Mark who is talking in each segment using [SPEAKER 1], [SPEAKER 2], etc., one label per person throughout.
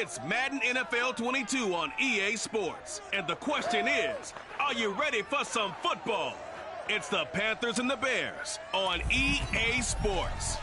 [SPEAKER 1] It's Madden NFL 22 on EA Sports. And the question is, are you ready for some football? It's the Panthers and the Bears on EA Sports.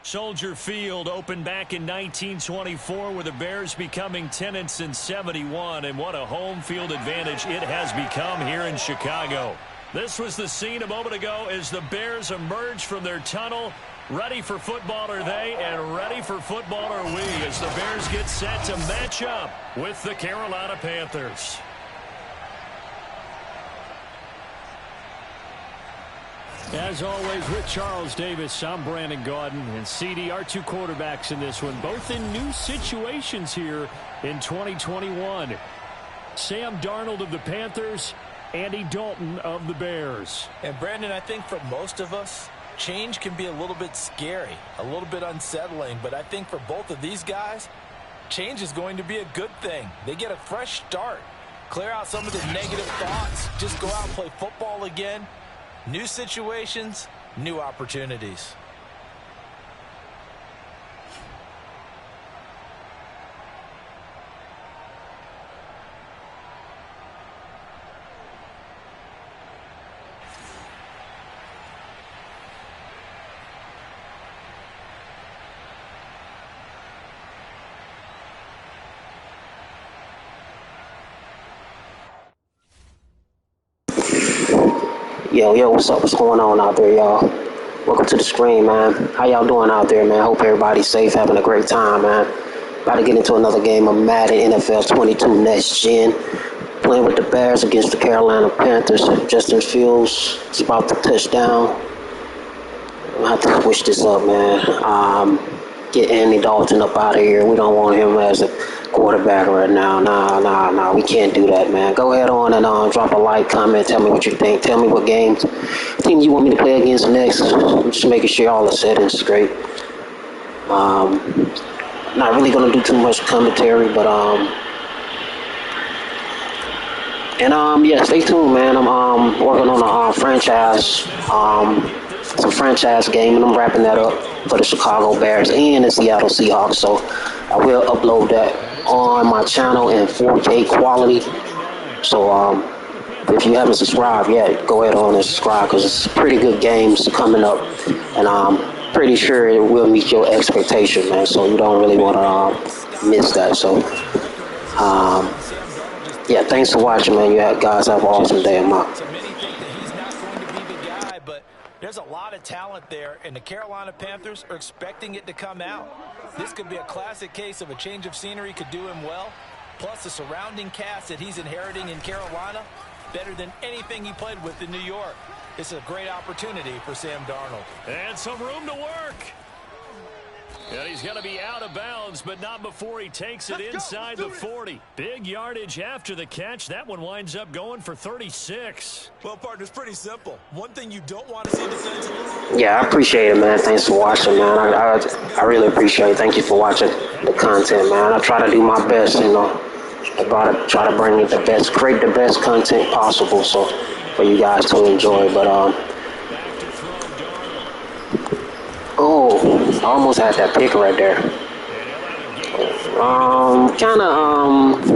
[SPEAKER 2] Soldier Field opened back in 1924 with the Bears becoming 10-71, and what a home field advantage it has become here in Chicago. This was the scene a moment ago as the Bears emerged from their tunnel. Ready for football are they, and ready for football are we as the Bears get set to match up with the Carolina Panthers. As always, with Charles Davis, I'm Brandon Gaudin, and CD, our two quarterbacks in this one, both in new situations here in 2021. Sam Darnold of the Panthers, Andy Dalton of the Bears.
[SPEAKER 3] And Brandon, I think for most of us, change can be a little bit scary, a little bit unsettling, but I think for both of these guys, change is going to be a good thing. They get a fresh start, clear out some of the negative thoughts, just go out and play football again. New situations, new opportunities.
[SPEAKER 4] Yo, what's up? What's going on out there, y'all? Welcome to the screen, man. How y'all doing out there, man? Hope everybody's safe, having a great time, man. About to get into another game of Madden NFL 22 Next Gen. Playing with the Bears against the Carolina Panthers. Justin Fields is about to touch down. I'm gonna have to switch this up, man. Get Andy Dalton up out of here. We don't want him as a quarterback right now. Nah. We can't do that, man. Go ahead on and drop a like, comment, tell me what you think. Tell me what team you want me to play against next. I'm just making sure all the settings are great. Not really gonna do too much commentary, but yeah, stay tuned, man. I'm working on a franchise, some franchise game, and I'm wrapping that up for the Chicago Bears and the Seattle Seahawks. So I will upload that on my channel in 4K quality. So if you haven't subscribed yet, go ahead on and subscribe, because it's pretty good games coming up, and I'm pretty sure it will meet your expectation, man. So you don't really want to miss that. So yeah, thanks for watching, man. You guys have an awesome day. I'm out.
[SPEAKER 3] There's a lot of talent there, and the Carolina Panthers are expecting it to come out. This could be a classic case of a change of scenery could do him well. Plus, the surrounding cast that he's inheriting in Carolina, better than anything he played with in New York. It's a great opportunity for Sam Darnold.
[SPEAKER 2] And some room to work. And he's going to be out of bounds, but not before he takes it inside the 40. Big yardage after the catch. That one winds up going for 36.
[SPEAKER 3] Well, partner, it's pretty simple. One thing you don't want to see defensively.
[SPEAKER 4] Yeah, I appreciate it, man. Thanks for watching, man. I really appreciate it. Thank you for watching the content, man. I try to do my best, you know. I try to bring you the best, create the best content possible, so for you guys to enjoy. But oh, I almost had that pick right there. Kind of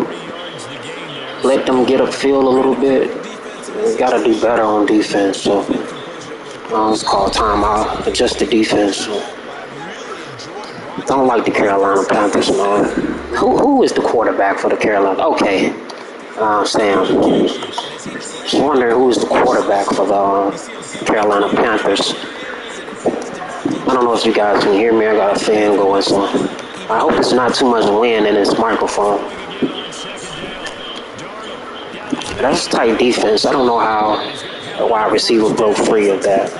[SPEAKER 4] let them get a feel a little bit. We got to do better on defense. So it's called timeout. Adjust the defense. So, don't like the Carolina Panthers, man. Who is the quarterback for the Carolina? Okay, Sam. Just wondering who is the quarterback for the Carolina Panthers. I don't know if you guys can hear me. I got a fan going, so I hope it's not too much wind in this microphone. That's tight defense. I don't know how a wide receiver broke free of that.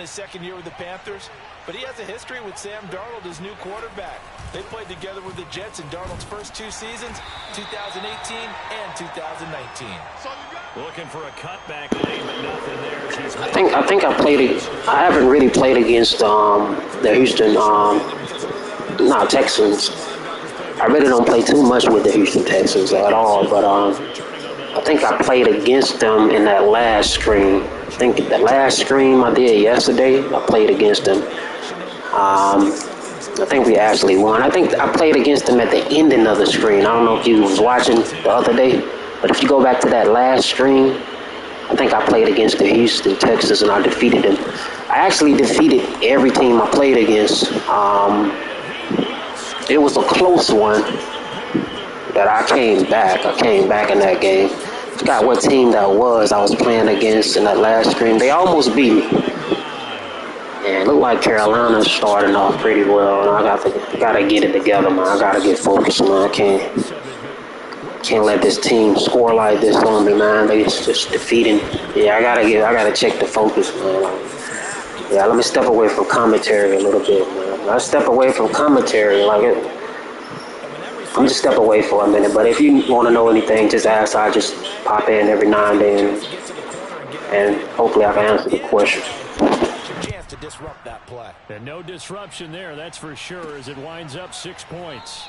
[SPEAKER 3] Second year with the Panthers, but he has a history with Sam Darnold, his new quarterback. They played together with the Jets in Darnold's first two seasons, 2018 and 2019.
[SPEAKER 2] Looking for a cutback lane, but nothing there.
[SPEAKER 4] I think I played it. I haven't really played against the Houston Texans. I really don't play too much with the Houston Texans at all, but I think I played against them in that last stream. I think the last stream I did yesterday, I played against them. I think we actually won. I think I played against them at the ending of the stream. I don't know if you was watching the other day, but if you go back to that last stream, I think I played against the Houston Texans and I defeated them. I actually defeated every team I played against. It was a close one that I came back. I came back in that game. I forgot what team that was I was playing against in that last stream. They almost beat me. Yeah, it looked like Carolina's starting off pretty well. And I gotta get it together, man. I gotta get focused, man. I can't let this team score like this on me, man. They just defeating. Yeah, I gotta check the focus, man. Yeah, let me step away from commentary a little bit, man. I step away from commentary, I'm just step away for a minute. But if you want to know anything, just ask. I just pop in every now and then, and hopefully I can answer the question.
[SPEAKER 3] To disrupt that play.
[SPEAKER 2] And no disruption there, that's for sure, as it winds up 6 points.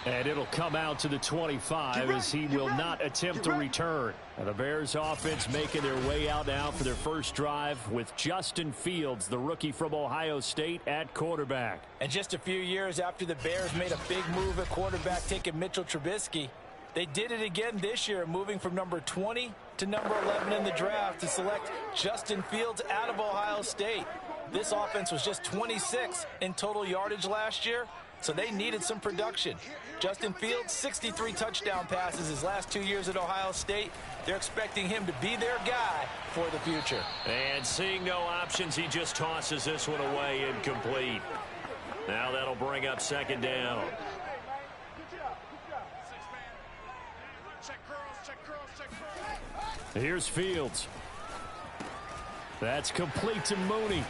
[SPEAKER 2] And it'll come out to the 25 as he will not attempt to return. And the Bears offense making their way out now for their first drive with Justin Fields, the rookie from Ohio State, at quarterback.
[SPEAKER 3] And just a few years after the Bears made a big move at quarterback, taking Mitchell Trubisky, they did it again this year, moving from number 20 to number 11 in the draft to select Justin Fields out of Ohio State. This offense was just 26 in total yardage last year, so they needed some production. Justin Fields, 63 touchdown passes his last 2 years at Ohio State. They're expecting him to be their guy for the future.
[SPEAKER 2] And seeing no options, he just tosses this one away incomplete. Now that'll bring up second down. Here's Fields. That's complete to Mooney.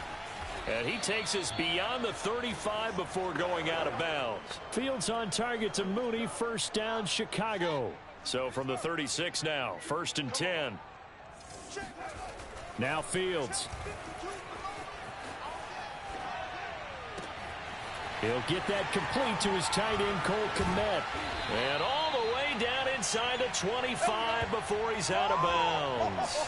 [SPEAKER 2] And he takes us beyond the 35 before going out of bounds. Fields on target to Mooney. First down, Chicago. So from the 36 now, 1st and 10. Now Fields. He'll get that complete to his tight end, Cole Kmet. And all the way down inside the 25 before he's out of bounds.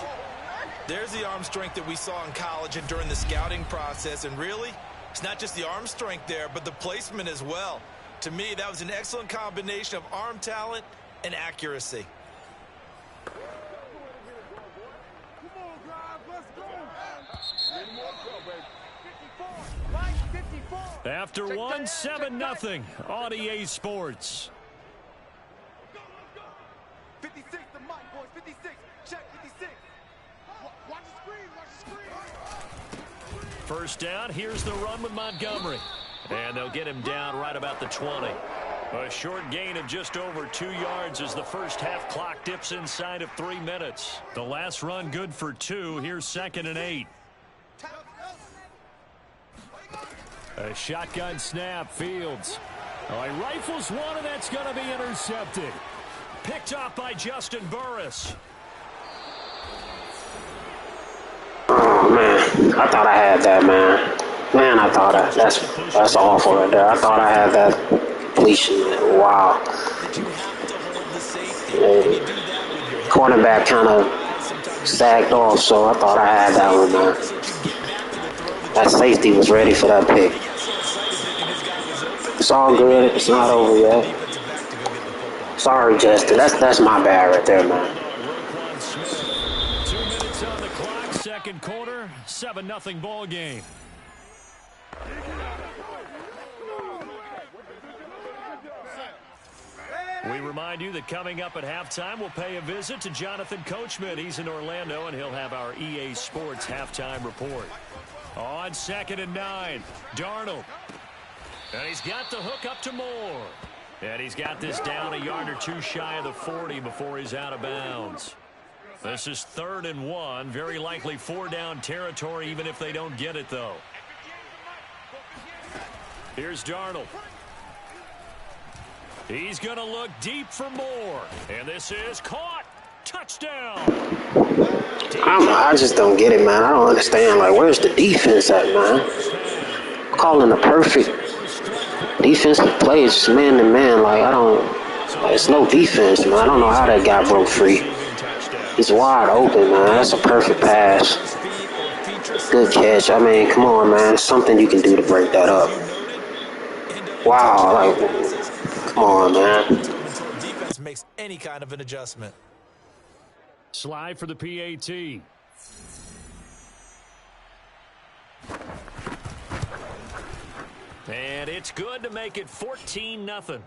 [SPEAKER 3] There's the arm strength that we saw in college and during the scouting process. And really, it's not just the arm strength there, but the placement as well. To me, that was an excellent combination of arm talent and accuracy.
[SPEAKER 2] After 1, 7-0 on EA Sports.
[SPEAKER 5] 56, the mic, boys. 56. Check 56. Watch the screen.
[SPEAKER 2] First down. Here's the run with Montgomery. And they'll get him down right about the 20. A short gain of just over 2 yards as the first half clock dips inside of 3 minutes. The last run good for 2. Here's 2nd and 8. A shotgun snap. Fields. Oh, he rifles one, and that's going to be intercepted. Picked off by Justin Burris.
[SPEAKER 4] Oh, man. I thought I had that, man. Man, I thought that's awful right there. I thought I had that completion, man. Wow. Yeah. Cornerback kind of sagged off, so I thought I had that one, man. That safety was ready for that pick. It's all good. It's not over yet. Sorry, Justin. That's my bad right there, man.
[SPEAKER 2] 2 minutes on the clock. Second quarter. 7-0 ball game. We remind you that coming up at halftime, we'll pay a visit to Jonathan Coachman. He's in Orlando, and he'll have our EA Sports halftime report. On 2nd and 9, Darnold. And he's got the hook up to Moore. And he's got this down a yard or two shy of the 40 before he's out of bounds. This is 3rd and 1. Very likely 4-down territory, even if they don't get it, though. Here's Darnold. He's going to look deep for Moore. And this is caught. Touchdown.
[SPEAKER 4] I just don't get it, man. I don't understand. Like, where's the defense at, man? Calling the perfect defensive play is just man to man. Like, I don't. Like, it's no defense, man. I don't know how that guy broke free. He's wide open, man. That's a perfect pass. Good catch. I mean, come on, man. It's something you can do to break that up. Wow, like, come on, man.
[SPEAKER 3] Until the defense makes any kind of an adjustment.
[SPEAKER 2] Slide for the PAT. And it's good to make it 14-0.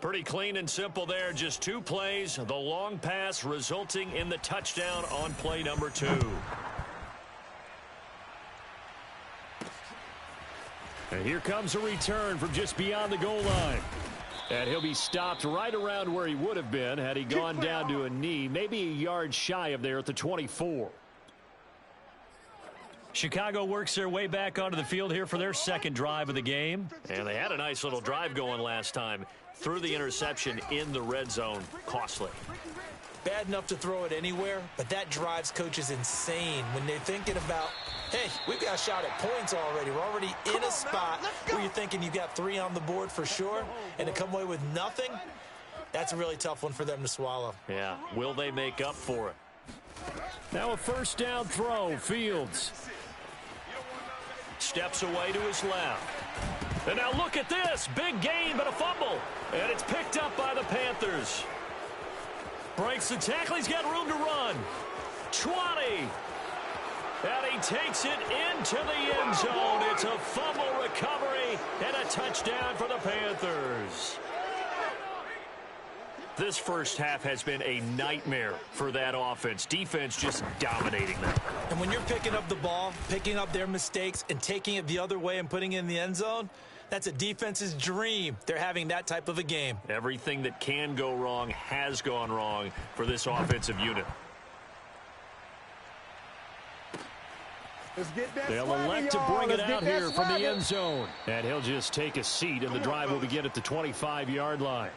[SPEAKER 2] Pretty clean and simple there. Just 2 plays. The long pass resulting in the touchdown on play number 2. And here comes a return from just beyond the goal line. And he'll be stopped right around where he would have been had he gone down to a knee, maybe a yard shy of there at the 24. Chicago works their way back onto the field here for their second drive of the game. And they had a nice little drive going last time. Threw the interception in the red zone. Costly.
[SPEAKER 3] Bad enough to throw it anywhere, but that drives coaches insane when they're thinking about, hey, we've got a shot at points already. We're already in a spot where you're thinking you got 3 on the board for sure, and to come away with nothing, that's a really tough one for them to swallow.
[SPEAKER 2] Yeah, will they make up for it? Now a first down throw, Fields. Steps away to his left. And now look at this. Big gain, but a fumble. And it's picked up by the Panthers. Breaks the tackle. He's got room to run. 20. And he takes it into the end zone. It's a fumble recovery and a touchdown for the Panthers. This first half has been a nightmare for that offense. Defense just dominating them.
[SPEAKER 3] And when you're picking up the ball, picking up their mistakes, and taking it the other way and putting it in the end zone, that's a defense's dream. They're having that type of a game.
[SPEAKER 2] Everything that can go wrong has gone wrong for this offensive unit. They'll elect to bring it out here from the end zone. And he'll just take a seat, and the drive will begin at the 25-yard line.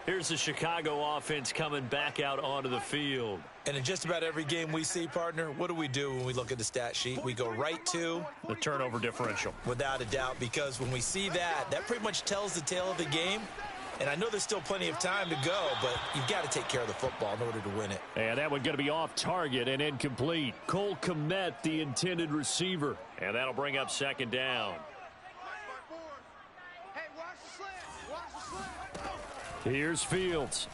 [SPEAKER 2] Here's the Chicago offense coming back out onto the field.
[SPEAKER 3] And in just about every game we see, partner, what do we do when we look at the stat sheet? We go right to
[SPEAKER 2] the turnover differential.
[SPEAKER 3] Without a doubt, because when we see that, that pretty much tells the tale of the game. And I know there's still plenty of time to go, but you've got to take care of the football in order to win it.
[SPEAKER 2] And that one going to be off target and incomplete. Cole Kmet, the intended receiver. And that'll bring up second down. Here's Fields.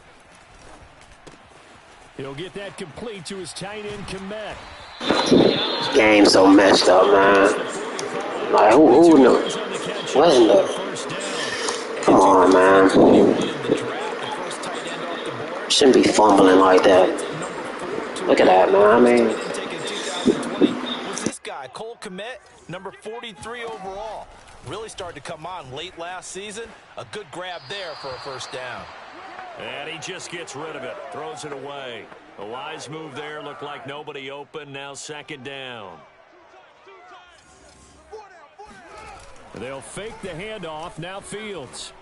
[SPEAKER 2] He'll get that complete to his tight end, Kmet.
[SPEAKER 4] Game's so messed up, man. Like, who knows? What in the... Come on, man. Shouldn't be fumbling like that. Look at that, man. I mean...
[SPEAKER 3] Who's this guy? Cole Kmet, number 43 overall. Really started to come on late last season. A good grab there for a first down.
[SPEAKER 2] And he just gets rid of it. Throws it away. A wise move there. Looked like nobody open. Now second down. They'll fake the handoff. Now Fields.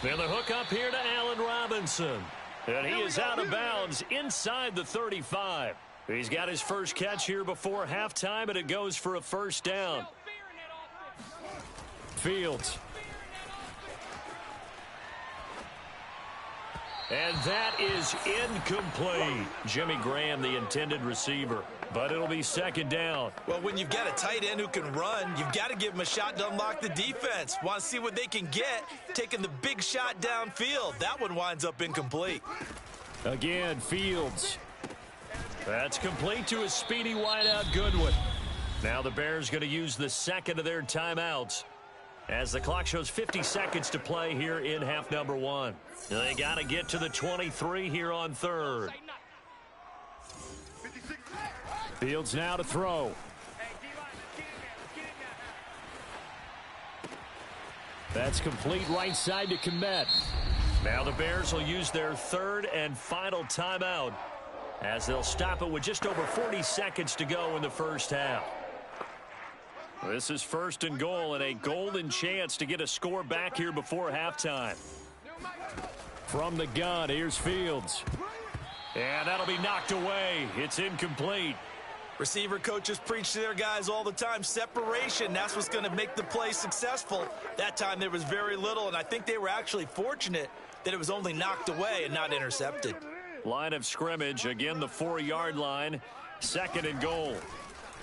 [SPEAKER 2] And the hook up here to Allen Robinson. And he is out of bounds inside the 35. He's got his first catch here before halftime, and it goes for a first down. Fields. And that is incomplete. Jimmy Graham, the intended receiver. But it'll be second down.
[SPEAKER 3] Well, when you've got a tight end who can run, you've got to give him a shot to unlock the defense. Want to see what they can get, taking the big shot downfield. That one winds up incomplete.
[SPEAKER 2] Again, Fields. That's complete to a speedy wideout Goodwin. Now the Bears going to use the second of their timeouts as the clock shows 50 seconds to play here in half number 1. They got to get to the 23 here on third. Fields now to throw. That's complete right side to Kmet. Now the Bears will use their third and final timeout as they'll stop it with just over 40 seconds to go in the first half. This is first and goal and a golden chance to get a score back here before halftime. From the gun, here's Fields. And that'll be knocked away. It's incomplete.
[SPEAKER 3] Receiver coaches preach to their guys all the time. Separation, that's what's going to make the play successful. That time there was very little, and I think they were actually fortunate that it was only knocked away and not intercepted.
[SPEAKER 2] Line of scrimmage, again the 4-yard line. 2nd and goal.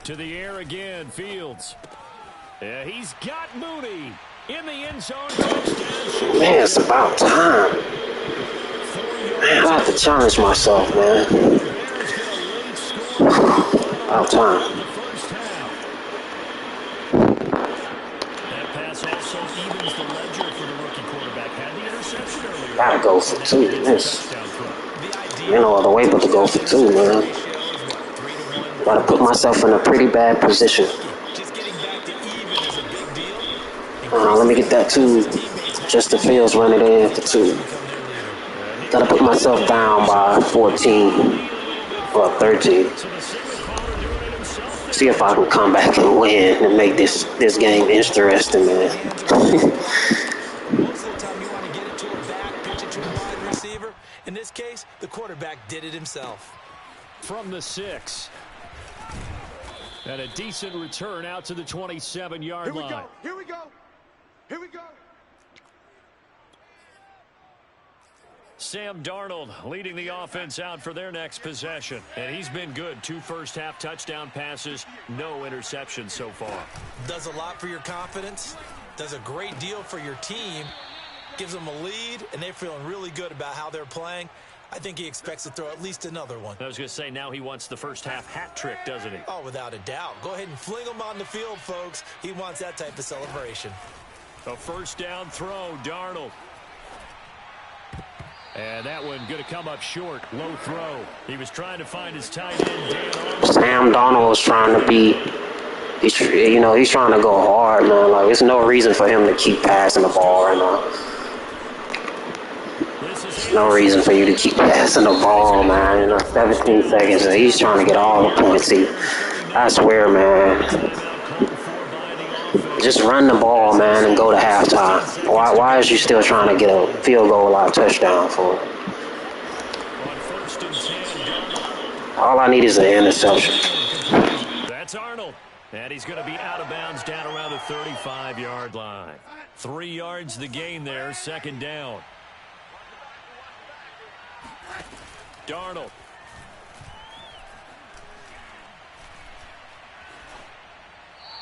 [SPEAKER 2] To the air again, Fields. Yeah, he's got Mooney in the end zone. Touchdown.
[SPEAKER 4] Man, it's about time. Man, I have to challenge myself, man. About time.
[SPEAKER 2] That pass also evens the ledger for the rookie quarterback. Had the interception earlier.
[SPEAKER 4] Gotta go for 2. This. No other way but to go for 2, man. Gotta put myself in a pretty bad position. Let me get that 2. Justin Fields run it in for 2. Gotta put myself down by 14. Well, 13. See if I can come back and win and make this game interesting, man.
[SPEAKER 3] Most of the time you want to get it to a back, pitch it to a wide receiver. In this case, the quarterback did it himself.
[SPEAKER 2] From the 6. And a decent return out to the 27-yard line.
[SPEAKER 5] Here we go. Here we go.
[SPEAKER 2] Sam Darnold leading the offense out for their next possession. And he's been good. 2 first-half touchdown passes, no interceptions so far.
[SPEAKER 3] Does a lot for your confidence. Does a great deal for your team. Gives them a lead, and they're feeling really good about how they're playing. I think he expects to throw at least another one.
[SPEAKER 2] I was going to say, now he wants the first-half hat trick, doesn't he?
[SPEAKER 3] Oh, without a doubt. Go ahead and fling him on the field, folks. He wants that type of celebration.
[SPEAKER 2] A first down throw, Darnold. And that one going to come up short. Low throw. He was trying to find his tight end, Dan Arnold.
[SPEAKER 4] Sam Darnold was trying to be, he's trying to go hard, man. Like, there's no reason for him to keep passing the ball right now. There's no reason for you to keep passing the ball, man. 17 seconds. He's trying to get all the points. I swear, man. Just run the ball, man, and go to halftime. Why is you still trying to get a field goal or a touchdown for it? All I need is an interception.
[SPEAKER 2] That's Arnold. And he's going to be out of bounds down around the 35-yard line. 3 yards the gain there, 2nd down. Darnold.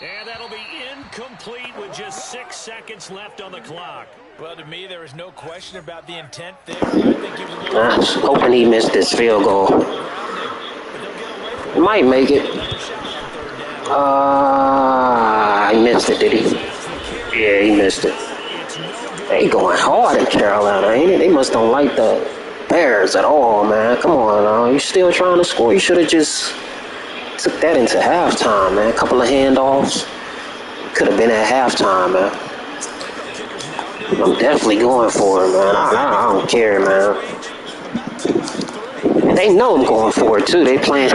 [SPEAKER 2] And that'll be incomplete with just 6 seconds left on the clock.
[SPEAKER 3] Well, to me, there is no question about the intent there. I think he was
[SPEAKER 4] I'm hoping he missed this field goal. He might make it. He missed it, did he? Yeah, he missed it. They going hard in Carolina, ain't it? They must don't like the Bears at all, man. Come on, now. You still trying to score? You should have just took that into halftime, man. A couple of handoffs. Could have been at halftime, man. I'm definitely going for it, man. I don't care, man. And they know I'm going for it, too. They playing.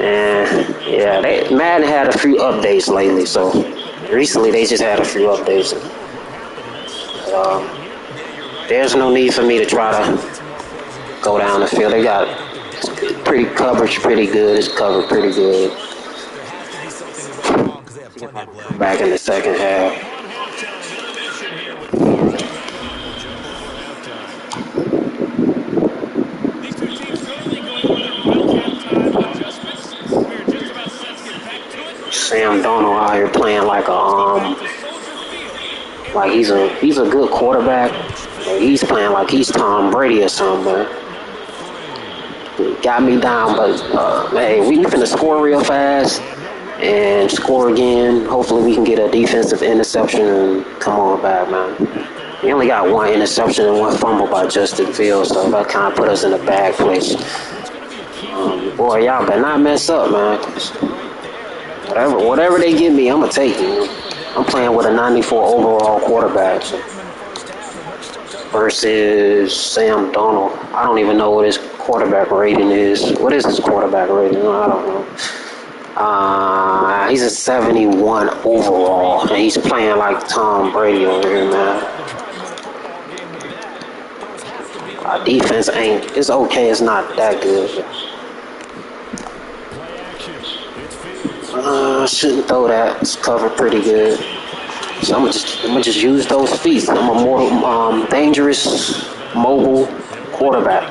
[SPEAKER 4] And, yeah, Madden had a few updates lately, so recently they just had a few updates. There's no need for me to try to go down the field. They got coverage pretty good. It's covered pretty good. Back in the second half. Sam Darnold out here playing like he's a good quarterback. He's playing like he's Tom Brady or something, man. Got me down, but hey, we finna score real fast and score again. Hopefully we can get a defensive interception and come on back, man. We only got 1 interception and 1 fumble by Justin Fields, so that kind of put us in a bad place. Boy, y'all better not mess up, man. Whatever they give me, I'm gonna take it. I'm playing with a 94 overall quarterback versus Sam Darnold. I don't even know what his quarterback rating is. What is his quarterback rating? I don't know. He's a 71 overall, and he's playing like Tom Brady over here, man. Our defense ain't, it's okay, it's not that good.
[SPEAKER 2] Play action. It's Fields.
[SPEAKER 4] Shouldn't throw that. It's covered pretty good. So I'm gonna just use those feet. I'm a more dangerous, mobile quarterback.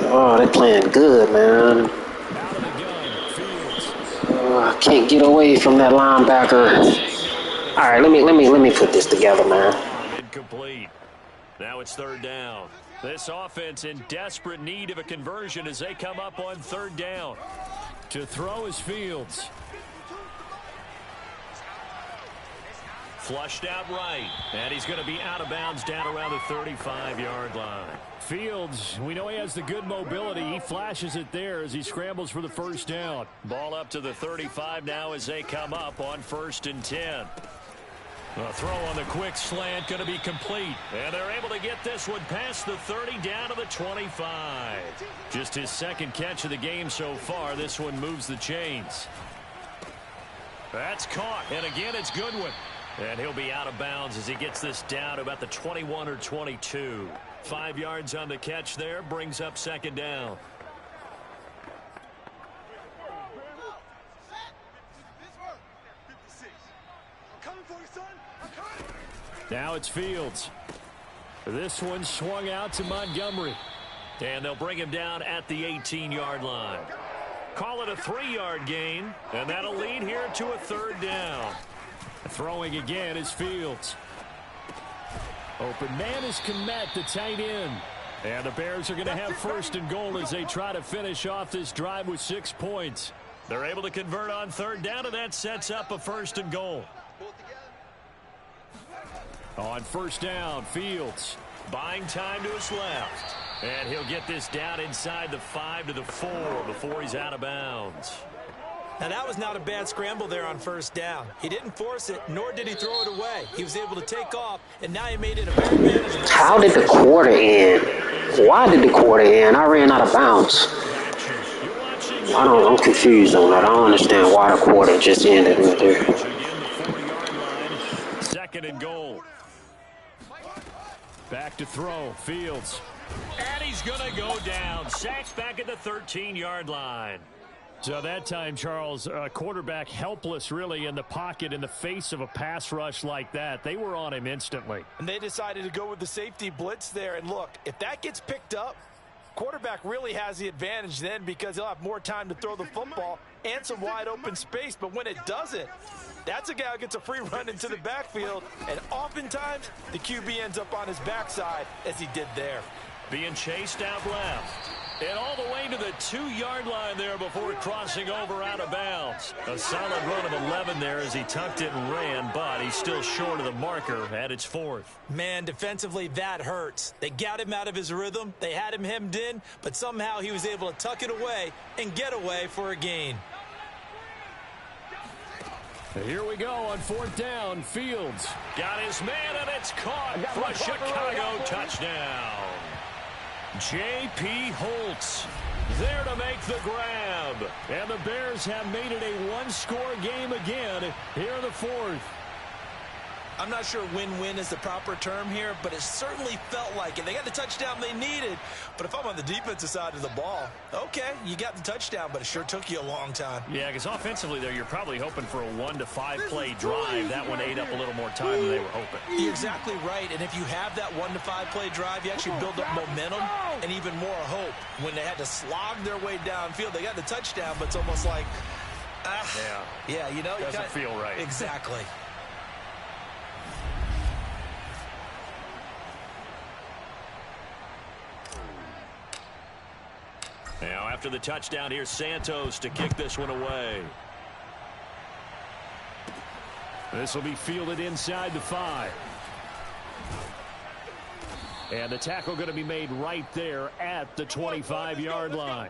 [SPEAKER 4] Oh, they're playing good, man. I can't get away from that linebacker. All right, let me put this together, man.
[SPEAKER 2] Incomplete. Now it's third down. This offense in desperate need of a conversion as they come up on third down. To throw is Fields. Flushed out right. And he's going to be out of bounds down around the 35-yard line. Fields, we know he has the good mobility. He flashes it there as he scrambles for the first down. Ball up to the 35 now as they come up on 1st and 10. A throw on the quick slant going to be complete. And they're able to get this one past the 30 down to the 25. Just his second catch of the game so far. This one moves the chains. That's caught. And again, it's Goodwin. And he'll be out of bounds as he gets this down to about the 21 or 22. 5 yards on the catch there. Brings up second down. Now it's Fields. This one swung out to Montgomery. And they'll bring him down at the 18-yard line. Call it a 3-yard gain. And that'll lead here to a third down. Throwing again is Fields. Open man is Kmet, the tight end. And the Bears are going to have 1st and goal as they try to finish off this drive with 6 points. They're able to convert on third down, and that sets up a 1st and goal. On 1st down, Fields buying time to his left. And he'll get this down inside the 5 to the 4 before he's out of bounds.
[SPEAKER 3] Now, that was not a bad scramble there on 1st down. He didn't force it, nor did he throw it away. He was able to take off, and now he made it a very manageable.
[SPEAKER 4] How did the quarter end? Why did the quarter end? I ran out of bounds. I'm confused on that. I don't understand why the quarter just ended right there.
[SPEAKER 2] 2nd and goal. Back to throw, Fields. And he's going to go down. Sacks back at the 13-yard line. So that time, Charles, quarterback helpless really in the pocket in the face of a pass rush like that. They were on him instantly.
[SPEAKER 3] And they decided to go with the safety blitz there. And look, if that gets picked up, quarterback really has the advantage then because he'll have more time to throw the football and some wide open space. But when it doesn't, that's a guy who gets a free run into the backfield. And oftentimes, the QB ends up on his backside as he did there.
[SPEAKER 2] Being chased out left. And all the way to the 2-yard line there before crossing over out of bounds. A solid run of 11 there as he tucked it and ran, but he's still short of the marker at its 4th.
[SPEAKER 3] Man, defensively, that hurts. They got him out of his rhythm. They had him hemmed in, but somehow he was able to tuck it away and get away for a gain.
[SPEAKER 2] Here we go on 4th down. Fields got his man, and it's caught for a Chicago touchdown. J.P. Holtz there to make the grab. And the Bears have made it a one-score game again here in the 4th.
[SPEAKER 3] I'm not sure win-win is the proper term here, but it certainly felt like it. They got the touchdown they needed, but if I'm on the defensive side of the ball, okay, you got the touchdown, but it sure took you a long time.
[SPEAKER 2] Yeah, because offensively there, you're probably hoping for a 1 to 5 play drive. That one ate up a little more time than they were hoping.
[SPEAKER 3] You're exactly right, and if you have that 1 to 5 play drive, you actually build up momentum and even more hope. When they had to slog their way downfield, they got the touchdown, but it's almost like, yeah, you know,
[SPEAKER 2] doesn't feel right.
[SPEAKER 3] Exactly.
[SPEAKER 2] Now, after the touchdown, here's Santos to kick this one away. This will be fielded inside the 5. And the tackle going to be made right there at the 25-yard line.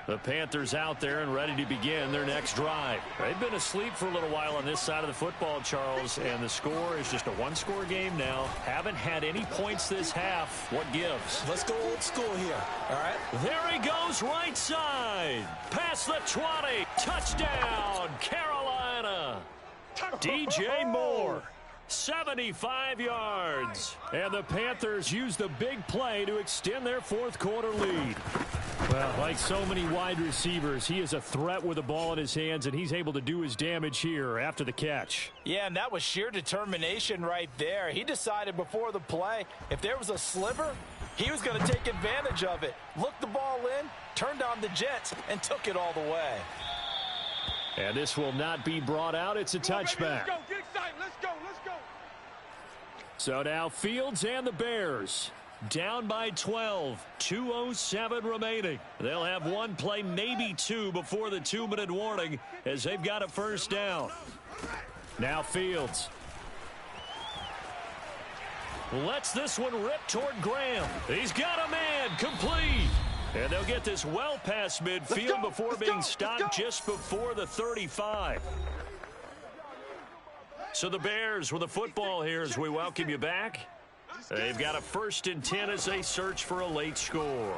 [SPEAKER 2] The Panthers out there and ready to begin their next drive. They've been asleep for a little while on this side of the football, Charles, and the score is just a one-score game now. Haven't had any points this half. What gives?
[SPEAKER 3] Let's go old school here, all right?
[SPEAKER 2] There he goes, right side. Past the 20. Touchdown, Carolina. DJ Moore, 75 yards. And the Panthers use the big play to extend their fourth quarter lead. Well, like so many wide receivers, he is a threat with the ball in his hands, and he's able to do his damage here after the catch.
[SPEAKER 3] Yeah, and that was sheer determination right there. He decided before the play, if there was a sliver, he was going to take advantage of it. Looked the ball in, turned on the jets, and took it all the way.
[SPEAKER 2] And this will not be brought out. It's a touchback.
[SPEAKER 5] Let's go. Get excited. Let's go. Let's go.
[SPEAKER 2] So now Fields and the Bears down by 12. 2:07 remaining. They'll have one play, maybe two, before the 2-minute warning as they've got a first down. Now Fields lets this one rip toward Graham. He's got a man, complete. And they'll get this well past midfield before being stopped just before the 35. So the Bears with the football here as we welcome you back. They've got a 1st and 10 as they search for a late score.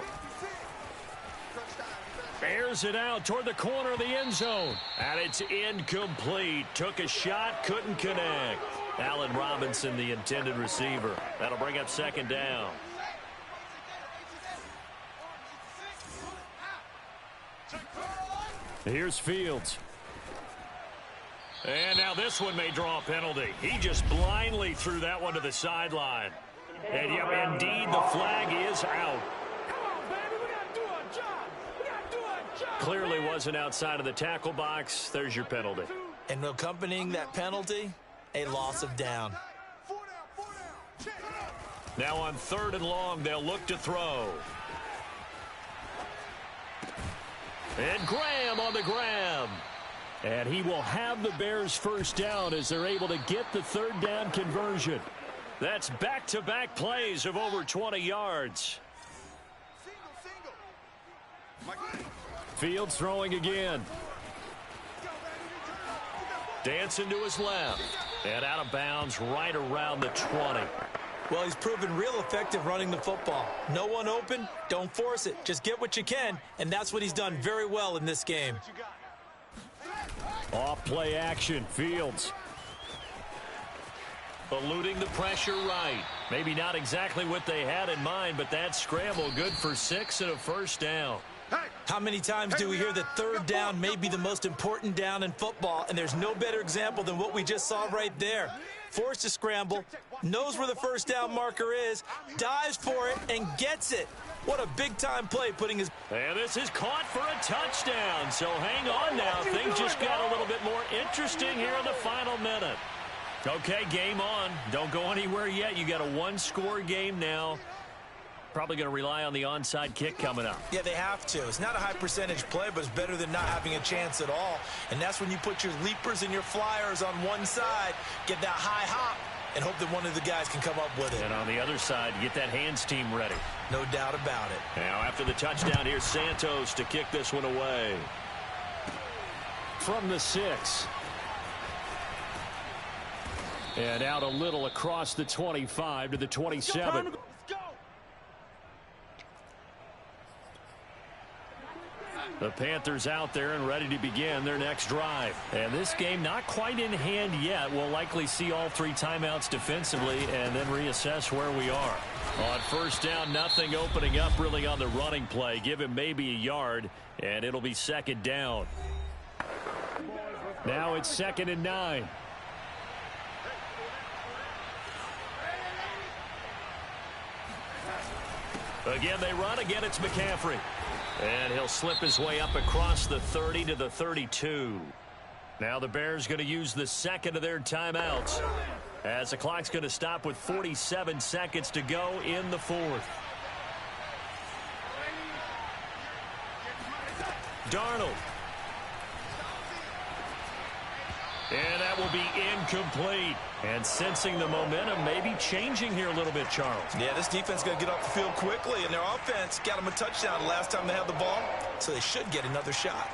[SPEAKER 2] Bears it out toward the corner of the end zone. And it's incomplete. Took a shot, couldn't connect. Allen Robinson, the intended receiver. That'll bring up 2nd down. Here's Fields. And now this one may draw a penalty. He just blindly threw that one to the sideline. And yeah, indeed, the flag is out. Clearly wasn't outside of the tackle box. There's your penalty.
[SPEAKER 3] And accompanying that penalty, a loss of down.
[SPEAKER 2] Now on 3rd and long, they'll look to throw. And Graham on the grab. And he will have the Bears first down as they're able to get the 3rd down conversion. That's back-to-back plays of over 20 yards. Fields throwing again. Dancing to his left. And out of bounds right around the 20.
[SPEAKER 3] Well, he's proven real effective running the football. No one open, don't force it. Just get what you can, and that's what he's done very well in this game.
[SPEAKER 2] Off play action, Fields. Eluding the pressure right. Maybe not exactly what they had in mind, but that scramble good for 6 and a first down.
[SPEAKER 3] How many times do we hear that 3rd down may be the most important down in football, and there's no better example than what we just saw right there. Forced to scramble, knows where the first down marker is, dives for it, and gets it. What a big-time play putting his...
[SPEAKER 2] And this is caught for a touchdown. So hang on now. Things just got a little bit more interesting here in the final minute. Okay, game on. Don't go anywhere yet. You got a 1-score game now. Probably going to rely on the onside kick coming up.
[SPEAKER 3] Yeah, they have to. It's not a high-percentage play, but it's better than not having a chance at all. And that's when you put your leapers and your flyers on one side, get that high hop, and hope that one of the guys can come up with it.
[SPEAKER 2] And on the other side, get that hands team ready.
[SPEAKER 3] No doubt about it.
[SPEAKER 2] Now after the touchdown, here's Santos to kick this one away. From the 6. And out a little across the 25 to the 27. The Panthers out there and ready to begin their next drive. And this game not quite in hand yet. We'll likely see all 3 timeouts defensively and then reassess where we are. On first down, nothing opening up really on the running play. Give him maybe a yard, and it'll be 2nd down. Now it's 2nd and 9. Again, they run. Again, it's McCaffrey. And he'll slip his way up across the 30 to the 32. Now the Bears going to use the 2nd of their timeouts as the clock's going to stop with 47 seconds to go in the 4th. Darnold. And that will be incomplete. And sensing the momentum maybe changing here a little bit, Charles.
[SPEAKER 3] Yeah, this defense is going to get off the field quickly, and their offense got them a touchdown the last time they had the ball, so they should get another shot.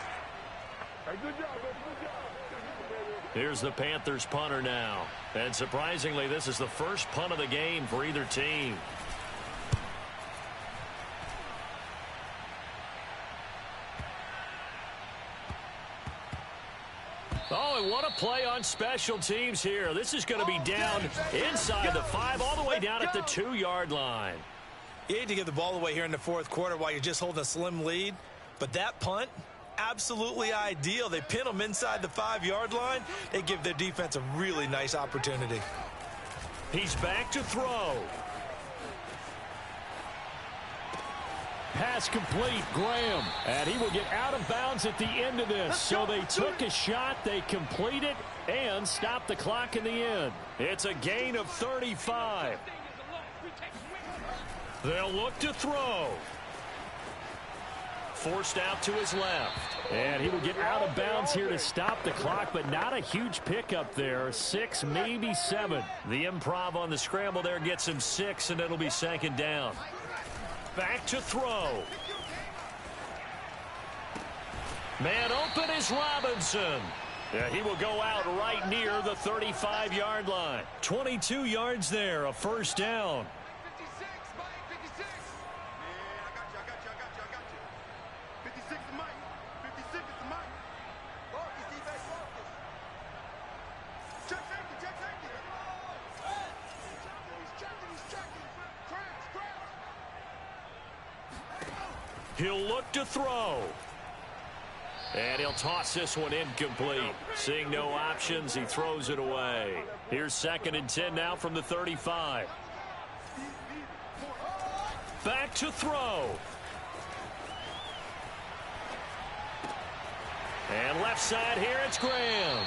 [SPEAKER 2] Here's the Panthers punter now. And surprisingly, this is the first punt of the game for either team. Oh, and what a play on special teams here. This is going to be down inside the 5, all the way down at the 2-yard line.
[SPEAKER 3] You hate to give the ball away here in the fourth quarter while you're just holding a slim lead, but that punt, absolutely ideal. They pin them inside the 5-yard line. They give their defense a really nice opportunity.
[SPEAKER 2] He's back to throw.
[SPEAKER 6] Pass complete, Graham. And he will get out of bounds at the end of this. So they took a shot, they complete it, and stopped the clock in the end.
[SPEAKER 2] It's a gain of 35. They'll look to throw. Forced out to his left.
[SPEAKER 6] And he will get out of bounds here to stop the clock, but not a huge pickup there. 6, maybe 7.
[SPEAKER 2] The improv on the scramble there gets him 6, and it'll be second down. Back to throw. Man open is Robinson. Yeah, he will go out right near the 35-yard line. 22 yards there, a first down.
[SPEAKER 5] 56, Mike, 56. Yeah, I got you. 56 is Mike. 56 is Mike. Marcus, defense, Marcus. Check safety, check safety. He's checking. Crash.
[SPEAKER 2] He'll look to throw. And he'll toss this one incomplete. Seeing no options, he throws it away. Here's 2nd and 10 now from the 35. Back to throw. And left side here, it's Graham.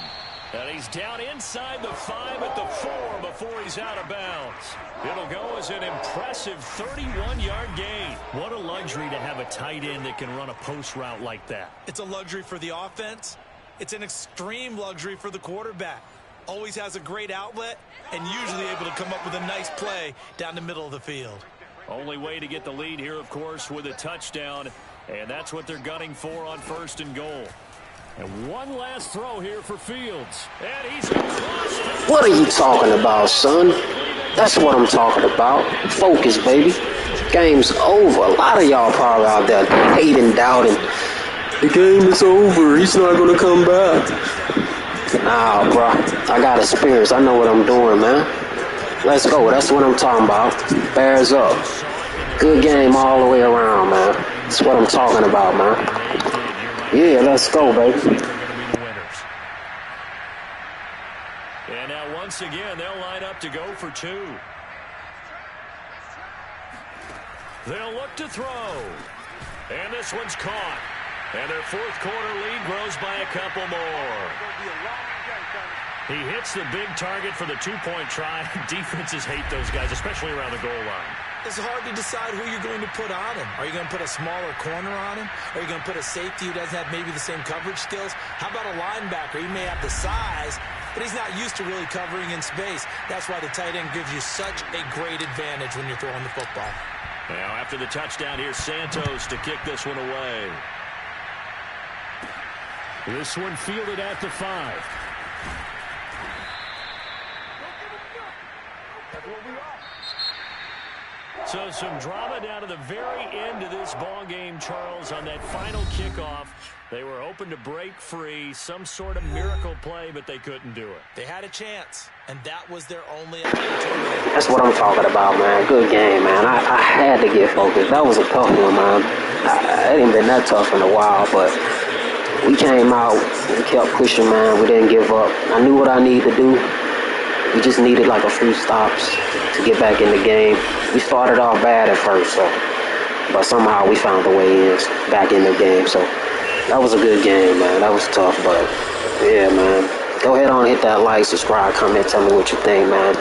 [SPEAKER 2] And he's down inside the 5 at the 4 before he's out of bounds. It'll go as an impressive 31-yard gain.
[SPEAKER 6] What a luxury to have a tight end that can run a post route like that.
[SPEAKER 3] It's a luxury for the offense. It's an extreme luxury for the quarterback. Always has a great outlet and usually able to come up with a nice play down the middle of the field.
[SPEAKER 2] Only way to get the lead here, of course, with a touchdown. And that's what they're gunning for on 1st and goal.
[SPEAKER 6] And one last throw here for Fields. And he's across.
[SPEAKER 4] What are you talking about, son? That's what I'm talking about. Focus, baby. Game's over. A lot of y'all probably out there hating, doubting. The game is over. He's not going to come back. Nah, bro. I got experience. I know what I'm doing, man. Let's go. That's what I'm talking about. Bears up. Good game all the way around, man. That's what I'm talking about, man. Yeah, let's go, baby.
[SPEAKER 2] And now once again, they'll line up to go for 2. They'll look to throw. And this one's caught. And their 4th quarter lead grows by a couple more. He hits the big target for the 2-point try. Defenses hate those guys, especially around the goal line.
[SPEAKER 3] It's hard to decide who you're going to put on him. Are you going to put a smaller corner on him? Are you going to put a safety who doesn't have maybe the same coverage skills? How about a linebacker? He may have the size, but he's not used to really covering in space. That's why the tight end gives you such a great advantage when you're throwing the football.
[SPEAKER 2] Now after the touchdown, here's Santos to kick this one away.
[SPEAKER 6] This one fielded at the 5.
[SPEAKER 2] So some drama down to the very end of this ball game, Charles, on that final kickoff. They were hoping to break free, some sort of miracle play, but they couldn't do it.
[SPEAKER 3] They had a chance, and that was their only opportunity.
[SPEAKER 4] That's what I'm talking about, man. Good game, man. I had to get focused. That was a tough one, man. It ain't been that tough in a while, but we came out. We kept pushing, man. We didn't give up. I knew what I needed to do. We just needed like a few stops to get back in the game. We started off bad at first, but somehow we found a way back in the game. So that was a good game, man. That was tough, but yeah, man. Go ahead on, hit that like, subscribe, comment, tell me what you think, man.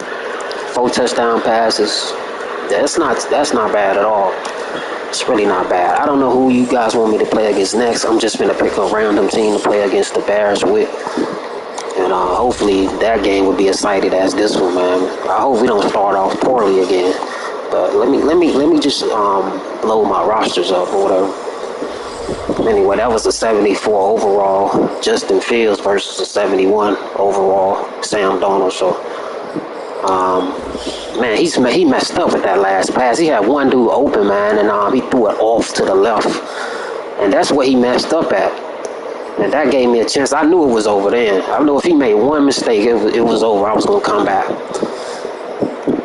[SPEAKER 4] 4 touchdown passes. That's not bad at all. It's really not bad. I don't know who you guys want me to play against next. I'm just gonna pick a random team to play against the Bears with. And hopefully that game will be excited as this one, man. I hope we don't start off poorly again. But let me just blow my rosters up or whatever. Anyway, that was a 74 overall. Justin Fields versus a 71 overall. Sam Darnold. So, man, he messed up with that last pass. He had one dude open, man, and he threw it off to the left. And that's what he messed up at. And that gave me a chance. I knew it was over then. I knew if he made one mistake, it was over. I was going to come back.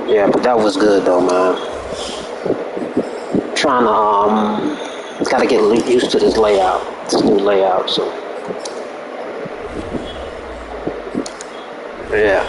[SPEAKER 4] Yeah, but that was good, though, man. Trying to, got to get used to this layout. This new layout, so. Yeah.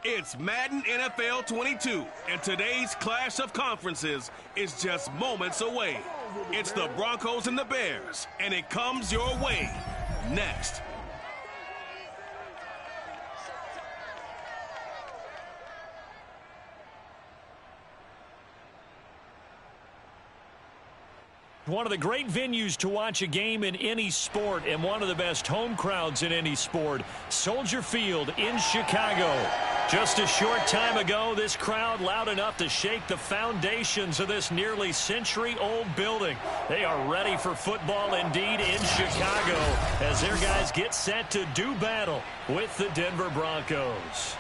[SPEAKER 1] It's Madden NFL 22, and today's clash of conferences is just moments away. It's the Broncos and the Bears, and it comes your way next.
[SPEAKER 2] One of the great venues to watch a game in any sport, and one of the best home crowds in any sport, Soldier Field in Chicago. Just a short time ago, this crowd loud enough to shake the foundations of this nearly century-old building. They are ready for football indeed in Chicago as their guys get set to do battle with the Denver Broncos.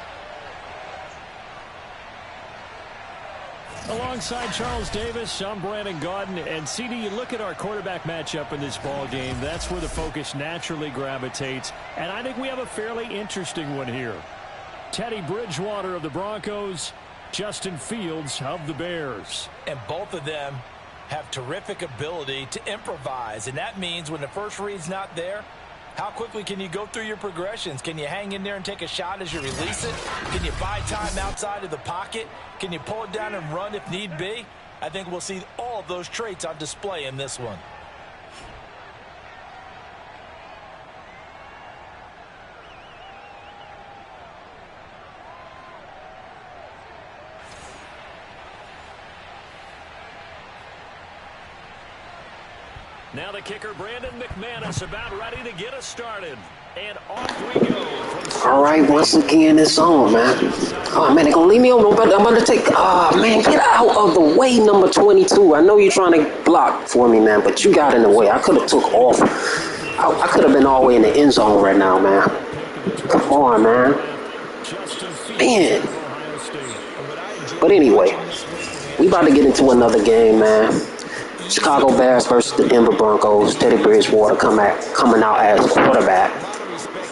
[SPEAKER 6] Alongside Charles Davis, I'm Brandon Gaudin. And CD, you look at our quarterback matchup in this ball game, that's where the focus naturally gravitates. And I think we have a fairly interesting one here. Teddy Bridgewater of the Broncos, Justin Fields of the Bears.
[SPEAKER 3] And both of them have terrific ability to improvise. And that means when the first read's not there, how quickly can you go through your progressions? Can you hang in there and take a shot as you release it? Can you buy time outside of the pocket? Can you pull it down and run if need be? I think we'll see all of those traits on display in this one.
[SPEAKER 2] Now the kicker, Brandon McManus, about ready to get us started. And off we go.
[SPEAKER 4] All right, once again, it's on, man. Oh, man, they're going to leave me over. I'm about to take... Oh, man, get out of the way, number 22. I know you're trying to block for me, man, but you got in the way. I could have took off. I could have been all the way in the end zone right now, man. Come on, man. Man. But anyway, we about to get into another game, man. Chicago Bears versus the Denver Broncos. Teddy Bridgewater coming out as quarterback.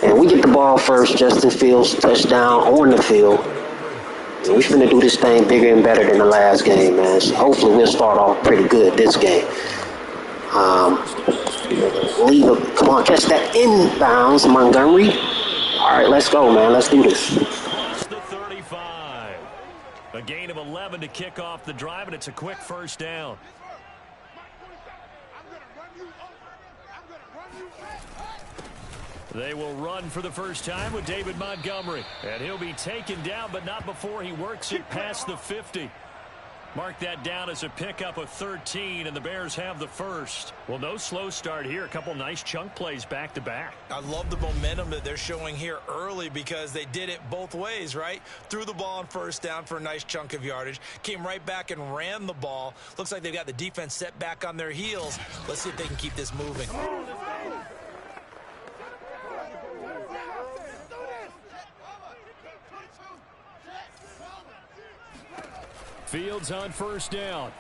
[SPEAKER 4] And we get the ball first. Justin Fields touchdown on the field. And we finna do this thing bigger and better than the last game, man. So hopefully we'll start off pretty good this game. Come on, catch that inbounds, Montgomery. All right, let's go, man. Let's do this.
[SPEAKER 2] The 35. A gain of 11 to kick off the drive, and it's a quick first down. They will run for the first time with David Montgomery. And he'll be taken down, but not before he works it past the 50. Mark that down as a pickup of 13, and the Bears have the first. Well, no slow start here. A couple nice chunk plays back-to-back.
[SPEAKER 3] I love the momentum that they're showing here early because they did it both ways, right? Threw the ball on first down for a nice chunk of yardage. Came right back and ran the ball. Looks like they've got the defense set back on their heels. Let's see if they can keep this moving.
[SPEAKER 6] Fields on first down.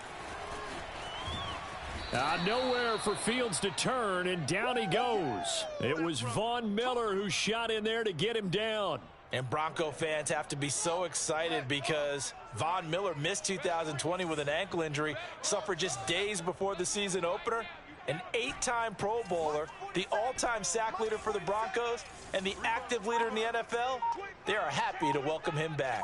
[SPEAKER 6] Nowhere for Fields to turn, and down he goes. It was Von Miller who shot in there to get him down.
[SPEAKER 3] And Bronco fans have to be so excited because Von Miller missed 2020 with an ankle injury, suffered just days before the season opener. An 8-time Pro Bowler, the all-time sack leader for the Broncos, and the active leader in the NFL. They are happy to welcome him back.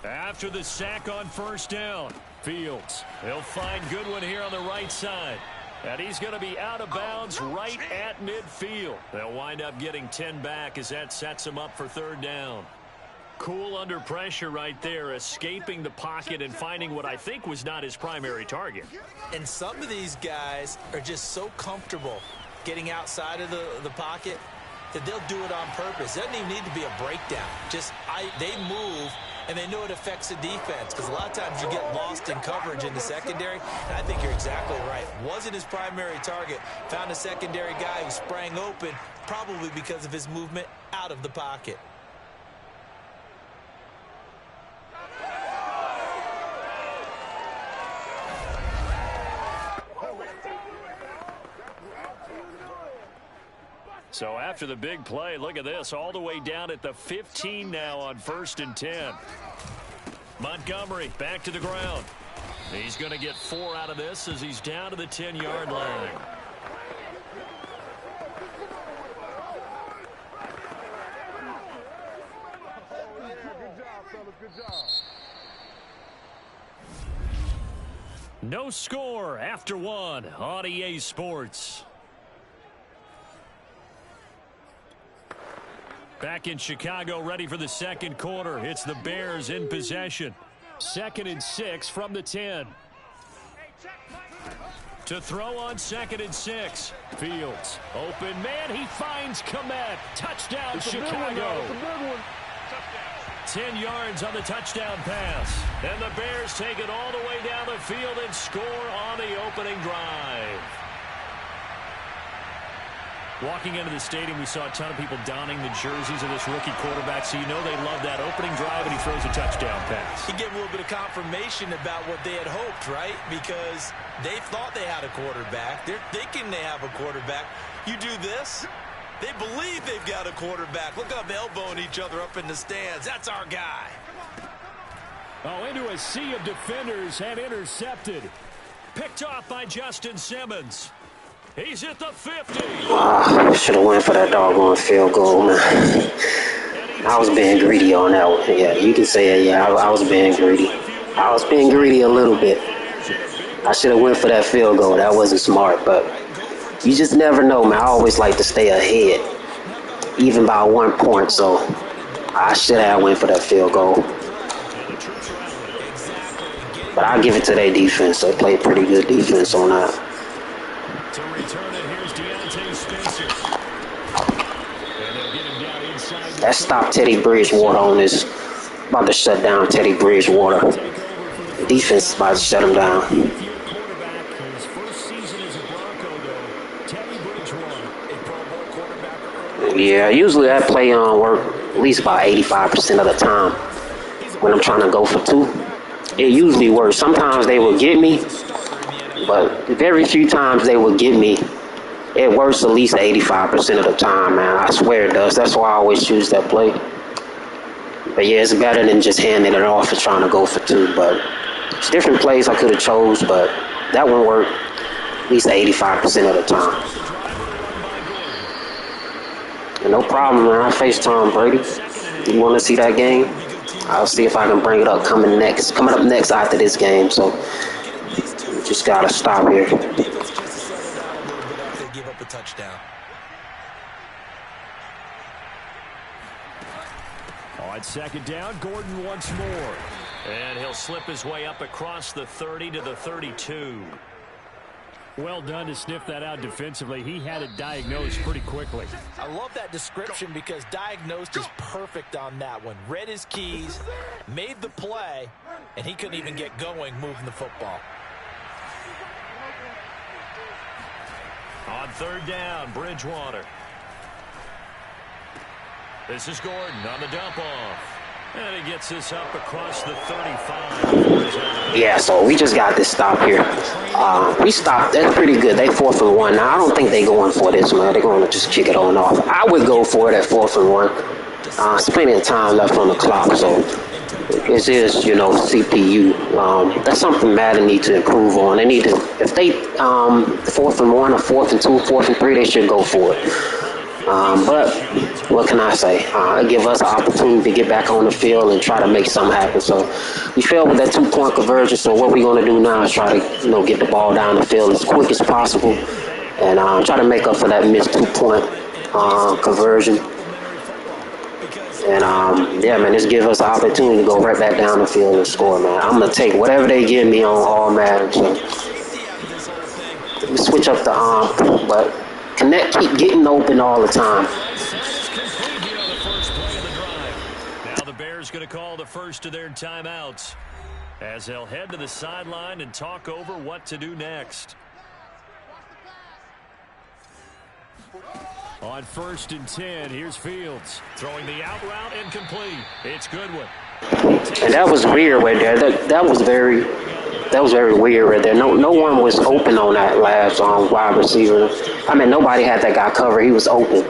[SPEAKER 2] After the sack on first down, Fields, he'll find Goodwin here on the right side. And he's going to be out of bounds right at midfield. They'll wind up getting 10 back as that sets him up for third down. Cool under pressure right there, escaping the pocket and finding what I think was not his primary target.
[SPEAKER 3] And some of these guys are just so comfortable getting outside of the pocket that they'll do it on purpose. It doesn't even need to be a breakdown. They move, and they know it affects the defense because a lot of times you get lost in coverage in the secondary, and I think you're exactly right. Wasn't his primary target. Found a secondary guy who sprang open, probably because of his movement out of the pocket.
[SPEAKER 2] So after the big play, look at this, all the way down at the 15 now on 1st and 10. Montgomery back to the ground. He's going to get 4 out of this as he's down to the 10-yard line. No score after 1 on EA Sports. Back in Chicago, ready for the second quarter. It's the Bears in possession. 2nd and 6 from the 10. To throw on 2nd and 6. Fields, open man, he finds Kmet. Touchdown, Chicago. 10 yards on the touchdown pass. And the Bears take it all the way down the field and score on the opening drive. Walking into the stadium, we saw a ton of people donning the jerseys of this rookie quarterback, so you know they love that opening drive, and he throws a touchdown pass.
[SPEAKER 3] You get a little bit of confirmation about what they had hoped, right? Because they thought they had a quarterback. They're thinking they have a quarterback. You do this, they believe they've got a quarterback. Look up, elbowing each other up in the stands. That's our guy.
[SPEAKER 6] Oh, into a sea of defenders and intercepted.
[SPEAKER 2] Picked off by Justin Simmons. He's at the 50.
[SPEAKER 4] Should have went for that doggone field goal, man. I was being greedy on that one. Yeah, you can say it. Yeah, I was being greedy. I was being greedy a little bit. I should have went for that field goal. That wasn't smart, but you just never know, man. I always like to stay ahead, even by 1 point. So I should have went for that field goal. But I'll give it to their defense. They played pretty good defense on that. That stopped Teddy Bridgewater on this. About to shut down Teddy Bridgewater. The defense is about to shut him down. Yeah, usually that play work at least about 85% of the time when I'm trying to go for 2. It usually works. Sometimes they will get me, but very few times they will get me. It works at least 85% of the time, man. I swear it does. That's why I always choose that play. But yeah, it's better than just handing it off and trying to go for 2. But it's different plays I could have chose, but that one worked at least 85% of the time. And no problem, man. I face Tom Brady. You want to see that game? I'll see if I can bring it up coming up next after this game. So we just gotta stop here.
[SPEAKER 2] Oh,
[SPEAKER 6] On second down, Gordon once more.
[SPEAKER 2] And he'll slip his way up across the 30 to the 32.
[SPEAKER 6] Well done to sniff that out defensively. He had it diagnosed pretty quickly.
[SPEAKER 3] I love that description because diagnosed is perfect on that one. Read his keys, made the play, and he couldn't even get going moving the football.
[SPEAKER 2] On third down, Bridgewater. This is Gordon on the dump off. And he gets this up across the 35.
[SPEAKER 4] Yeah, so we just got this stop here. We stopped. That's pretty good. They 4th and 1. Now, I don't think they're going for this, man. They're going to just kick it on off. I would go for it at 4th and 1. There's plenty of time left on the clock, so this is, CPU. That's something Madden needs to improve on. They need to, if they 4th and 1 or 4th and 2, 4th and 3, they should go for it. But what can I say? Give us an opportunity to get back on the field and try to make something happen. So we failed with that 2-point conversion. So what we're going to do now is try to, get the ball down the field as quick as possible and try to make up for that missed 2-point conversion. And yeah, man, just give us an opportunity to go right back down the field and score, man. I'm gonna take whatever they give me on all Madden. So we switch up the but. Connect, keep getting open all the time.
[SPEAKER 2] Now the Bears going to call the first of their timeouts as they'll head to the sideline and talk over what to do next.
[SPEAKER 6] On 1st and 10, here's Fields. Throwing the out route incomplete. It's Goodwin.
[SPEAKER 4] And that was weird right there. That was very weird right there. No one was open on that last wide receiver. I mean, nobody had that guy covered. He was open.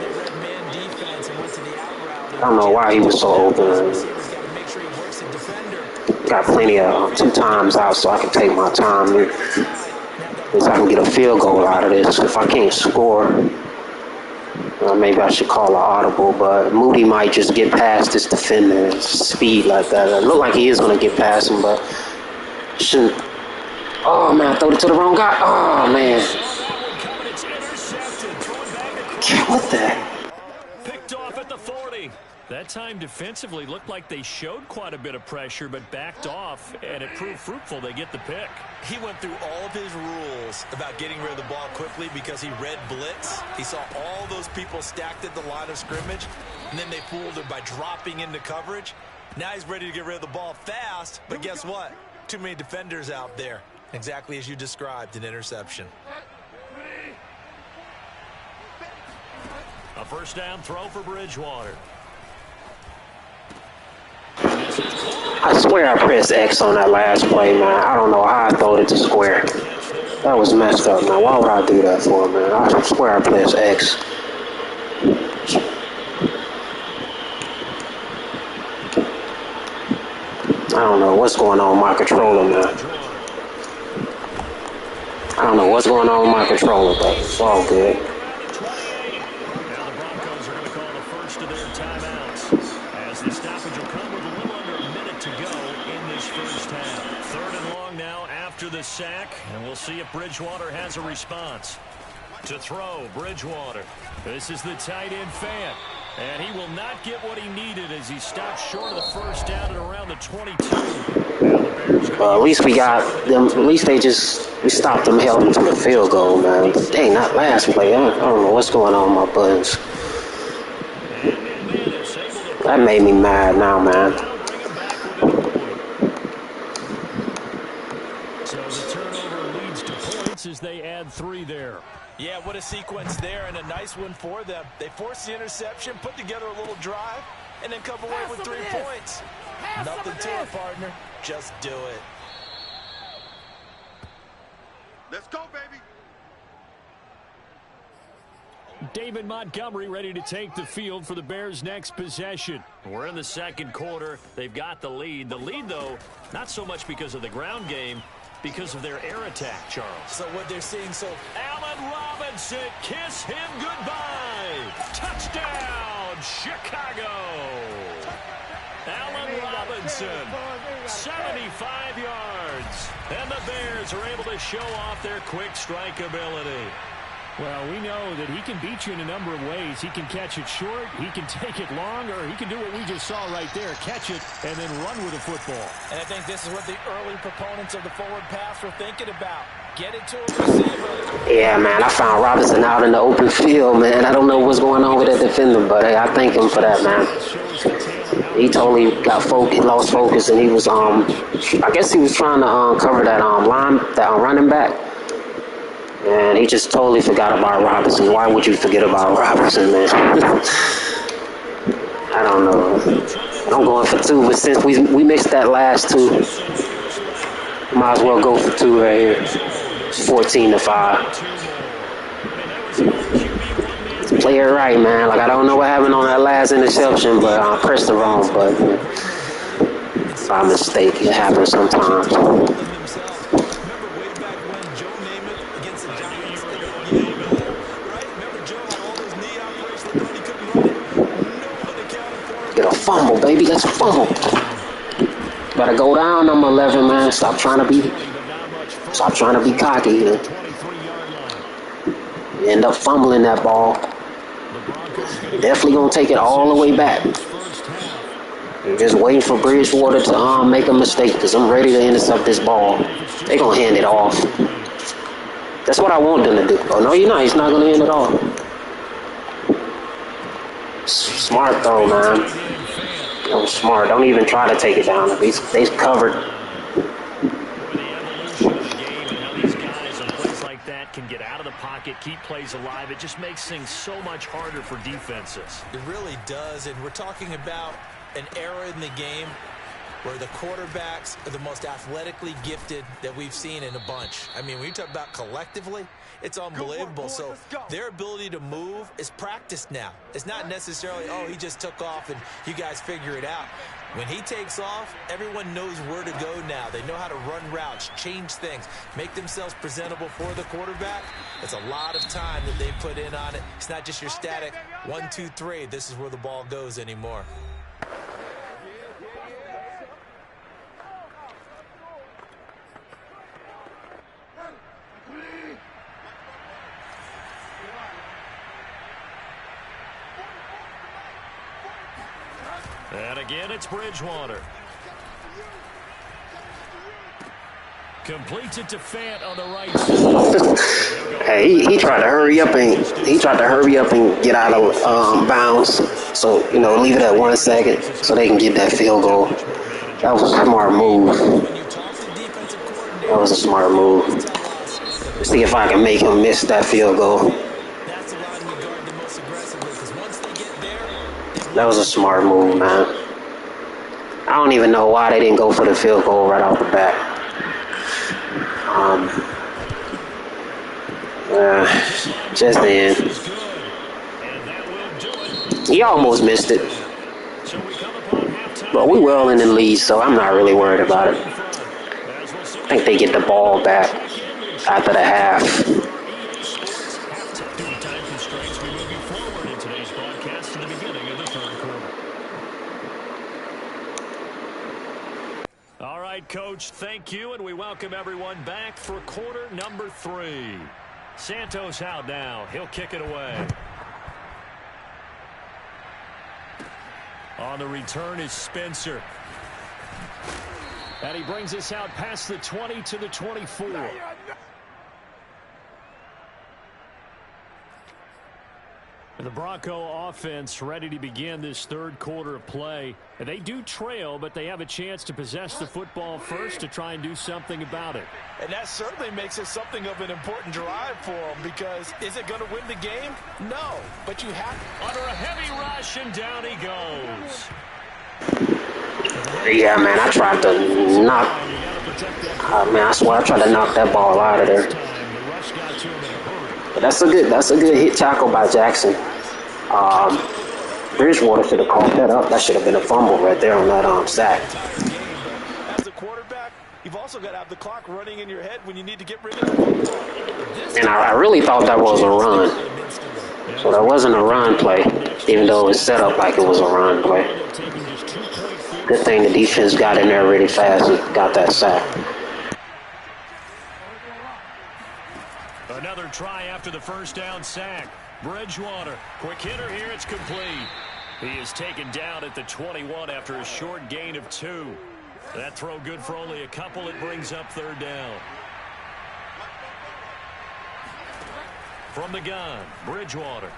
[SPEAKER 4] I don't know why he was so open. Got plenty of 2 times out, so I can take my time here. So I can get a field goal out of this. If I can't score, maybe I should call an audible, but Moody might just get past this defender. Speed like that. It looked like he is going to get past him, but shouldn't. Oh, man, I threw it to the wrong guy. Oh, man. What the?
[SPEAKER 2] Picked off at the 40. That time defensively looked like they showed quite a bit of pressure, but backed off, and it proved fruitful. They get the pick.
[SPEAKER 3] He went through all of his rules about getting rid of the ball quickly because he read blitz. He saw all those people stacked at the line of scrimmage, and then they fooled him by dropping into coverage. Now he's ready to get rid of the ball fast, but guess what? Too many defenders out there. Exactly as you described, an interception.
[SPEAKER 2] A first down throw for Bridgewater.
[SPEAKER 4] I swear I pressed X on that last play, man. I don't know how I throwed it to square. That was messed up, man. Why would I do that for, man? I swear I pressed X. I don't know what's going on with my controller, man. I don't know what's going on with my controller, but it's all good.
[SPEAKER 2] Now the Broncos are going to call the first of their timeouts as the stoppage will come with a little under a minute to go in this first half. 3rd and long now after the sack, and we'll see if Bridgewater has a response. To throw, Bridgewater. This is the tight end Fant. And he will not get what he needed as he stopped short of the first down at around the 22.
[SPEAKER 4] At least we got them. At least we stopped them, held them to the field goal, man. Dang, not last play. I don't know what's going on with my buttons. That made me mad now, man.
[SPEAKER 6] So the turnover leads to points as they add 3 there.
[SPEAKER 3] Yeah, what a sequence there, and a nice one for them. They forced the interception, put together a little drive, and then come away with 3 points. Nothing to it, partner. Just do it.
[SPEAKER 5] Let's go, baby.
[SPEAKER 6] David Montgomery ready to take the field for the Bears' next possession.
[SPEAKER 2] We're in the second quarter. They've got the lead. The lead, though, not so much because of the ground game, because of their air attack, Charles.
[SPEAKER 3] So what they're seeing
[SPEAKER 2] Allen Robinson, kiss him goodbye. Touchdown, Chicago. Allen Robinson, 75 yards. And the Bears are able to show off their quick strike ability.
[SPEAKER 6] Well, we know that he can beat you in a number of ways. He can catch it short, he can take it long, or he can do what we just saw right there, catch it and then run with the football.
[SPEAKER 3] And I think this is what the early proponents of the forward pass were thinking about. Get it to a receiver.
[SPEAKER 4] Yeah, man, I found Robinson out in the open field, man. I don't know what's going on with that defender, but hey, I thank him for that, man. He totally got focused, lost focus, and he was, I guess he was trying to cover that running back. And he just totally forgot about Robinson. Why would you forget about Robinson, man? I don't know. I'm going for 2, but since we missed that last 2, might as well go for 2 right here. 14-5. Play it right, man. Like, I don't know what happened on that last interception, but I pressed the wrong button. By mistake, it happens sometimes. Get a fumble, baby. Let's fumble. Better go down, number 11, man. Stop trying to be cocky. You end up fumbling that ball. Definitely gonna take it all the way back. I'm just waiting for Bridgewater to make a mistake because I'm ready to intercept this ball. They're gonna hand it off. That's what I want them to do. Oh no, you're not. He's not gonna hand it off. Smart though, man. No, smart. Don't even try to take it down. They's covered.
[SPEAKER 2] Can get out of the pocket, keep plays alive. It just makes things so much harder for defenses.
[SPEAKER 3] It really does, and we're talking about an era in the game where the quarterbacks are the most athletically gifted that we've seen in a bunch. I mean, when you talk about collectively, it's unbelievable. So their ability to move is practiced now. It's not necessarily, oh, he just took off and you guys figure it out. When he takes off, everyone knows where to go now. They know how to run routes, change things, make themselves presentable for the quarterback. It's a lot of time that they put in on it. It's not just your static 1, 2, 3. This is where the ball goes anymore.
[SPEAKER 2] And again, it's Bridgewater. Completes it to Fant on the right side.
[SPEAKER 4] Hey, he tried to hurry up and get out of bounds. So leave it at 1 second so they can get that field goal. That was a smart move. That was a smart move. Let's see if I can make him miss that field goal. That was a smart move, man. I don't even know why they didn't go for the field goal right off the bat. Just then. He almost missed it. But we well in the lead, so I'm not really worried about it. I think they get the ball back after the half.
[SPEAKER 2] Coach, thank you, and we welcome everyone back for quarter number 3. Santos out now. He'll kick it away. On the return is Spencer. And he brings us out past the 20 to the 24. The Bronco offense ready to begin this third quarter of play. They do trail, but they have a chance to possess the football first to try and do something about it.
[SPEAKER 3] And that certainly makes it something of an important drive for them, because is it going to win the game? No, but you have
[SPEAKER 2] under a heavy rush, and down he goes.
[SPEAKER 4] Yeah, man, I tried to knock. I swear I tried to knock that ball out of there. But that's a good hit tackle by Jackson. Bridgewater should have caught that up. That should have been a fumble right there on that sack.
[SPEAKER 3] As a quarterback, you've also got to have the clock running in your head when you need to get rid of the football.
[SPEAKER 4] And I really thought that was a run. So that wasn't a run play, even though it was set up like it was a run play. Good thing the defense got in there really fast and got that sack.
[SPEAKER 2] Another try after the first down sack. Bridgewater, quick hitter here, it's complete. He is taken down at the 21 after a short gain of 2. That throw good for only a couple. It brings up third down. From the gun, Bridgewater.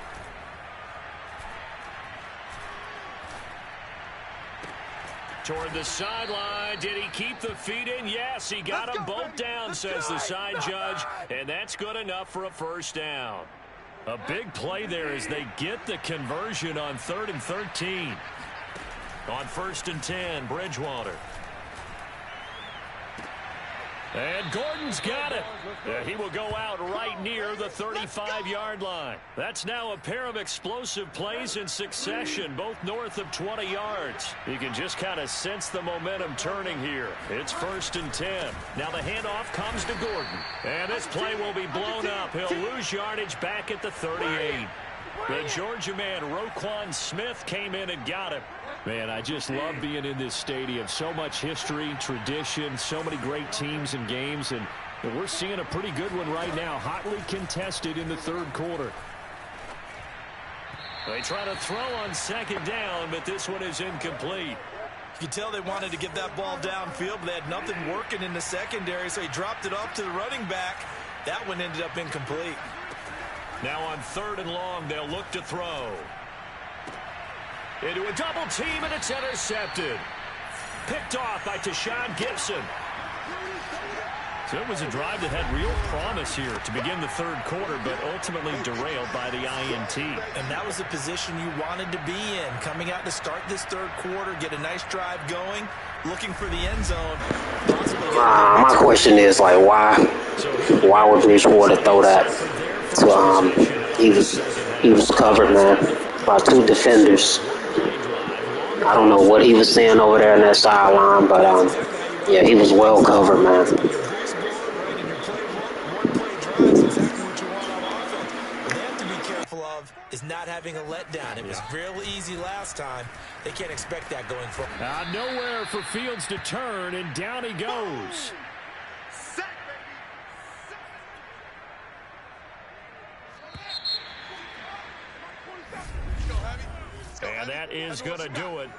[SPEAKER 2] Toward the sideline. Did he keep the feet in? Yes, he got them both down, says the side judge. And that's good enough for a first down. A big play there as they get the conversion on 3rd and 13. On 1st and 10, Bridgewater. And Gordon's got it. He will go out right near the 35-yard line. That's now a pair of explosive plays in succession, both north of 20 yards. You can just kind of sense the momentum turning here. It's 1st and 10. Now the handoff comes to Gordon. And this play will be blown up. He'll lose yardage back at the 38. The Georgia man, Roquan Smith, came in and got him. Man, I just love being in this stadium. So much history, tradition, so many great teams and games, and we're seeing a pretty good one right now, hotly contested in the 3rd quarter. They try to throw on 2nd down, but this one is incomplete.
[SPEAKER 3] You can tell they wanted to get that ball downfield, but they had nothing working in the secondary, so he dropped it off to the running back. That one ended up incomplete.
[SPEAKER 2] Now on 3rd and long, they'll look to throw. Into a double team, and it's intercepted. Picked off by Tashawn Gibson. So it was a drive that had real promise here to begin the 3rd quarter, but ultimately derailed by the INT.
[SPEAKER 3] And that was the position you wanted to be in. Coming out to start this 3rd quarter, get a nice drive going, looking for the end zone.
[SPEAKER 4] My question is, like, why would Bridgewater throw that to, he was covered, man, by 2 defenders. I don't know what he was saying over there in that sideline, but yeah, he was well covered, man.
[SPEAKER 3] They have to be careful of is not having a letdown. It was real easy last time. They can't expect that going forward.
[SPEAKER 6] Nowhere for Fields to turn, and down he goes.
[SPEAKER 2] And that is going to do it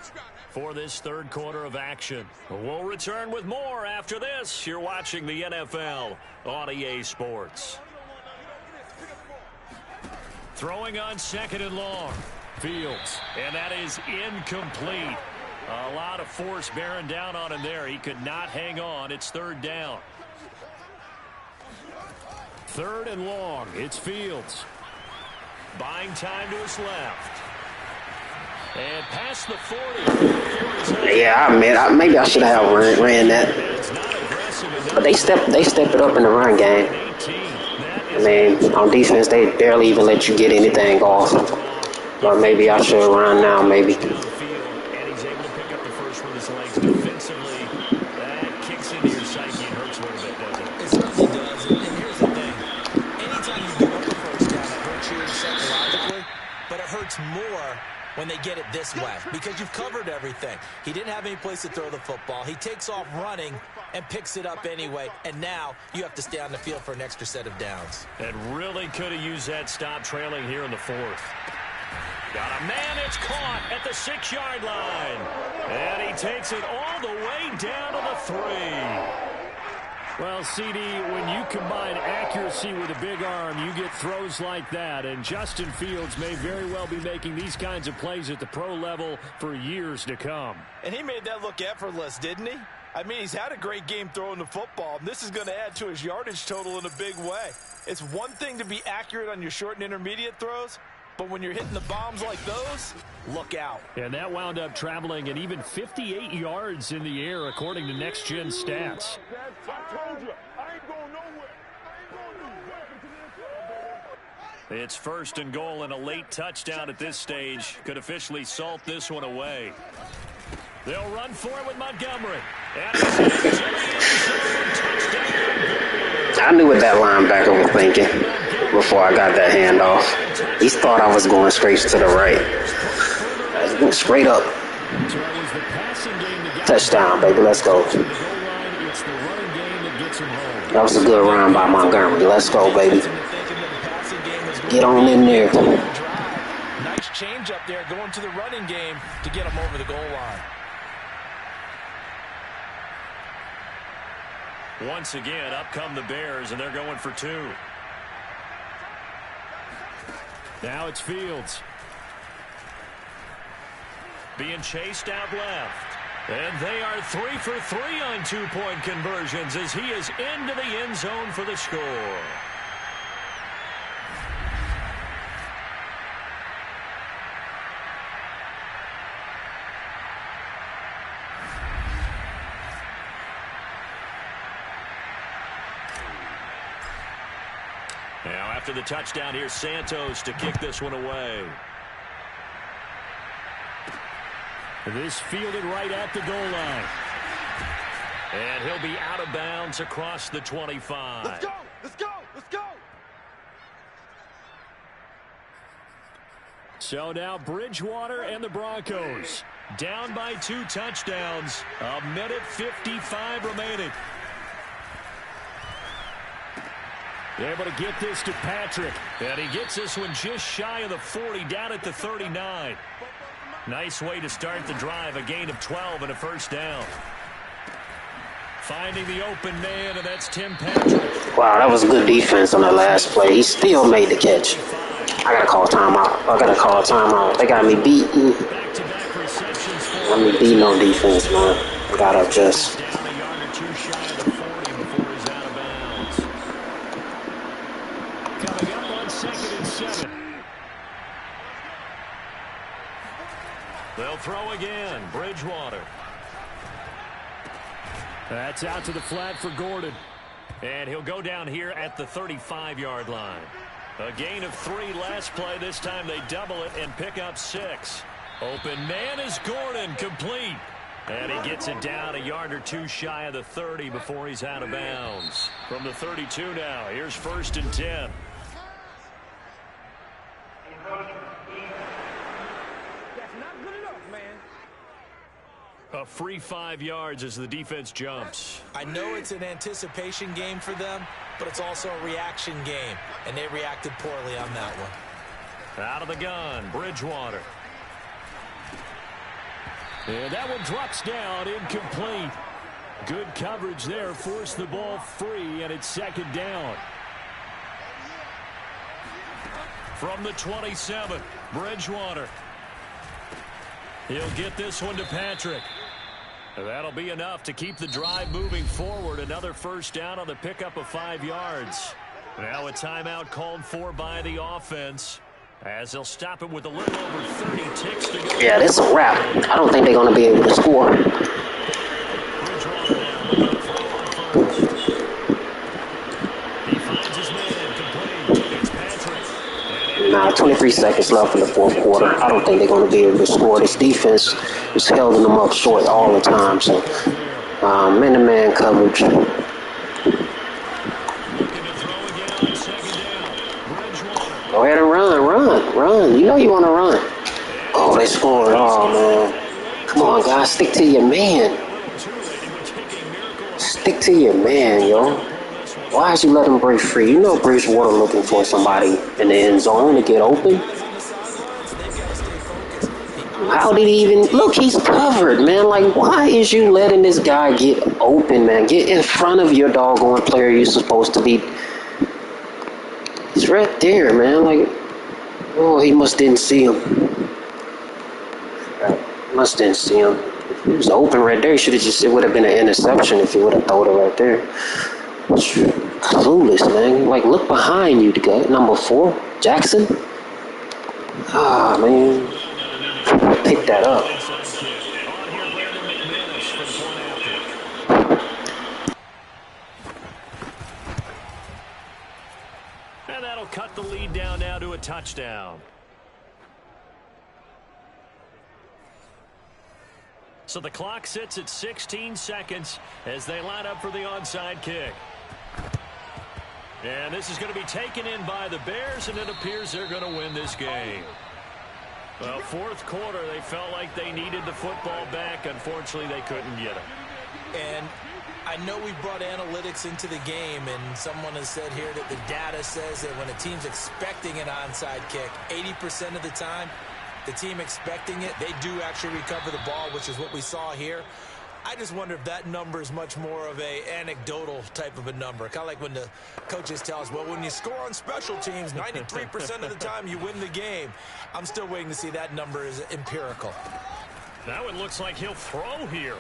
[SPEAKER 2] for this 3rd quarter of action. We'll return with more after this. You're watching the NFL on EA Sports. Throwing on 2nd and long. Fields. And that is incomplete. A lot of force bearing down on him there. He could not hang on. It's 3rd down.
[SPEAKER 6] 3rd and long. It's Fields.
[SPEAKER 2] Buying time to his left. And past the 40.
[SPEAKER 4] Yeah, maybe I should have ran that. But they step it up in the run game. I mean, on defense, they barely even let you get anything off. But maybe I should run now, maybe.
[SPEAKER 2] And he's able to pick up the first with his legs. Defensively, that kicks into your psyche and hurts a little bit, doesn't it?
[SPEAKER 3] It certainly does. And here's the thing. Anytime you give up a first down, it hurts you psychologically, but it hurts more when they get it this way because you've covered everything. He didn't have any place to throw the football. He takes off running and picks it up anyway, and now you have to stay on the field for an extra set of downs.
[SPEAKER 2] And really could have used that stop trailing here in the 4th. Got a man, it's caught at the 6-yard line. And he takes it all the way down to the 3.
[SPEAKER 6] Well, CD, when you combine accuracy with a big arm, you get throws like that. And Justin Fields may very well be making these kinds of plays at the pro level for years to come.
[SPEAKER 3] And he made that look effortless, didn't he? I mean, he's had a great game throwing the football. And this is going to add to his yardage total in a big way. It's one thing to be accurate on your short and intermediate throws, but when you're hitting the bombs like those, look out.
[SPEAKER 6] And that wound up traveling an even 58 yards in the air, according to Next Gen Stats.
[SPEAKER 2] It's 1st and goal and a late touchdown at this stage. Could officially salt this one away. They'll run for it with Montgomery. And it's into the end zone. Touchdown.
[SPEAKER 4] I knew what that linebacker was thinking before I got that handoff. He thought I was going straight to the right. I was going straight up. Touchdown, baby. Let's go.
[SPEAKER 6] It's the running game that That
[SPEAKER 4] was a good run by Montgomery. Let's go, baby. Get on in there.
[SPEAKER 3] Nice change up there going to the running game to get him over the goal line.
[SPEAKER 2] Once again, up come the Bears, and they're going for 2.
[SPEAKER 6] Now it's Fields.
[SPEAKER 2] Being chased out left. And they are 3 for 3 on 2-point conversions as he is into the end zone for the score. Now after the touchdown, here's Santos to kick this one away.
[SPEAKER 6] This fielded right at the goal line.
[SPEAKER 2] And he'll be out of bounds across the 25.
[SPEAKER 5] Let's go! Let's go! Let's go!
[SPEAKER 6] So now Bridgewater and the Broncos down by 2 touchdowns. 1:55 remaining. Able to get this to Patrick.
[SPEAKER 2] And he gets this one just shy of the 40, down at the 39. Nice way to start the drive, a gain of 12 and a first down. Finding the open man, and that's Tim Patrick.
[SPEAKER 4] Wow, that was good defense on the last play. He still made the catch. I got to call timeout. They got me beaten.
[SPEAKER 2] Back-to-back receptions for
[SPEAKER 4] Let me beat on defense, man. I got to adjust.
[SPEAKER 2] down a yard or 2 shy of the 40 before he's out of bounds.
[SPEAKER 6] Coming up on 2nd and 7.
[SPEAKER 2] They'll throw again. Bridgewater.
[SPEAKER 6] That's out to the flat for Gordon.
[SPEAKER 2] And he'll go down here at the 35-yard line. A gain of 3 last play. This time they double it and pick up 6. Open man is Gordon, complete. And he gets it down a yard or 2 shy of the 30 before he's out of bounds. From the 32 now, here's 1st and 10. A free 5 yards as the defense jumps.
[SPEAKER 3] I know it's an anticipation game for them, but it's also a reaction game, and they reacted poorly on that one.
[SPEAKER 2] Out of the gun, Bridgewater.
[SPEAKER 6] And that one drops down, incomplete. Good coverage there, forced the ball free, and it's 2nd down.
[SPEAKER 2] From the 27, Bridgewater. He'll get this one to Patrick. That'll be enough to keep the drive moving forward. Another first down on the pickup of 5 yards. Now a timeout called for by the offense, as they'll stop it with a little over 30 ticks to go.
[SPEAKER 4] Yeah, this is a wrap. I don't think they're going to be able to score.
[SPEAKER 2] Bridgewater now first. He finds his man complete. It's Patrick.
[SPEAKER 4] Nah, 23 seconds left in the 4th quarter. I don't think they're going to be able to score. This defense is holding them up short all the time. So, man-to-man coverage.
[SPEAKER 2] Looking to throw again on 2nd down. Bridgewater.
[SPEAKER 4] Go ahead and run. You know you want to run. Oh, they scored. Oh, man. Come on, guys. Stick to your man. Stick to your man, yo. Why is you let him break free? You know Bridgewater looking for somebody in the end zone to get open. How did he even... Look, he's covered, man. Like, why is you letting this guy get open, man? Get in front of your doggone player you're supposed to be. He's right there, man. Like, oh, he must didn't see him. Must didn't see him. He was open right there. It would have been an interception if he would have thrown it right there. Clueless, man. Like, look behind you, the guy. Number 4, Jackson. Ah, man. Pick that up.
[SPEAKER 2] And that'll cut the lead down now to a touchdown. So the clock sits at 16 seconds as they line up for the onside kick. And this is going to be taken in by the Bears, and it appears they're going to win this game. Well, 4th quarter, they felt like they needed the football back. Unfortunately, they couldn't get it.
[SPEAKER 3] And I know we brought analytics into the game, and someone has said here that the data says that when a team's expecting an onside kick, 80% of the time, the team expecting it, they do actually recover the ball, which is what we saw here. I just wonder if that number is much more of a anecdotal type of a number. Kind of like when the coaches tell us, well, when you score on special teams, 93% of the time you win the game. I'm still waiting to see that number is empirical.
[SPEAKER 2] That one looks like he'll throw here.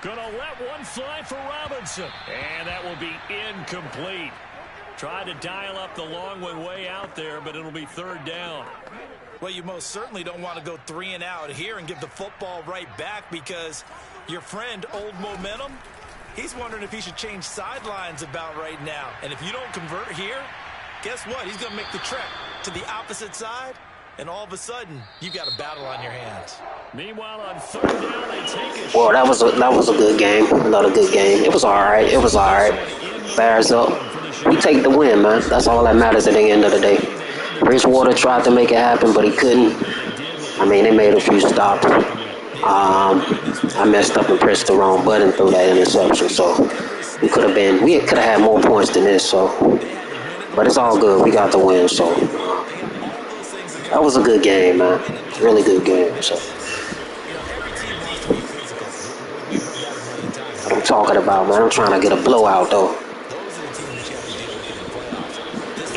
[SPEAKER 2] Gonna let one fly for Robinson. And that will be incomplete. Tried to dial up the long one way out there, but it'll be third down.
[SPEAKER 3] Well, you most certainly don't want to go 3 and out here and give the football right back, because your friend, Old Momentum, he's wondering if he should change sidelines about right now. And if you don't convert here, guess what? He's going to make the trek to the opposite side, and all of a sudden, you've got a battle on your hands.
[SPEAKER 2] Meanwhile, on third down, they take a
[SPEAKER 4] Well, that was a good game. Another good game. It was all right. It was all right. Bears up. We take the win, man. That's all that matters at the end of the day. Bridgewater tried to make it happen, but he couldn't. I mean, they made a few stops. I messed up and pressed the wrong button through that interception, so we could have had more points than this. So, but it's all good. We got the win. So that was a good game, man. Really good game. So what I'm talking about, man. I'm trying to get a blowout though.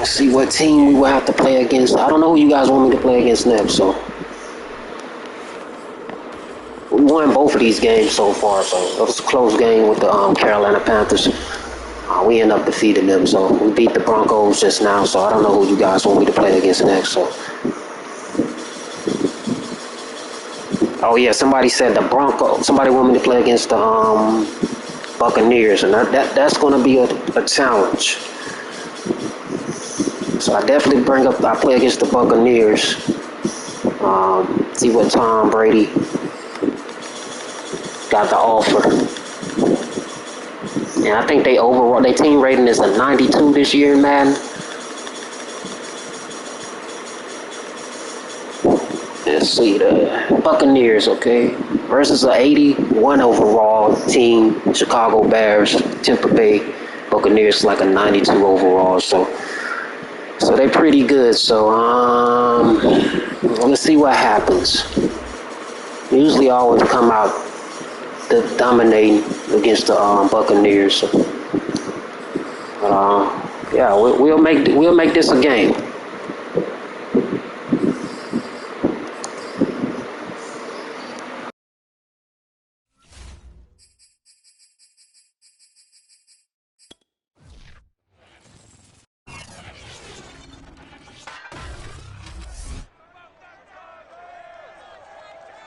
[SPEAKER 4] See what team we will have to play against. I don't know who you guys want me to play against next, so we won both of these games so far, so it was a close game with the Carolina Panthers. We ended up defeating them, so we beat the Broncos just now, so I don't know who you guys want me to play against next. So, oh yeah, somebody said the Broncos. Somebody want me to play against the Buccaneers, and that's going to be a challenge. So I definitely I play against the Buccaneers. See what Tom Brady got to offer. And I think their team rating is a 92 this year in Madden. Let's see, the Buccaneers, okay, versus an 81 overall team, Chicago Bears, Tampa Bay Buccaneers like a 92 overall. So they're pretty good. So let's see what happens. Usually I always come out dominating against the Buccaneers. Yeah, we'll make this a game.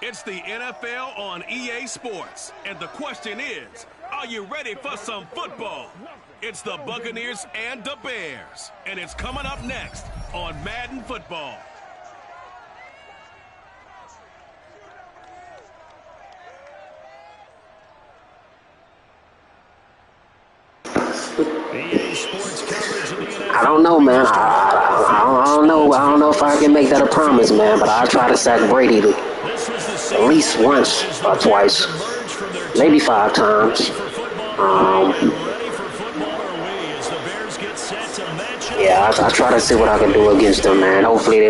[SPEAKER 1] It's the NFL on EA Sports, and the question is, are you ready for some football? It's the Buccaneers and the Bears, and it's coming up next on Madden Football.
[SPEAKER 4] I don't know, man. I don't know if I can make that a promise, man. But I'll try to sack Brady at least once or twice, maybe 5 times. Yeah, I try to see what I can do against them, man. Hopefully they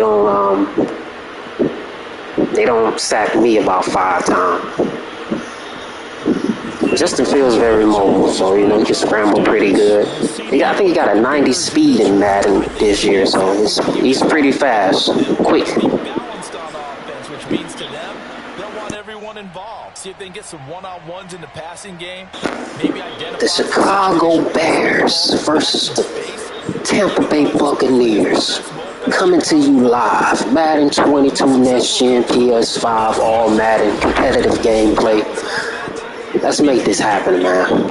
[SPEAKER 4] don't sack me about 5 times. Justin Fields very mobile, so he can scramble pretty good. I think he got a 90 speed in Madden this year, so he's pretty fast, quick.
[SPEAKER 3] Balanced on offense, which means to them, they'll want everyone involved. See if they can get some one-on-ones in the passing game. Maybe identify
[SPEAKER 4] the Chicago Bears versus the Tampa Bay Buccaneers. Coming to you live. Madden 22 Next Gen, PS5, all Madden, competitive gameplay. Let's make this happen, man.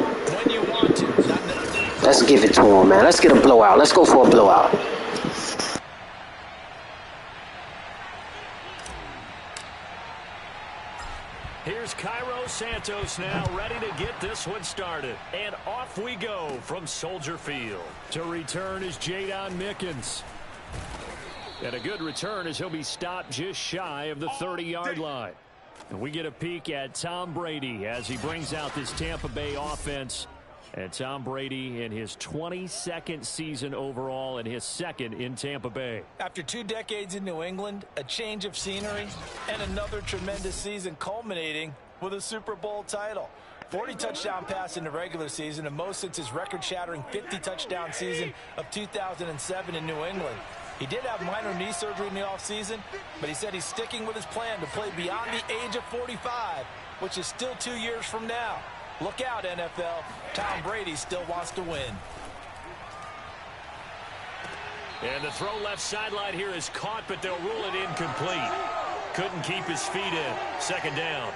[SPEAKER 4] Let's give it to him, man. Let's get a blowout. Let's go for a blowout.
[SPEAKER 2] Here's Cairo Santos now, ready to get this one started. And off we go from Soldier Field. To return is Jadon Mickens. And a good return as he'll be stopped just shy of the 30-yard line.
[SPEAKER 6] And we get a peek at Tom Brady as he brings out this Tampa Bay offense. And Tom Brady in his 22nd season overall and his second in Tampa Bay.
[SPEAKER 3] After 2 decades in New England, a change of scenery, and another tremendous season culminating with a Super Bowl title. 40 touchdown pass in the regular season, and most since his record-shattering 50 touchdown season of 2007 in New England. He did have minor knee surgery in the offseason, but he said he's sticking with his plan to play beyond the age of 45, which is still 2 years from now. Look out, NFL. Tom Brady still wants to win.
[SPEAKER 2] And the throw left sideline here is caught, but they'll rule it incomplete. Couldn't keep his feet in. Second down.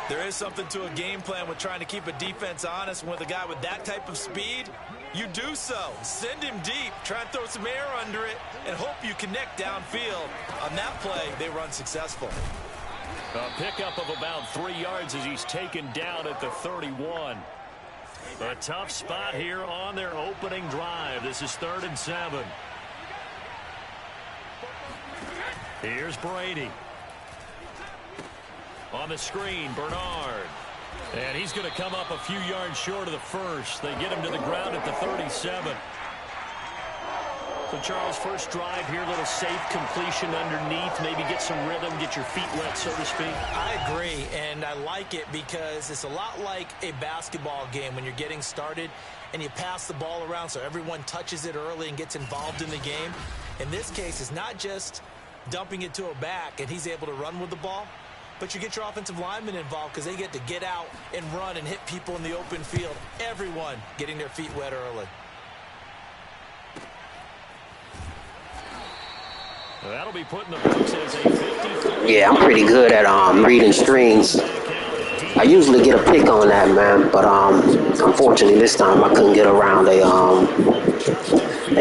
[SPEAKER 3] There is something to a game plan with trying to keep a defense honest. With a guy with that type of speed, you do so. Send him deep, try and throw some air under it, and hope you connect downfield. On that play, they were unsuccessful.
[SPEAKER 2] A pickup of about 3 yards as he's taken down at the 31. A tough spot here on their opening drive. This is 3rd and 7. Here's Brady. On the screen, Bernard. And he's going to come up a few yards short of the first. They get him to the ground at the 37. So, Charles, first drive here, a little safe completion underneath. Maybe get some rhythm, get your feet wet, so to speak.
[SPEAKER 3] I agree, and I like it because it's a lot like a basketball game when you're getting started and you pass the ball around so everyone touches it early and gets involved in the game. In this case, it's not just dumping it to a back and he's able to run with the ball, but you get your offensive linemen involved because they get to get out and run and hit people in the open field. Everyone getting their feet wet early.
[SPEAKER 2] That'll be put in the books as a 53.
[SPEAKER 4] Yeah, I'm pretty good at reading strings. I usually get a pick on that, man, but unfortunately this time I couldn't get around a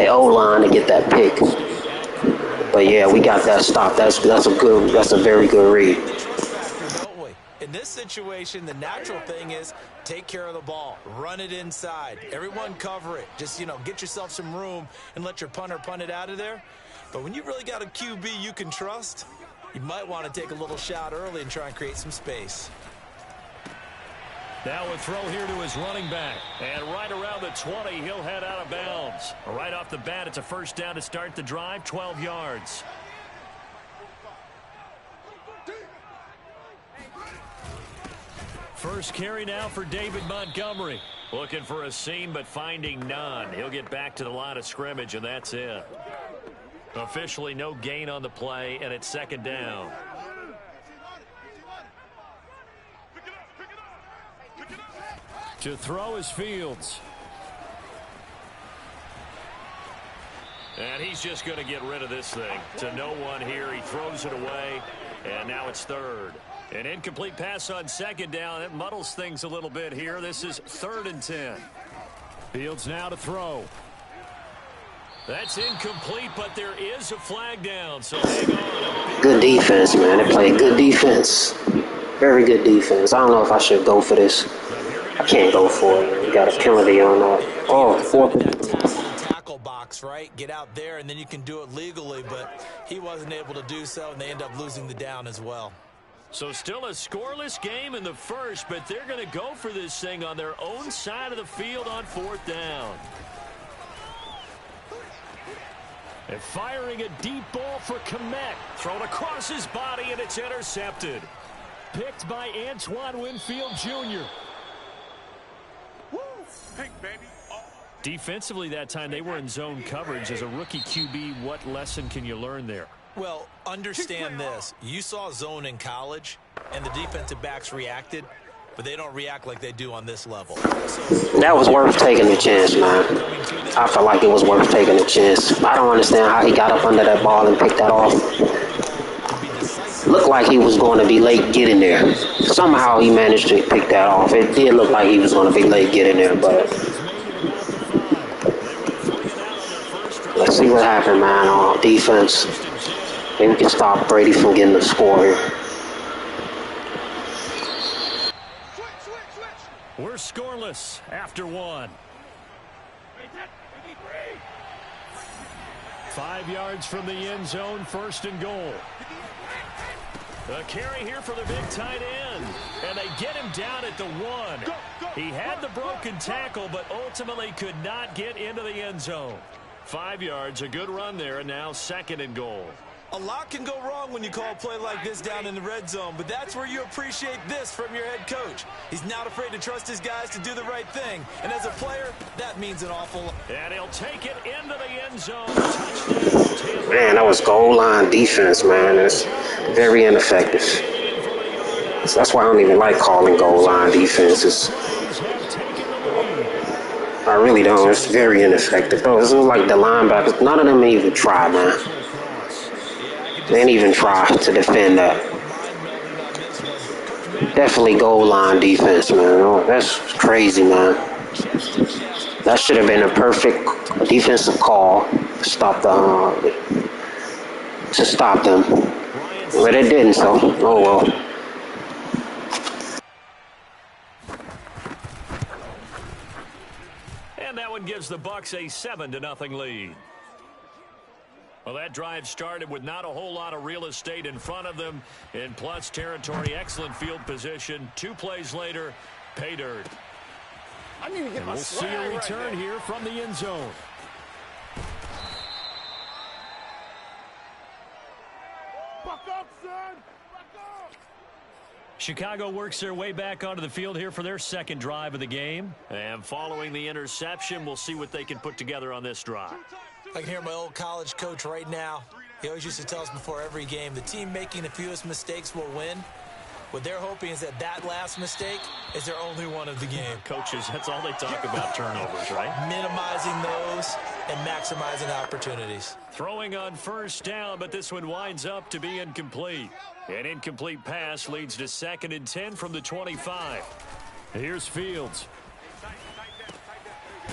[SPEAKER 4] O-line to get that pick. But yeah, we got that stop. That's a very good read.
[SPEAKER 3] In this situation, the natural thing is take care of the ball, run it inside, everyone cover it. Just, get yourself some room and let your punter punt it out of there. But when you really got a QB you can trust, you might want to take a little shot early and try and create some space.
[SPEAKER 2] Now a throw here to his running back. And right around the 20, he'll head out of bounds. Right off the bat, it's a first down to start the drive, 12 yards. First carry now for David Montgomery. Looking for a seam, but finding none. He'll get back to the line of scrimmage, and that's it. Officially no gain on the play, and it's second down.
[SPEAKER 6] To throw is Fields.
[SPEAKER 2] And he's just going to get rid of this thing. To no one here. He throws it away, and now it's third. An incomplete pass on second down. It muddles things a little bit here. This is 3rd and 10.
[SPEAKER 6] Fields now to throw.
[SPEAKER 2] That's incomplete, but there is a flag down, so hang on.
[SPEAKER 4] Good defense, man. They played good defense. Very good defense. I don't know if I should go for this. I can't go for it. You got a penalty on that. Oh, 4th.
[SPEAKER 3] Tackle box, right? Get out there, and then you can do it legally, but he wasn't able to do so, and they end up losing the down as well.
[SPEAKER 2] So still a scoreless game in the first, but they're going to go for this thing on their own side of the field on 4th down. And firing a deep ball for Kmet. Thrown across his body, and it's intercepted.
[SPEAKER 6] Picked by Antoine Winfield Jr. Defensively that time, they were in zone coverage. As a rookie QB, what lesson can you learn there?
[SPEAKER 3] Well, understand this. You saw zone in college, and the defensive backs reacted, but they don't react like they do on this level.
[SPEAKER 4] That was worth taking the chance, man. I felt like it was worth taking the chance. I don't understand how he got up under that ball and picked that off. Looked like he was going to be late getting there. Somehow he managed to pick that off. It did look like he was going to be late getting there, but let's see what happened, man, on defense. Maybe we can stop Brady from getting the score here.
[SPEAKER 6] We're scoreless after one. 5 yards from the end zone, 1st and goal.
[SPEAKER 2] A carry here for the big tight end. And they get him down at the 1. He had the broken tackle, but ultimately could not get into the end zone. 5 yards, a good run there, and now 2nd and goal.
[SPEAKER 3] A lot can go wrong when you call a play like this down in the red zone, but that's where you appreciate this from your head coach. He's not afraid to trust his guys to do the right thing, and as a player, that means an awful lot.
[SPEAKER 2] And he'll take it into the end zone. Touchdown.
[SPEAKER 4] Man, that was goal line defense, man. It's very ineffective. So that's why I don't even like calling goal line defenses. I really don't. It's very ineffective. Though it's like the linebackers, none of them even try, man. They didn't even try to defend that. Definitely goal line defense, man. Oh, that's crazy, man. That should have been a perfect defensive call to stop them. But it didn't, so oh well.
[SPEAKER 2] And that one gives the Bucs a 7-0 lead. Well, that drive started with not a whole lot of real estate in front of them. In plus territory, excellent field position. 2 plays later, pay dirt.
[SPEAKER 6] And we'll see a return here from the end zone.
[SPEAKER 5] Buck up, son! Buck up!
[SPEAKER 2] Chicago works their way back onto the field here for their 2nd drive of the game. And following the interception, we'll see what they can put together on this drive.
[SPEAKER 3] I can hear my old college coach right now. He always used to tell us before every game, the team making the fewest mistakes will win. What they're hoping is that last mistake is their only one of the game.
[SPEAKER 2] Coaches, that's all they talk about, turnovers, right?
[SPEAKER 3] Minimizing those and maximizing opportunities.
[SPEAKER 2] Throwing on 1st down, but this one winds up to be incomplete. An incomplete pass leads to 2nd and 10 from the 25.
[SPEAKER 6] Here's Fields.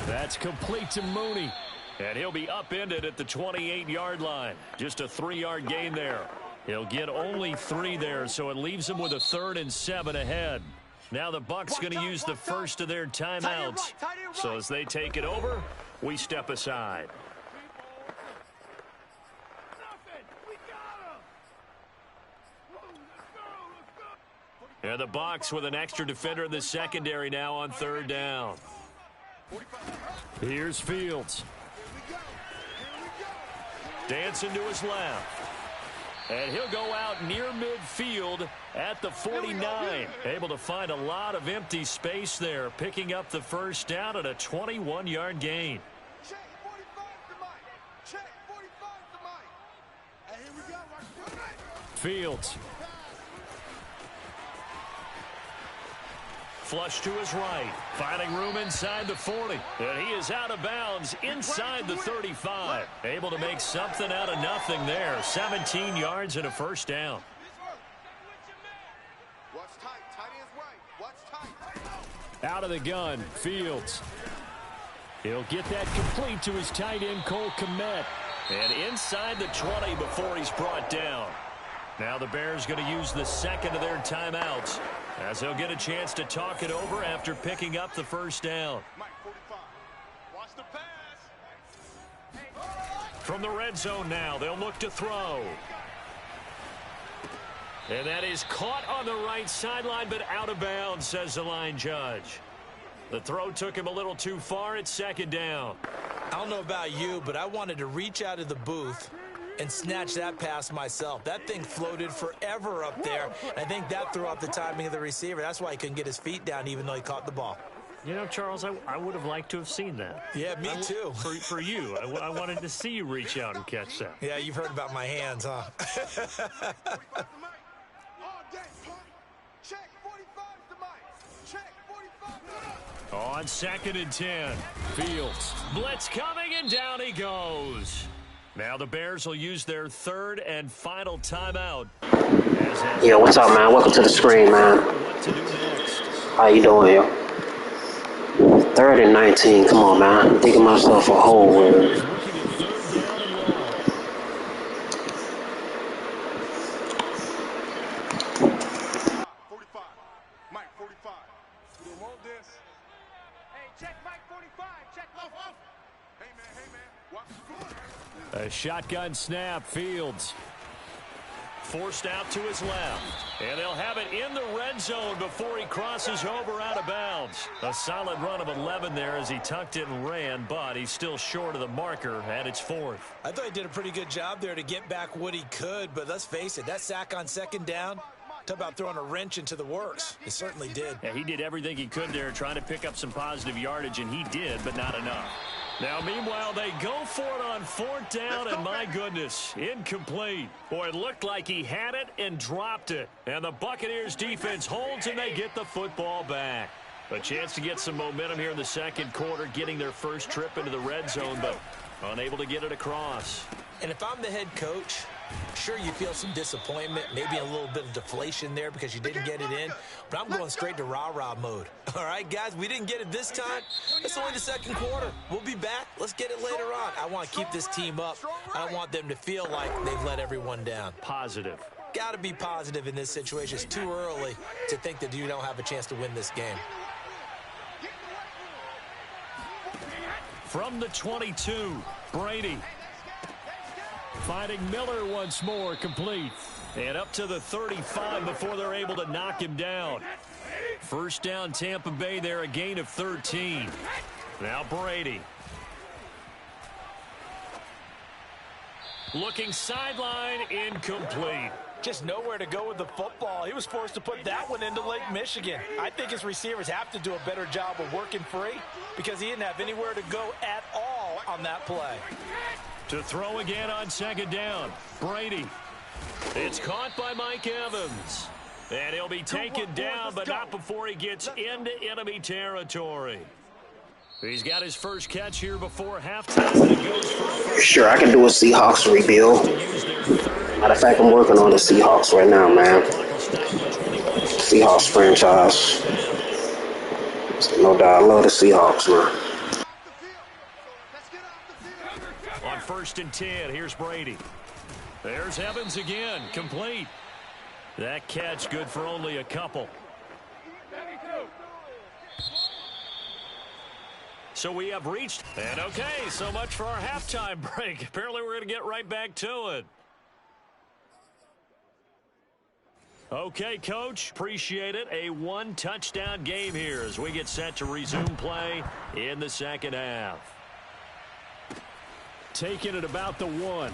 [SPEAKER 6] That's complete to Mooney.
[SPEAKER 2] And he'll be upended at the 28-yard line. Just a 3-yard gain there. He'll get only 3 there, so it leaves him with a 3rd and 7 ahead. Now the Bucs going to use the first of their timeouts. So as they take it over, we step aside. And the Bucs with an extra defender in the secondary now on 3rd down.
[SPEAKER 6] Here's Fields.
[SPEAKER 2] Dancing to his left. And he'll go out near midfield at the 49. Able to find a lot of empty space there, picking up the 1st down at a 21-yard gain.
[SPEAKER 5] Check 45 to Mike. Check 45 to Mike. And here we go.
[SPEAKER 6] Fields.
[SPEAKER 2] Flush to his right. Finding room inside the 40. And he is out of bounds inside the 35. Able to make something out of nothing there. 17 yards and a 1st down.
[SPEAKER 5] Watch tight. Tight ends right. Watch tight.
[SPEAKER 6] Out of the gun, Fields. He'll get that complete to his tight end, Cole Kmet.
[SPEAKER 2] And inside the 20 before he's brought down. Now the Bears going to use the 2nd of their timeouts, as they'll get a chance to talk it over after picking up the 1st down.
[SPEAKER 5] Mike 45. Watch the pass.
[SPEAKER 2] From the red zone now, they'll look to throw. And that is caught on the right sideline, but out of bounds, says the line judge. The throw took him a little too far at 2nd down.
[SPEAKER 3] I don't know about you, but I wanted to reach out of the booth and snatch that pass myself. That thing floated forever up there. I think that threw off the timing of the receiver. That's why he couldn't get his feet down even though he caught the ball.
[SPEAKER 2] You know, Charles, I would have liked to have seen that.
[SPEAKER 3] Yeah, me too.
[SPEAKER 2] For you. I wanted to see you reach out and catch that.
[SPEAKER 3] Yeah, you've heard about my hands, huh?
[SPEAKER 5] Check 45 to Mike. Check 45 to Mike.
[SPEAKER 2] On 2nd and 10.
[SPEAKER 6] Fields.
[SPEAKER 2] Blitz coming, and down he goes. Now the Bears will use their 3rd and final timeout.
[SPEAKER 4] Yo, what's up, man? Welcome to the screen, man.
[SPEAKER 2] What to do next?
[SPEAKER 4] How you doing, yo? 3rd and 19. Come on, man. I'm digging myself a hole with.
[SPEAKER 6] A shotgun snap, Fields.
[SPEAKER 2] Forced out to his left. And they'll have it in the red zone before he crosses over out of bounds. A solid run of 11 there as he tucked it and ran, but he's still short of the marker, and it's 4th.
[SPEAKER 3] I thought he did a pretty good job there to get back what he could, but let's face it, that sack on 2nd down, talk about throwing a wrench into the works. It certainly did.
[SPEAKER 2] Yeah, he did everything he could there trying to pick up some positive yardage, and he did, but not enough. Now, meanwhile, they go for it on 4th down, and my goodness, incomplete. Boy, it looked like he had it and dropped it. And the Buccaneers defense holds, and they get the football back. A chance to get some momentum here in the 2nd quarter, getting their first trip into the red zone, but unable to get it across.
[SPEAKER 3] And if I'm the head coach, sure, you feel some disappointment, maybe a little bit of deflation there because you didn't get it in, but I'm going straight to rah-rah mode. All right, guys, we didn't get it this time. It's only the 2nd quarter. We'll be back. Let's get it later on. I want to keep this team up. I don't want them to feel like they've let everyone down.
[SPEAKER 2] Positive.
[SPEAKER 3] Got to be positive in this situation. It's too early to think that you don't have a chance to win this game.
[SPEAKER 2] From the 22, Brady.
[SPEAKER 6] Finding Miller once more, complete.
[SPEAKER 2] And up to the 35 before they're able to knock him down. First down, Tampa Bay there, a gain of 13. Now Brady. Looking sideline, incomplete.
[SPEAKER 3] Just nowhere to go with the football. He was forced to put that one into Lake Michigan. I think his receivers have to do a better job of working free because he didn't have anywhere to go at all on that play.
[SPEAKER 2] To throw again on 2nd down. Brady. It's caught by Mike Evans. And he'll be taken down, but not before he gets into enemy territory. He's got his first catch here before halftime. And he goes for
[SPEAKER 4] Sure, I can do a Seahawks rebuild. Matter of fact, I'm working on the Seahawks right now, man. Seahawks franchise. No doubt, I love the Seahawks, man.
[SPEAKER 2] On 1st and 10, here's Brady. There's Evans again, complete. That catch good for only a couple. So we have reached, and okay, so much for our halftime break. Apparently we're going to get right back to it. Okay, Coach, appreciate it. A 1-touchdown game here as we get set to resume play in the 2nd half.
[SPEAKER 6] Taking it about the 1.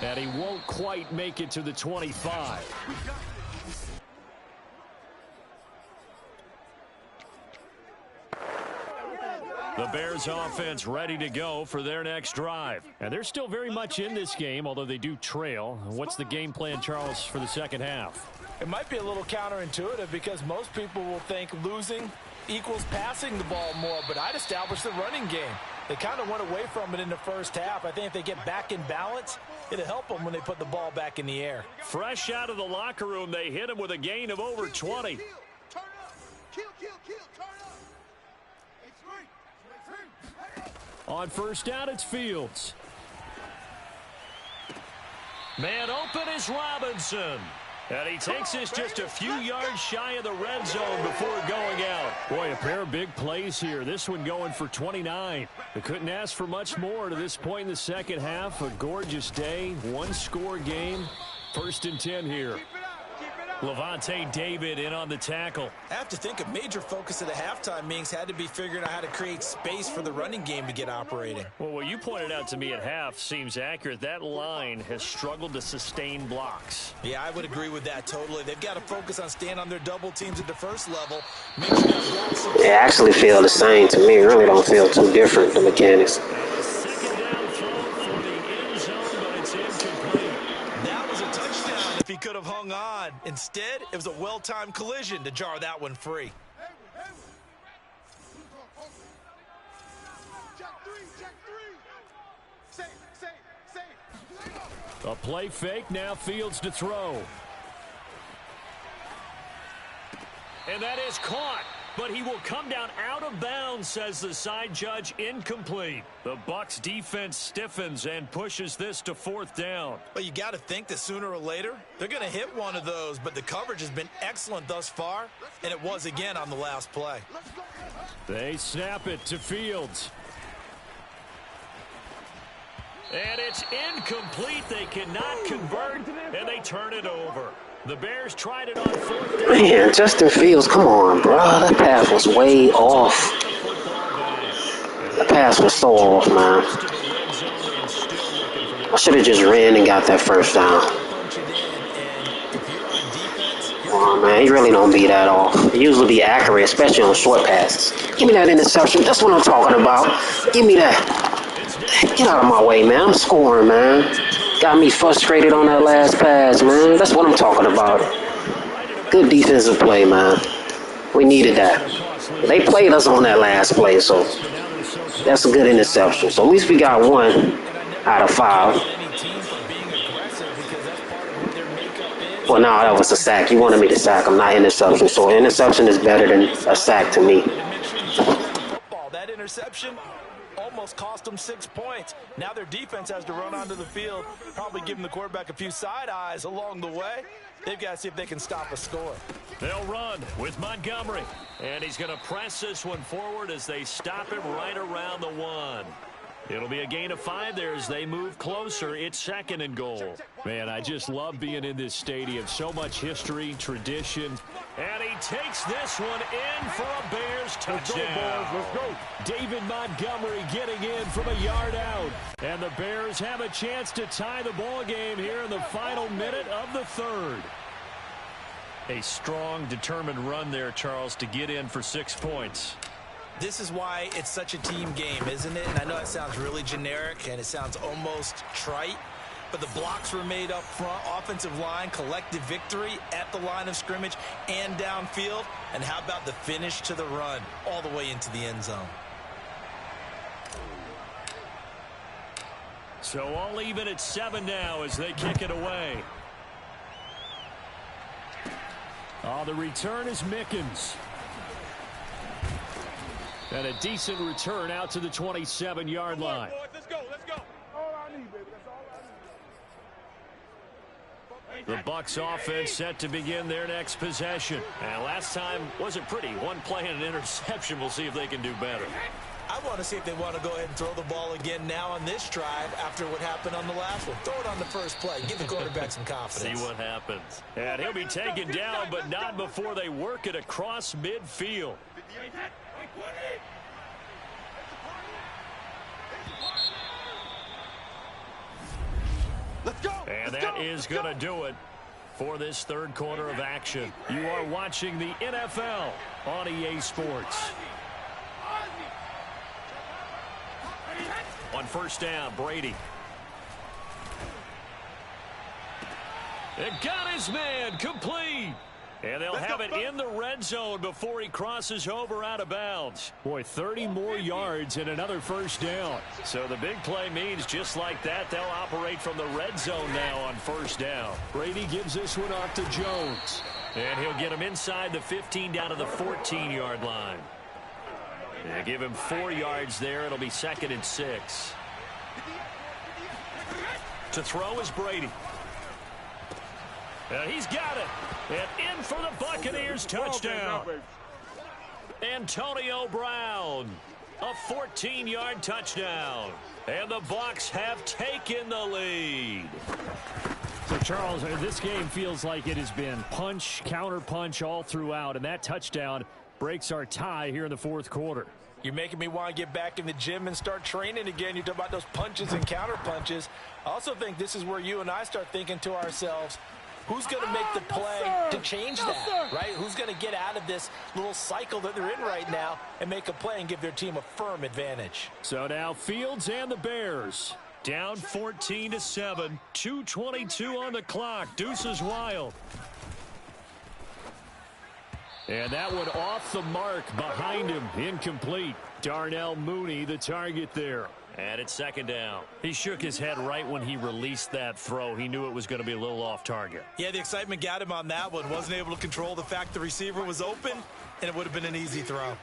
[SPEAKER 6] And he won't quite make it to the 25.
[SPEAKER 2] The Bears offense ready to go for their next drive.
[SPEAKER 6] And they're still very much in this game, although they do trail. What's the game plan, Charles, for the 2nd half?
[SPEAKER 3] It might be a little counterintuitive because most people will think losing equals passing the ball more, but I'd establish the running game. They kind of went away from it in the first half. I think if they get back in balance, it'll help them when they put the ball back in the air.
[SPEAKER 2] Fresh out of the locker room, they hit him with a gain of over 20.
[SPEAKER 5] Turn up. Kill, turn up.
[SPEAKER 6] On 1st down, it's Fields.
[SPEAKER 2] Man open is Robinson. And he takes this just a few yards shy of the red zone before going out.
[SPEAKER 6] Boy, a pair of big plays here. This one going for 29. They couldn't ask for much more to this point in the 2nd half. A gorgeous day, 1-score game. 1st and 10 here.
[SPEAKER 2] Levante David in on the tackle.
[SPEAKER 3] I have to think a major focus of the halftime meetings had to be figuring out how to create space for the running game to get operating.
[SPEAKER 2] Well, what you pointed out to me at half seems accurate. That line has struggled to sustain blocks.
[SPEAKER 3] Yeah, I would agree with that totally. They've got to focus on staying on their double teams at the first level. Make sure that blocks.
[SPEAKER 4] They actually feel the same to me. It really don't feel too different, the mechanics.
[SPEAKER 2] Second down throw for the end zone, but it's incomplete.
[SPEAKER 3] That was a touchdown if he could have hung on. Instead, it was a well-timed collision to jar that one free.
[SPEAKER 6] A play fake, now Fields to throw.
[SPEAKER 2] And that is caught, but he will come down out of bounds, says the side judge, incomplete. The Bucs defense stiffens and pushes this to 4th down.
[SPEAKER 3] But you got to think that sooner or later, they're going to hit one of those, but the coverage has been excellent thus far, and it was again on the last play.
[SPEAKER 6] They snap it to Fields.
[SPEAKER 2] And it's incomplete. They cannot convert, and they turn it over. The Bears tried it on 4th down.
[SPEAKER 4] Man, Justin Fields, come on, bro. That pass was way off. That pass was so off, man. I should have just ran and got that first down. Oh, man, he really don't be that off. He usually be accurate, especially on short passes. Give me that interception. That's what I'm talking about. Give me that. Get out of my way, man. I'm scoring, man. Got me frustrated on that last pass, man. That's what I'm talking about. Good defensive play, man. We needed that. They played us on that last play, so that's a good interception. So at least we got 1 out of 5. Well, no, that was a sack. You wanted me to sack him, not interception. So an interception is better than a sack to me.
[SPEAKER 3] That interception almost cost them 6 points. Now their defense has to run onto the field, probably giving the quarterback a few side eyes along the way. They've got to see if they can stop a score.
[SPEAKER 2] They'll run with Montgomery. And he's going to press this one forward as they stop him right around the 1. It'll be a gain of 5 there as they move closer. It's 2nd and goal.
[SPEAKER 6] Man, I just love being in this stadium. So much history, tradition.
[SPEAKER 2] And he takes this one in for a Bears touchdown.
[SPEAKER 5] Let's go.
[SPEAKER 6] David Montgomery getting in from a yard out. And the Bears have a chance to tie the ball game here in the final minute of the 3rd.
[SPEAKER 2] A strong, determined run there, Charles, to get in for 6 points.
[SPEAKER 3] This is why it's such a team game, isn't it? And I know it sounds really generic and it sounds almost trite, but the blocks were made up front, offensive line, collective victory at the line of scrimmage and downfield. And how about the finish to the run all the way into the end zone?
[SPEAKER 2] So all even at 7 now as they kick it away.
[SPEAKER 6] Oh, the return is Mickens. And a decent return out to the 27-yard line.
[SPEAKER 5] Let's go. All I need, baby. That's all I need.
[SPEAKER 2] The Bucs offense set to begin their next possession. And last time wasn't pretty. 1 play and an interception. We'll see if they can do better.
[SPEAKER 3] I want to see if they want to go ahead and throw the ball again now on this drive after what happened on the last one. Throw it on the first play. Give the quarterback some confidence.
[SPEAKER 2] See what happens. And he'll be taken down, but not before they work it across midfield.
[SPEAKER 5] Let's go.
[SPEAKER 2] And that is going to do it for this 3rd quarter of action. You are watching the NFL on EA Sports. On 1st down, Brady. It got his man complete. And they'll have it in the red zone before he crosses over out of bounds.
[SPEAKER 6] Boy, 30 more yards and another 1st down.
[SPEAKER 2] So the big play means just like that, they'll operate from the red zone now on 1st down.
[SPEAKER 6] Brady gives this one off to Jones.
[SPEAKER 2] And he'll get him inside the 15 down to the 14-yard line. And give him 4 yards there. It'll be 2nd and 6. To throw is Brady. He's got it. And in for the Buccaneers touchdown. Antonio Brown. A 14-yard touchdown. And the Bucs have taken the lead.
[SPEAKER 6] So, Charles, this game feels like it has been punch, counter punch all throughout. And that touchdown breaks our tie here in the 4th quarter.
[SPEAKER 3] You're making me want to get back in the gym and start training again. You talk about those punches and counter punches. I also think this is where you and I start thinking to ourselves, who's going to make the play to change that, right? Who's going to get out of this little cycle that they're in right now and make a play and give their team a firm advantage?
[SPEAKER 6] So now Fields and the Bears
[SPEAKER 2] down 14-7, 2:22 on the clock. Deuce is wild.
[SPEAKER 6] And that one off the mark behind him, incomplete. Darnell Mooney, the target there.
[SPEAKER 2] And it's 2nd down. He shook his head right when he released that throw. He knew it was going to be a little off target.
[SPEAKER 3] Yeah, the excitement got him on that one. Wasn't able to control the fact the receiver was open, and it would have been an easy throw.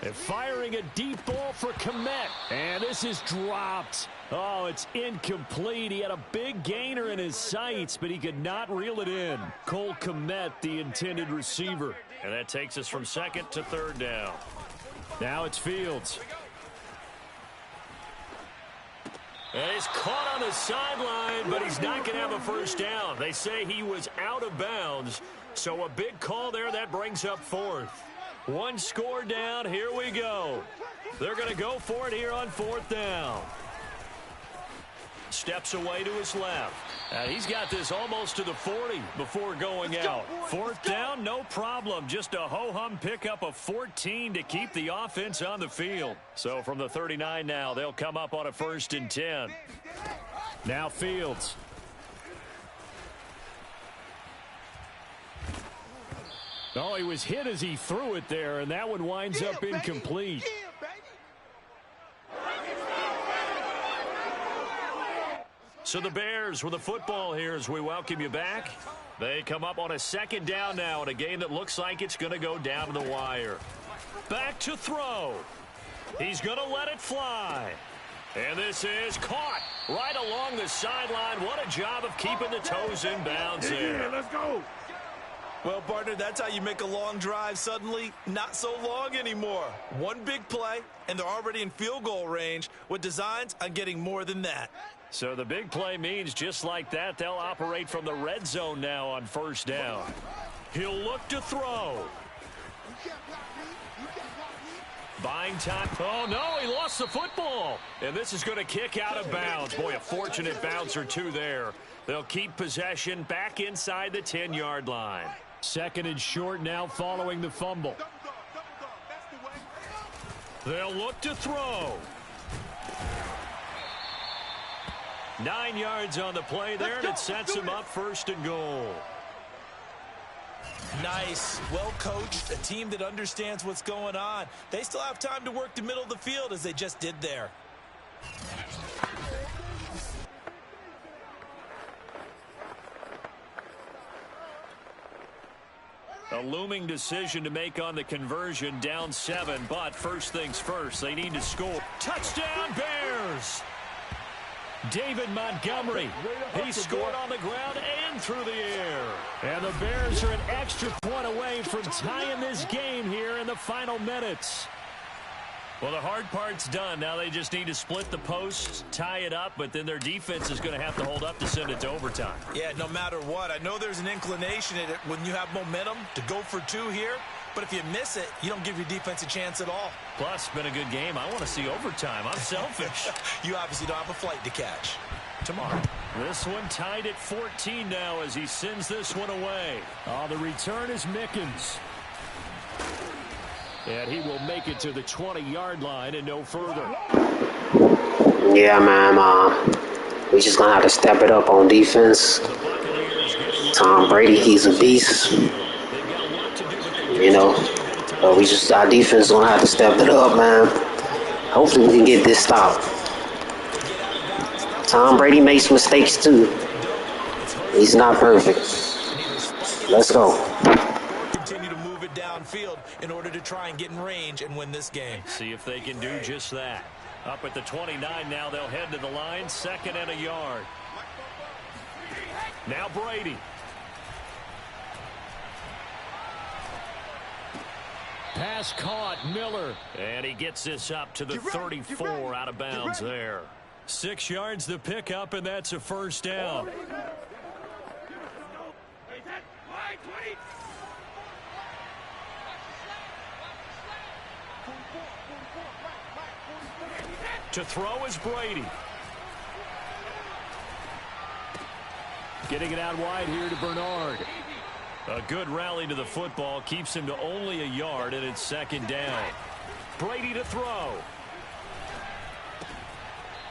[SPEAKER 6] And firing a deep ball for Kmet. And this is dropped. Oh, it's incomplete. He had a big gainer in his sights, but he could not reel it in. Cole Kmet, the intended receiver.
[SPEAKER 2] And that takes us from 2nd to 3rd down.
[SPEAKER 6] Now it's Fields.
[SPEAKER 2] And he's caught on the sideline, but he's not going to have a first down. They say he was out of bounds, so a big call there. That brings up fourth. One score down. Here we go. They're going to go for it here on fourth down. Steps away to his left. He's got this almost to the 40 before going out. Fourth down, no problem. Just a ho-hum pickup of 14 to keep the offense on the field. So from the 39 now, they'll come up on a 1st and 10. Now Fields.
[SPEAKER 6] Oh, he was hit as he threw it there, and that one winds up incomplete.
[SPEAKER 2] So the Bears with the football here as we welcome you back. They come up on a 2nd down now in a game that looks like it's going to go down to the wire. Back to throw. He's going to let it fly. And this is caught right along the sideline. What a job of keeping the toes in bounds there.
[SPEAKER 1] Let's go.
[SPEAKER 3] Well, partner, that's how you make a long drive suddenly not so long anymore. One big play, and they're already in field goal range with designs on getting more than that.
[SPEAKER 2] So the big play means just like that, they'll operate from the red zone now on 1st down. He'll look to throw. Buying time. Oh, no, he lost the football. And this is going to kick out of bounds. Boy, a fortunate bounce or two there. They'll keep possession back inside the 10-yard line.
[SPEAKER 6] 2nd and short now following the fumble.
[SPEAKER 2] They'll look to throw. 9 yards on the play there, and it sets him up 1st and goal.
[SPEAKER 3] Nice. Well coached. A team that understands what's going on. They still have time to work the middle of the field as they just did there.
[SPEAKER 2] A looming decision to make on the conversion, down 7, but first things first, they need to score. Touchdown, Bears!
[SPEAKER 6] David Montgomery.
[SPEAKER 2] He scored on the ground and through the air.
[SPEAKER 6] And the Bears are an extra point away from tying this game here in the final minutes.
[SPEAKER 2] Well, the hard part's done. Now they just need to split the posts, tie it up, but then their defense is going to have to hold up to send it to overtime.
[SPEAKER 3] Yeah, no matter what. I know there's an inclination in it when you have momentum to go for 2 here, but if you miss it, you don't give your defense a chance at all.
[SPEAKER 2] Plus, been a good game. I want to see overtime. I'm selfish.
[SPEAKER 3] You obviously don't have a flight to catch. Tomorrow.
[SPEAKER 2] This one tied at 14 now as he sends this one away.
[SPEAKER 6] The return is Mickens. And he will make it to the 20-yard line and no further.
[SPEAKER 4] Yeah, man. We just going to have to step it up on defense. Tom Brady, he's a beast. You know, our defense going to have to step it up, man. Hopefully we can get this stop. Tom Brady makes mistakes too. He's not perfect. Let's go.
[SPEAKER 3] Continue to move it downfield in order to try and get in range and win this game.
[SPEAKER 2] See if they can do just that. Up at the 29 now, they'll head to the line, 2nd and a yard. Now Brady.
[SPEAKER 6] Pass caught, Miller.
[SPEAKER 2] And he gets this up to the 34 out of bounds there. 6 yards the pickup, and that's a 1st down. To throw is Brady.
[SPEAKER 6] Getting it out wide here to Bernard.
[SPEAKER 2] A good rally to the football keeps him to only a yard, and it's 2nd down. Brady to throw.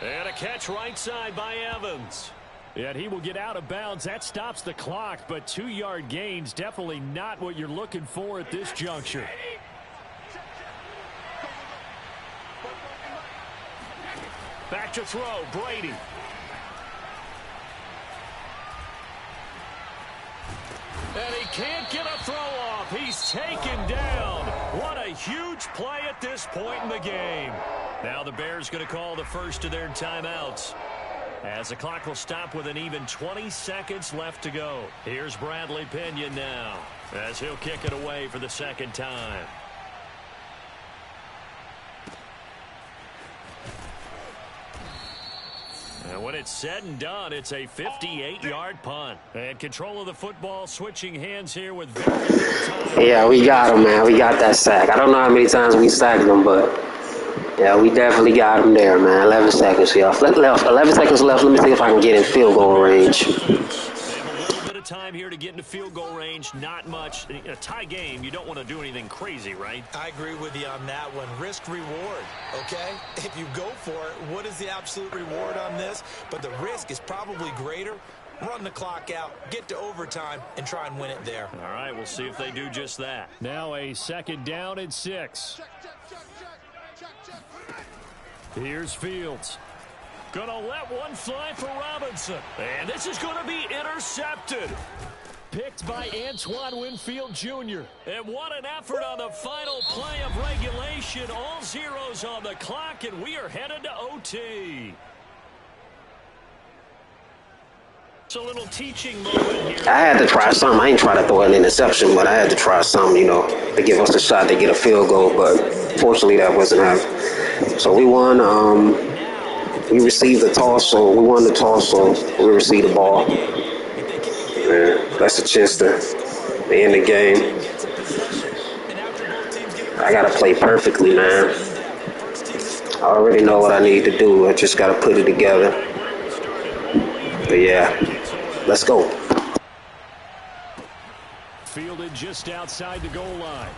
[SPEAKER 2] And a catch right side by Evans.
[SPEAKER 6] And he will get out of bounds. That stops the clock, but 2-yard gains definitely not what you're looking for at this juncture.
[SPEAKER 2] Back to throw, Brady. And he can't get a throw off. He's taken down. What a huge play at this point in the game. Now the Bears going to call the first of their timeouts, as the clock will stop with an even 20 seconds left to go. Here's Bradley Pinion now, as he'll kick it away for the 2nd time. when it's said and done, it's a 58-yard punt. And control of the football switching hands here with very little time.
[SPEAKER 4] Yeah, we got him, man. We got that sack. I don't know how many times we sacked him, but yeah, we definitely got him there, man. 11 seconds, y'all. 11 seconds left. Let me see if I can get in field goal range.
[SPEAKER 2] Time here to get into field goal range. Not much. In a tie game, you don't want to do anything crazy, right?
[SPEAKER 3] I agree with you on that one. Risk reward, okay? If you go for it, what is the absolute reward on this? But the risk is probably greater. Run the clock out, get to overtime, and try and win it there.
[SPEAKER 2] All right, we'll see if they do just that.
[SPEAKER 6] Now a 2nd down and 6. Here's Fields. Gonna let one fly for Robinson. And this is going to be intercepted. Picked by Antoine Winfield Jr. And what an effort on the final play of regulation. All zeros on the clock, and we are headed to OT. It's a little teaching moment here.
[SPEAKER 4] I had to try something. I ain't try to throw an interception, but I had to try something, you know, to give us a shot to get a field goal. But fortunately, that wasn't happening. So we won. We received the toss, so we won the toss, so we received the ball. And that's a chance to end the game. I got to play perfectly, man. I already know what I need to do. I just got to put it together. But yeah, let's go.
[SPEAKER 6] Fielded just outside the goal line.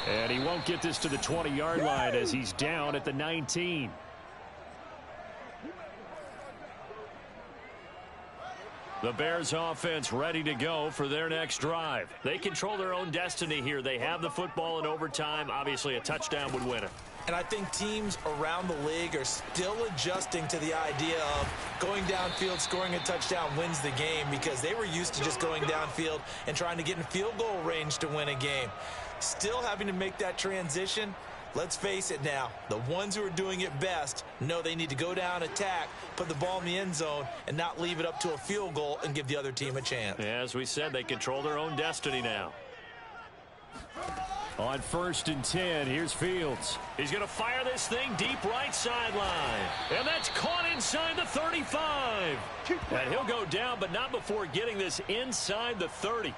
[SPEAKER 6] And he won't get this to the 20-yard line as he's down at the 19. The Bears offense ready to go for their next drive. They control their own destiny here. They have the football in overtime. Obviously, a touchdown would win it.
[SPEAKER 3] And I think teams around the league are still adjusting to the idea of going downfield, scoring a touchdown wins the game, because they were used to just going downfield and trying to get in field goal range to win a game. Still having to make that transition. Let's face it now, the ones who are doing it best know they need to go down, attack, put the ball in the end zone, and not leave it up to a field goal and give the other team a chance.
[SPEAKER 2] As we said, they control their own destiny now.
[SPEAKER 6] On 1st and 10, here's Fields.
[SPEAKER 2] He's going to fire this thing deep right sideline. And that's caught inside the 35. And he'll go down, but not before getting this inside the 30.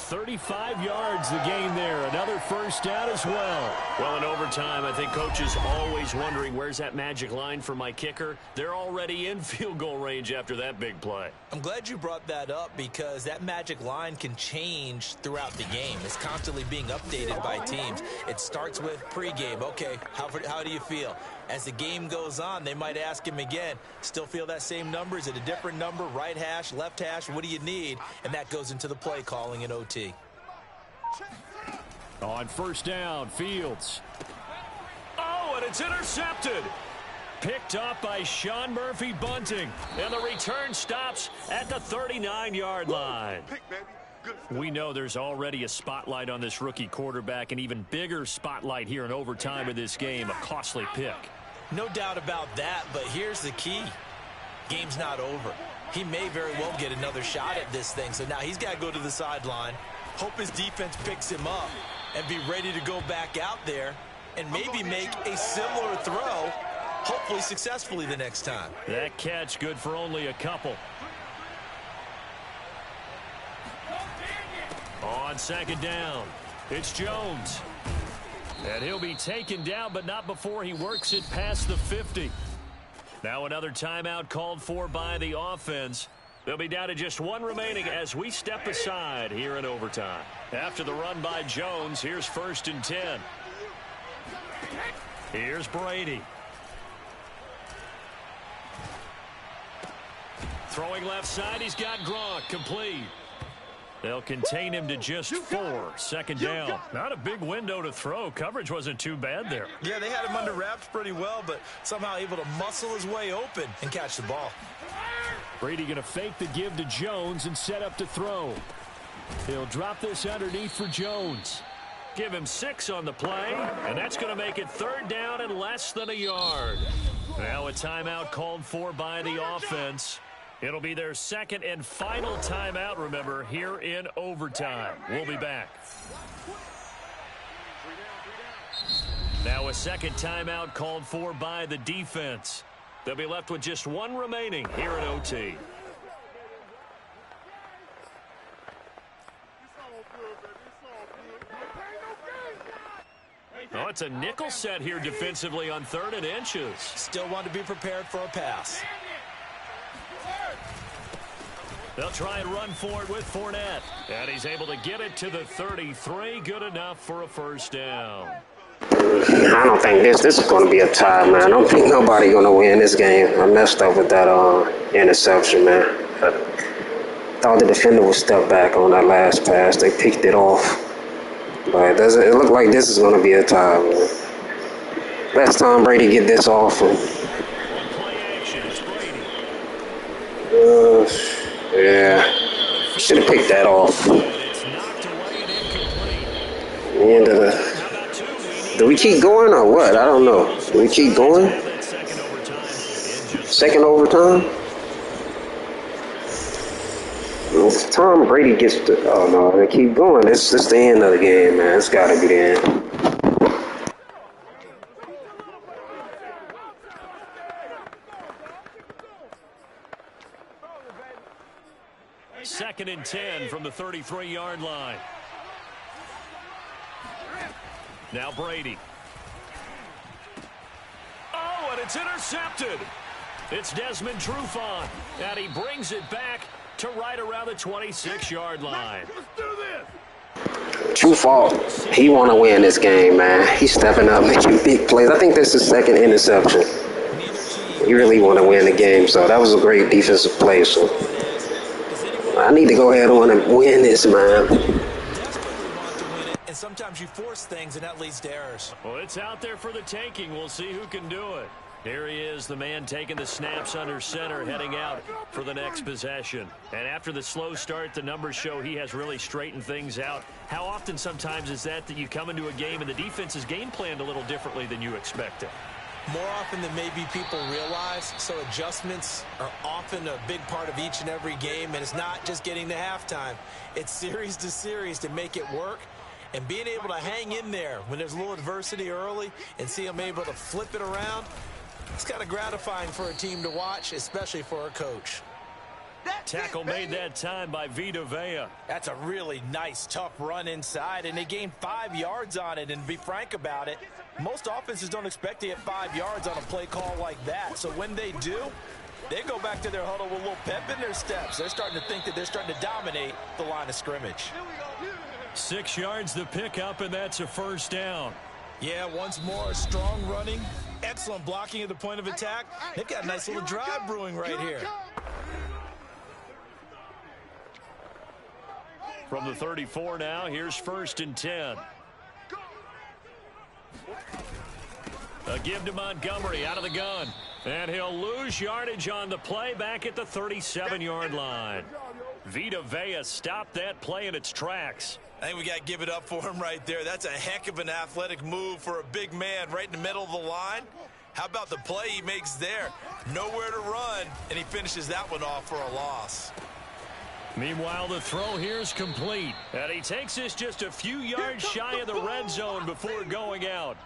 [SPEAKER 6] 35 yards the gain there. Another 1st down as well.
[SPEAKER 2] Well, in overtime, I think coaches always wondering, where's that magic line for my kicker? They're already in field goal range after that big play.
[SPEAKER 3] I'm glad you brought that up, because that magic line can change throughout the game. It's constantly being updated by teams. It starts with pregame. Okay, how do you feel? As the game goes on, they might ask him again, still feel that same number? Is it a different number? Right hash, left hash, what do you need? And that goes into the play calling in OT.
[SPEAKER 6] On 1st down, Fields.
[SPEAKER 2] Oh, and it's intercepted.
[SPEAKER 6] Picked up by Sean Murphy Bunting.
[SPEAKER 2] And the return stops at the 39-yard line.
[SPEAKER 6] We know there's already a spotlight on this rookie quarterback, an even bigger spotlight here in overtime of this game, a costly pick.
[SPEAKER 3] No doubt about that, but here's the key. Game's not over. He may very well get another shot at this thing, so now he's got to go to the sideline, hope his defense picks him up, and be ready to go back out there and maybe make a similar throw, hopefully successfully the next time.
[SPEAKER 6] That catch good for only a couple. On 2nd down, it's Jones. And he'll be taken down, but not before he works it past the 50. Now another timeout called for by the offense. They'll be down to just one remaining as we step aside here in overtime. After the run by Jones, here's 1st and 10. Here's Brady. Throwing left side, he's got Gronk, complete. They'll contain him to just 4. 2nd down. Not a big window to throw. Coverage wasn't too bad there.
[SPEAKER 3] Yeah, they had him under wraps pretty well, but somehow able to muscle his way open and catch the ball.
[SPEAKER 6] Brady going to fake the give to Jones and set up to throw. He'll drop this underneath for Jones.
[SPEAKER 2] Give him 6 on the play, and that's going to make it 3rd down and less than a yard. Now a timeout called for by the offense. It'll be their 2nd and final timeout, remember, here in overtime. We'll be back. Now a 2nd timeout called for by the defense. They'll be left with just one remaining here in OT. Oh, it's a nickel set here defensively on 3rd and inches.
[SPEAKER 3] Still want to be prepared for a pass.
[SPEAKER 2] They'll try and run for it with Fournette. And he's able to get it to the 33. Good enough for a first down.
[SPEAKER 4] I don't think this is going to be a tie, man. I don't think nobody going to win this game. I messed up with that interception, man. I thought the defender would step back on that last pass. They picked it off. But it look like this is going to be a tie, man. Let Tom Brady get this off. And, yeah, should have picked that off. And do we keep going or what? I don't know. Do we keep going? Second overtime? If Tom Brady gets to, oh no, they keep going. This is the end of the game, man. It's got to be the end.
[SPEAKER 2] Second and 10 from the 33-yard line. Now Brady. Oh, and it's intercepted. It's Desmond Trufant, and he brings it back to right around the 26-yard line.
[SPEAKER 4] Trufant, he want to win this game, man. He's stepping up, making big plays. I think this is his second interception. He really want to win the game, so that was a great defensive play. So I need to go ahead on and win this, man.
[SPEAKER 3] And sometimes you force things, and that leads to errors.
[SPEAKER 2] Well, it's out there for the taking. We'll see who can do it. Here he is, the man taking the snaps under center, heading out for the next possession. And after the slow start, the numbers show he has really straightened things out. How often sometimes is that you come into a game and the defense is game planned a little differently than you expected?
[SPEAKER 3] More often than maybe people realize, so adjustments are often a big part of each and every game, and it's not just getting to halftime. It's series to series to make it work, and being able to hang in there when there's a little adversity early and see them able to flip it around, it's kind of gratifying for a team to watch, especially for a coach.
[SPEAKER 2] Tackle made that time by Vita Vea.
[SPEAKER 3] That's a really nice, tough run inside, and they gained 5 yards on it. And to be frank about it, most offenses don't expect to get 5 yards on a play call like that. So when they do, they go back to their huddle with a little pep in their steps. They're starting to think that they're starting to dominate the line of scrimmage.
[SPEAKER 2] 6 yards the pickup, and that's a first down.
[SPEAKER 3] Yeah, once more, strong running, excellent blocking at the point of attack. They've got a nice little drive brewing right here.
[SPEAKER 2] From the 34 now, here's 1st and 10. A give to Montgomery out of the gun. And he'll lose yardage on the play back at the 37-yard line. Vita Vea stopped that play in its tracks.
[SPEAKER 3] I think we got to give it up for him right there. That's a heck of an athletic move for a big man right in the middle of the line. How about the play he makes there? Nowhere to run, and he finishes that one off for a loss.
[SPEAKER 2] Meanwhile, the throw here is complete. And he takes this just a few yards shy of the red zone before going out.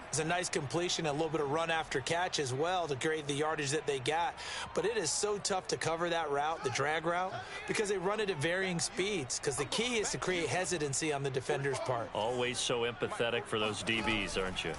[SPEAKER 3] It's a nice completion, a little bit of run after catch as well to create the yardage that they got. But it is so tough to cover that route, the drag route, because they run it at varying speeds. Because the key is to create hesitancy on the defender's part.
[SPEAKER 2] Always so empathetic for those DBs, aren't you?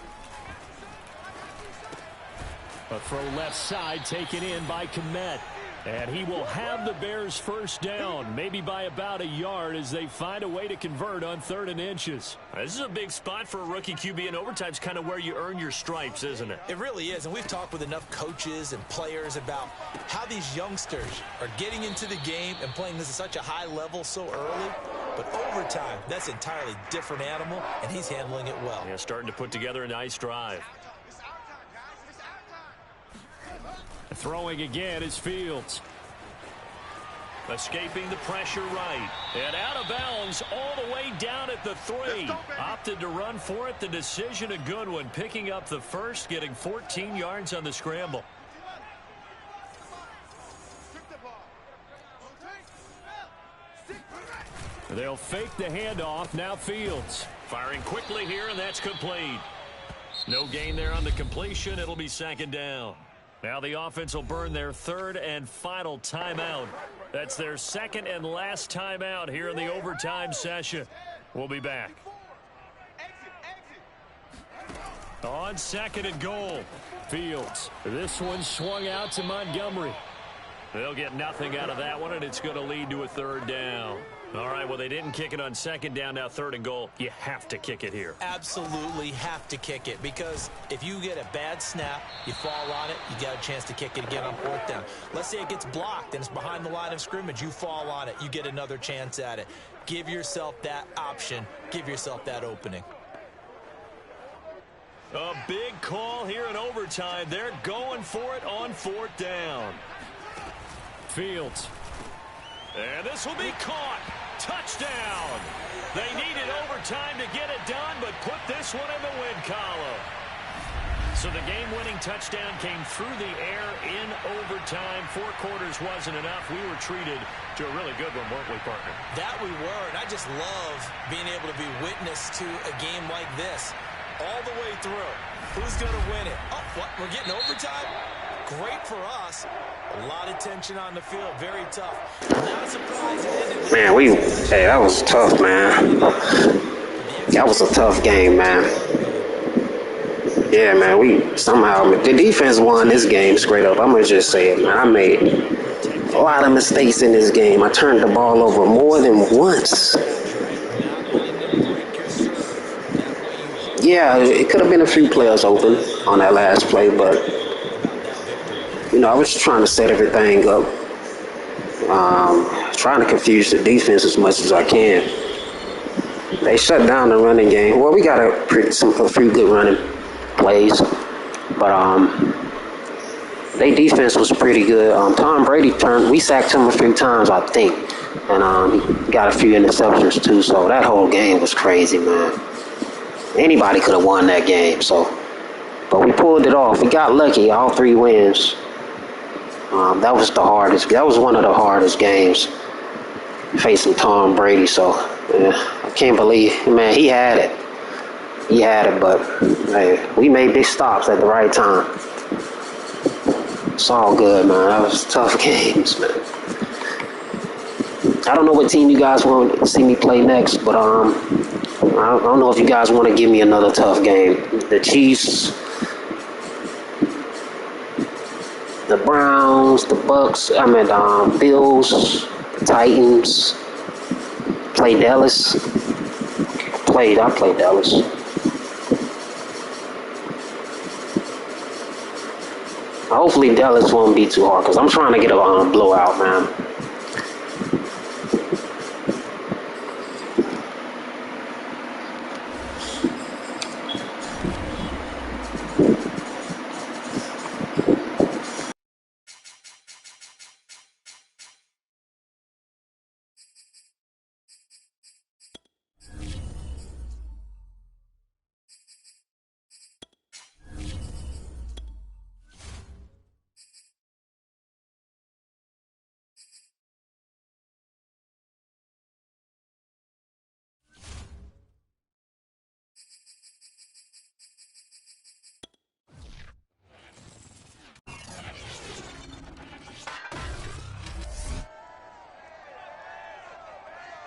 [SPEAKER 6] A throw left side taken in by Kmet. And he will have the Bears first down, maybe by about a yard as they find a way to convert on 3rd and inches.
[SPEAKER 2] This is a big spot for a rookie QB, and overtime's kind of where you earn your stripes, isn't it?
[SPEAKER 3] It really is, and we've talked with enough coaches and players about how these youngsters are getting into the game and playing this at such a high level so early. But overtime, that's an entirely different animal, and he's handling it well.
[SPEAKER 2] Yeah, starting to put together a nice drive.
[SPEAKER 6] Throwing again is Fields.
[SPEAKER 2] Escaping the pressure right. And out of bounds all the way down at the 3. Opted to run for it. The decision a good one. Picking up the first, getting 14 yards on the scramble.
[SPEAKER 6] They'll fake the handoff. Now Fields.
[SPEAKER 2] Firing quickly here, and that's complete. No gain there on the completion. It'll be 2nd down. Now the offense will burn their third and final timeout. That's their second and last timeout here in the overtime session. We'll be back. On second and goal, Fields. This one swung out to Montgomery. They'll get nothing out of that one, and it's going to lead to a third down. All right, well, they didn't kick it on second down. Now third and goal. You have to kick it here.
[SPEAKER 3] Absolutely have to kick it, because if you get a bad snap, you fall on it, you got a chance to kick it again on fourth down. Let's say it gets blocked and it's behind the line of scrimmage. You fall on it, you get another chance at it. Give yourself that option. Give yourself that opening.
[SPEAKER 2] A big call here in overtime. They're going for it on fourth down. Fields. And this will be caught. Touchdown. They needed overtime to get it done, but put this one in the win column. So the game-winning touchdown came through the air in overtime. 4 quarters wasn't enough. We were treated to a really good one, weren't we, partner?
[SPEAKER 3] That we were, and I just love being able to be witness to a game like this all the way through. Who's going to win it? Oh, what? We're getting overtime? Great for us. A lot of tension on the field. Very tough. Not surprised it ended.
[SPEAKER 4] Man, hey, that was tough, man. That was a tough game, man. Yeah, man, the defense won this game straight up. I'm going to just say it, man. I made a lot of mistakes in this game. I turned the ball over more than once. Yeah, it could have been a few players open on that last play, but, you know, I was trying to set everything up. Trying to confuse the defense as much as I can. They shut down the running game. Well, we got a few good running plays, but their defense was pretty good. Tom Brady we sacked him a few times, I think, and he got a few interceptions too. So that whole game was crazy, man. Anybody could have won that game. But we pulled it off. We got lucky. All 3 wins. That was the hardest. That was one of the hardest games facing Tom Brady. So yeah, I can't believe, man, he had it. He had it, but hey, we made big stops at the right time. It's all good, man. That was tough games, man. I don't know what team you guys want to see me play next, but I don't know if you guys want to give me another tough game. The Chiefs, the Browns, the Bucs, Bills, Titans. Play Dallas. I played Dallas. Hopefully Dallas won't be too hard, because I'm trying to get a blowout, man.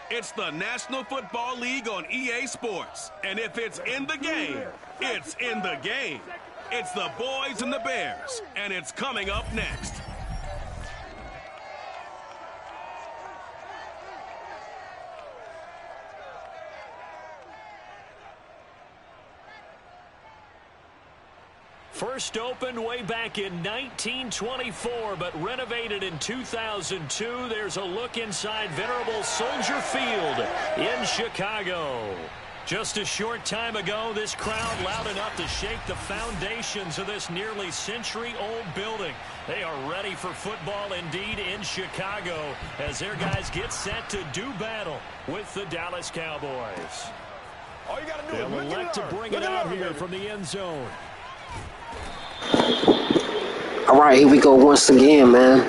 [SPEAKER 1] It's the National Football League on EA Sports. And if it's in the game, it's in the game. It's the boys and the Bears, and it's coming up next.
[SPEAKER 2] First opened way back in 1924, but renovated in 2002. There's a look inside venerable Soldier Field in Chicago. Just a short time ago, this crowd loud enough to shake the foundations of this nearly century-old building. They are ready for football indeed in Chicago as their guys get set to do battle with the Dallas Cowboys.
[SPEAKER 5] All you gotta do
[SPEAKER 2] They'll elect to bring it out here from the end zone.
[SPEAKER 4] All right, here we go once again, man.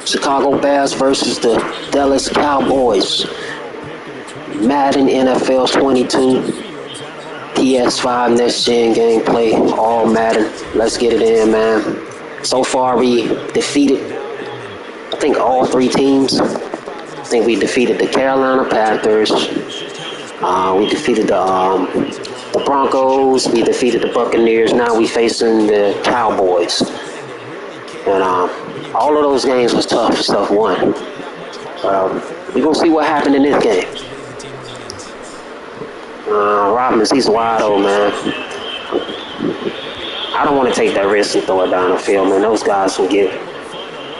[SPEAKER 4] Chicago Bears versus the Dallas Cowboys. Madden NFL 22. PS5 next gen gameplay, all Madden. Let's get it in, man. So far we defeated, I think, all 3 teams. I think we defeated the Carolina Panthers. We defeated the Broncos. We defeated the Buccaneers. Now we facing the Cowboys. And all of those games was tough. Stuff won. We're going to see what happened in this game. Robbins, he's wide open, man. I don't want to take that risk and throw it down the field, man. Those guys can get,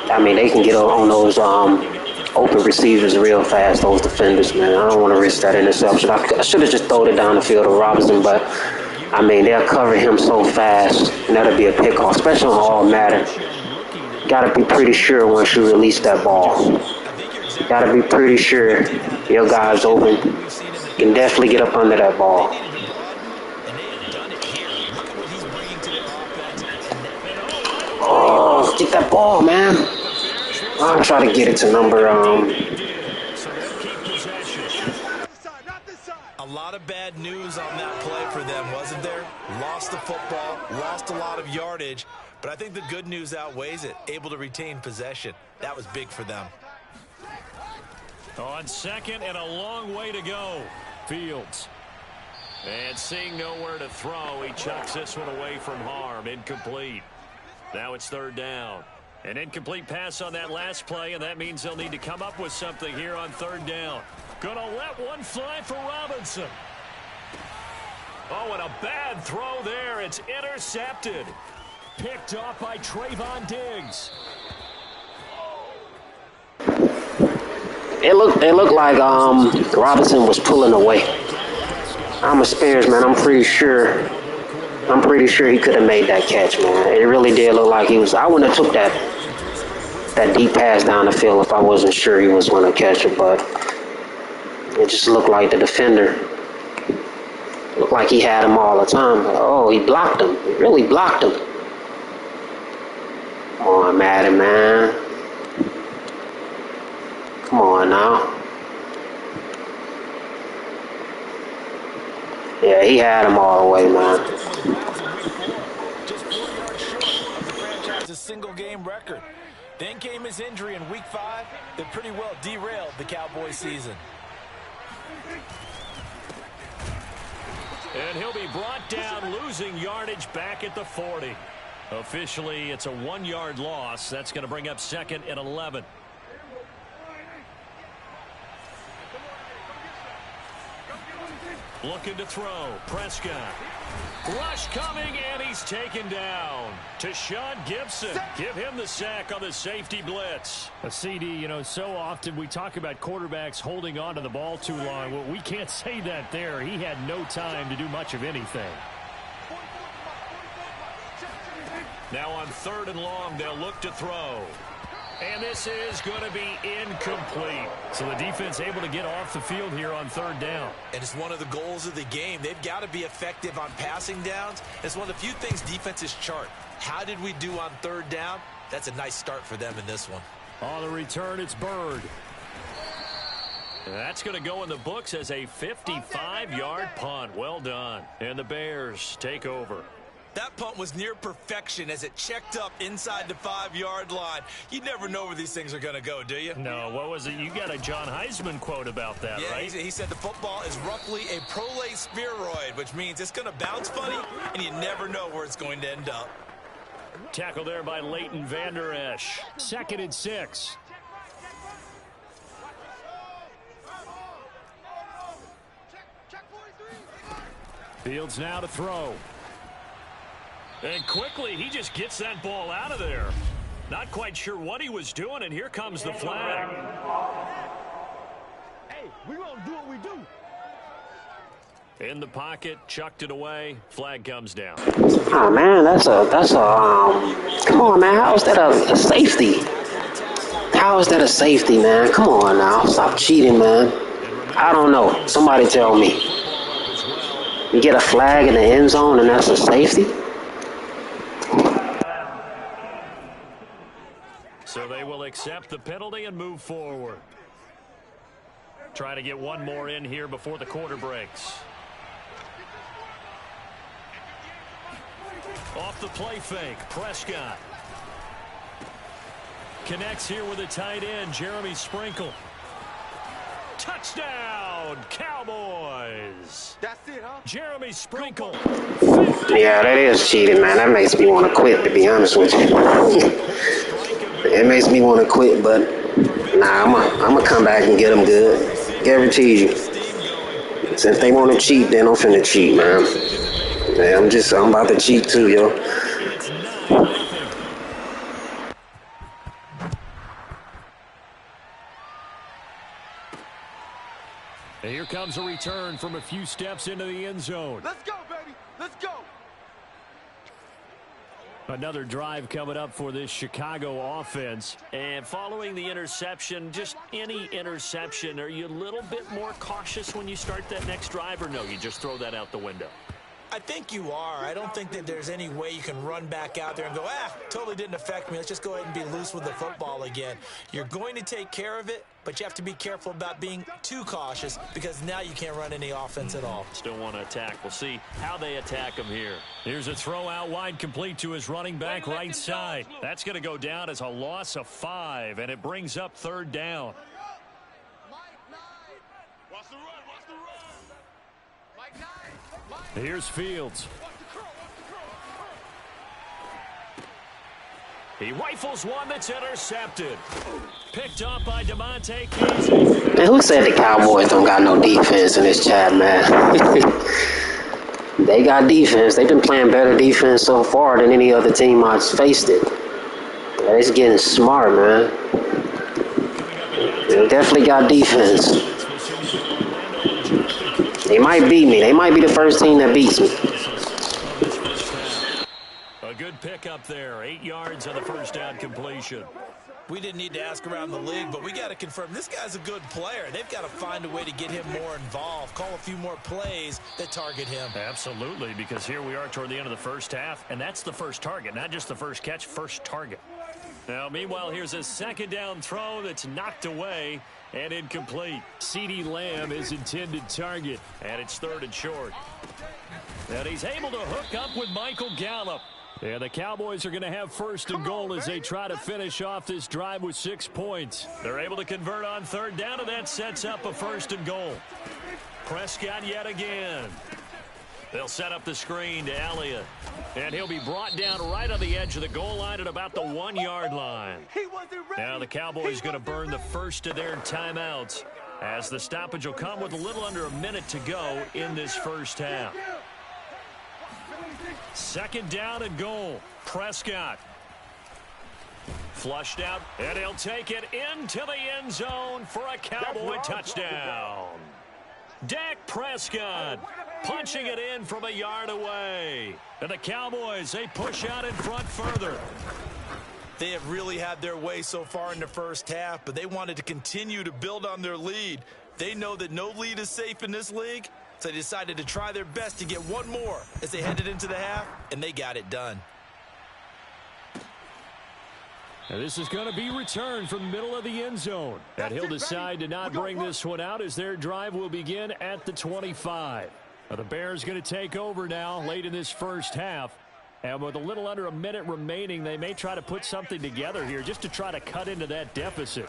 [SPEAKER 4] they can get on those open receivers real fast, those defenders, man. I don't want to risk that interception. I should have just thrown it down the field to Robinson, but, they'll cover him so fast, and that'll be a pickoff, especially on all Madden. Got to be pretty sure once you release that ball. Got to be pretty sure your guy's open. You can definitely get up under that ball. Oh, get that ball, man. I'll try to get it to number,
[SPEAKER 3] A lot of bad news on that play for them, wasn't there? Lost the football, lost a lot of yardage, but I think the good news outweighs it. Able to retain possession. That was big for them.
[SPEAKER 2] On second and a long way to go. Fields. And seeing nowhere to throw, he chucks this one away from harm. Incomplete. Now it's third down. An incomplete pass on that last play, and that means they'll need to come up with something here on third down. Gonna let one fly for Robinson. Oh, and a bad throw there. It's intercepted. Picked off by Trayvon Diggs.
[SPEAKER 4] It looked like Robinson was pulling away. I'm a Spears, man. I'm pretty sure he could have made that catch, man. It really did look like he was. I wouldn't have took that deep pass down the field if I wasn't sure he was going to catch it, but it just looked like the defender looked like he had him all the time. But, oh, he blocked him. He really blocked him. Come on, Madden, man. Come on now. Yeah, he had him all the way, man.
[SPEAKER 3] Just 4 yards short of the franchise's single-game record. Then came his injury in Week 5 that pretty well derailed the Cowboys season.
[SPEAKER 2] And he'll be brought down, losing yardage back at the 40. Officially, it's a 1-yard loss. That's going to bring up second and 11. Looking to throw. Prescott. Rush coming, and he's taken down. To Sean Gibson. Give him the sack on the safety blitz.
[SPEAKER 6] A CD, so often we talk about quarterbacks holding on to the ball too long. Well, we can't say that there. He had no time to do much of anything.
[SPEAKER 2] Now on third and long, they'll look to throw. And this is going to be incomplete. So the defense able to get off the field here on third down.
[SPEAKER 3] And it's one of the goals of the game. They've got to be effective on passing downs. It's one of the few things defenses chart. How did we do on third down? That's a nice start for them in this one.
[SPEAKER 6] On the return, it's Bird.
[SPEAKER 2] That's going to go in the books as a 55-yard punt. Well done. And the Bears take over.
[SPEAKER 3] That punt was near perfection as it checked up inside the 5-yard line. You never know where these things are going to go, do you?
[SPEAKER 2] No, what was it? You got a John Heisman quote about that,
[SPEAKER 3] yeah,
[SPEAKER 2] right?
[SPEAKER 3] He said the football is roughly a prolate spheroid, which means it's going to bounce funny, and you never know where it's going to end up.
[SPEAKER 2] Tackle there by Leighton Vander Esch.
[SPEAKER 6] Second and 6. Fields now to throw.
[SPEAKER 2] And quickly, he just gets that ball out of there. Not quite sure what he was doing, and here comes the flag.
[SPEAKER 5] Hey, we're going to do what we do.
[SPEAKER 2] In the pocket, chucked it away. Flag comes down.
[SPEAKER 4] Oh, man, that's a, come on, man. How is that a safety? How is that a safety, man? Come on now. Stop cheating, man. I don't know. Somebody tell me. You get a flag in the end zone, and that's a safety?
[SPEAKER 2] So they will accept the penalty and move forward. Try to get one more in here before the quarter breaks. Off the play fake, Prescott. Connects here with a tight end, Jeremy Sprinkle. Touchdown, Cowboys.
[SPEAKER 5] That's it, huh?
[SPEAKER 2] Jeremy Sprinkle.
[SPEAKER 4] Yeah, that is cheating, man. That makes me want to quit, to be honest with you. It makes me want to quit, but nah, I'm going to come back and get them good. Guarantee you. Since they want to cheat, then I'm finna cheat, man. Yeah, I'm about to cheat too, yo.
[SPEAKER 6] And here comes a return from a few steps into the end zone.
[SPEAKER 5] Let's go, baby. Let's go.
[SPEAKER 6] Another drive coming up for this Chicago offense.
[SPEAKER 2] And following the interception, just any interception, are you a little bit more cautious when you start that next drive, or no, you just throw that out the window?
[SPEAKER 3] I think you are. I don't think that there's any way you can run back out there and go, totally didn't affect me. Let's just go ahead and be loose with the football again. You're going to take care of it, but you have to be careful about being too cautious because now you can't run any offense at all.
[SPEAKER 2] Still want to attack. We'll see how they attack him here.
[SPEAKER 6] Here's a throw out wide, complete to his running back right side. That's going to go down as a loss of 5, and it brings up third down.
[SPEAKER 5] Watch the run. Watch the run. Mike 9.
[SPEAKER 6] Here's Fields.
[SPEAKER 2] He rifles one that's intercepted. Picked up by DeMonte Casey.
[SPEAKER 4] Man, who said the Cowboys don't got no defense in this chat, man? They got defense. They've been playing better defense so far than any other team I've faced it. They're just getting smart, man. They definitely got defense. They might beat me. They might be the first team that beats me.
[SPEAKER 2] A good pickup there. 8 yards on the first down completion.
[SPEAKER 3] We didn't need to ask around the league, but we got to confirm this guy's a good player. They've got to find a way to get him more involved, call a few more plays that target him.
[SPEAKER 2] Absolutely, because here we are toward the end of the first half, and that's the first target, not just the first catch, first target. Now, meanwhile, here's a second down throw that's knocked away and incomplete.
[SPEAKER 6] CeeDee Lamb is intended target.
[SPEAKER 2] And it's third and short. And he's able to hook up with Michael Gallup.
[SPEAKER 6] Yeah, the Cowboys are going to have first and goal as they try to finish off this drive with 6 points.
[SPEAKER 2] They're able to convert on third down, and that sets up a first and goal. Prescott yet again. They'll set up the screen to Elliott. And he'll be brought down right on the edge of the goal line at about the 1-yard line. Now the Cowboys going to burn the first of their timeouts as the stoppage will come with a little under a minute to go in this first half. Second down and goal. Prescott. Flushed out, and he'll take it into the end zone for a Cowboy touchdown. Dak Prescott punching it in from a yard away. And the Cowboys, they push out in front further.
[SPEAKER 3] They have really had their way so far in the first half, but they wanted to continue to build on their lead. They know that no lead is safe in this league, so they decided to try their best to get one more as they headed into the half, and they got it done.
[SPEAKER 6] And this is going to be returned from the middle of the end zone. And he'll decide to not bring this one out as their drive will begin at the 25. Now the Bears going to take over now late in this first half. And with a little under a minute remaining, they may try to put something together here just to try to cut into that deficit.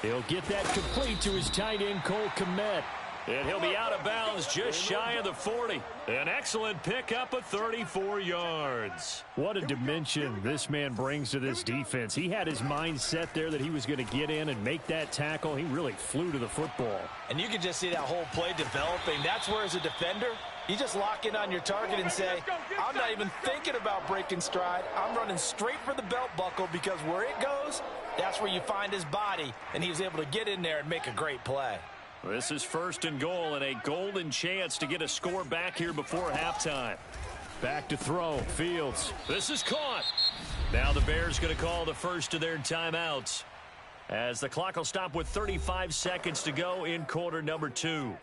[SPEAKER 6] He'll get that complete to his tight end, Cole Kmet.
[SPEAKER 2] And he'll be out of bounds just shy of the 40. An excellent pickup of 34 yards.
[SPEAKER 6] What a dimension this man brings to this defense. He had his mind set there that he was going to get in and make that tackle. He really flew to the football.
[SPEAKER 3] And you can just see that whole play developing. That's where, as a defender, you just lock in on your target and say, I'm not even thinking about breaking stride. I'm running straight for the belt buckle because where it goes, that's where you find his body. And he was able to get in there and make a great play.
[SPEAKER 2] This is first and goal and a golden chance to get a score back here before halftime.
[SPEAKER 6] Back to throw. Fields.
[SPEAKER 2] This is caught. Now the Bears going to call the first of their timeouts as the clock will stop with 35 seconds to go in quarter number 2.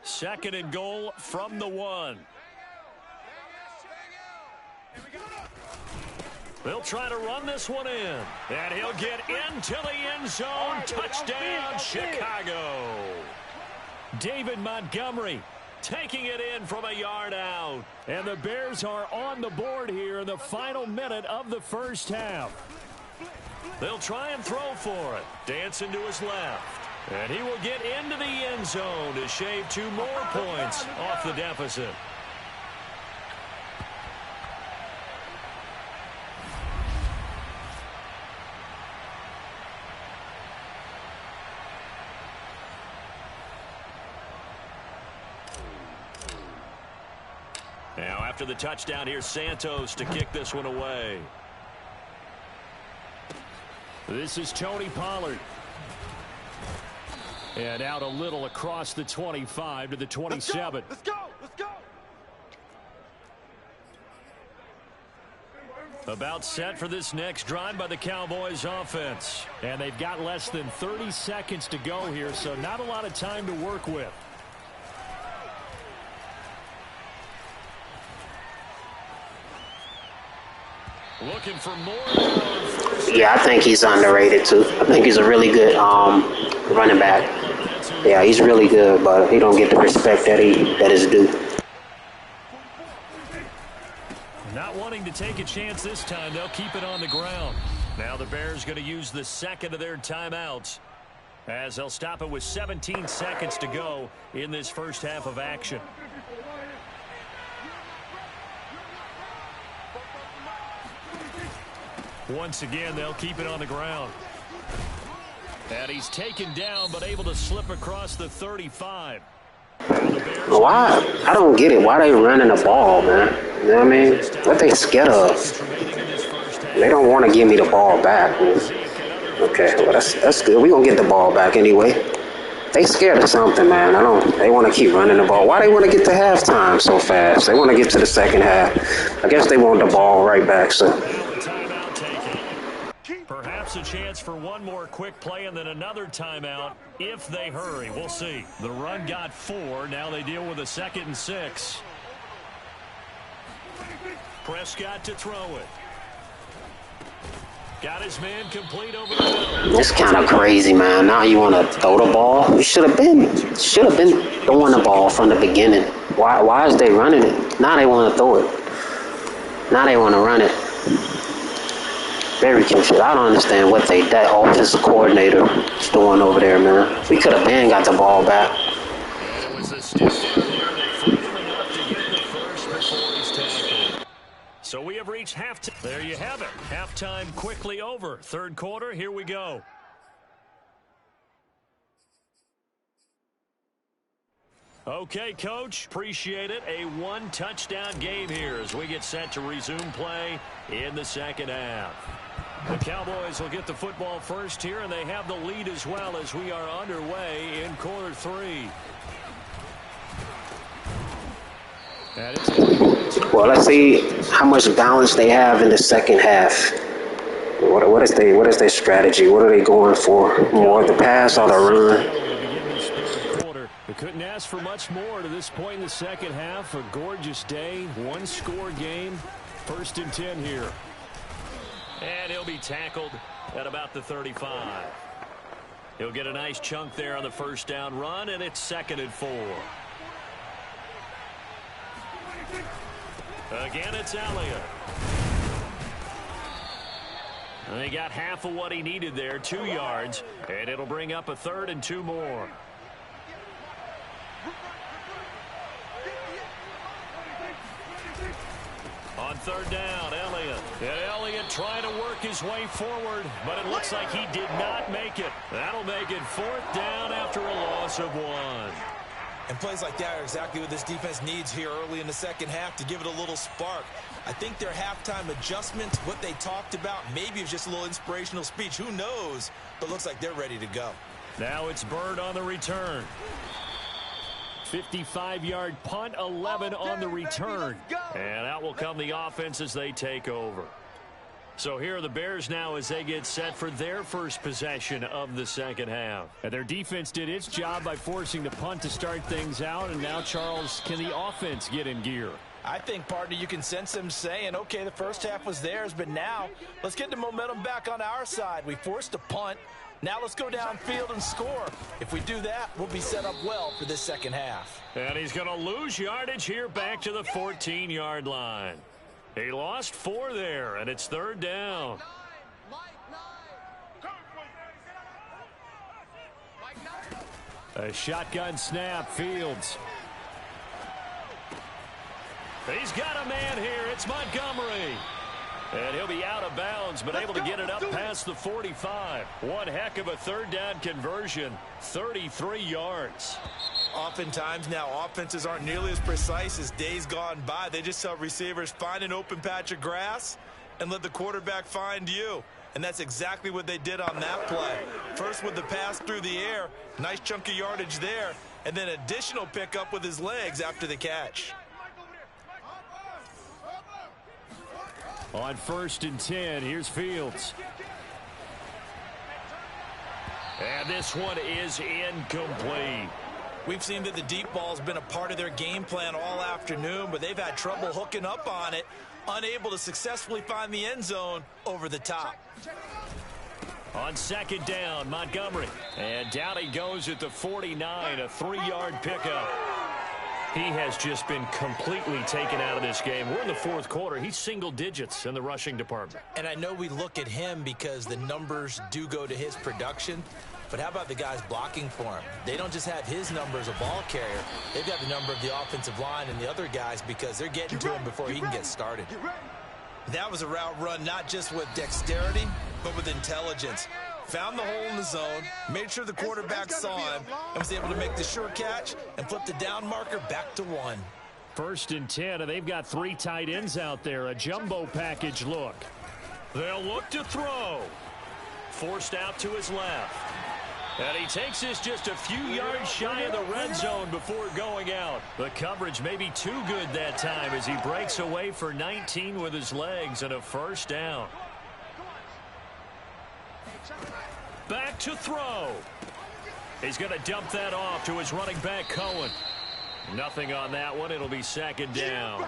[SPEAKER 2] Second and goal from the 1. They'll try to run this one in. And he'll get into the end zone. Touchdown, Chicago.
[SPEAKER 6] David Montgomery taking it in from a yard out. And the Bears are on the board here in the final minute of the first half.
[SPEAKER 2] They'll try and throw for it. Dancing to his left. And he will get into the end zone to shave 2 more points off the deficit. Now after the touchdown, here's Santos to kick this one away.
[SPEAKER 6] This is Tony Pollard. And out a little across the 25 to the 27.
[SPEAKER 5] Let's go! Let's go!
[SPEAKER 6] About set for this next drive by the Cowboys offense. And they've got less than 30 seconds to go here, so not a lot of time to work with. Looking for more.
[SPEAKER 4] Yeah, I think he's underrated too. I think he's a really good running back. Yeah, he's really good, but he don't get the respect that is due.
[SPEAKER 6] Not wanting to take a chance this time, they'll keep it on the ground. Now the Bears going to use the second of their timeouts as they'll stop it with 17 seconds to go in this first half of action. Once again, they'll keep it on the ground. And he's taken down, but able to slip across the 35.
[SPEAKER 4] Why? I don't get it. Why they running the ball, man? You know what I mean? What they scared of? They don't want to give me the ball back. Okay, well that's good. We gonna get the ball back anyway. They scared of something, man. They want to keep running the ball. Why they want to get to halftime so fast? They want to get to the second half. I guess they want the ball right back. So.
[SPEAKER 6] Perhaps a chance for one more quick play and then another timeout if they hurry. We'll see. The run got 4. Now they deal with a 2nd and 6. Prescott to throw it. Got his man complete over the middle.
[SPEAKER 4] It's kind of crazy, man. Now you want to throw the ball? You should have been throwing the ball from the beginning. Why is they running it? Now they want to throw it. Now they want to run it. Very confused. I don't understand what that offensive coordinator is doing over there, man. We could have got the ball back.
[SPEAKER 6] It was a stiff enough to get the first before he's tackled. So we have reached halftime. There you have it. Halftime quickly over. Third quarter, here we go. Okay, Coach, appreciate it. A 1-touchdown game here as we get set to resume play in the second half. The Cowboys will get the football first here, and they have the lead as well as we are underway in quarter 3.
[SPEAKER 4] Well, let's see how much balance they have in the second half. What is their strategy? What are they going for? More the pass or the run?
[SPEAKER 6] We couldn't ask for much more to this point in the second half. A gorgeous day, one-score game. 1st and 10 here. And he'll be tackled at about the 35. He'll get a nice chunk there on the first down run, and it's 2nd and 4. Again, it's Elliott. And he got half of what he needed there, 2 yards, and it'll bring up a 3rd and 2 more. On 3rd down, Elliott. And Elliott trying to work his way forward, but it looks like he did not make it. That'll make it 4th down after a loss of 1.
[SPEAKER 3] And plays like that are exactly what this defense needs here early in the second half to give it a little spark. I think their halftime adjustments, what they talked about, maybe it was just a little inspirational speech. Who knows? But looks like they're ready to go.
[SPEAKER 6] Now it's Bird on the return. 55-yard punt, 11 on the return. And out will come the offense as they take over. So here are the Bears now as they get set for their first possession of the second half. And their defense did its job by forcing the punt to start things out. And now, Charles, can the offense get in gear?
[SPEAKER 3] I think, partner, you can sense them saying, okay, the first half was theirs, but now let's get the momentum back on our side. We forced a punt. Now let's go downfield and score. If we do that, we'll be set up well for this second half.
[SPEAKER 2] And he's going to lose yardage here back to the 14-yard line. He lost 4 there, and it's 3rd down. A shotgun snap, Fields. He's got a man here. It's Montgomery. And he'll be out of bounds, but able to get it up past the 45. One heck of a 3rd down conversion. 33 yards.
[SPEAKER 3] Oftentimes now, offenses aren't nearly as precise as days gone by. They just tell receivers, find an open patch of grass and let the quarterback find you. And that's exactly what they did on that play. First with the pass through the air, nice chunk of yardage there, and then additional pickup with his legs after the catch.
[SPEAKER 2] On 1st and 10, here's Fields. And this one is incomplete.
[SPEAKER 3] We've seen that the deep ball's been a part of their game plan all afternoon, but they've had trouble hooking up on it, unable to successfully find the end zone over the top.
[SPEAKER 2] On 2nd down, Montgomery. And down he goes at the 49, a 3-yard pickup. He has just been completely taken out of this game. We're in the 4th quarter. He's single digits in the rushing department.
[SPEAKER 3] And I know we look at him because the numbers do go to his production, but how about the guys blocking for him? They don't just have his number as a ball carrier. They've got the number of the offensive line and the other guys because they're getting to him before he can get started. That was a route run not just with dexterity, but with intelligence. Found the hole in the zone, made sure the quarterback saw him, and was able to make the sure catch and flip the down marker back to 1.
[SPEAKER 2] 1st and 10, and they've got 3 tight ends out there. A jumbo package look. They'll look to throw. Forced out to his left. And he takes this just a few yards shy of the red zone before going out. The coverage may be too good that time as he breaks away for 19 with his legs and a 1st down. Back to throw. He's going to dump that off to his running back, Cohen. Nothing on that one. It'll be 2nd down.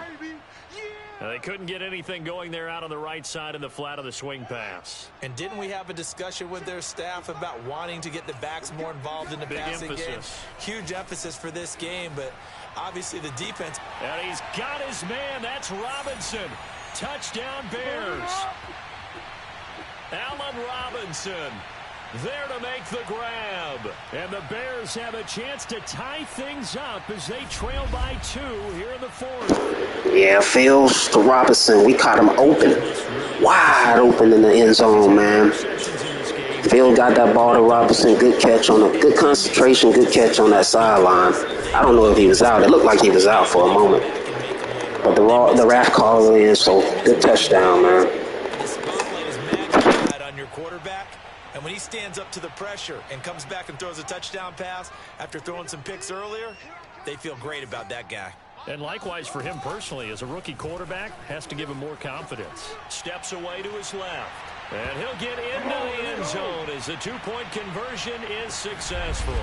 [SPEAKER 2] Now, they couldn't get anything going there out on the right side in the flat of the swing pass.
[SPEAKER 3] And didn't we have a discussion with their staff about wanting to get the backs more involved in the passing game? Huge emphasis for this game, but obviously the defense.
[SPEAKER 2] And he's got his man. That's Robinson. Touchdown, Bears. Allen Robinson there to make the grab. And the Bears have a chance to tie things up as they trail by 2 here in the 4th.
[SPEAKER 4] Yeah, Fields to Robinson. We caught him open. Wide open in the end zone, man. Field got that ball to Robinson. Good catch on a good concentration. Good catch on that sideline. I don't know if he was out. It looked like he was out for a moment. But the ref called it in, so good touchdown, man.
[SPEAKER 3] The spotlight is magnified on your quarterback. And when he stands up to the pressure and comes back and throws a touchdown pass after throwing some picks earlier, they feel great about that guy.
[SPEAKER 2] And likewise for him personally, as a rookie quarterback, has to give him more confidence. Steps away to his left. And he'll get into the end zone as the 2-point conversion is successful.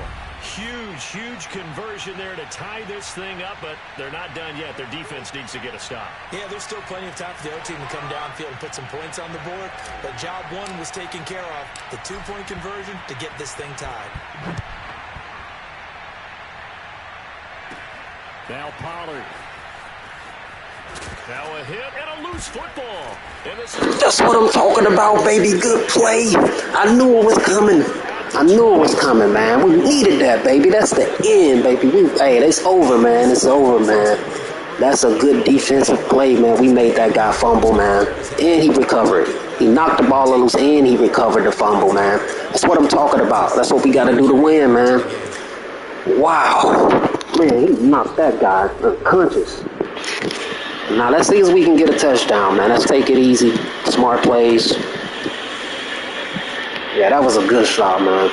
[SPEAKER 2] Huge conversion there to tie this thing up, but they're not done yet. Their defense needs to get a stop.
[SPEAKER 3] Yeah, there's still plenty of time for the other team to come downfield and put some points on the board, but job 1 was taken care of. The 2-point conversion to get this thing tied.
[SPEAKER 2] Now Pollard. Now a hit and a loose football. And this is
[SPEAKER 4] That's what I'm talking about, baby. Good play. I knew it was coming. Man. We needed that, baby. That's the end, baby. Hey, it's over, man. It's over, man. That's a good defensive play, man. We made that guy fumble, man. And he recovered. He knocked the ball loose and he recovered the fumble, man. That's what I'm talking about. That's what we got to do to win, man. Wow. Man, he knocked that guy unconscious. Now, let's see if we can get a touchdown, man. Let's take it easy. Smart plays. Yeah, that was a good shot, man.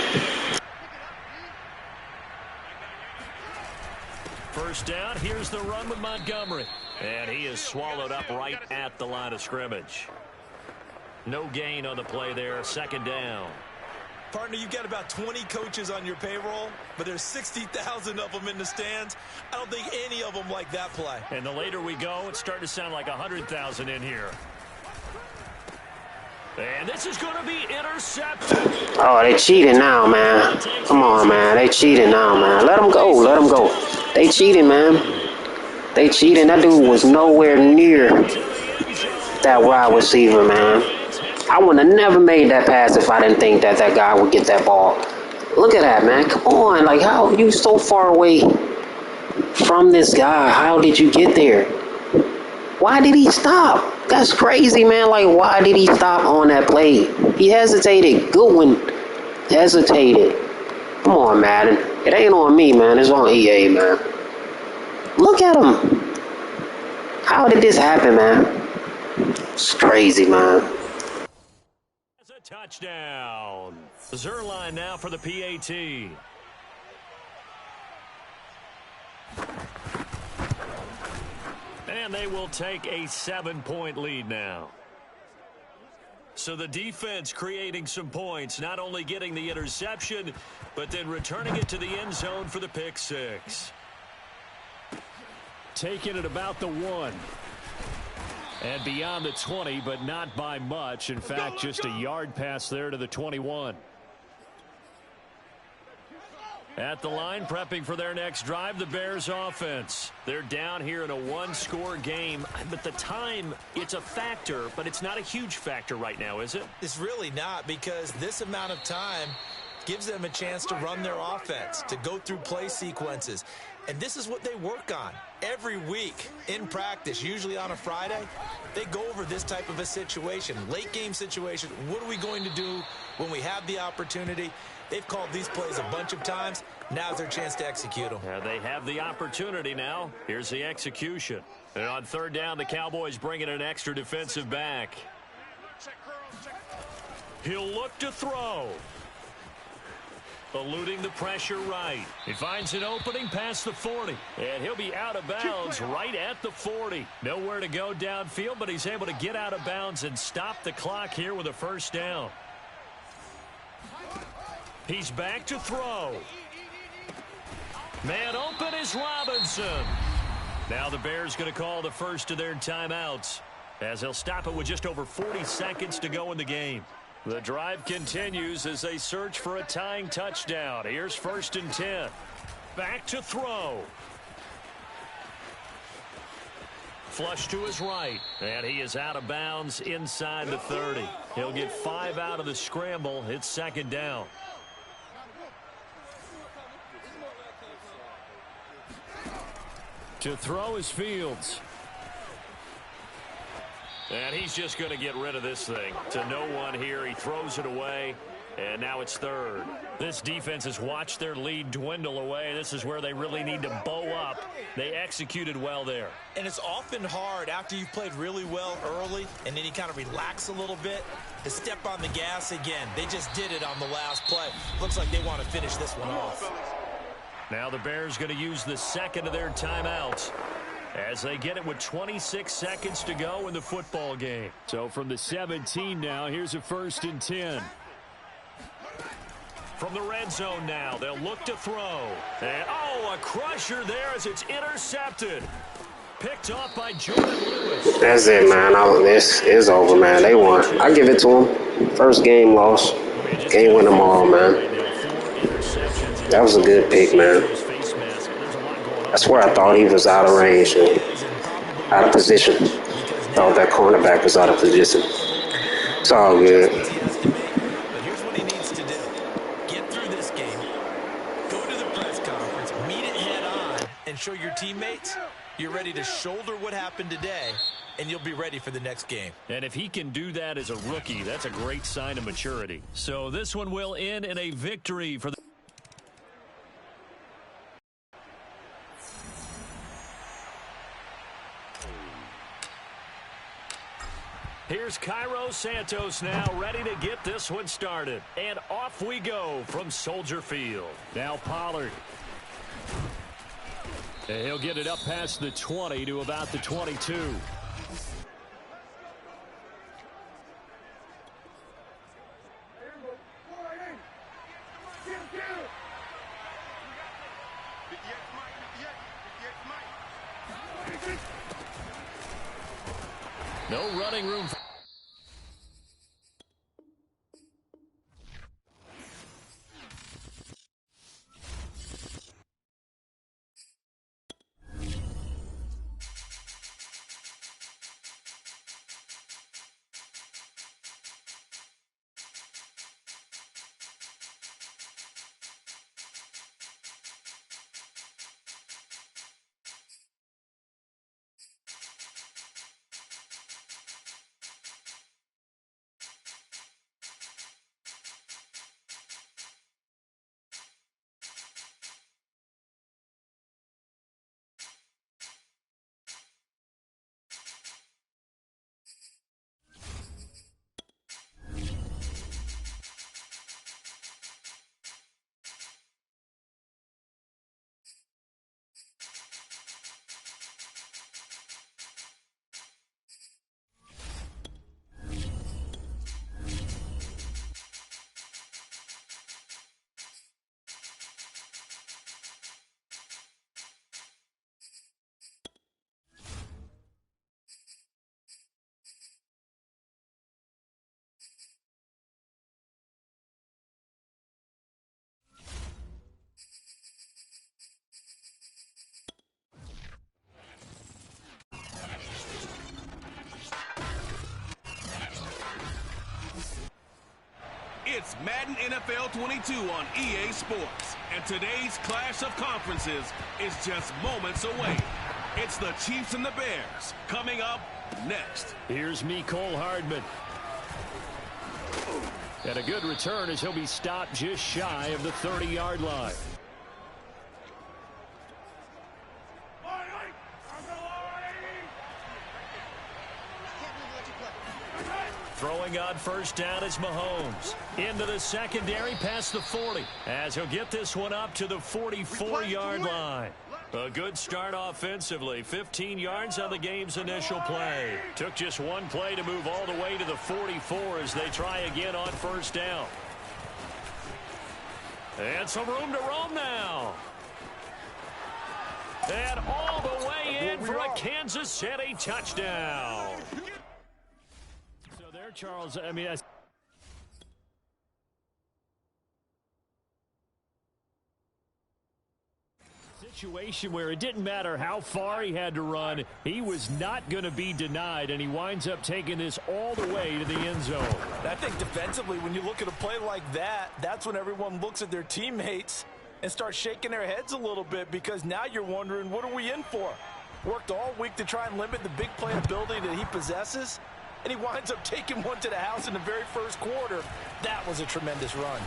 [SPEAKER 2] 1st down. Here's the run with Montgomery. And he is swallowed up right at the line of scrimmage. No gain on the play there. 2nd down.
[SPEAKER 3] Partner, you've got about 20 coaches on your payroll, but there's 60,000 of them in the stands. I don't think any of them like that play.
[SPEAKER 2] And the later we go, it's starting to sound like 100,000 in here. And this is going to be intercepted.
[SPEAKER 4] Oh, they cheating now, man. Come on, man. They cheating now, man. Let them go. Let them go. They cheating, man. They cheating. That dude was nowhere near that wide receiver, man. I would have never made that pass if I didn't think that that guy would get that ball. Look at that, man. Come on. Like, how are you so far away from this guy? How did you get there? Why did he stop? That's crazy, man. Like, why did he stop on that play? He hesitated. Goodwin hesitated. Come on, Madden. It ain't on me, man. It's on EA, man. Look at him. How did this happen, man? It's crazy, man.
[SPEAKER 2] That's a touchdown. Zerline now for the PAT. And they will take a 7-point lead now. So the defense creating some points, not only getting the interception, but then returning it to the end zone for the pick six.
[SPEAKER 6] Taking it about the 1. And beyond the 20, but not by much. In fact, just a yard pass there to the 21. At the line, prepping for their next drive, the Bears offense. They're down here in a one-score game. But the time, it's a factor, but it's not a huge factor right now, is it?
[SPEAKER 3] It's really not, because this amount of time gives them a chance to run their offense, to go through play sequences. And this is what they work on every week in practice, usually on a Friday. They go over this type of a situation, late game situation. What are we going to do when we have the opportunity? They've called these plays a bunch of times. Now's their chance to execute them.
[SPEAKER 2] They have the opportunity now. Here's the execution. And on third down, the Cowboys bring in an extra defensive back. He'll look to throw. Eluding the pressure right. He finds an opening past the 40. And he'll be out of bounds right at the 40. Nowhere to go downfield, but he's able to get out of bounds and stop the clock here with a first down. He's back to throw. Man open is Robinson. Now the Bears going to call the first of their timeouts, as they'll stop it with just over 40 seconds to go in the game. The drive continues as they search for a tying touchdown. Here's 1st and 10. Back to throw. Flush to his right. And he is out of bounds inside the 30. He'll get 5 out of the scramble. It's 2nd down.
[SPEAKER 6] To throw is Fields.
[SPEAKER 2] And he's just going to get rid of this thing. To no one here. He throws it away. And now it's 3rd. This defense has watched their lead dwindle away. This is where they really need to bow up. They executed well there.
[SPEAKER 3] And it's often hard after you've played really well early and then you kind of relax a little bit to step on the gas again. They just did it on the last play. Looks like they want to finish this one off.
[SPEAKER 2] Now the Bears going to use the 2nd of their timeouts as they get it with 26 seconds to go in the football game.
[SPEAKER 6] So from the 17 now, here's a 1st and 10.
[SPEAKER 2] From the red zone now, they'll look to throw. And, a crusher there as it's intercepted. Picked off by Jordan Lewis.
[SPEAKER 4] That's it, man. This is over, man. They won. I give it to them. First game loss. Game win tomorrow, man. That was a good pick, man. I swear I thought he was out of range and out of position. Thought that cornerback was out of position. It's all good.
[SPEAKER 3] But here's what he needs to do. Get through this game. Go to the press conference. Meet it head on. And show your teammates you're ready to shoulder what happened today. And you'll be ready for the next game.
[SPEAKER 2] And if he can do that as a rookie, that's a great sign of maturity. So this one will end in a victory for the... Here's Cairo Santos now ready to get this one started. And off we go from Soldier Field.
[SPEAKER 6] Now Pollard. And he'll get it up past the 20 to about the 22.
[SPEAKER 2] No running room.
[SPEAKER 1] It's Madden NFL 22 on EA Sports, and today's clash of conferences is just moments away. It's the Chiefs and the Bears coming up next.
[SPEAKER 6] Here's Mecole Hardman. And a good return as he'll be stopped just shy of the 30-yard line. Throwing on first down is Mahomes. Into the secondary past the 40 as he'll get this one up to the 44-yard line. A good start offensively. 15 yards on the game's initial play. Took just one play to move all the way to the 44 as they try again on first down. And some room to roam now. And all the way in for a Kansas City touchdown. So there, Charles, I mean, situation where it didn't matter how far he had to run, he was not going to be denied, and he winds up taking this all the way to the end zone.
[SPEAKER 3] I think defensively, when you look at a play like that, that's when everyone looks at their teammates and starts shaking their heads a little bit, because now you're wondering, what are we in for? Worked all week to try and limit the big play ability that he possesses, and he winds up taking one to the house in the very first quarter. That was a tremendous run.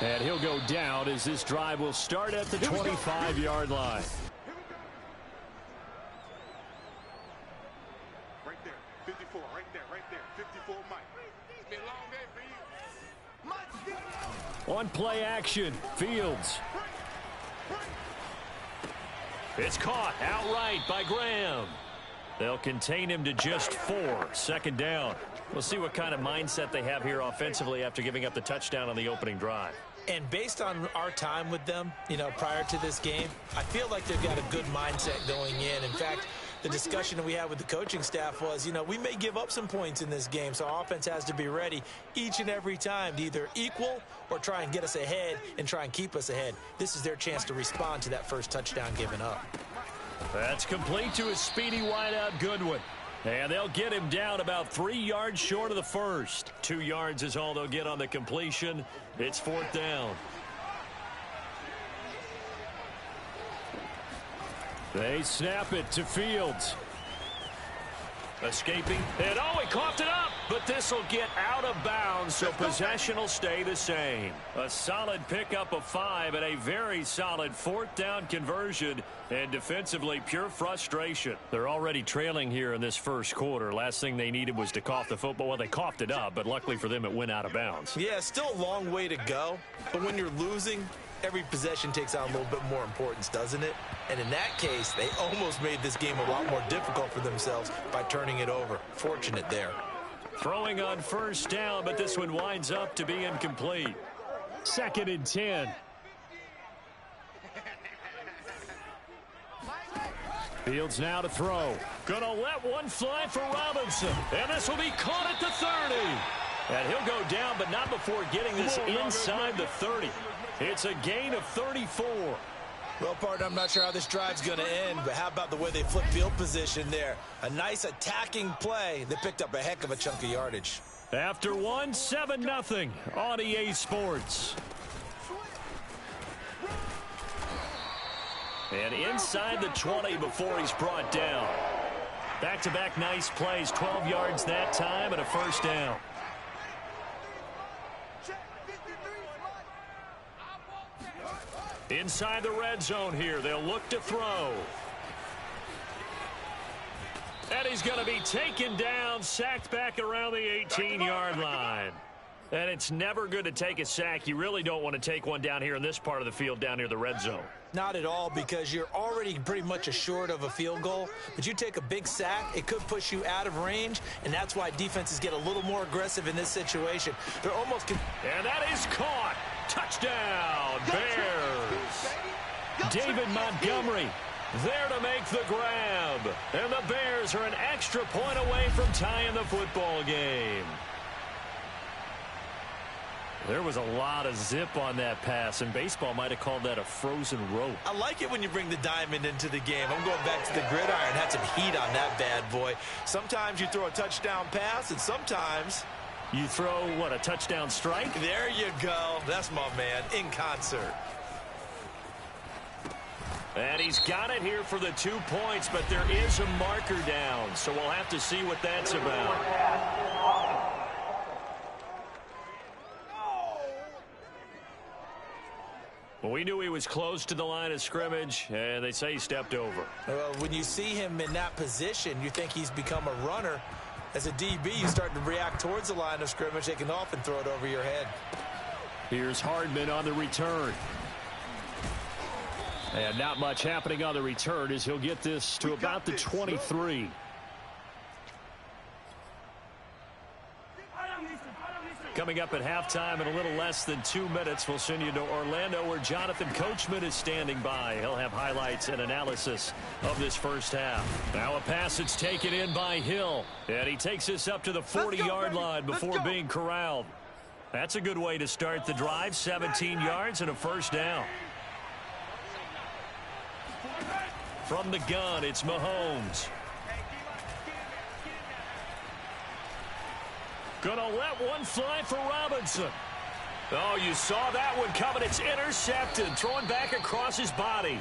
[SPEAKER 6] And he'll go down as this drive will start at the 25-yard line.
[SPEAKER 5] Right there, 54, right there, 54, Mike. It's been a long day for you.
[SPEAKER 6] On play action, Fields. It's caught outright by Graham. They'll contain him to just 4. Second down. We'll see what kind of mindset they have here offensively after giving up the touchdown on the opening drive.
[SPEAKER 3] And based on our time with them, prior to this game, I feel like they've got a good mindset going in. In fact, the discussion that we had with the coaching staff was, we may give up some points in this game, so our offense has to be ready each and every time to either equal or try and get us ahead and try and keep us ahead. This is their chance to respond to that first touchdown given up.
[SPEAKER 6] That's complete to a speedy wideout Goodwin. And they'll get him down about 3 yards short of the first. 2 yards is all they'll get on the completion. It's 4th down. They snap it to Fields. Escaping. And he coughed it up. But this will get out of bounds, so possession will stay the same. A solid pickup of 5 and a very solid 4th down conversion. And defensively, pure frustration. They're already trailing here in this first quarter. Last thing they needed was to cough the football. Well, they coughed it up, but luckily for them, it went out of bounds.
[SPEAKER 3] Yeah, still a long way to go. But when you're losing, every possession takes on a little bit more importance, doesn't it? And in that case, they almost made this game a lot more difficult for themselves by turning it over. Fortunate there.
[SPEAKER 6] Throwing on first down, but this one winds up to be incomplete. 2nd and 10. Fields now to throw. Gonna let one fly for Robinson. And this will be caught at the 30. And he'll go down, but not before getting this inside the 30. It's a gain of 34.
[SPEAKER 3] Well, partner, I'm not sure how this drive's going to end, but how about the way they flip field position there? A nice attacking play that picked up a heck of a chunk of yardage.
[SPEAKER 6] After one, 7-0 on EA Sports. And inside the 20 before he's brought down. Back-to-back nice plays, 12 yards that time and a first down. Inside the red zone here, they'll look to throw. And he's going to be taken down, sacked back around the 18-yard line. And it's never good to take a sack. You really don't want to take one down here in this part of the field down near the red zone.
[SPEAKER 3] Not at all, because you're already pretty much assured of a field goal. But you take a big sack, it could push you out of range, and that's why defenses get a little more aggressive in this situation. They're almost...
[SPEAKER 6] And that is caught. Touchdown, Bears. David Montgomery there to make the grab. And the Bears are an extra point away from tying the football game. There was a lot of zip on that pass, and baseball might have called that a frozen rope.
[SPEAKER 3] I like it when you bring the diamond into the game. I'm going back to the gridiron. Had some heat on that bad boy. Sometimes you throw a touchdown pass, and sometimes...
[SPEAKER 6] You throw, what, a touchdown strike?
[SPEAKER 3] There you go. That's my man, in concert.
[SPEAKER 6] And he's got it here for the 2 points, but there is a marker down, so we'll have to see what that's about. Well, we knew he was close to the line of scrimmage, and they say he stepped over.
[SPEAKER 3] Well, when you see him in that position, you think he's become a runner. As a DB, you start to react towards the line of scrimmage. They can often throw it over your head.
[SPEAKER 6] Here's Hardman on the return. And not much happening on the return as he'll get this to about the 23. Coming up at halftime in a little less than 2 minutes, we'll send you to Orlando where Jonathan Coachman is standing by. He'll have highlights and analysis of this first half. Now a pass that's taken in by Hill. And he takes this up to the 40-yard line before being corralled. That's a good way to start the drive. 17 yards and a first down. From the gun, it's Mahomes. Gonna let one fly for Robinson. Oh, you saw that one coming. It's intercepted. Throwing back across his body.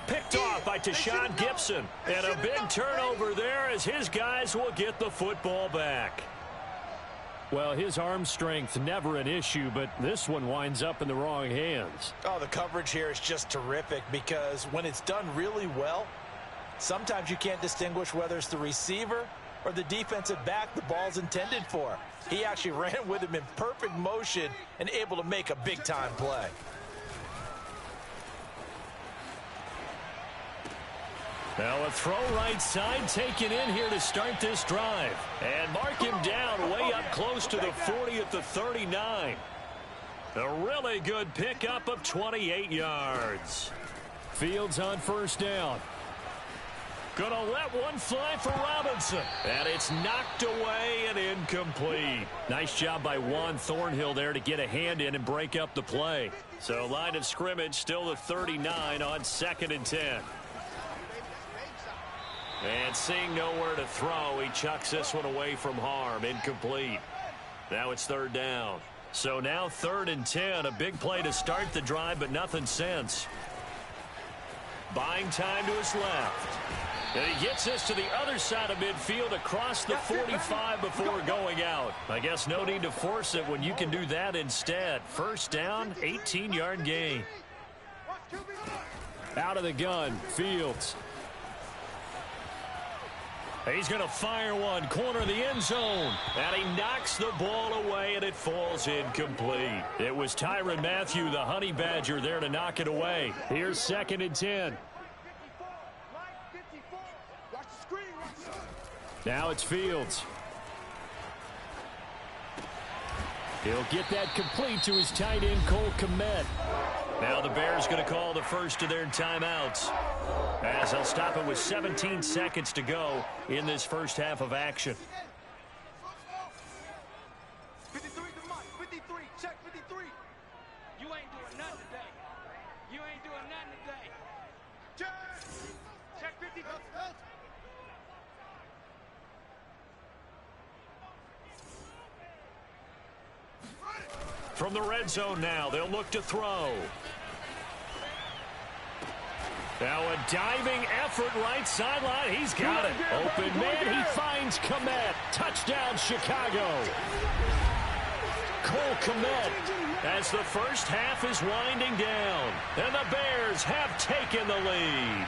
[SPEAKER 6] Picked off by Tashawn Gibson. And a big turnover there as his guys will get the football back. Well, his arm strength never an issue, but this one winds up in the wrong hands.
[SPEAKER 3] Oh, the coverage here is just terrific because when it's done really well, sometimes you can't distinguish whether it's the receiver or the defensive back the ball's intended for. He actually ran with him in perfect motion and able to make a big-time play.
[SPEAKER 6] Now a throw right side taken in here to start this drive. And mark him down way up close to the 40 at the 39. A really good pickup of 28 yards. Fields on first down. Gonna let one fly for Robinson. And it's knocked away and incomplete. Nice job by Juan Thornhill there to get a hand in and break up the play. So line of scrimmage still the 39 on 2nd and 10. And seeing nowhere to throw, he chucks this one away from harm. Incomplete. Now it's 3rd down. So now 3rd and 10. A big play to start the drive, but nothing since. Buying time to his left. And he gets this to the other side of midfield across the 45 before going out. I guess no need to force it when you can do that instead. First down, 18-yard gain. Out of the gun, Fields. He's going to fire one, corner of the end zone. And he knocks the ball away, and it falls incomplete. It was Tyrann Mathieu, the Honey Badger, there to knock it away. Here's 2nd and 10. Now it's Fields. He'll get that complete to his tight end, Cole Kmet.
[SPEAKER 2] Now the Bears going to call the first of their timeouts, as they'll stop it with 17 seconds to go in this first half of action.
[SPEAKER 5] 53 to Mike. 53. Check 53. You ain't doing nothing today. You ain't doing nothing today. Check 50.
[SPEAKER 2] From the red zone now, they'll look to throw. Now a diving effort right sideline. He's got it. Open man. He finds Kmet. Touchdown, Chicago. Cole Kmet as the first half is winding down. And the Bears have taken the lead.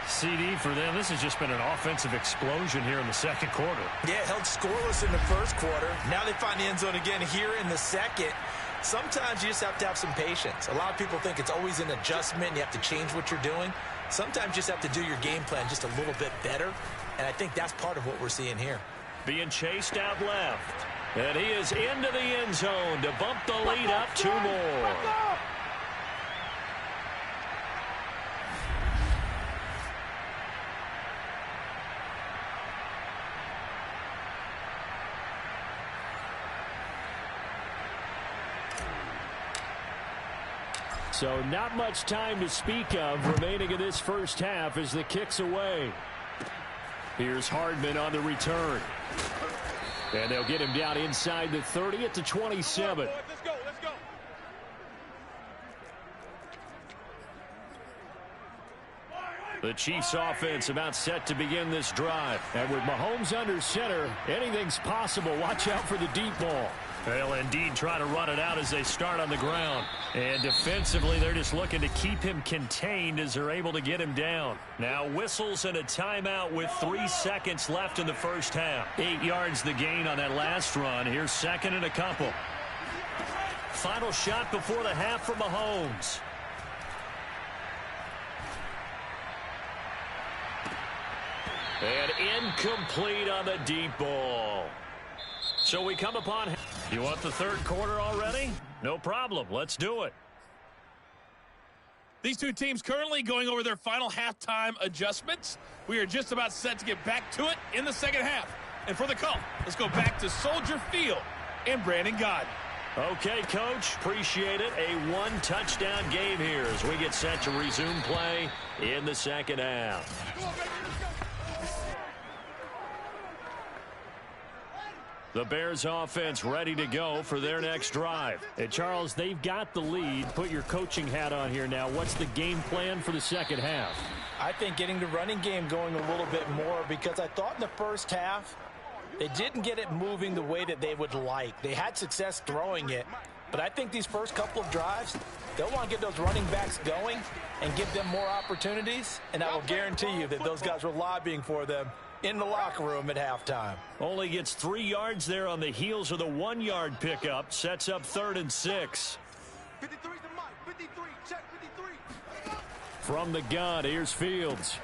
[SPEAKER 2] CD for them, this has just been an offensive explosion here in the second quarter.
[SPEAKER 3] Yeah, held scoreless in the first quarter. Now they find the end zone again here in the second. Sometimes you just have to have some patience. A lot of people think it's always an adjustment. You have to change what you're doing. Sometimes you just have to do your game plan just a little bit better. And I think that's part of what we're seeing here.
[SPEAKER 2] Being chased out left. And he is into the end zone to bump the lead up 2 more.
[SPEAKER 6] So not much time to speak of remaining in this first half as the kick's away. Here's Hardman on the return. And they'll get him down inside the 30 at the 27.
[SPEAKER 5] Let's go. Let's go.
[SPEAKER 2] The Chiefs offense about set to begin this drive.
[SPEAKER 6] And with Mahomes under center, anything's possible. Watch out for the deep ball.
[SPEAKER 2] They'll indeed try to run it out as they start on the ground. And defensively, they're just looking to keep him contained as they're able to get him down. Now whistles and a timeout with 3 seconds left in the first half. 8 yards the gain on that last run. Here's second and a couple. Final shot before the half for Mahomes. And incomplete on the deep ball. So we come upon... You want the third quarter already? No problem. Let's do it.
[SPEAKER 7] These two teams currently going over their final halftime adjustments. We are just about set to get back to it in the second half. And for the call, let's go back to Soldier Field and Brandon Gaudin.
[SPEAKER 2] Okay, Coach. Appreciate it. A 1-touchdown game here as we get set to resume play in the second half. The Bears offense ready to go for their next drive.
[SPEAKER 6] And Charles, they've got the lead. Put your coaching hat on here now. What's the game plan for the second half?
[SPEAKER 3] I think getting the running game going a little bit more, because I thought in the first half they didn't get it moving the way that they would like. They had success throwing it, but I think these first couple of drives, they'll want to get those running backs going and give them more opportunities, and I will guarantee you that those guys were lobbying for them in the locker room at halftime.
[SPEAKER 2] Only gets 3 yards there on the heels of the 1-yard pickup. Sets up 3rd and 6.
[SPEAKER 5] 53 to Mike. 53. Check 53.
[SPEAKER 6] From the gun, here's Fields.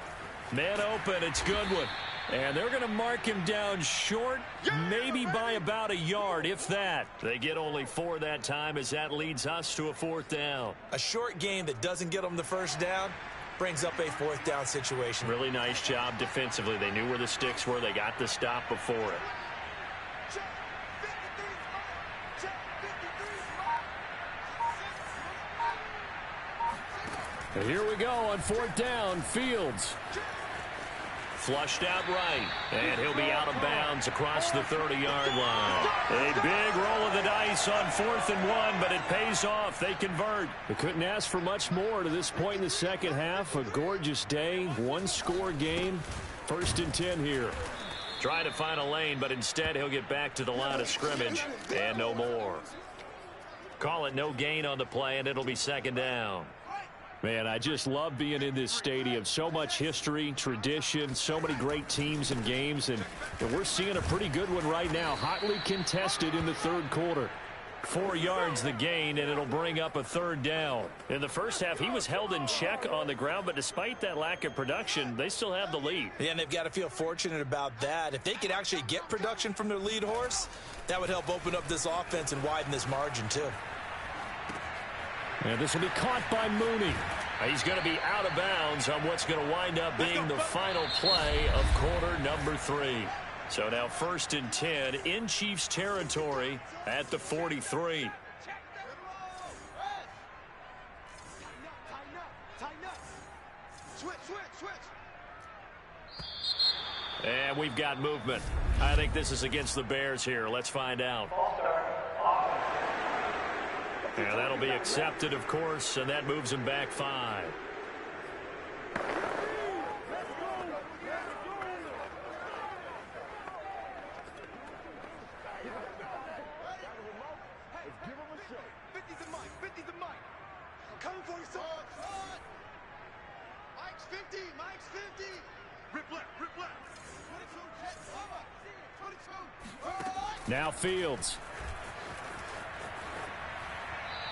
[SPEAKER 2] Man open, it's Goodwin. And they're going to mark him down short, maybe by about a yard, if that. They get only 4 that time as that leads us to a 4th down.
[SPEAKER 3] A short game that doesn't get them the first down brings up a 4th down situation.
[SPEAKER 2] Really nice job defensively. They knew where the sticks were. They got the stop before it.
[SPEAKER 5] Check 53. Check 53.
[SPEAKER 6] And here we go on 4th down. Fields.
[SPEAKER 2] Flushed out right, and he'll be out of bounds across the 30-yard line. A big roll of the dice on 4th and 1, but it pays off. They convert.
[SPEAKER 6] They couldn't ask for much more to this point in the second half. A gorgeous day, 1-score game. 1st and 10 here.
[SPEAKER 2] Trying to find a lane, but instead he'll get back to the line of scrimmage, and no more. Call it no gain on the play, and it'll be 2nd down.
[SPEAKER 6] Man, I just love being in this stadium. So much history, tradition, so many great teams and games, and we're seeing a pretty good one right now. Hotly contested in the 3rd quarter.
[SPEAKER 2] 4 yards the gain, and it'll bring up a 3rd down. In the first half, he was held in check on the ground, but despite that lack of production, they still have the lead.
[SPEAKER 3] Yeah, and they've got to feel fortunate about that. If they could actually get production from their lead horse, that would help open up this offense and widen this margin, too.
[SPEAKER 6] And this will be caught by Mooney.
[SPEAKER 2] He's going to be out of bounds on what's going to wind up being the final play of quarter number 3. So now 1st and 10 in Chiefs territory at the 43. And we've got movement. I think this is against the Bears here. Let's find out. And that'll be accepted, of course, and that moves him back 5. Now Fields.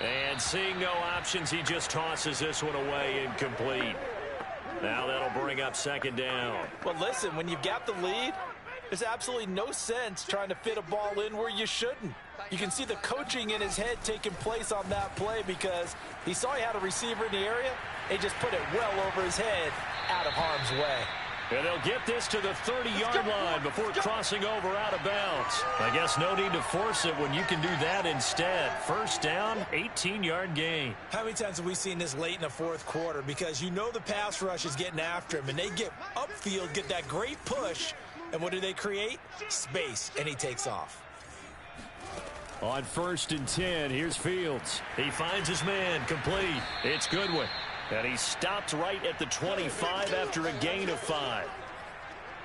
[SPEAKER 2] And seeing no options, he just tosses this one away incomplete. Now that'll bring up 2nd down.
[SPEAKER 3] Well, listen, when you've got the lead, there's absolutely no sense trying to fit a ball in where you shouldn't. You can see the coaching in his head taking place on that play because he saw he had a receiver in the area. He just put it well over his head out of harm's way.
[SPEAKER 2] And they'll get this to the 30-yard line before crossing over out of bounds. I guess no need to force it when you can do that instead. 1st down, 18-yard gain.
[SPEAKER 3] How many times have we seen this late in the 4th quarter? Because you know the pass rush is getting after him, and they get upfield, get that great push, and what do they create? Space, and he takes off.
[SPEAKER 6] On 1st and 10, here's Fields.
[SPEAKER 2] He finds his man, complete. It's Goodwin. And he stopped right at the 25 after a gain of 5.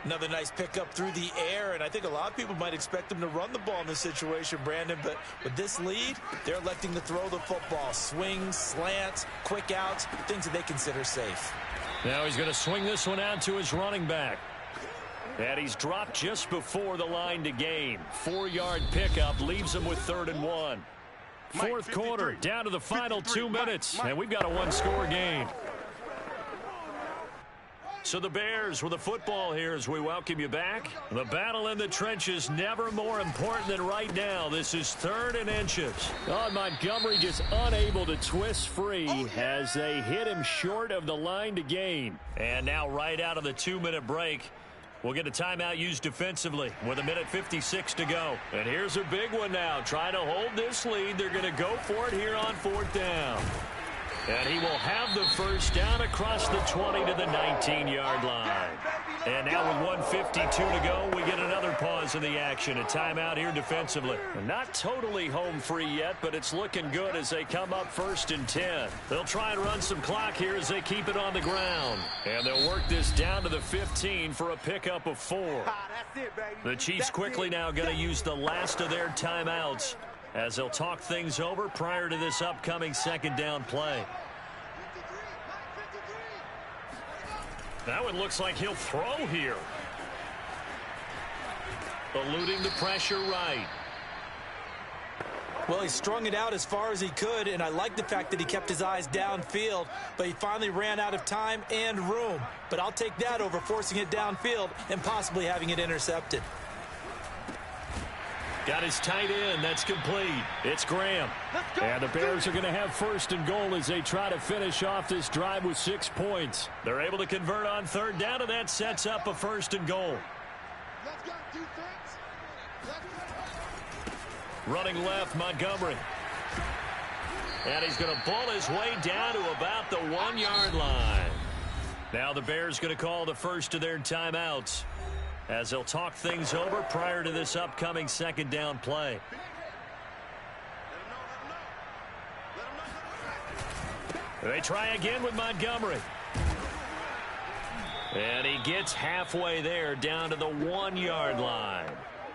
[SPEAKER 3] Another nice pickup through the air, and I think a lot of people might expect him to run the ball in this situation, Brandon, but with this lead, they're electing to throw the football. Swings, slants, quick outs, things that they consider safe.
[SPEAKER 2] Now he's going to swing this one out to his running back. And he's dropped just before the line to gain. 4-yard pickup leaves him with 3rd and 1. 4th quarter, down to the final 2 minutes, and we've got a 1-score game. So the Bears with the football here as we welcome you back. The battle in the trenches never more important than right now. This is 3rd and inches.
[SPEAKER 6] Oh, Montgomery just unable to twist free as they hit him short of the line to gain.
[SPEAKER 2] And now right out of the 2-minute break, we'll get a timeout used defensively with 1:56 to go. And here's a big one now. Trying to hold this lead. They're going to go for it here on 4th down. And he will have the 1st down across the 20 to the 19-yard line. And now with 1:52 to go, we get another pause in the action. A timeout here defensively. Not totally home free yet, but it's looking good as they come up 1st and 10. They'll try and run some clock here as they keep it on the ground. And they'll work this down to the 15 for a pickup of 4. The Chiefs quickly now going to use the last of their timeouts as they'll talk things over prior to this upcoming 2nd down play. Now it looks like he'll throw here. Eluding the pressure right.
[SPEAKER 3] Well, he strung it out as far as he could, and I like the fact that he kept his eyes downfield, but he finally ran out of time and room. But I'll take that over forcing it downfield and possibly having it intercepted.
[SPEAKER 2] Got his tight end. That's complete. It's Graham.
[SPEAKER 6] And the Bears are going to have 1st and goal as they try to finish off this drive with 6 points.
[SPEAKER 2] They're able to convert on 3rd down, and that sets up a 1st and goal. Running left, Montgomery. And he's going to pull his way down to about the 1-yard line. Now the Bears going to call the first of their timeouts as they'll talk things over prior to this upcoming 2nd down play. They try again with Montgomery. And he gets halfway there down to the 1-yard line.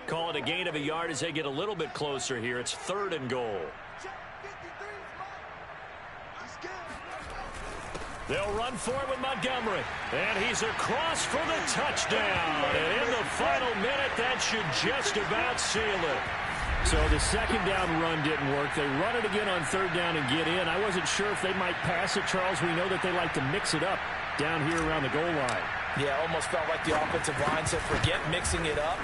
[SPEAKER 2] Call it a gain of a yard as they get a little bit closer here. It's 3rd and goal. They'll run for it with Montgomery. And he's across for the touchdown. And in the final minute, that should just about seal it.
[SPEAKER 6] So the 2nd down run didn't work. They run it again on 3rd down and get in. I wasn't sure if they might pass it, Charles. We know that they like to mix it up down here around the goal line.
[SPEAKER 3] Yeah, almost felt like the offensive line said, forget mixing it up.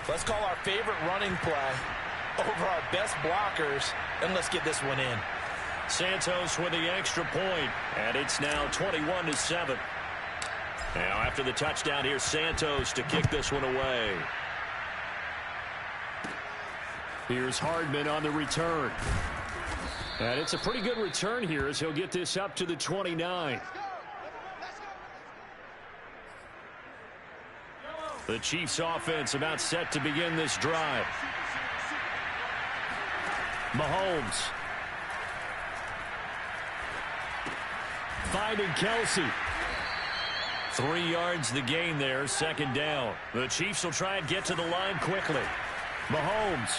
[SPEAKER 3] Let's call our favorite running play over our best blockers, and let's get this one in.
[SPEAKER 2] Santos with the extra point, and it's now 21-7. Now after the touchdown, here's Santos to kick this one away.
[SPEAKER 6] Here's Hardman on the return. And it's a pretty good return here as he'll get this up to the 29. The Chiefs offense about set to begin this drive. Mahomes. Finding Kelsey. 3 yards the gain there, second down. The Chiefs will try and get to the line quickly. Mahomes.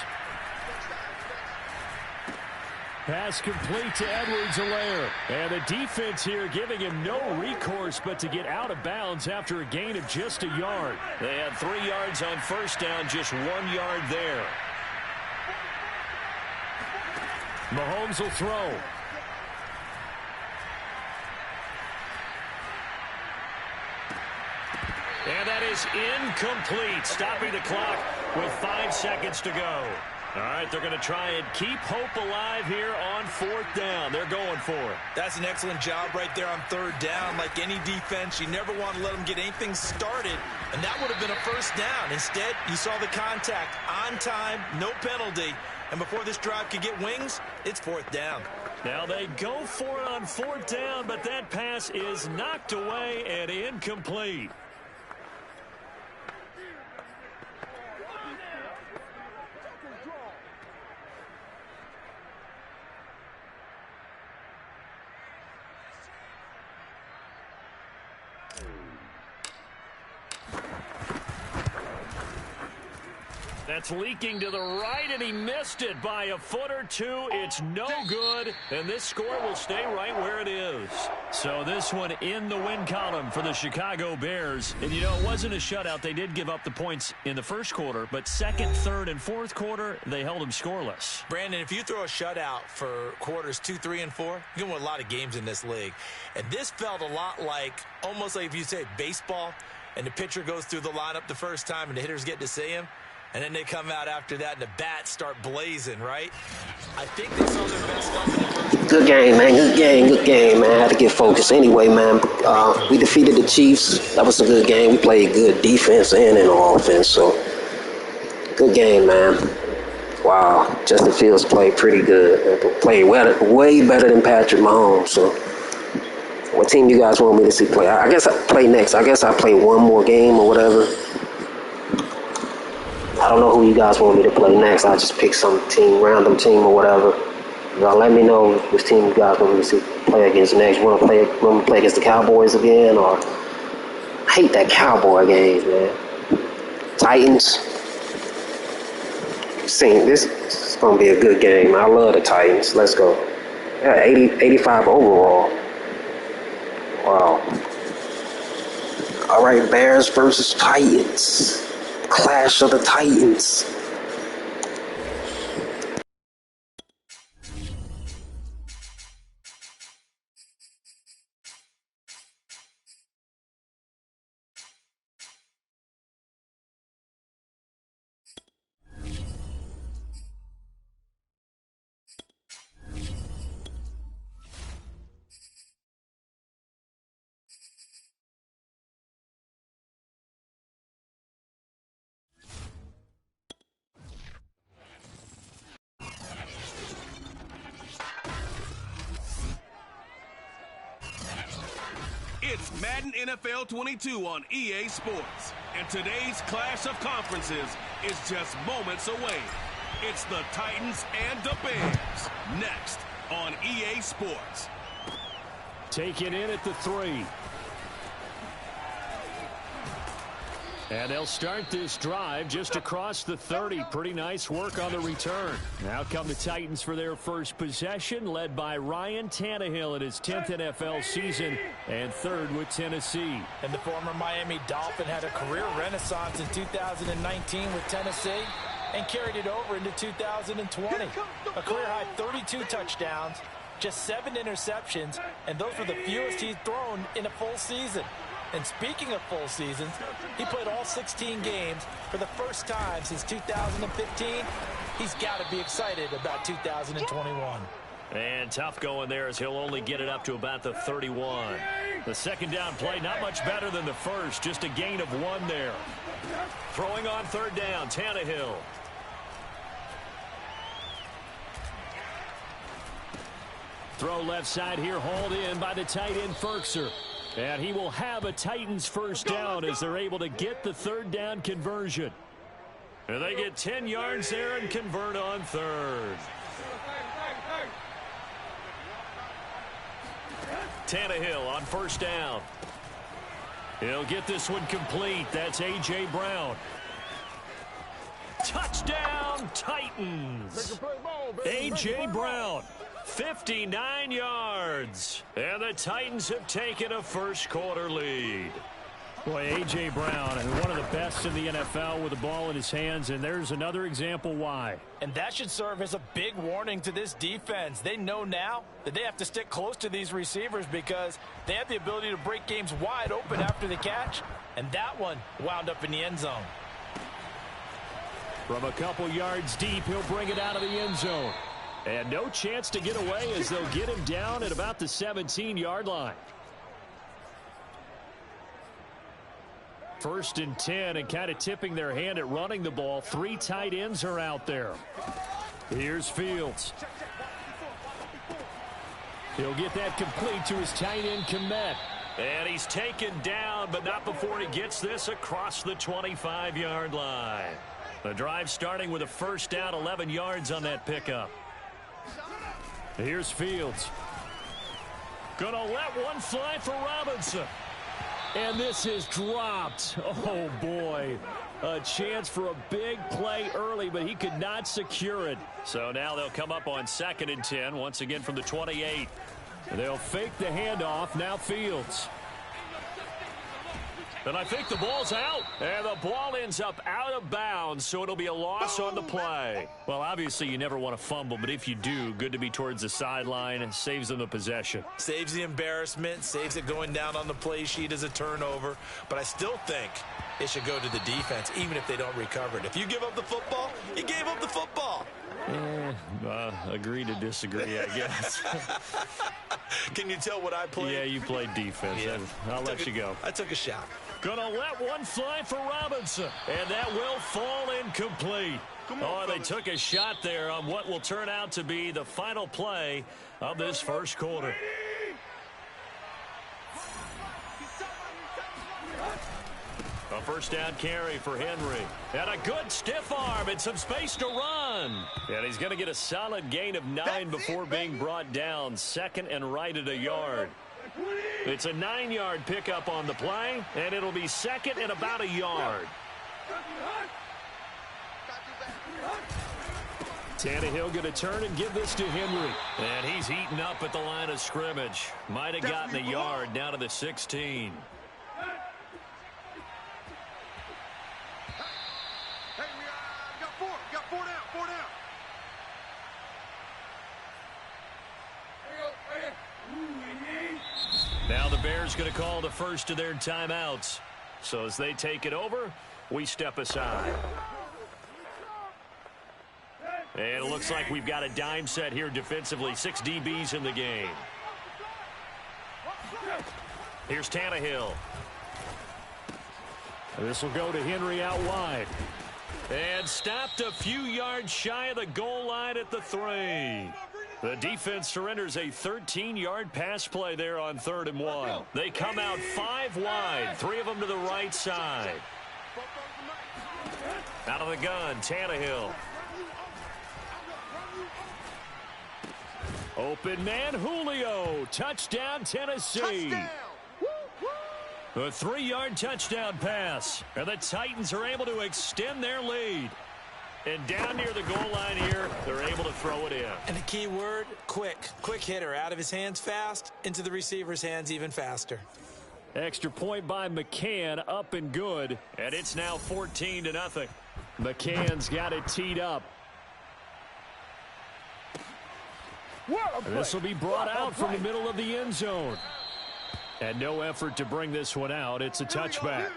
[SPEAKER 6] Pass complete to Edwards-Helaire. And the defense here giving him no recourse but to get out of bounds after a gain of just a yard.
[SPEAKER 2] They had 3 yards on first down, just 1 yard there.
[SPEAKER 6] Mahomes will throw.
[SPEAKER 2] And that is incomplete, stopping the clock with 5 seconds to go. All right, they're going to try and keep hope alive here on 4th down. They're going for it.
[SPEAKER 3] That's an excellent job right there on 3rd down. Like any defense, you never want to let them get anything started, and that would have been a first down. Instead, you saw the contact on time, no penalty, and before this drive could get wings, it's 4th down.
[SPEAKER 2] Now they go for it on 4th down, but that pass is knocked away and incomplete. That's leaking to the right, and he missed it by a foot or two. It's no good, and this score will stay right where it is.
[SPEAKER 6] So this one in the win column for the Chicago Bears. And, you know, it wasn't a shutout. They did give up the points in the first quarter, but second, third, and fourth quarter, they held them scoreless.
[SPEAKER 3] Brandon, if you throw a shutout for quarters 2, 3, and 4, you can win a lot of games in this league. And this felt a lot like, almost like if you say baseball, and the pitcher goes through the lineup the first time, and the hitters get to see him. And then they come out after that, and the bats start blazing, right? I think they saw their best stuff in the first quarter.
[SPEAKER 4] Good game, man. Good game, man. I had to get focused anyway, man. We defeated the Chiefs. That was a good game. We played good defense and in offense, so good game, man. Wow. Justin Fields played pretty good. Played way better than Patrick Mahomes, so what team you guys want me to see play? I guess I play next. I guess I play one more game or whatever. I don't know who you guys want me to play next. I'll just pick some team, random team or whatever. Y'all let me know which team you guys want me to see play against next. Want to play against the Cowboys again? Or I hate that Cowboy game, man. Titans. This is going to be a good game. I love the Titans. Let's go. Yeah, 85 overall. Wow. All right, Bears versus Titans. Clash of the Titans.
[SPEAKER 1] It's Madden NFL 22 on EA Sports. And today's clash of conferences is just moments away. It's the Titans and the Bears. Next on EA Sports.
[SPEAKER 6] Taken in at the 3. And they'll start this drive just across the 30. Pretty nice work on the return. Now come the Titans for their first possession, led by Ryan Tannehill in his 10th NFL season and 3rd with Tennessee.
[SPEAKER 3] And the former Miami Dolphin had a career renaissance in 2019 with Tennessee and carried it over into 2020. A career-high 32 touchdowns, just 7 interceptions, and those were the fewest he's thrown in a full season. And speaking of full seasons, he played all 16 games for the first time since 2015. He's got to be excited about 2021.
[SPEAKER 2] And tough going there as he'll only get it up to about the 31. The second down play, not much better than the first, just a gain of 1 there. Throwing on third down, Tannehill.
[SPEAKER 6] Throw left side here, hauled in by the tight end Ferkser. And he will have a Titans first down as they're able to get the third down conversion.
[SPEAKER 2] And they get 10 yards there and convert on third. Tannehill on first down. He'll get this one complete. That's A.J. Brown. Touchdown, Titans. A.J. Brown, 59 yards. And the Titans have taken a first quarter lead.
[SPEAKER 6] Boy, A.J. Brown, one of the best in the NFL with the ball in his hands, and there's another example why.
[SPEAKER 3] And that should serve as a big warning to this defense. They know now that they have to stick close to these receivers because they have the ability to break games wide open after the catch, and that one wound up in the end zone.
[SPEAKER 6] From a couple yards deep, he'll bring it out of the end zone. And no chance to get away as they'll get him down at about the 17-yard line. First and 10, and kind of tipping their hand at running the ball. 3 tight ends are out there. Here's Fields. He'll get that complete to his tight end, Kmet.
[SPEAKER 2] And he's taken down, but not before he gets this across the 25-yard line. The drive starting with a first down, 11 yards on that pickup.
[SPEAKER 6] Here's Fields.
[SPEAKER 2] Gonna let one fly for Robinson.
[SPEAKER 6] And this is dropped. Oh, boy. A chance for a big play early, but he could not secure it.
[SPEAKER 2] So now they'll come up on 2nd and 10, once again from the 28.
[SPEAKER 6] They'll fake the handoff. Now Fields.
[SPEAKER 2] And I think the ball's out. And the ball ends up out of bounds, so it'll be a loss on the play.
[SPEAKER 6] Well, obviously you never want to fumble, but if you do, good to be towards the sideline and saves them the possession.
[SPEAKER 3] Saves the embarrassment, saves it going down on the play sheet as a turnover. But I still think it should go to the defense, even if they don't recover it. If you give up the football, you gave up the football.
[SPEAKER 6] Agree to disagree, I guess.
[SPEAKER 3] Can you tell what I played?
[SPEAKER 6] Yeah, you played defense.
[SPEAKER 3] Yeah.
[SPEAKER 6] I'll let you go.
[SPEAKER 3] I took a shot.
[SPEAKER 2] Gonna let one fly for Robinson. And that will fall incomplete. Oh, they took a shot there on what will turn out to be the final play of this first quarter. A first down carry for Henry. And a good stiff arm and some space to run. And he's going to get a solid gain of 9 before being brought down. 2nd and right at a yard. It's a 9-yard pickup on the play, and it'll be 2nd and about a yard.
[SPEAKER 6] Tannehill going to turn and give this to Henry.
[SPEAKER 2] And he's eaten up at the line of scrimmage. Might have gotten a yard down to the 16. Now the Bears going to call the first of their timeouts. So as they take it over, we step aside. And it looks like we've got a dime set here defensively. 6 DBs in the game. Here's Tannehill.
[SPEAKER 6] This will go to Henry out wide.
[SPEAKER 2] And stopped a few yards shy of the goal line at the 3. The defense surrenders a 13-yard pass play there on 3rd and 1. They come out 5 wide, 3 of them to the right side. Out of the gun, Tannehill.
[SPEAKER 6] Open man, Julio. Touchdown, Tennessee.
[SPEAKER 5] Touchdown.
[SPEAKER 2] A 3-yard touchdown pass. And the Titans are able to extend their lead. And down near the goal line here, they're able to throw it in.
[SPEAKER 3] And the key word, quick. Quick hitter. Out of his hands fast, into the receiver's hands even faster.
[SPEAKER 6] Extra point by McCann, up and good.
[SPEAKER 2] And it's now 14-0.
[SPEAKER 6] McCann's got it teed up. This will be brought out from the middle of the end zone. And no effort to bring this one out. It's a touchback.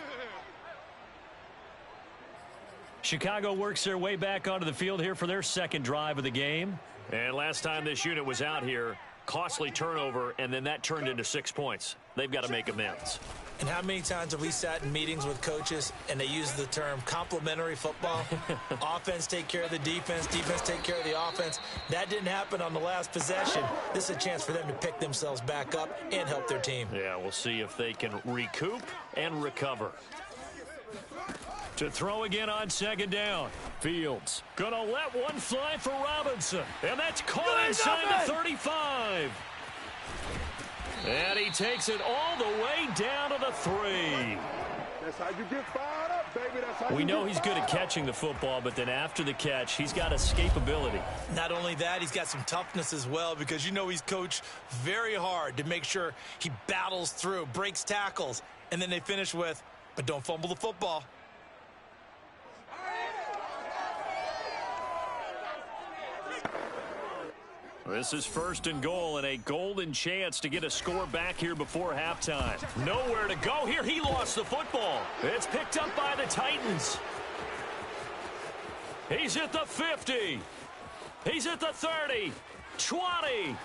[SPEAKER 2] Chicago works their way back onto the field here for their second drive of the game. And last time this unit was out here, costly turnover, and then that turned into 6 points. They've got to make amends.
[SPEAKER 3] And how many times have we sat in meetings with coaches and they use the term complementary football? Offense take care of the defense, defense take care of the offense. That didn't happen on the last possession. This is a chance for them to pick themselves back up and help their team.
[SPEAKER 2] Yeah, we'll see if they can recoup and recover. To throw again on second down. Fields gonna let one fly for Robinson. And that's caught inside the 35. And he takes it all the way down to the 3.
[SPEAKER 5] That's how you get fired up, baby. That's how
[SPEAKER 2] we know he's good at catching the football, but then after the catch, he's got escapability.
[SPEAKER 3] Not only that, he's got some toughness as well, because you know he's coached very hard to make sure he battles through, breaks tackles, and then they finish with, but don't fumble the football.
[SPEAKER 2] This is 1st and goal and a golden chance to get a score back here before halftime. Nowhere to go here. He lost the football. It's picked up by the Titans. He's at the 50. He's at the 30. 20.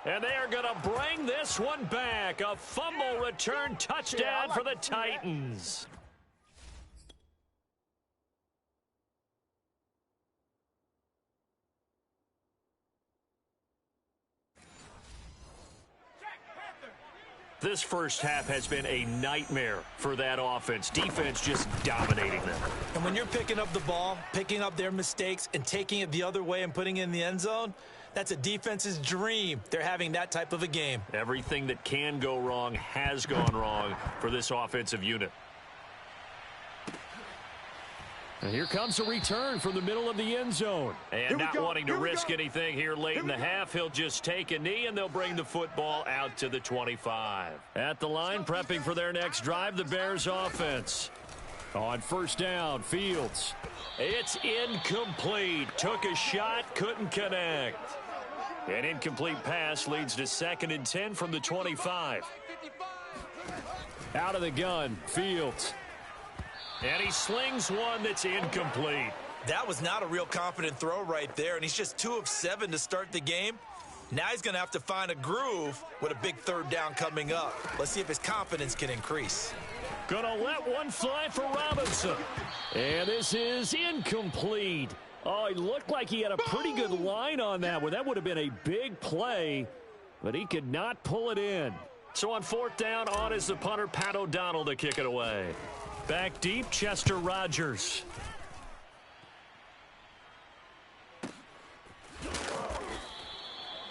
[SPEAKER 2] And they are going to bring this one back. A fumble return touchdown for the Titans. This first half has been a nightmare for that offense. Defense just dominating them.
[SPEAKER 3] And when you're picking up the ball, picking up their mistakes, and taking it the other way and putting it in the end zone, that's a defense's dream. They're having that type of a game.
[SPEAKER 2] Everything that can go wrong has gone wrong for this offensive unit.
[SPEAKER 6] And here comes a return from the middle of the end zone.
[SPEAKER 2] And not wanting to risk anything here late in the half, he'll just take a knee, and they'll bring the football out to the 25. At the line, prepping for their next drive, the Bears offense.
[SPEAKER 6] On first down, Fields.
[SPEAKER 2] It's incomplete. Took a shot, couldn't connect. An incomplete pass leads to 2nd and 10 from the 25.
[SPEAKER 6] Out of the gun, Fields.
[SPEAKER 2] And he slings one that's incomplete.
[SPEAKER 3] That was not a real confident throw right there, and he's just 2 of 7 to start the game. Now he's going to have to find a groove with a big 3rd down coming up. Let's see if his confidence can increase.
[SPEAKER 6] Gonna let one fly for Robinson. And this is incomplete. Oh, he looked like he had a pretty good line on that one. That would have been a big play, but he could not pull it in.
[SPEAKER 2] So on 4th down, on is the punter, Pat O'Donnell, to kick it away. Back deep, Chester Rogers.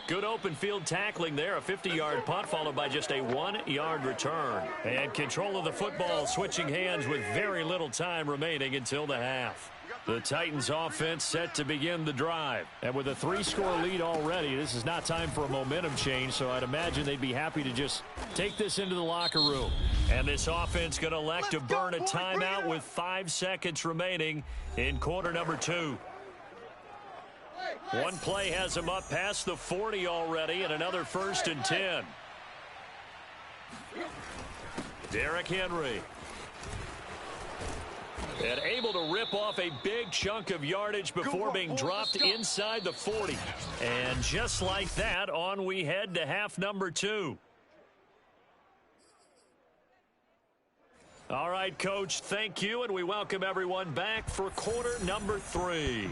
[SPEAKER 2] Good open field tackling there. A 50-yard punt followed by just a 1-yard return. And control of the football switching hands with very little time remaining until the half. The Titans offense set to begin the drive.
[SPEAKER 6] And with a 3-score lead already, this is not time for a momentum change, so I'd imagine they'd be happy to just take this into the locker room.
[SPEAKER 2] And this offense going to elect to burn a timeout with 5 seconds remaining in quarter number 2. One play has them up past the 40 already, and another 1st and 10. Derrick Henry. And able to rip off a big chunk of yardage before being dropped inside the 40. And just like that, on we head to half number 2. All right, Coach, thank you, and we welcome everyone back for quarter number 3.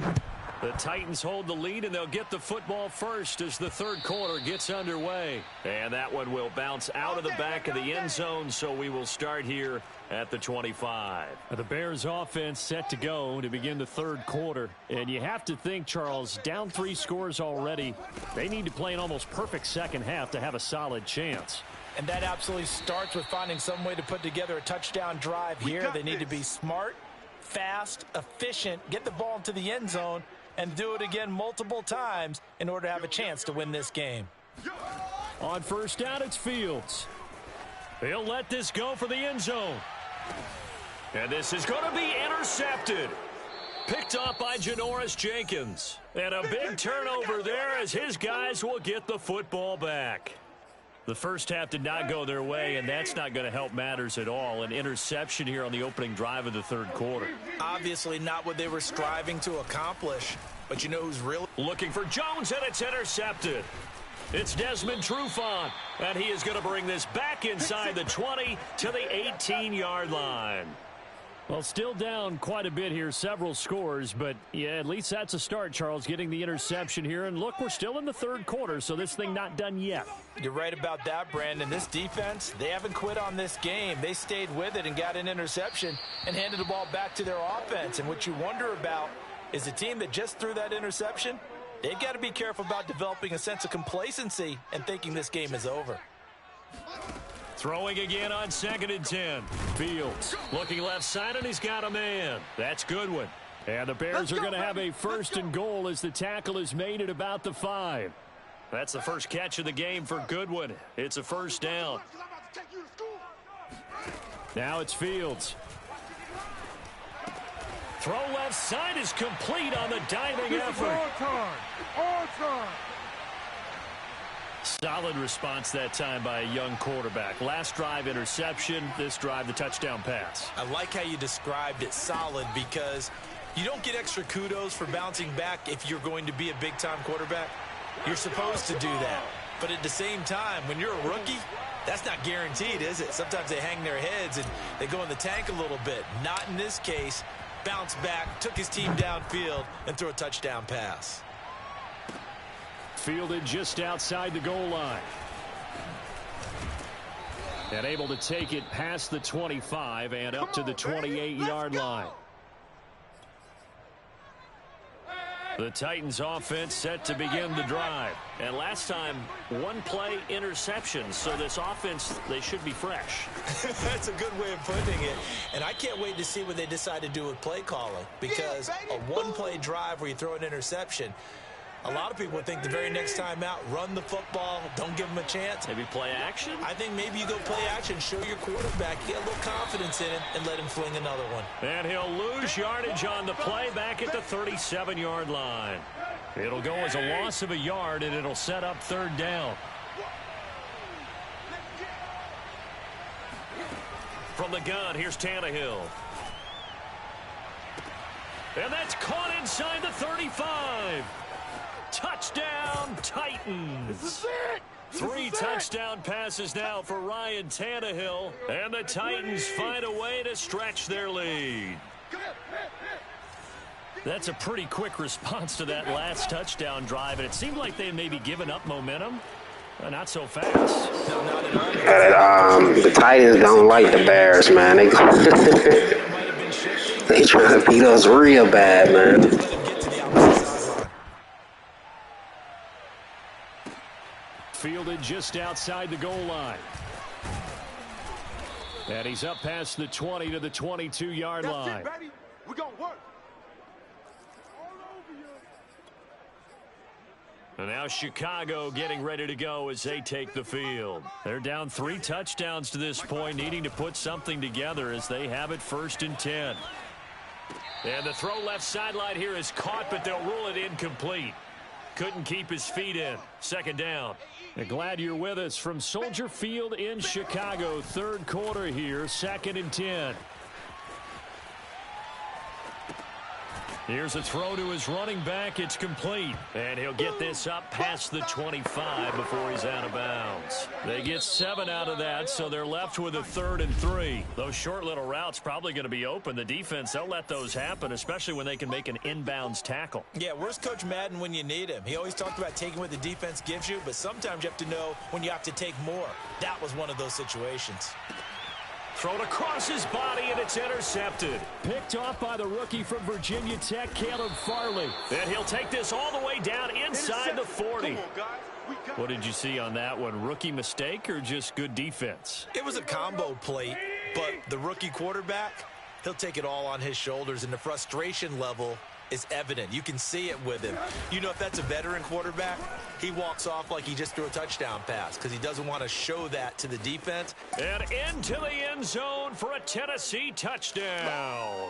[SPEAKER 2] The Titans hold the lead, and they'll get the football first as the 3rd quarter gets underway. And that one will bounce out of the back of the end zone, so we will start here at the 25.
[SPEAKER 6] The Bears offense set to go to begin the 3rd quarter. And you have to think, Charles, down 3 scores already. They need to play an almost perfect second half to have a solid chance.
[SPEAKER 3] And that absolutely starts with finding some way to put together a touchdown drive here. They need to be smart, fast, efficient, get the ball into the end zone, and do it again multiple times in order to have a chance to win this game.
[SPEAKER 6] On first down, it's Fields.
[SPEAKER 2] He'll let this go for the end zone. And this is going to be intercepted. Picked up by Janoris Jenkins. And a big turnover there as his guys will get the football back. The first half did not go their way, and that's not going to help matters at all. An interception here on the opening drive of the third quarter.
[SPEAKER 3] Obviously not what they were striving to accomplish, but you know who's really
[SPEAKER 2] looking for Jones, and it's intercepted. It's Desmond Trufant, and he is going to bring this back inside the 20 to the 18-yard line.
[SPEAKER 6] Well, still down quite a bit here, several scores, but yeah, at least that's a start, Charles, getting the interception here. And look, we're still in the third quarter, so this thing not done yet.
[SPEAKER 3] You're right about that, Brandon. This defense, they haven't quit on this game. They stayed with it and got an interception and handed the ball back to their offense. And what you wonder about is the team that just threw that interception, they've got to be careful about developing a sense of complacency and thinking this game is over.
[SPEAKER 2] Throwing again on 2nd and 10. Fields looking left side, and he's got a man. That's Goodwin.
[SPEAKER 6] And the Bears are going to have a 1st and goal as the tackle is made at about the 5.
[SPEAKER 2] That's the first catch of the game for Goodwin. It's a first down.
[SPEAKER 6] Now it's Fields.
[SPEAKER 2] Throw left side is complete on the diving effort.
[SPEAKER 5] All time.
[SPEAKER 2] Solid response that time by a young quarterback. Last drive, interception. This drive, the touchdown pass.
[SPEAKER 3] I like how you described it, solid, because you don't get extra kudos for bouncing back if you're going to be a big-time quarterback. You're supposed to do that. But at the same time, when you're a rookie, that's not guaranteed, is it? Sometimes they hang their heads and they go in the tank a little bit. Not in this case. Bounce back, took his team downfield, and threw a touchdown pass.
[SPEAKER 6] Fielded just outside the goal line. And able to take it past the 25 and up to the 28-yard line. The Titans offense set to begin the drive. And last time, one play interception. So this offense, they should be fresh.
[SPEAKER 3] That's a good way of putting it. And I can't wait to see what they decide to do with play calling. Because a one-play drive where you throw an interception, a lot of people would think the very next time out, run the football, don't give them a chance.
[SPEAKER 2] Maybe play action?
[SPEAKER 3] I think maybe you go play action, show your quarterback, get a little confidence in it, and let him fling another one.
[SPEAKER 2] And he'll lose yardage on the play back at the 37-yard line. It'll go as a loss of a yard, and it'll set up 3rd down. From the gun, here's Tannehill. And that's caught inside the 35. Touchdown, Titans.
[SPEAKER 5] This is it.
[SPEAKER 2] 3 touchdown passes now for Ryan Tannehill, and the Titans find a way to stretch their lead. That's a pretty quick response to that last touchdown drive, and it seemed like they may be giving up momentum. Not so fast.
[SPEAKER 3] No, not at all.
[SPEAKER 4] The Titans don't like the Bears, man. They trying to beat us real bad, man.
[SPEAKER 6] Fielded just outside the goal line. And he's up past the 20 to the 22-yard line.
[SPEAKER 5] That's it, baby. We're going to work. All over you.
[SPEAKER 2] And now Chicago getting ready to go as they take the field. They're down 3 touchdowns to this point, needing to put something together as they have it 1st and 10. And the throw left sideline here is caught, but they'll rule it incomplete. Couldn't keep his feet in. 2nd down.
[SPEAKER 6] And glad you're with us from Soldier Field in Chicago. 3rd quarter here, 2nd and 10. Here's a throw to his running back. It's complete. And he'll get this up past the 25 before he's out of bounds. They get 7 out of that, so they're left with a 3rd and 3. Those short little routes probably going to be open. The defense, they'll let those happen, especially when they can make an inbounds tackle.
[SPEAKER 3] Yeah, where's Coach Madden when you need him? He always talked about taking what the defense gives you, but sometimes you have to know when you have to take more. That was one of those situations.
[SPEAKER 2] Thrown across his body, and it's intercepted.
[SPEAKER 6] Picked off by the rookie from Virginia Tech, Caleb Farley.
[SPEAKER 2] And he'll take this all the way down inside the 40. What did you see on that one? Rookie mistake or just good defense?
[SPEAKER 3] It was a combo plate, but the rookie quarterback, he'll take it all on his shoulders, and the frustration level is evident. You can see it with him. You know, if that's a veteran quarterback, he walks off like he just threw a touchdown pass because he doesn't want to show that to the defense.
[SPEAKER 2] And into the end zone for a Tennessee touchdown.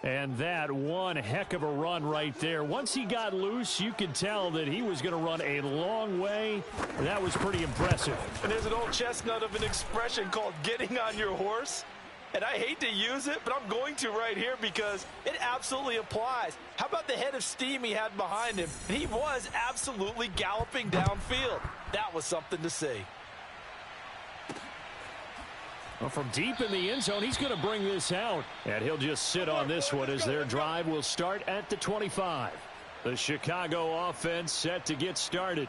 [SPEAKER 6] And that one heck of a run right there. Once he got loose, you could tell that he was going to run a long way. That was pretty impressive.
[SPEAKER 3] And there's an old chestnut of an expression called getting on your horse. And I hate to use it, but I'm going to right here because it absolutely applies. How about the head of steam he had behind him? He was absolutely galloping downfield. That was something to see.
[SPEAKER 6] Well, from deep in the end zone, he's going to bring this out. And he'll just sit on this one as their drive will start at the 25. The Chicago offense set to get started.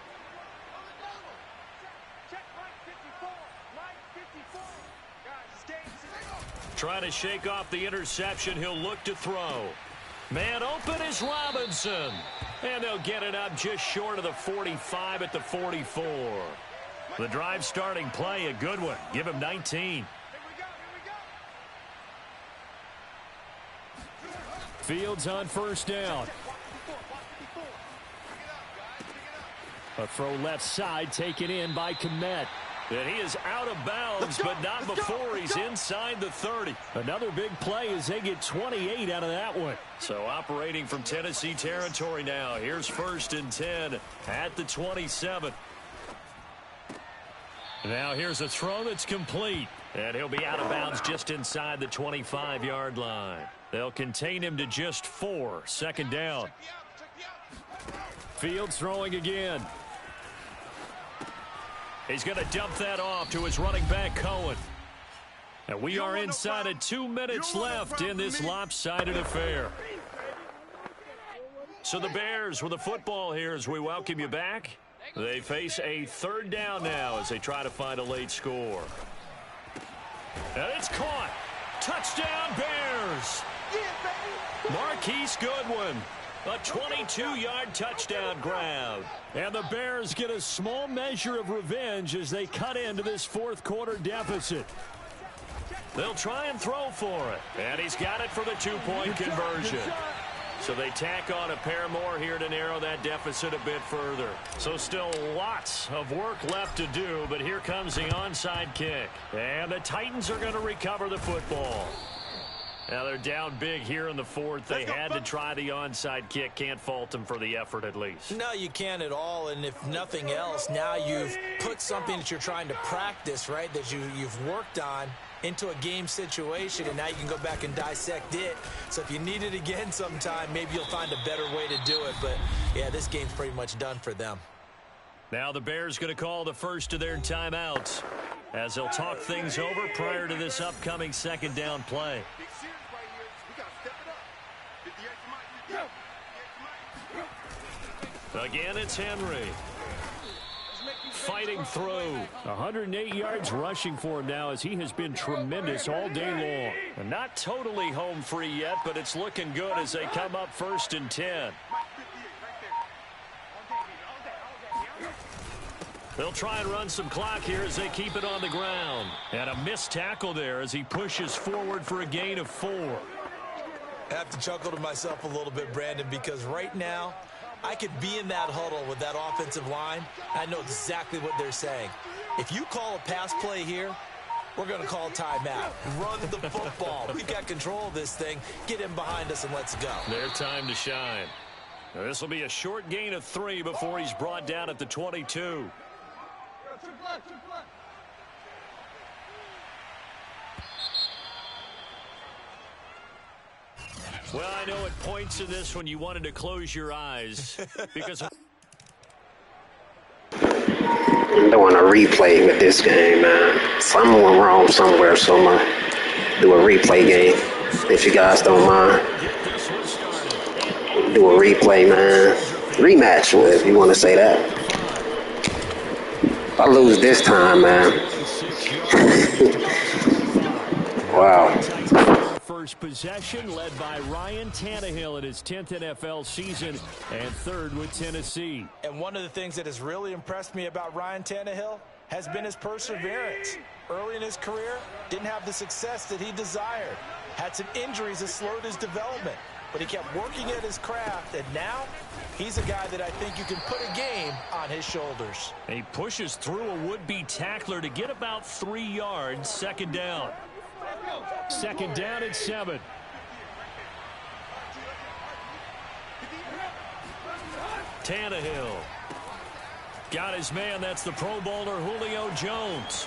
[SPEAKER 6] Trying to shake off the interception. He'll look to throw. Man open is Robinson. And they'll get it up just short of the 45 at the 44. The drive starting play, a good one. Give him 19. Fields on first down. A throw left side taken in by Kmet. And he is out of bounds, but not before he's inside the 30. Another big play as they get 28 out of that one. So operating from Tennessee territory now. Here's 1st and 10 at the 27. Now here's a throw that's complete. And he'll be out of bounds just inside the 25-yard line. They'll contain him to just 4. 2nd down. Fields throwing again. He's going to dump that off to his running back, Cohen. And we are inside of 2 minutes left in this lopsided affair. So the Bears with the football here as we welcome you back. They face a 3rd down now as they try to find a late score. And it's caught. Touchdown, Bears. Marquise Goodwin. A 22-yard touchdown grab. And the Bears get a small measure of revenge as they cut into this 4th quarter deficit. They'll try and throw for it. And he's got it for the 2-point conversion. So they tack on a pair more here to narrow that deficit a bit further. So still lots of work left to do, but here comes the onside kick. And the Titans are going to recover the football. Now they're down big here in the 4th. They had to try the onside kick. Can't fault them for the effort at least.
[SPEAKER 3] No, you can't at all. And if nothing else, now you've put something that you're trying to practice, right, that you've worked on into a game situation, and now you can go back and dissect it. So if you need it again sometime, maybe you'll find a better way to do it. But, yeah, this game's pretty much done for them.
[SPEAKER 6] Now the Bears going to call the first of their timeouts as they'll talk things over prior to this upcoming 2nd down play. Again, it's Henry. Fighting through. 108 yards rushing for him now as he has been tremendous all day long. And not totally home free yet, but it's looking good as they come up 1st and 10. They'll try and run some clock here as they keep it on the ground. And a missed tackle there as he pushes forward for a gain of 4.
[SPEAKER 3] I have to chuckle to myself a little bit, Brandon, because right now, I could be in that huddle with that offensive line. I know exactly what they're saying. If you call a pass play here, we're going to call timeout. Run the football. We've got control of this thing. Get him behind us and let's go.
[SPEAKER 6] Their time to shine. Now, this will be a short gain of 3 before he's brought down at the 22. Well, I know at points in this when you wanted to close your eyes because
[SPEAKER 4] I'm doing a replay with this game, man. Something went wrong somewhere, so I'm gonna do a replay game if you guys don't mind. Do a replay, man. Rematch, if you want to say that. If I lose this time, man. Wow.
[SPEAKER 6] First possession led by Ryan Tannehill in his 10th NFL season and 3rd with Tennessee.
[SPEAKER 3] And one of the things that has really impressed me about Ryan Tannehill has been his perseverance. Early in his career, didn't have the success that he desired. Had some injuries that slowed his development. But he kept working at his craft, and now he's a guy that I think you can put a game on his shoulders.
[SPEAKER 6] He pushes through a would-be tackler to get about 3 yards. 2nd down. 2nd down at 7.
[SPEAKER 2] Tannehill. Got his man. That's the Pro Bowler Julio Jones.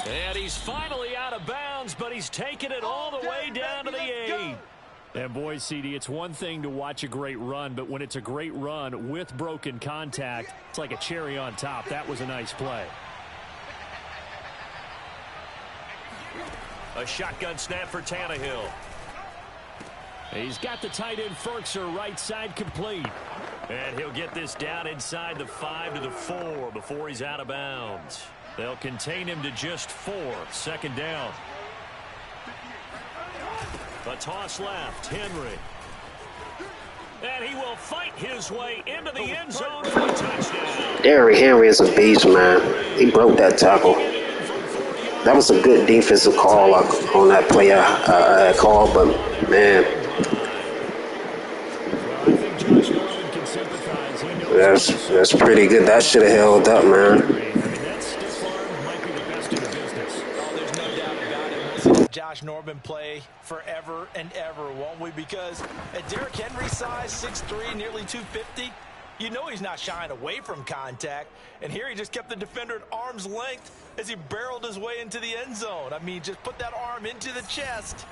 [SPEAKER 2] And he's finally out of bounds, but he's taken it all the way down to the 8.
[SPEAKER 6] And boy, CD, it's one thing to watch a great run, but when it's a great run with broken contact, it's like a cherry on top. That was a nice play.
[SPEAKER 2] A shotgun snap for Tannehill.
[SPEAKER 6] He's got the tight end Ferkser right side complete.
[SPEAKER 2] And he'll get this down inside the 5 to the 4 before he's out of bounds. They'll contain him to just 4. Second down. A toss left. Henry. And he will fight his way into the end zone for a touchdown.
[SPEAKER 4] Derrick Henry is a beast, man. He broke that tackle. That was a good defensive call on that play I called, but, man. That's pretty good. That should have held up, man.
[SPEAKER 3] Josh Norman play forever and ever, won't we? Because at Derrick Henry's size, 6'3", nearly 250, you know he's not shying away from contact. And here he just kept the defender at arm's length as he barreled his way into the end zone. I mean, just put that arm into the chest,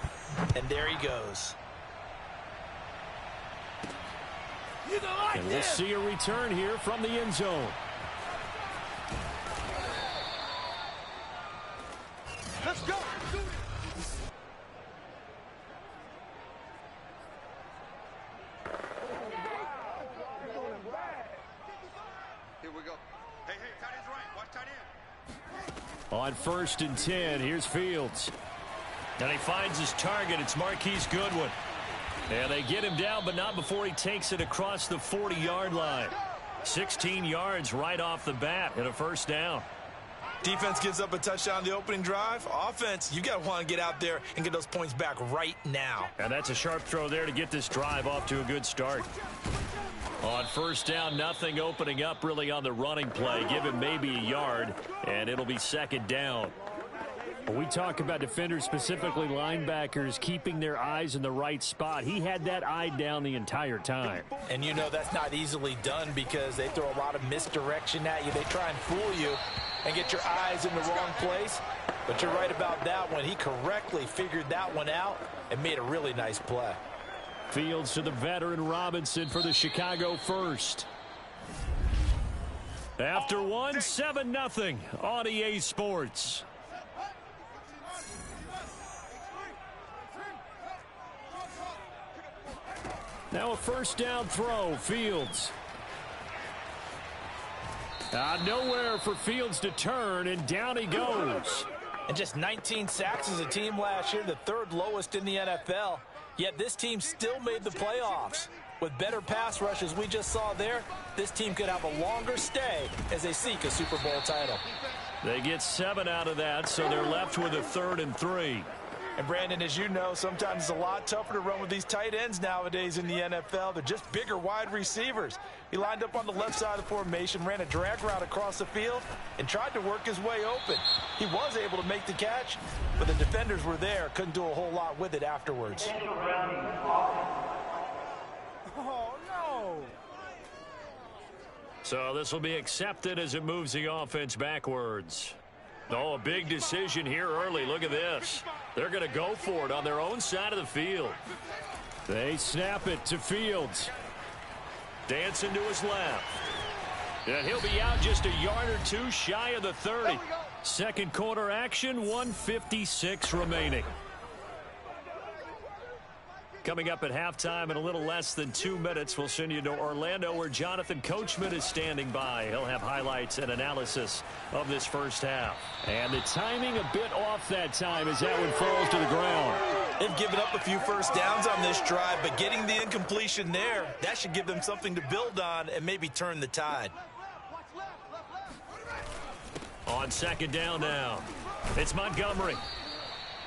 [SPEAKER 3] and there he goes.
[SPEAKER 6] And we'll see a return here from the end zone.
[SPEAKER 5] Let's go. Here we go. Hey, tight end's right. Watch tight end.
[SPEAKER 6] On 1st and 10, here's Fields.
[SPEAKER 2] And he finds his target. It's Marquise Goodwin. And they get him down, but not before he takes it across the 40-yard line. 16 yards right off the bat and a first down.
[SPEAKER 3] Defense gives up a touchdown the opening drive. Offense, you got to want to get out there and get those points back right now.
[SPEAKER 2] And that's a sharp throw there to get this drive off to a good start. On first down, nothing opening up really on the running play. Give him maybe a yard, and it'll be second down.
[SPEAKER 6] When we talk about defenders, specifically linebackers, keeping their eyes in the right spot, he had that eye down the entire time.
[SPEAKER 3] And you know that's not easily done because they throw a lot of misdirection at you. They try and fool you and get your eyes in the wrong place. But you're right about that one. He correctly figured that one out and made a really nice play.
[SPEAKER 6] Fields to the veteran Robinson for the Chicago first.
[SPEAKER 2] After one, 7-0 on EA Sports.
[SPEAKER 6] Now a first down throw, Fields. Nowhere for Fields to turn, and down he goes.
[SPEAKER 3] And just 19 sacks as a team last year, the 3rd lowest in the NFL. Yet this team still made the playoffs. With better pass rush as we just saw there, this team could have a longer stay as they seek a Super Bowl title.
[SPEAKER 2] They get 7 out of that, so they're left with a 3rd and 3.
[SPEAKER 3] And Brandon, as you know, sometimes it's a lot tougher to run with these tight ends nowadays in the NFL. They're just bigger wide receivers. He lined up on the left side of the formation, ran a drag route across the field, and tried to work his way open. He was able to make the catch, but the defenders were there, couldn't do a whole lot with it afterwards.
[SPEAKER 5] Oh, no.
[SPEAKER 2] So this will be accepted as it moves the offense backwards. Oh, a big decision here early. Look at this. They're going to go for it on their own side of the field.
[SPEAKER 6] They snap it to Fields.
[SPEAKER 2] Dancing to his left. And he'll be out just a yard or two shy of the 30. Second quarter action, 1:56 remaining. Coming up at halftime in a little less than 2 minutes, we'll send you to Orlando where Jonathan Coachman is standing by. He'll have highlights and analysis of this first half.
[SPEAKER 6] And the timing a bit off that time as that one falls to the ground.
[SPEAKER 3] They've given up a few first downs on this drive, but getting the incompletion there, that should give them something to build on and maybe turn the tide.
[SPEAKER 2] On second down now, it's Montgomery.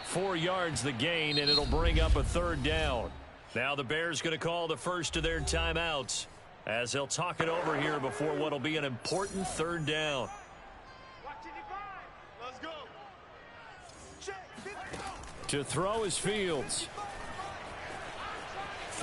[SPEAKER 2] 4 yards the gain, and it'll bring up a 3rd down. Now the Bears going to call the first of their timeouts as they'll talk it over here before what will be an important 3rd down.
[SPEAKER 5] Let's go.
[SPEAKER 6] To throw is Fields.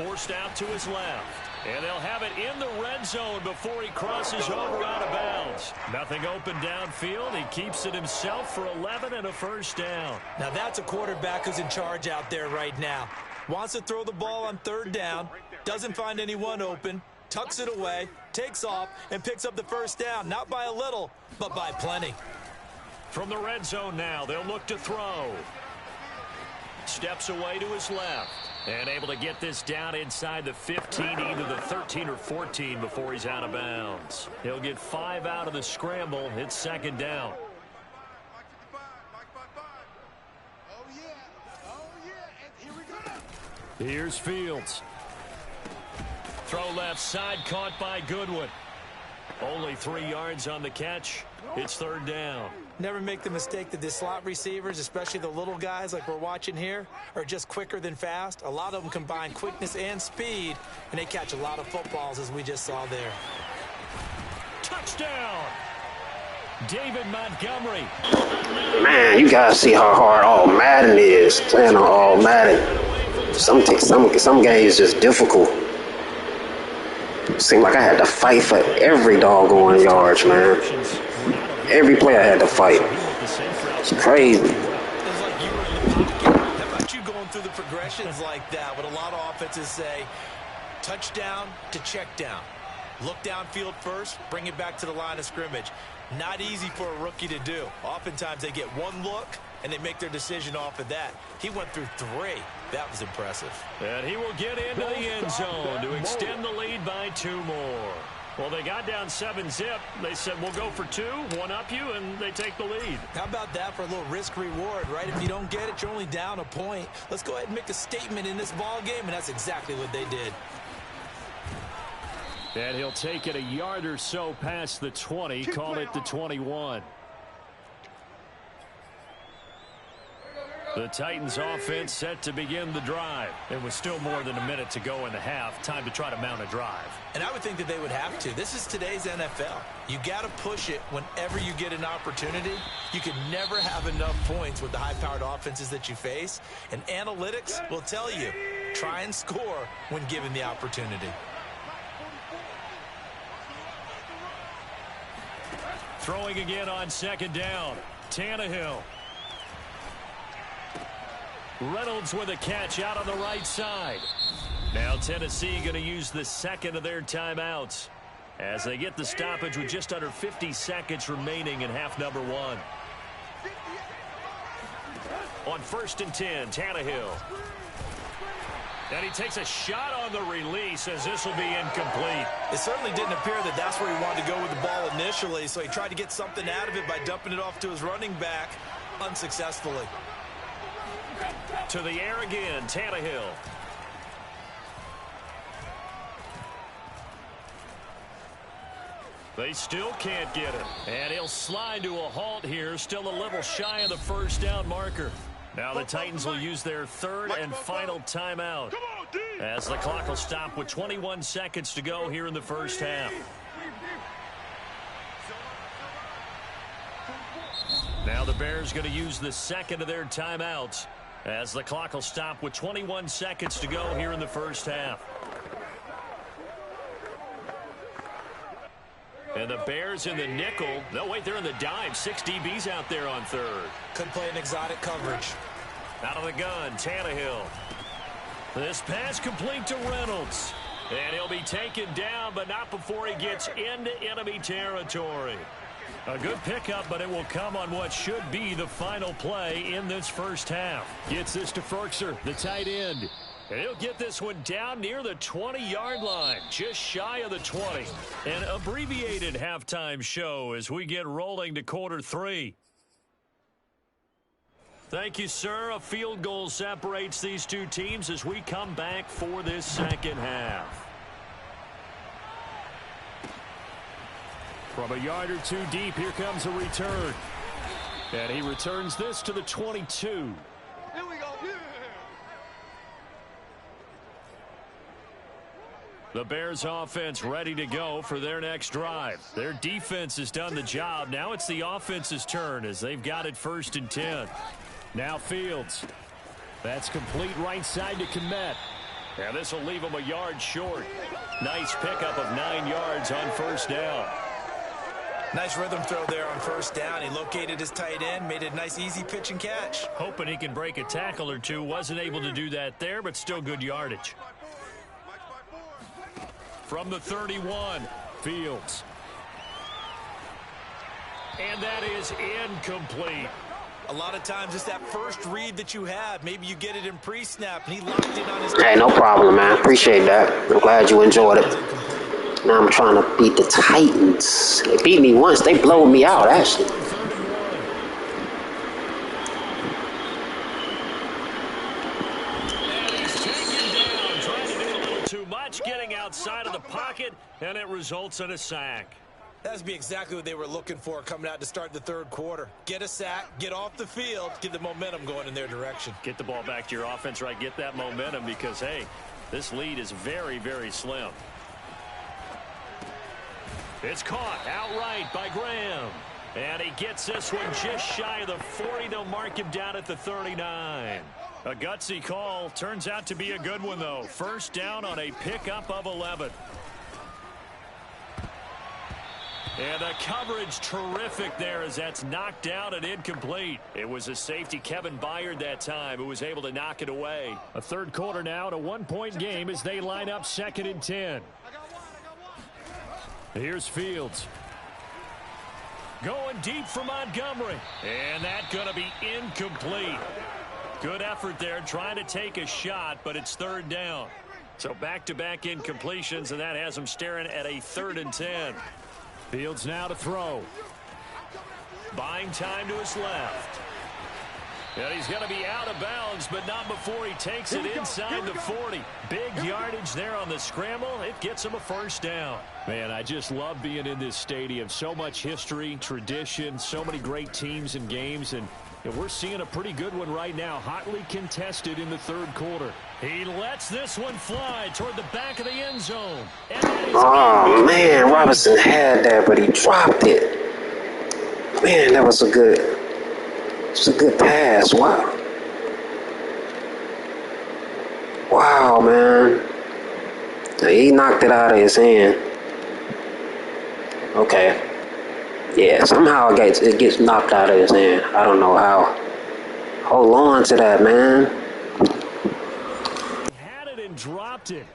[SPEAKER 2] forced out to his left. And they'll have it in the red zone before he crosses over out of bounds. Nothing open downfield. He keeps it himself for 11 and a first down.
[SPEAKER 3] Now that's a quarterback who's in charge out there right now. Wants to throw the ball on third down, doesn't find anyone open, tucks it away, takes off, and picks up the first down. Not by a little, but by plenty.
[SPEAKER 2] From the red zone now, they'll look to throw. Steps away to his left. And able to get this down inside the 15, either the 13 or 14 before he's out of bounds. He'll get 5 out of the scramble. It's second down. Here's Fields. Throw left side, caught by Goodwin. Only 3 yards on the catch. It's third down.
[SPEAKER 3] Never make the mistake that the slot receivers, especially the little guys like we're watching here, are just quicker than fast. A lot of them combine quickness and speed, and they catch a lot of footballs, as we just saw there.
[SPEAKER 2] Touchdown! David Montgomery.
[SPEAKER 4] Man, you guys see how hard all Madden is. Playing on all Madden. Some games just difficult. Seemed like I had to fight for every doggone yards, man. Every play I had to fight. It's crazy.
[SPEAKER 3] It's like you were in the pocket. How about you going through the progressions like that? What a lot of offenses say, touchdown to check down. Look downfield first, bring it back to the line of scrimmage. Not easy for a rookie to do. Oftentimes they get one look, and they make their decision off of that. He went through 3. That was impressive.
[SPEAKER 2] And he will get into the end zone to extend the lead by 2 more. Well, they got down 7-zip. They said, we'll go for 2, one up you, and they take the lead.
[SPEAKER 3] How about that for a little risk-reward, right? If you don't get it, you're only down a point. Let's go ahead and make a statement in this ball game, and that's exactly what they did.
[SPEAKER 6] And he'll take it a yard or so past the 20, call it the 21.
[SPEAKER 2] The Titans offense set to begin the drive.
[SPEAKER 6] It was still more than a minute to go in the half. Time to try to mount a drive.
[SPEAKER 3] And I would think that they would have to. This is today's NFL. You got to push it whenever you get an opportunity. You can never have enough points with the high-powered offenses that you face. And analytics will tell you, try and score when given the opportunity.
[SPEAKER 2] Throwing again on second down. Tannehill. Reynolds with a catch out on the right side. Now Tennessee going to use the second of their timeouts as they get the stoppage with just under 50 seconds remaining in half number 1. On 1st and 10, Tannehill. And he takes a shot on the release as this will be incomplete.
[SPEAKER 3] It certainly didn't appear that that's where he wanted to go with the ball initially, so he tried to get something out of it by dumping it off to his running back unsuccessfully.
[SPEAKER 2] To the air again, Tannehill. They still can't get it. And he'll slide to a halt here, still a little shy of the first down marker. Now the Titans will use their third and final timeout as the clock will stop with 21 seconds to go here in the first half. Now the Bears going to use the second of their timeouts as the clock will stop with 21 seconds to go here in the first half. And the Bears in the nickel. No, wait, they're in the dime. 6 DBs out there on third.
[SPEAKER 3] Could play an exotic coverage.
[SPEAKER 2] Out of the gun, Tannehill. This pass complete to Reynolds. And he'll be taken down, but not before he gets into enemy territory. A good pickup, but it will come on what should be the final play in this first half.
[SPEAKER 6] Gets this to Ferkser, the tight end.
[SPEAKER 2] And he'll get this one down near the 20-yard line, just shy of the 20. An abbreviated halftime show as we get rolling to quarter 3. Thank you, sir. A field goal separates these two teams as we come back for this second half.
[SPEAKER 6] From a yard or 2 deep, here comes a return. And he returns this to the 22.
[SPEAKER 5] Here we go. Yeah.
[SPEAKER 2] The Bears offense ready to go for their next drive. Their defense has done the job. Now it's the offense's turn as they've got it 1st and 10.
[SPEAKER 6] Now Fields. That's complete right side to Kmet.
[SPEAKER 2] And this will leave him a yard short. Nice pickup of 9 yards on first down.
[SPEAKER 3] Nice rhythm throw there on first down. He located his tight end, made it a nice easy pitch and catch.
[SPEAKER 2] Hoping he can break a tackle or two. Wasn't able to do that there, but still good yardage. From the 31, Fields. And that is incomplete.
[SPEAKER 3] A lot of times it's that first read that you have. Maybe you get it in pre-snap, and he locked in on his...
[SPEAKER 4] Hey, no problem, man. Appreciate that. I'm glad you enjoyed it. Now I'm trying to beat the Titans. They beat me once. They blowed me out, actually.
[SPEAKER 2] And he's taken down, trying to do a little too much, getting outside of the pocket, and it results in a sack.
[SPEAKER 3] That'd be exactly what they were looking for coming out to start the third quarter. Get a sack, get off the field, get the momentum going in their direction.
[SPEAKER 2] Get the ball back to your offense, right? Get that momentum because, hey, this lead is very, very slim. It's caught outright by Graham. And he gets this one just shy of the 40. They'll mark him down at the 39. A gutsy call. Turns out to be a good one, though. First down on a pickup of 11. And the coverage terrific there as that's knocked down and incomplete. It was a safety, Kevin Byard, that time, who was able to knock it away.
[SPEAKER 6] A third quarter now, and a one-point game as they line up 2nd and 10. Here's Fields. Going deep for Montgomery.
[SPEAKER 2] And that's going to be incomplete. Good effort there trying to take a shot, but it's third down. So back-to-back incompletions, and that has them staring at a 3rd and 10.
[SPEAKER 6] Fields now to throw.
[SPEAKER 2] Buying time to his left. And he's going to be out of bounds, but not before he takes it inside the 40. Big yardage there on the scramble. It gets him a first down.
[SPEAKER 6] Man, I just love being in this stadium. So much history, tradition, so many great teams and games, and we're seeing a pretty good one right now. Hotly contested in the third quarter.
[SPEAKER 2] He lets this one fly toward the back of the end zone.
[SPEAKER 4] Oh, man, Robinson had that, but he dropped it. Man, that was a good pass. Wow. Wow, man. He knocked it out of his hand. Okay. Yeah, somehow it gets knocked out of his hand. I don't know how. Hold on to that, man.
[SPEAKER 6] Had it and dropped it.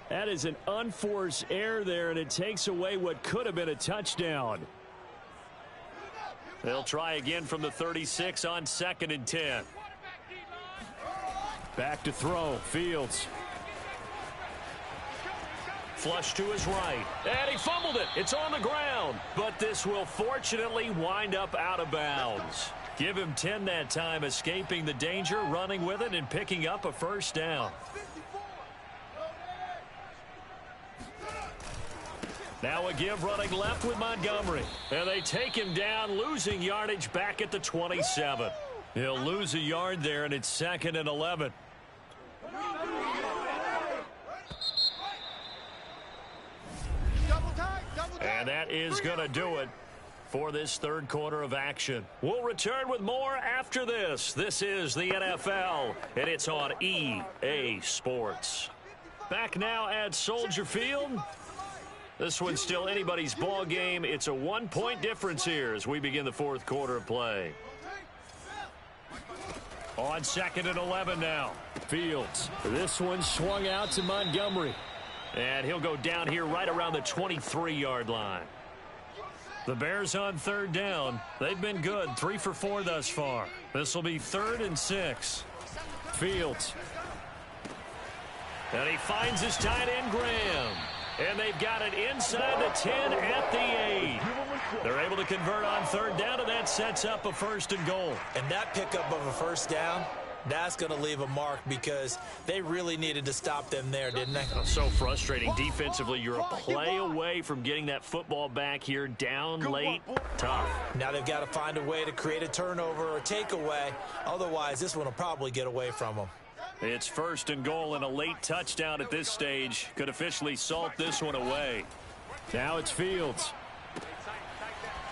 [SPEAKER 6] That is an unforced error there, and it takes away what could have been a touchdown.
[SPEAKER 2] They'll try again from the 36 on 2nd and 10.
[SPEAKER 6] Back to throw. Fields.
[SPEAKER 2] Flush to his right. And he fumbled it. It's on the ground. But this will fortunately wind up out of bounds. Give him 10 that time, escaping the danger, running with it, and picking up a first down. Now a give running left with Montgomery. And they take him down, losing yardage back at the 27. He'll lose a yard there, and it's 2nd and 11. And that is going to do it for this third quarter of action. We'll return with more after this. This is the NFL, and it's on EA Sports. Back now at Soldier Field. This one's still anybody's ball game. It's a 1-point difference here as we begin the fourth quarter of play. On 2nd and 11 now.
[SPEAKER 6] Fields. This one swung out to Montgomery.
[SPEAKER 2] And he'll go down here right around the 23-yard line. The Bears on third down. They've been good, 3 for 4 thus far. This will be 3rd and 6.
[SPEAKER 6] Fields.
[SPEAKER 2] And he finds his tight end, Graham. And they've got it inside the 10 at the 8. They're able to convert on third down, and that sets up a 1st and goal.
[SPEAKER 3] And that pickup of a first down, that's going to leave a mark because they really needed to stop them there, didn't they?
[SPEAKER 2] Oh, so frustrating. Defensively, you're a play away from getting that football back here. Down late, tough.
[SPEAKER 3] Now they've got to find a way to create a turnover or takeaway. Otherwise, this one will probably get away from them.
[SPEAKER 2] It's 1st and goal, and a late touchdown at this stage could officially salt this one away.
[SPEAKER 6] Now it's Fields.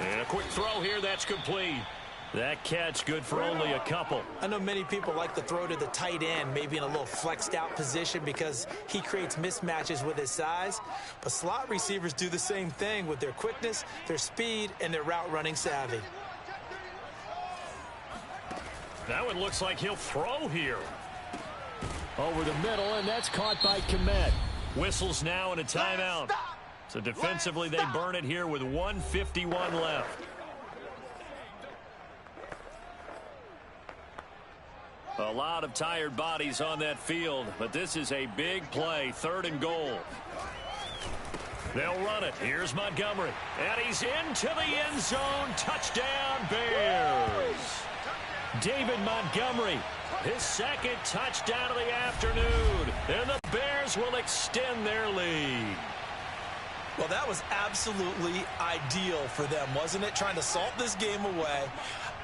[SPEAKER 2] And a quick throw here, that's complete. That catch good for only a couple.
[SPEAKER 3] I know many people like to throw to the tight end, maybe in a little flexed out position because he creates mismatches with his size. But slot receivers do the same thing with their quickness, their speed, and their route running savvy.
[SPEAKER 2] That one looks like he'll throw here.
[SPEAKER 6] Over the middle, and that's caught by Komet.
[SPEAKER 2] Whistles now and a timeout. So defensively, they burn it here with 1:51 left. A lot of tired bodies on that field, but this is a big play, 3rd and goal. They'll run it. Here's Montgomery. And he's into the end zone. Touchdown, Bears. David Montgomery, his 2nd touchdown of the afternoon. And the Bears will extend their lead.
[SPEAKER 3] Well, that was absolutely ideal for them, wasn't it? Trying to salt this game away.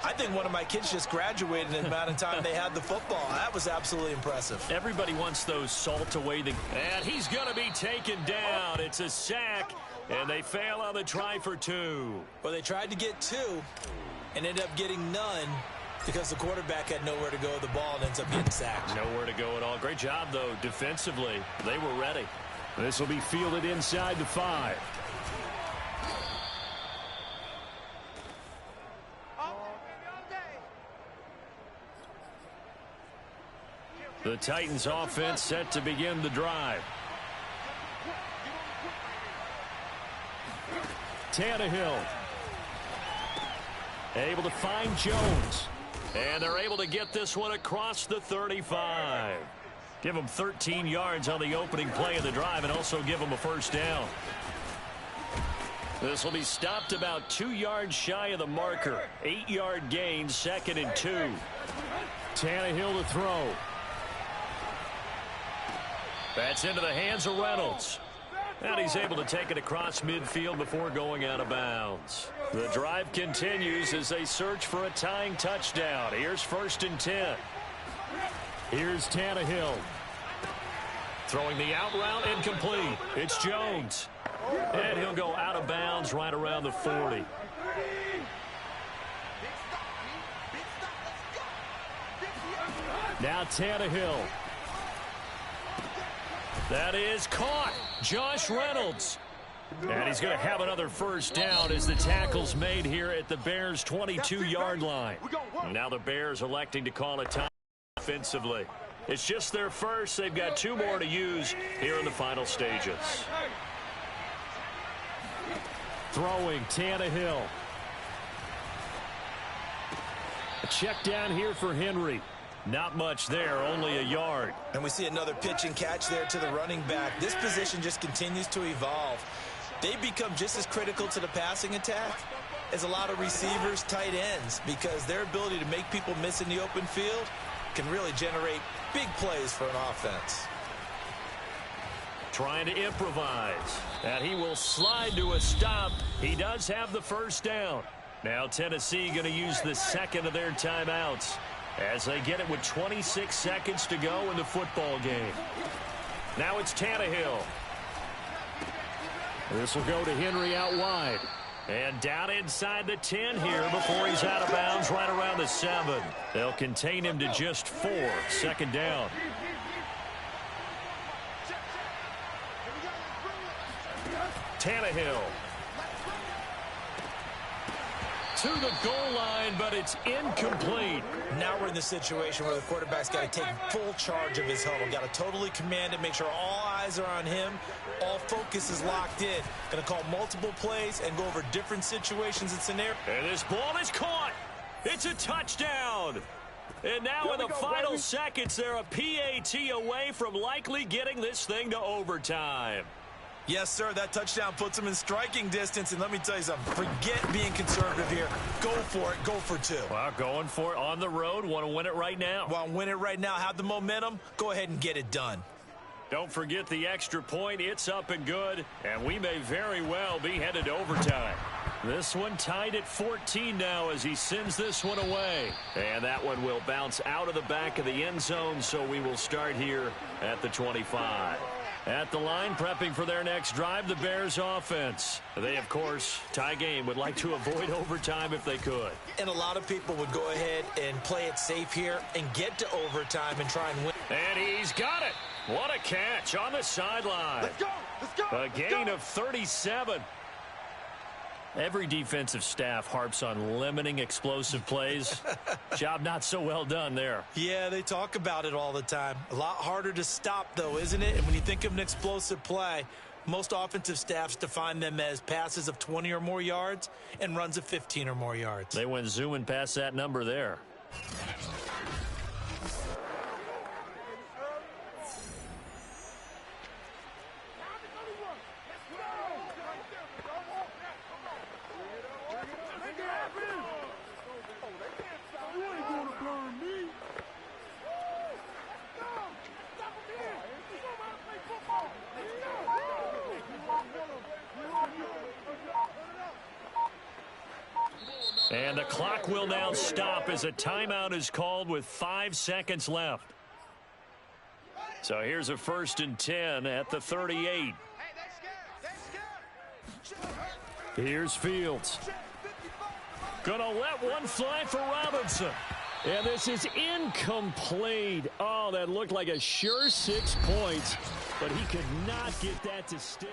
[SPEAKER 3] I think one of my kids just graduated in the amount of time they had the football. That was absolutely impressive.
[SPEAKER 2] Everybody wants those salt away. And he's going to be taken down. It's a sack, and they fail on the try for 2.
[SPEAKER 3] Well, they tried to get 2 and ended up getting none because the quarterback had nowhere to go with the ball and ends up getting sacked.
[SPEAKER 2] Nowhere to go at all. Great job, though, defensively. They were ready.
[SPEAKER 6] This will be fielded inside the 5.
[SPEAKER 2] The Titans offense set to begin the drive.
[SPEAKER 6] Tannehill. Able to find Jones.
[SPEAKER 2] And they're able to get this one across the 35. Give them 13 yards on the opening play of the drive and also give them a 1st down. This will be stopped about 2 yards shy of the marker. 8-yard gain, 2nd and 2.
[SPEAKER 6] Tannehill to throw.
[SPEAKER 2] That's into the hands of Reynolds. And he's able to take it across midfield before going out of bounds. The drive continues as they search for a tying touchdown. Here's 1st and 10.
[SPEAKER 6] Here's Tannehill.
[SPEAKER 2] Throwing the out route incomplete. It's Jones. And he'll go out of bounds right around the 40.
[SPEAKER 6] Now Tannehill.
[SPEAKER 2] That is caught. Josh Reynolds. And he's going to have another 1st down as the tackle's made here at the Bears' 22-yard line. Now the Bears electing to call it time offensively. It's just their first. They've got 2 more to use here in the final stages.
[SPEAKER 6] Throwing Tannehill. A check down here for Henry.
[SPEAKER 2] Not much there, only a yard.
[SPEAKER 3] And we see another pitch and catch there to the running back. This position just continues to evolve. They become just as critical to the passing attack as a lot of receivers, tight ends, because their ability to make people miss in the open field can really generate big plays for an offense.
[SPEAKER 2] Trying to improvise. And he will slide to a stop. He does have the 1st down. Now Tennessee going to use the 2nd of their timeouts as they get it with 26 seconds to go in the football game. Now it's Tannehill.
[SPEAKER 6] This will go to Henry out wide.
[SPEAKER 2] And down inside the 10 here before he's out of bounds right around the 7. They'll contain him to just 4. 2nd down. Tannehill. To the goal line, but it's incomplete.
[SPEAKER 3] Now we're in the situation where the quarterback's got to take full charge of his huddle. Got to totally command it, make sure all eyes are on him. All focus is locked in. Going to call multiple plays and go over different situations and scenarios.
[SPEAKER 2] And this ball is caught. It's a touchdown. And now in the final seconds, they're a PAT away from likely getting this thing to overtime.
[SPEAKER 3] Yes, sir, that touchdown puts them in striking distance. And let me tell you something, forget being conservative here. Go for it. Go for 2.
[SPEAKER 2] Well, going for it on the road. Want to win it right now.
[SPEAKER 3] Want to win it right now. Have the momentum. Go ahead and get it done.
[SPEAKER 2] Don't forget the extra point. It's up and good. And we may very well be headed to overtime. This one tied at 14 now as he sends this one away. And that one will bounce out of the back of the end zone, so we will start here at the 25. At the line, prepping for their next drive, the Bears offense. They, of course, tie game, would like to avoid overtime if they could.
[SPEAKER 3] And a lot of people would go ahead and play it safe here and get to overtime and try and win.
[SPEAKER 2] And he's got it. What a catch on the sideline.
[SPEAKER 5] Let's go. Let's go.
[SPEAKER 2] A gain of 37. Every defensive staff harps on limiting explosive plays. Job not so well done there.
[SPEAKER 3] Yeah, they talk about it all the time. A lot harder to stop, though, isn't it? And when you think of an explosive play, most offensive staffs define them as passes of 20 or more yards and runs of 15 or more yards.
[SPEAKER 2] They went zooming past that number there. And the clock will now stop as a timeout is called with 5 seconds left. So here's a 1st and 10 at the 38. Here's Fields. Gonna let one fly for Robinson.
[SPEAKER 6] And this is incomplete. Oh, that looked like a sure 6 points, but he could not get that to stick.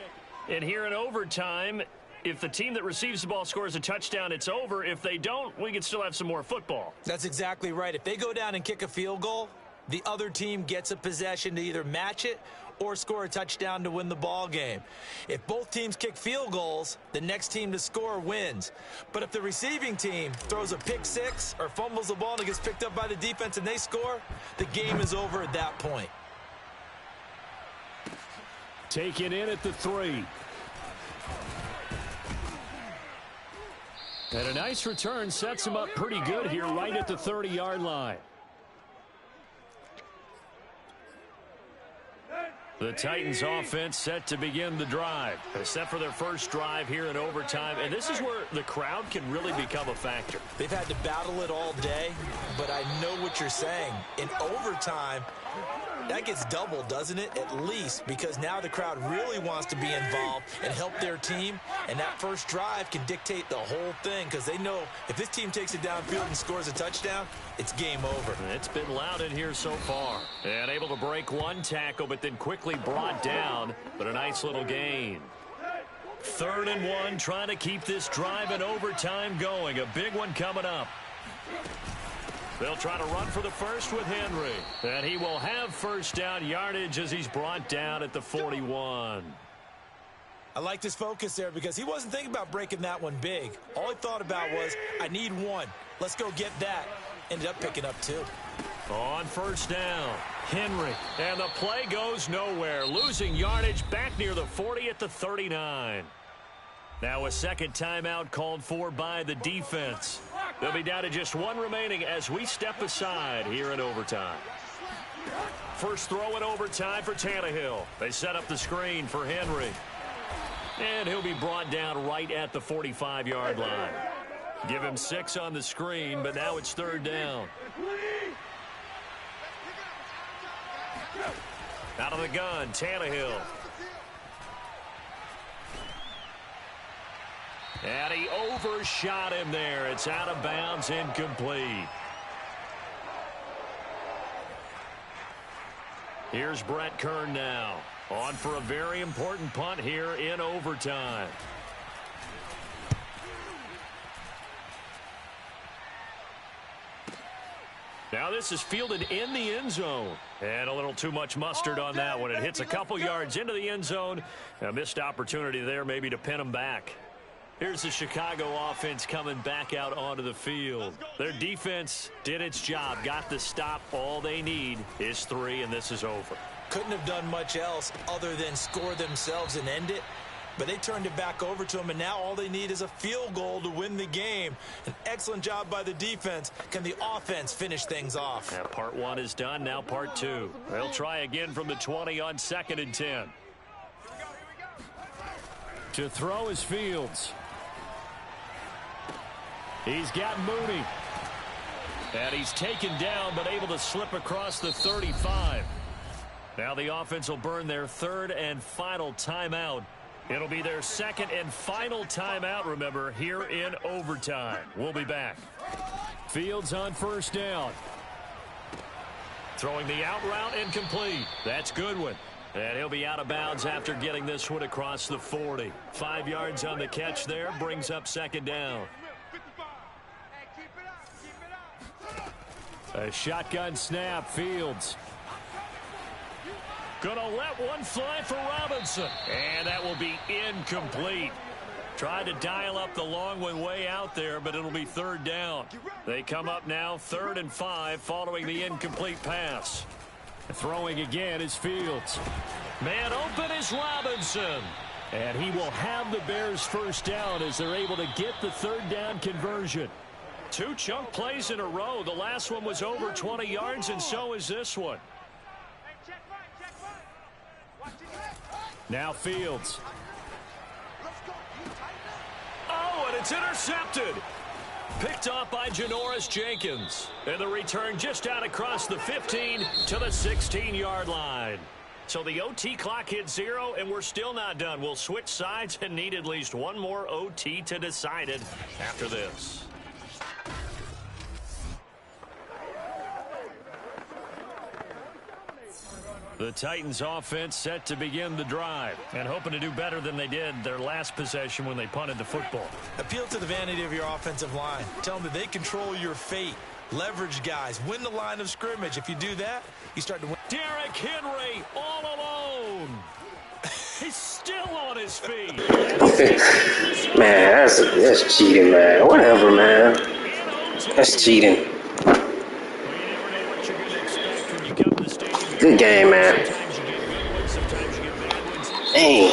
[SPEAKER 2] And here in overtime, if the team that receives the ball scores a touchdown, it's over. If they don't, we can still have some more football.
[SPEAKER 3] That's exactly right. If they go down and kick a field goal, the other team gets a possession to either match it or score a touchdown to win the ball game. If both teams kick field goals, the next team to score wins. But if the receiving team throws a pick six or fumbles the ball and it gets picked up by the defense and they score, the game is over at that point.
[SPEAKER 6] Taken in at the 3. And a nice return sets him up pretty good here right at the 30-yard line. The Titans offense set to begin the drive. They're set for their first drive here in overtime. And this is where the crowd can really become a factor.
[SPEAKER 3] They've had to battle it all day, but I know what you're saying. In overtime, that gets doubled, doesn't it? At least, because now the crowd really wants to be involved and help their team. And that first drive can dictate the whole thing because they know if this team takes it downfield and scores a touchdown, it's game over.
[SPEAKER 2] It's been loud in here so far. And able to break one tackle, but then quickly brought down. But a nice little gain. 3rd and 1, trying to keep this drive in overtime going. A big one coming up. They'll try to run for the first with Henry. And he will have first down yardage as he's brought down at the 41.
[SPEAKER 3] I liked his focus there because he wasn't thinking about breaking that one big. All he thought about was, I need one. Let's go get that. Ended up picking up 2.
[SPEAKER 2] On first down, Henry. And the play goes nowhere. Losing yardage back near the 40 at the 39. Now a second timeout called for by the defense. They'll be down to just 1 remaining as we step aside here in overtime. First throw in overtime for Tannehill. They set up the screen for Henry. And he'll be brought down right at the 45-yard line. Give him 6 on the screen, but now it's 3rd down. Out of the gun, Tannehill. And he overshot him there. It's out of bounds, incomplete. Here's Brett Kern now. On for a very important punt here in overtime. Now this is fielded in the end zone. And a little too much mustard on that one. It hits a couple yards into the end zone. A missed opportunity there maybe to pin him back. Here's the Chicago offense coming back out onto the field. Their defense did its job, got the stop. All they need is 3, and this is over.
[SPEAKER 3] Couldn't have done much else other than score themselves and end it. But they turned it back over to them, and now all they need is a field goal to win the game. An excellent job by the defense. Can the offense finish things off?
[SPEAKER 2] Yeah, part 1 is done, now part 2. They'll try again from the 20 on 2nd and 10.
[SPEAKER 6] To throw is Fields. He's got Mooney.
[SPEAKER 2] And he's taken down, but able to slip across the 35. Now the offense will burn their third and final timeout. It'll be their second and final timeout, remember, here in overtime. We'll be back.
[SPEAKER 6] Fields on first down.
[SPEAKER 2] Throwing the out route incomplete. That's Goodwin. And he'll be out of bounds after getting this one across the 40. 5 yards on the catch there, brings up second down.
[SPEAKER 6] A shotgun snap, Fields.
[SPEAKER 2] Gonna let one fly for Robinson. And that will be incomplete. Tried to dial up the long one way out there, but it'll be third down. They come up now 3rd and 5 following the incomplete pass.
[SPEAKER 6] Throwing again is Fields.
[SPEAKER 2] Man open is Robinson.
[SPEAKER 6] And he will have the Bears first down as they're able to get the third down conversion.
[SPEAKER 2] 2 chunk plays in a row. The last one was over 20 yards, and so is this one.
[SPEAKER 6] Now Fields.
[SPEAKER 2] Oh, and it's intercepted. Picked off by Janoris Jenkins. And the return just out across the 15 to the 16-yard line. So the OT clock hit 0, and we're still not done. We'll switch sides and need at least one more OT to decide it after this. The Titans offense set to begin the drive and hoping to do better than they did their last possession when they punted the football.
[SPEAKER 3] Appeal to the vanity of your offensive line. Tell them that they control your fate. Leverage guys. Win the line of scrimmage. If you do that, you start to win.
[SPEAKER 2] Derrick Henry all alone. He's still on his feet.
[SPEAKER 4] Man, that's cheating, man. Whatever, man. That's cheating. Good game, man. Dang.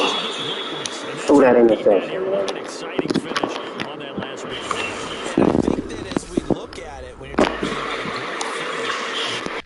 [SPEAKER 4] Threw that interception, man.
[SPEAKER 2] Exciting finish on that last week.
[SPEAKER 3] And I think that as we look at it, when you're talking about a great finish.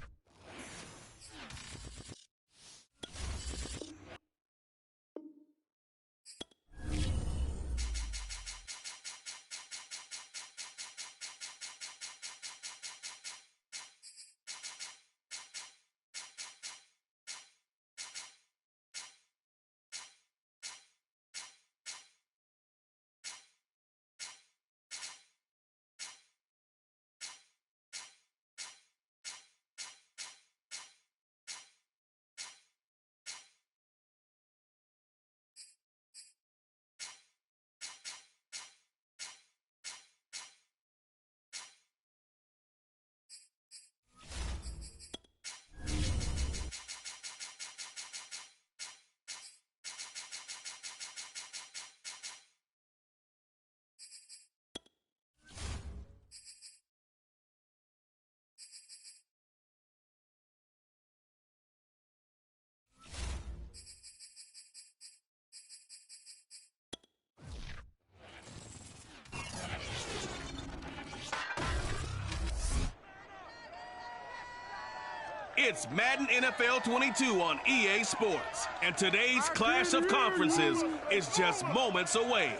[SPEAKER 1] It's Madden NFL 22 on EA Sports, and today's clash of conferences is just moments away.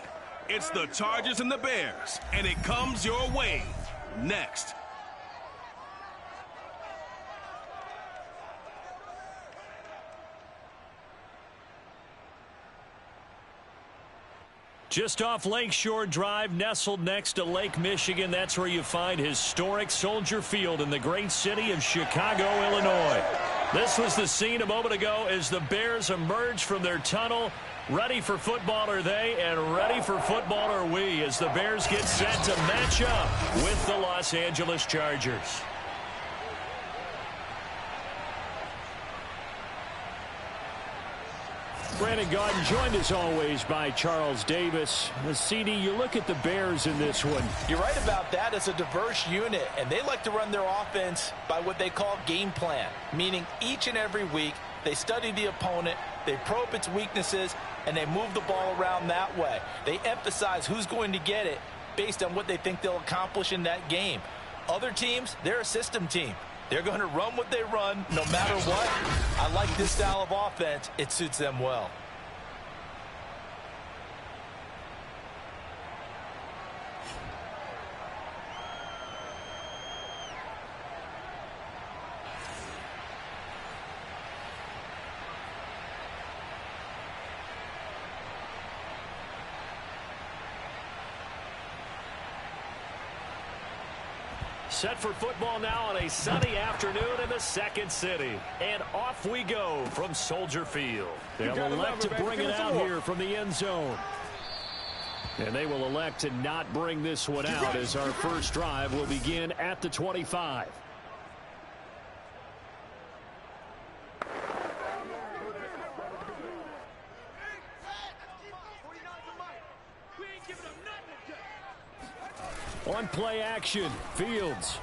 [SPEAKER 1] It's the Chargers and the Bears, and it comes your way next.
[SPEAKER 2] Just off Lakeshore Drive, nestled next to Lake Michigan. That's where you find historic Soldier Field in the great city of Chicago, Illinois. This was the scene a moment ago as the Bears emerged from their tunnel. Ready for football are they, and ready for football are we, as the Bears get set to match up with the Los Angeles Chargers.
[SPEAKER 6] Brandon Gaudin joined as always by Charles Davis. CD, you look at the Bears in this one.
[SPEAKER 3] You're right about that. It's a diverse unit, and they like to run their offense by what they call game plan, meaning each and every week they study the opponent, they probe its weaknesses, and they move the ball around that way. They emphasize who's going to get it based on what they think they'll accomplish in that game. Other teams, they're a system team. They're going to run what they run no matter what. I like this style of offense. It suits them well.
[SPEAKER 2] Set for football now on a sunny afternoon in the second city. And off we go from Soldier Field. They'll elect to bring it out here from the end zone. And they will elect to not bring this one out as our first drive will begin at the 25. On play action, Fields.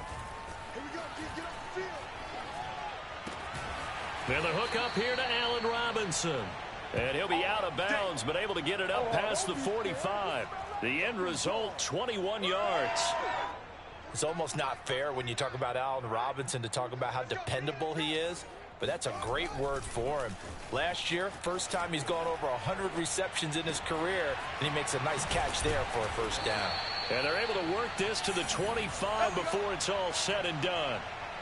[SPEAKER 2] And the hook up here to Allen Robinson. And he'll be out of bounds, but able to get it up past the 45. The end result, 21 yards.
[SPEAKER 3] It's almost not fair when you talk about Allen Robinson to talk about how dependable he is, but that's a great word for him. Last year, first time he's gone over 100 receptions in his career, and he makes a nice catch there for a first down.
[SPEAKER 2] And they're able to work this to the 25 before it's all said and done.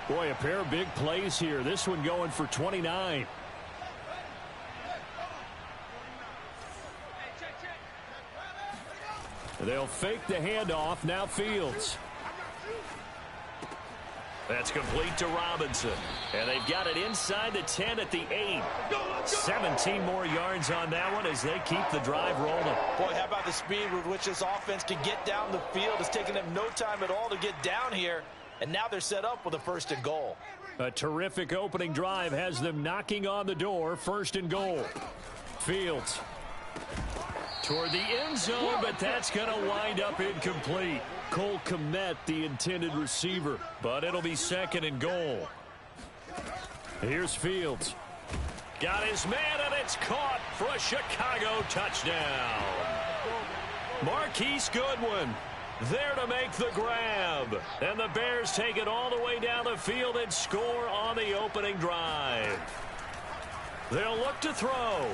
[SPEAKER 2] Boy, a pair of big plays here. This one going for 29. They'll fake the handoff. Now Fields. That's complete to Robinson. And they've got it inside the 10 at the 8. 17 more yards on that one as they keep the drive rolling.
[SPEAKER 3] Boy, how about the speed with which this offense can get down the field? It's taken them no time at all to get down here. And now they're set up with a 1st and goal.
[SPEAKER 2] A terrific opening drive has them knocking on the door. 1st and goal. Fields toward the end zone, but that's going to wind up incomplete. Cole Kmet, the intended receiver, but it'll be 2nd and goal. Here's Fields. Got his man, and it's caught for a Chicago touchdown. Marquise Goodwin there to make the grab. And the Bears take it all the way down the field and score on the opening drive. They'll look to throw.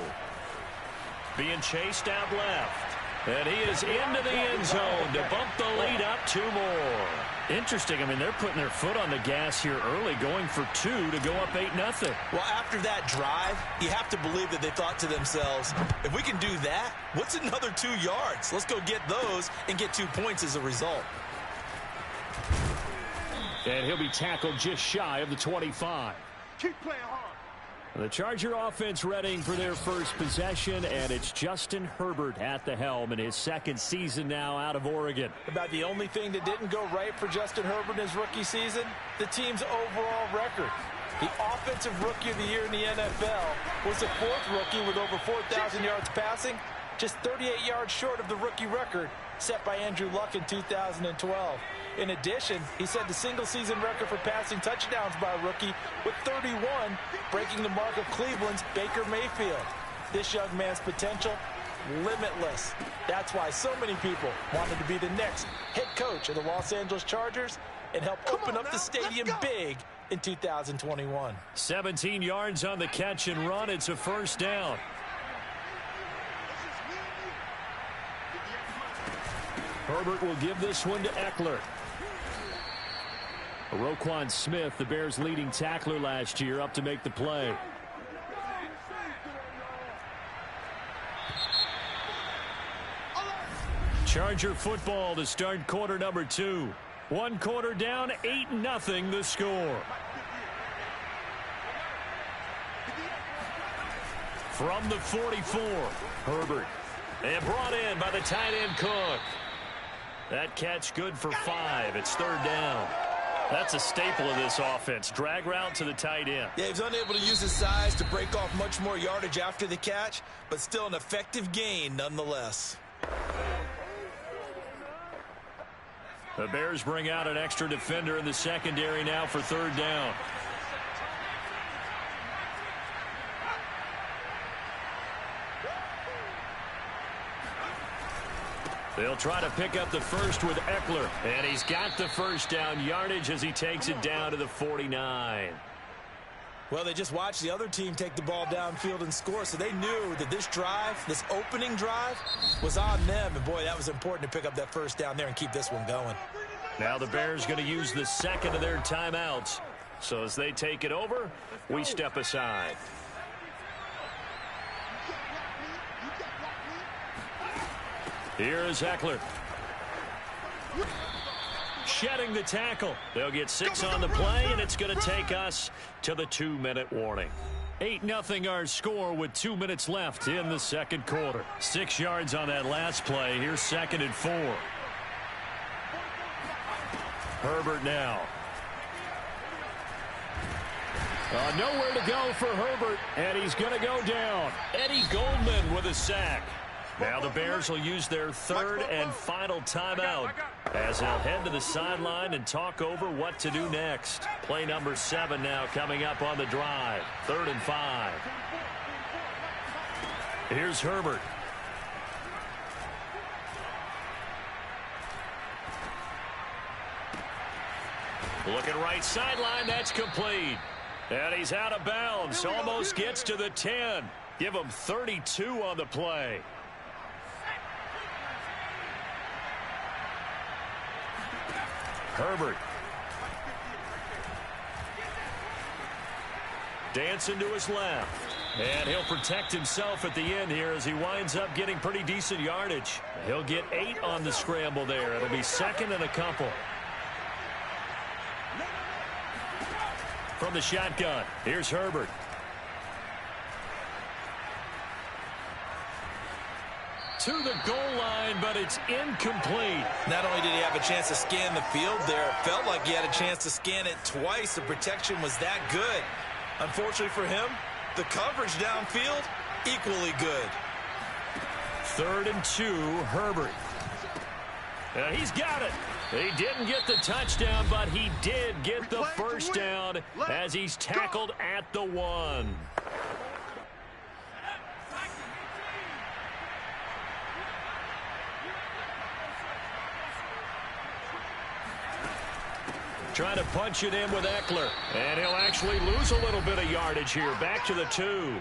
[SPEAKER 2] Being chased out left. And he is into the end zone to bump the lead up 2 more. Interesting. I mean, they're putting their foot on the gas here early, going for 2 to go up 8-0.
[SPEAKER 3] Well, after that drive, you have to believe that they thought to themselves, if we can do that, what's another 2 yards? Let's go get those and get 2 points as a result.
[SPEAKER 2] And he'll be tackled just shy of the 25.
[SPEAKER 5] Keep playing hard.
[SPEAKER 2] The Charger offense readying for their first possession, and it's Justin Herbert at the helm in his 2nd season now out of Oregon.
[SPEAKER 3] About the only thing that didn't go right for Justin Herbert in his rookie season, the team's overall record. The offensive rookie of the year in the NFL was the 4th rookie with over 4,000 yards passing, just 38 yards short of the rookie record set by Andrew Luck in 2012. In addition, he set the single-season record for passing touchdowns by a rookie with 31, breaking the mark of Cleveland's Baker Mayfield. This young man's potential, limitless. That's why so many people wanted to be the next head coach of the Los Angeles Chargers and help open up the stadium big in 2021.
[SPEAKER 2] 17 yards on the catch and run. It's a 1st down. Herbert will give this one to Eckler. Roquan Smith, the Bears' leading tackler last year, up to make the play. Charger football to start quarter number 2. 1 quarter down, 8-0 the score. From the 44, Herbert. And brought in by the tight end Cook. That catch good for 5. It's 3rd down. That's a staple of this offense. Drag route to the tight end.
[SPEAKER 3] Yeah, he's unable to use his size to break off much more yardage after the catch, but still an effective gain nonetheless.
[SPEAKER 2] The Bears bring out an extra defender in the secondary now for 3rd down. They'll try to pick up the first with Eckler. And he's got the first down yardage as he takes it down to the 49.
[SPEAKER 3] Well, they just watched the other team take the ball downfield and score, so they knew that this drive, this opening drive, was on them. And, boy, that was important to pick up that first down there and keep this one going.
[SPEAKER 2] Now the Bears going to use the 2nd of their timeouts. So as they take it over, we step aside. Here is Eckler. shedding the tackle. They'll get 6 on the play, and it's going to take us to the 2-minute warning. 8-0 our score with 2 minutes left in the second quarter. 6 yards on that last play. Here's 2nd and 4. Herbert now. Nowhere to go for Herbert, and he's going to go down. Eddie Goldman with a sack. Now the Bears will use their 3rd and final timeout as they'll head to the sideline and talk over what to do next. Play number 7 now coming up on the drive. 3rd and 5. Here's Herbert. Looking right sideline, that's complete. And he's out of bounds, almost gets to the 10. Give him 32 on the play. Herbert. Dancing to his left. And he'll protect himself at the end here as he winds up getting pretty decent yardage. He'll get 8 on the scramble there. It'll be 2nd and a couple. From the shotgun, here's Herbert. To the goal line, but it's incomplete.
[SPEAKER 3] Not only did he have a chance to scan the field there, it felt like he had a chance to scan it twice. The protection was that good. Unfortunately for him, the coverage downfield, equally good.
[SPEAKER 2] 3rd and 2, Herbert. And he's got it. He didn't get the touchdown, but he did get the first down as he's tackled at the 1. Trying to punch it in with Eckler. And he'll actually lose a little bit of yardage here. Back to the 2.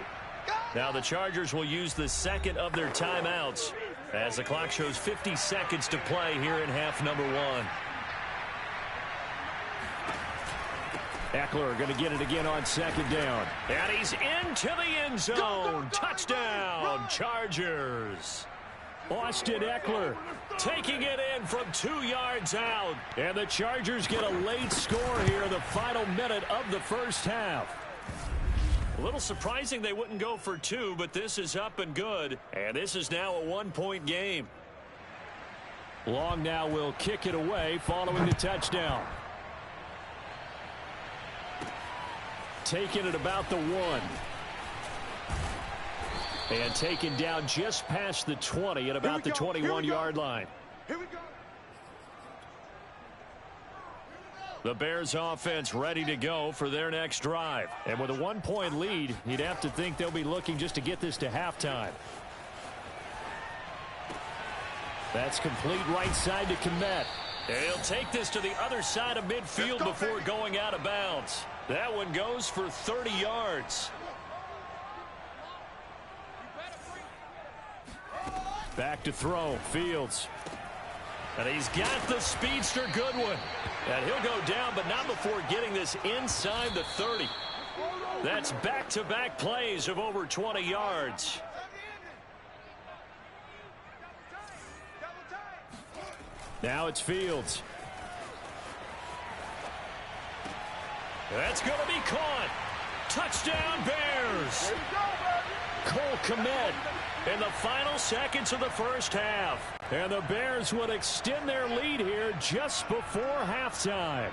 [SPEAKER 2] Now the Chargers will use the 2nd of their timeouts as the clock shows 50 seconds to play here in half number 1.
[SPEAKER 6] Eckler going to get it again on 2nd down.
[SPEAKER 2] And he's into the end zone. Touchdown, Chargers.
[SPEAKER 6] Austin Eckler
[SPEAKER 2] taking it in from 2 yards out.
[SPEAKER 6] And the Chargers get a late score here in the final minute of the first half.
[SPEAKER 2] A little surprising they wouldn't go for 2, but this is up and good. And this is now a 1-point game.
[SPEAKER 6] Long now will kick it away following the touchdown. Taking it about the 1. And taken down just past the 20 at about the 21-yard line.
[SPEAKER 5] Here we go.
[SPEAKER 2] The Bears offense ready to go for their next drive.
[SPEAKER 6] And with a 1-point lead, you'd have to think they'll be looking just to get this to halftime. That's complete right side to Kmet.
[SPEAKER 2] He'll take this to the other side of midfield before going out of bounds. That one goes for 30 yards.
[SPEAKER 6] Back to throw, Fields.
[SPEAKER 2] And he's got the speedster Goodwin. And he'll go down, but not before getting this inside the 30. That's back-to-back plays of over 20 yards.
[SPEAKER 6] Now it's Fields.
[SPEAKER 2] That's going to be caught. Touchdown, Bears.
[SPEAKER 6] Cole Kmet.
[SPEAKER 2] In the final seconds of the first half.
[SPEAKER 6] And the Bears would extend their lead here just before halftime.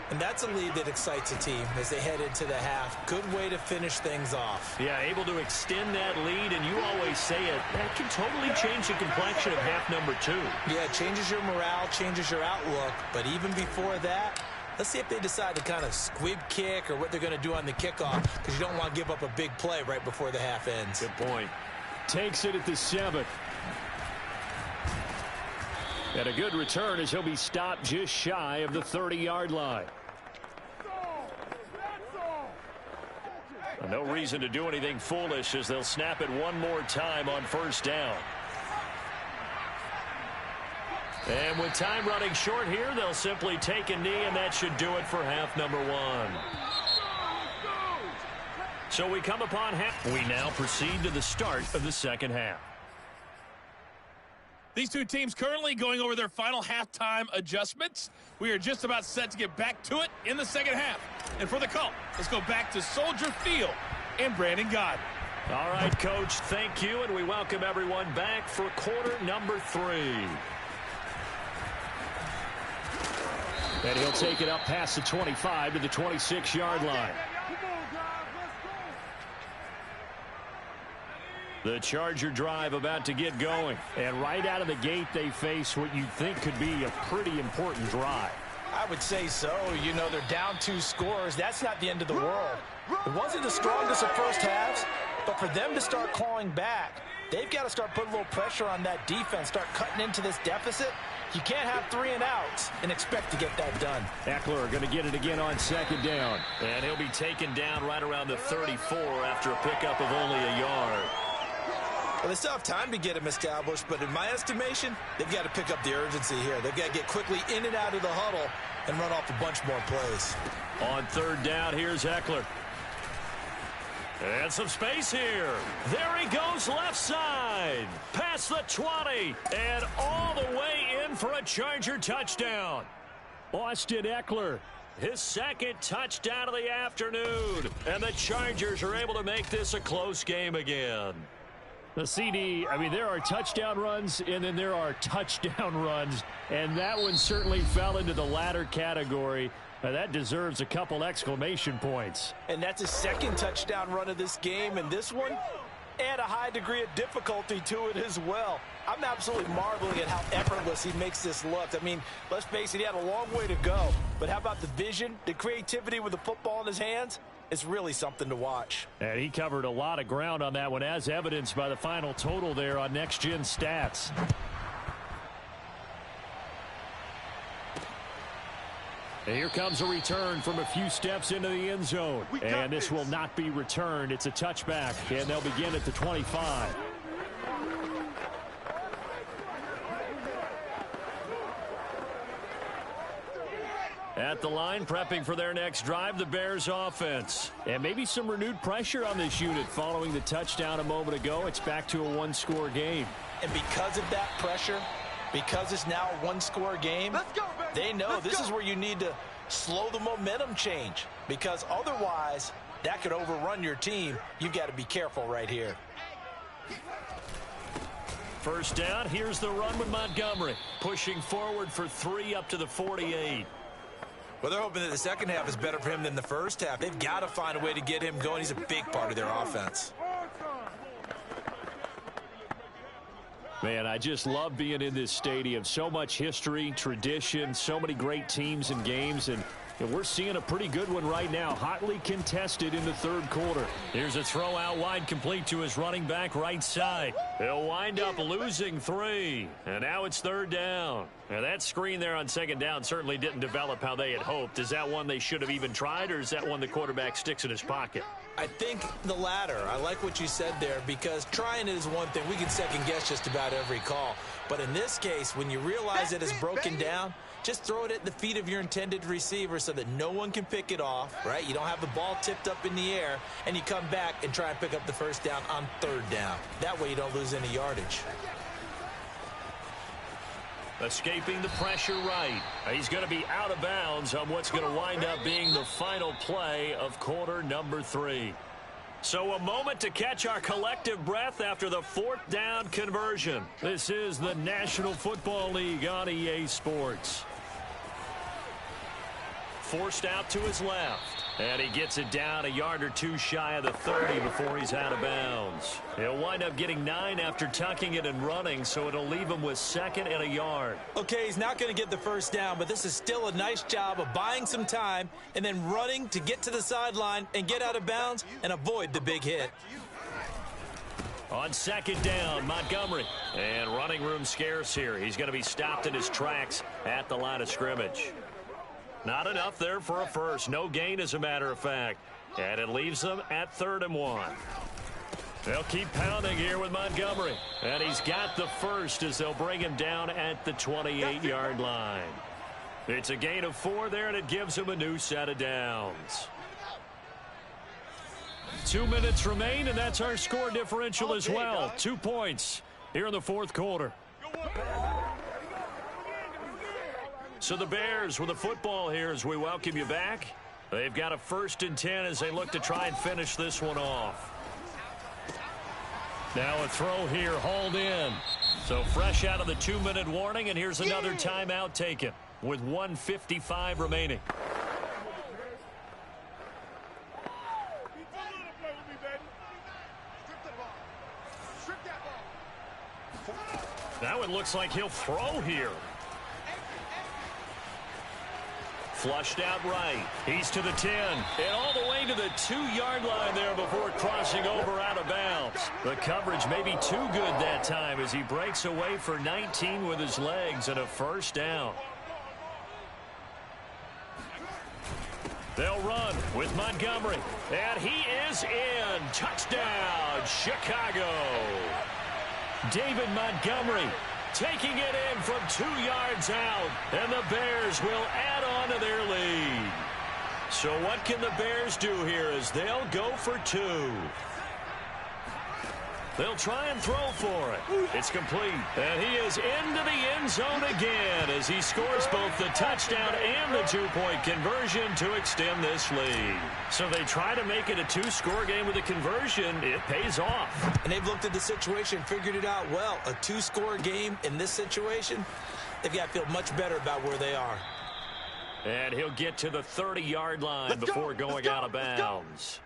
[SPEAKER 3] And that's a lead that excites a team as they head into the half. Good way to finish things off.
[SPEAKER 2] Yeah, able to extend that lead, and you always say it, that can totally change the complexion of half number 2.
[SPEAKER 3] Yeah, it changes your morale, changes your outlook. But even before that, let's see if they decide to kind of squib kick or what they're going to do on the kickoff, because you don't want to give up a big play right before the half ends.
[SPEAKER 2] Good point.
[SPEAKER 6] Takes it at the 7. And a good return as he'll be stopped just shy of the 30-yard line.
[SPEAKER 2] No reason to do anything foolish as they'll snap it one more time on first down. And with time running short here, they'll simply take a knee, and that should do it for half number 1. So we come upon half. We now proceed to the start of the second half.
[SPEAKER 7] These two teams currently going over their final halftime adjustments. We are just about set to get back to it in the second half. And for the call, let's go back to Soldier Field and Brandon Gaudin.
[SPEAKER 2] All right, Coach, thank you, and we welcome everyone back for quarter number 3.
[SPEAKER 6] And he'll take it up past the 25 to the 26-yard line. The Charger drive about to get going. And right out of the gate, they face what you think could be a pretty important drive.
[SPEAKER 3] I would say so. You know, they're down 2 scores. That's not the end of the world. It wasn't the strongest of first halves, but for them to start clawing back, they've got to start putting a little pressure on that defense, start cutting into this deficit. You can't have 3 and outs and expect to get that done.
[SPEAKER 6] Eckler going to get it again on second down.
[SPEAKER 2] And he'll be taken down right around the 34 after a pickup of only a yard.
[SPEAKER 3] Well, they still have time to get him established, but in my estimation, they've got to pick up the urgency here. They've got to get quickly in and out of the huddle and run off a bunch more plays.
[SPEAKER 2] On third down, here's Eckler. And some space here. There he goes left side. Past the 20. And all the way in for a Charger touchdown.
[SPEAKER 6] Austin Eckler.
[SPEAKER 2] His second touchdown of the afternoon. And the Chargers are able to make this a close game again.
[SPEAKER 6] The CD, I mean, there are touchdown runs, and then there are touchdown runs, and that one certainly fell into the latter category. That deserves a couple exclamation points.
[SPEAKER 3] And that's his second touchdown run of this game, and this one, add a high degree of difficulty to it as well. I'm absolutely marveling at how effortless he makes this look. I mean, let's face it, he had a long way to go, but how about the vision, the creativity with the football in his hands? It's really something to watch.
[SPEAKER 6] And he covered a lot of ground on that one, as evidenced by the final total there on Next Gen Stats. And here comes a return from a few steps into the end zone. And this will not be returned. It's a touchback, and they'll begin at the 25. At the line, prepping for their next drive, the Bears offense. And maybe some renewed pressure on this unit following the touchdown a moment ago. It's back to a 1-score game.
[SPEAKER 3] And because of that pressure, because it's now a 1-score game, they know this is where you need to slow the momentum change. Because otherwise, that could overrun your team. You've got to be careful right here.
[SPEAKER 2] First down, here's the run with Montgomery. Pushing forward for 3 up to the 48.
[SPEAKER 3] Well, they're hoping that the second half is better for him than the first half. They've got to find a way to get him going. He's a big part of their offense.
[SPEAKER 6] Man, I just love being in this stadium. So much history, tradition, so many great teams and games, and we're seeing a pretty good one right now, hotly contested in the third quarter.
[SPEAKER 2] Here's a throw out wide, complete to his running back right side. He'll wind up losing 3, and now it's third down. Now that screen there on second down certainly didn't develop how they had hoped. Is that one they should have even tried, or is that one the quarterback sticks in his pocket?
[SPEAKER 3] I think the latter. I like what you said there, because trying it is one thing. We can second guess just about every call. But in this case, when you realize it is broken down, just throw it at the feet of your intended receiver so that no one can pick it off, right? You don't have the ball tipped up in the air, and you come back and try and pick up the first down on third down. That way you don't lose any yardage.
[SPEAKER 2] Escaping the pressure right. He's going to be out of bounds on what's going to wind up being the final play of quarter number 3. So a moment to catch our collective breath after the 4th down conversion. This is the National Football League on EA Sports. Forced out to his left. And he gets it down a yard or 2 shy of the 30 before he's out of bounds. He'll wind up getting 9 after tucking it and running, so it'll leave him with 2nd and a yard.
[SPEAKER 3] Okay, he's not going to get the first down, but this is still a nice job of buying some time and then running to get to the sideline and get out of bounds and avoid the big hit.
[SPEAKER 2] On second down, Montgomery. And running room scarce here. He's going to be stopped in his tracks at the line of scrimmage. Not enough there for a first. No gain, as a matter of fact. And it leaves them at 3rd and 1. They'll keep pounding here with Montgomery. And he's got the first as they'll bring him down at the 28-yard line. It's a gain of 4 there, and it gives him a new set of downs. 2 minutes remain, and that's our score differential as well. 2 points here in the 4th quarter. So the Bears with the football here as we welcome you back. They've got a 1st and 10 as they look to try and finish this one off. Now a throw here, hauled in. So fresh out of the 2-minute warning, and here's another timeout taken with 1:55 remaining. Now it looks like he'll throw here. Flushed out right. He's to the 10. And all the way to the 2-yard line there before crossing over out of bounds. The coverage may be too good that time as he breaks away for 19 with his legs and a 1st down. They'll run with Montgomery. And he is in. Touchdown, Chicago. David Montgomery taking it in from 2 yards out, and the Bears will add on to their lead. So what can the Bears do here as they'll go for 2? They'll try and throw for it. It's complete. And he is into the end zone again as he scores both the touchdown and the 2-point conversion to extend this lead. So they try to make it a 2-score game with a conversion. It pays off.
[SPEAKER 3] And they've looked at the situation, figured it out well. A 2-score game in this situation, they've got to feel much better about where they are.
[SPEAKER 2] And he'll get to the 30-yard line before going out of bounds.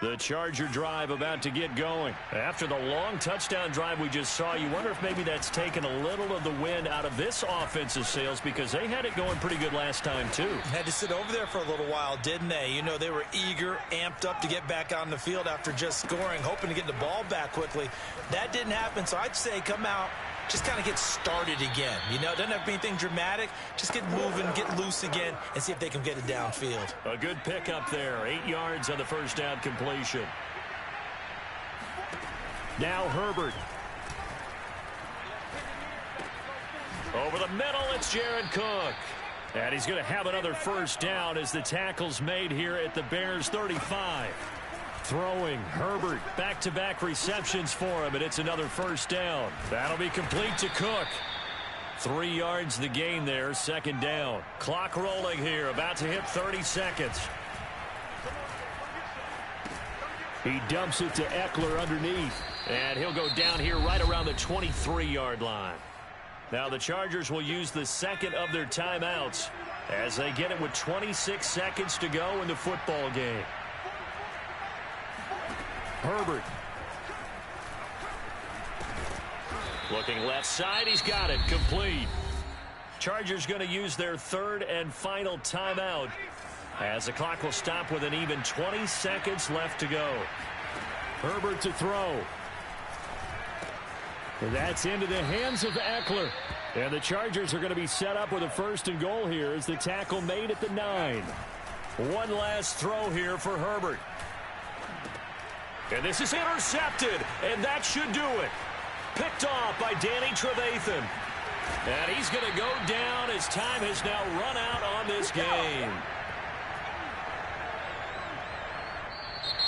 [SPEAKER 2] The Charger drive about to get going. After the long touchdown drive we just saw, you wonder if maybe that's taken a little of the wind out of this offensive sails because they had it going pretty good last time too.
[SPEAKER 3] Had to sit over there for a little while, didn't they? You know, they were eager, amped up to get back on the field after just scoring, hoping to get the ball back quickly. That didn't happen, so I'd say come out, just kind of get started again. You know, it doesn't have to be anything dramatic. Just get moving, get loose again, and see if they can get it downfield.
[SPEAKER 2] A good pickup there. 8 yards on the 1st down completion. Now Herbert. Over the middle, it's Jared Cook. And he's going to have another 1st down as the tackle's made here at the Bears 35. Throwing, Herbert, back-to-back receptions for him, and it's another 1st down. That'll be complete to Cook. 3 yards the gain there, 2nd down. Clock rolling here, about to hit 30 seconds.
[SPEAKER 6] He dumps it to Eckler underneath.
[SPEAKER 2] And he'll go down here right around the 23-yard line. Now the Chargers will use the 2nd of their timeouts as they get it with 26 seconds to go in the football game. Herbert. Looking left side, he's got it, complete. Chargers going to use their 3rd and final timeout as the clock will stop with an even 20 seconds left to go.
[SPEAKER 6] Herbert to throw. And that's into the hands of Eckler. And the Chargers are going to be set up with a 1st and goal here as the tackle made at the 9.
[SPEAKER 2] One last throw here for Herbert. And this is intercepted, and that should do it. Picked off by Danny Trevathan. And he's going to go down as time has now run out on this game.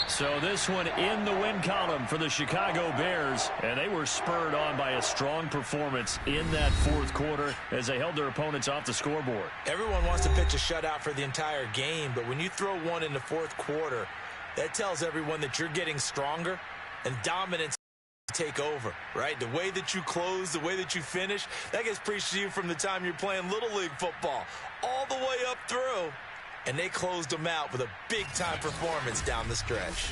[SPEAKER 2] So this one in the win column for the Chicago Bears, and they were spurred on by a strong performance in that 4th quarter as they held their opponents off the scoreboard.
[SPEAKER 3] Everyone wants to pitch a shutout for the entire game, but when you throw one in the 4th quarter, that tells everyone that you're getting stronger and dominance take over, right? The way that you close, the way that you finish, that gets preached to you from the time you're playing Little League football all the way up through. And they closed them out with a big-time performance down the stretch.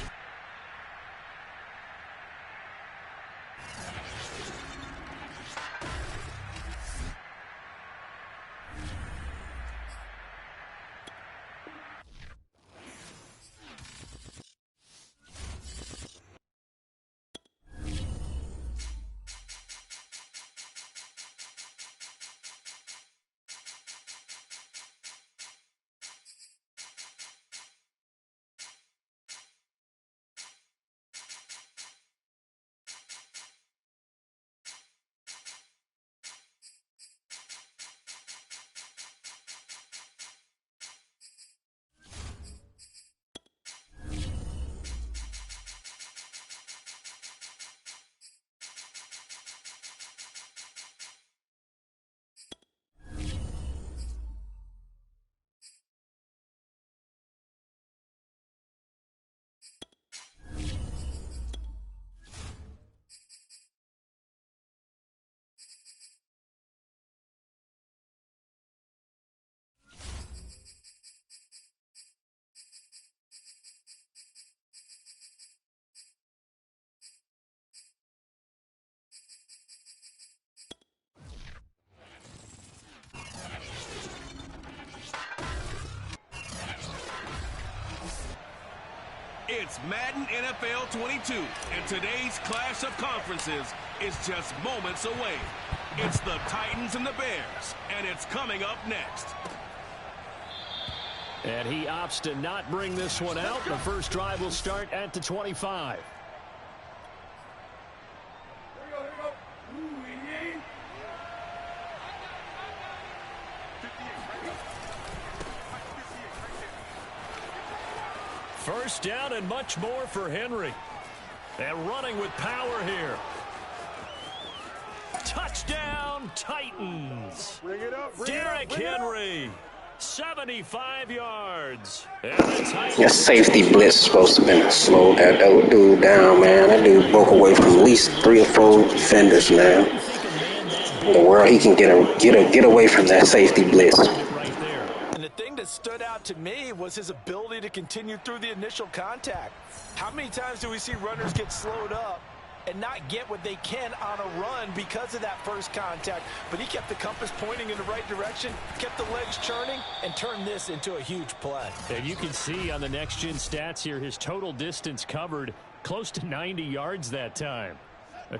[SPEAKER 1] It's Madden NFL 22, and today's clash of conferences is just moments away. It's the Titans and the Bears, and it's coming up next.
[SPEAKER 6] And he opts to not bring this one out. The first drive will start at the 25. First down and much more for Henry. And running with power here. Touchdown, Titans. Derrick Henry, 75 yards. And the Titans.
[SPEAKER 4] That safety blitz is supposed to have been slowed that dude down, man. That dude broke away from at least 3 or 4 defenders, man. In the world, he can get away from that safety blitz.
[SPEAKER 3] And the thing that stood out to me was his ability to continue through the initial contact. How many times do we see runners get slowed up and not get what they can on a run because of that first contact? But he kept the compass pointing in the right direction, kept the legs churning, and turned this into a huge play.
[SPEAKER 6] And you can see on the next-gen stats here, his total distance covered close to 90 yards that time.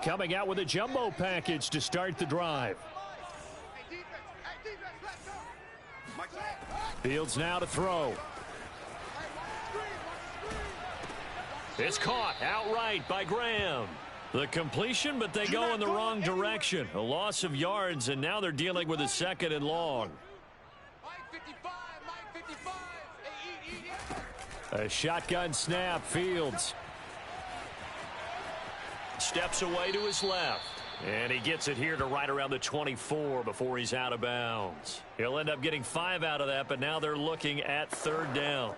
[SPEAKER 6] Coming out with a jumbo package to start the drive. Fields now to throw. It's caught outright by Graham. The completion, but they go in the wrong direction. A loss of yards, and now they're dealing with a 2nd and long. A shotgun snap, Fields. Steps away to his left. And he gets it here to right around the 24 before he's out of bounds. He'll end up getting 5 out of that, but now they're looking at 3rd down.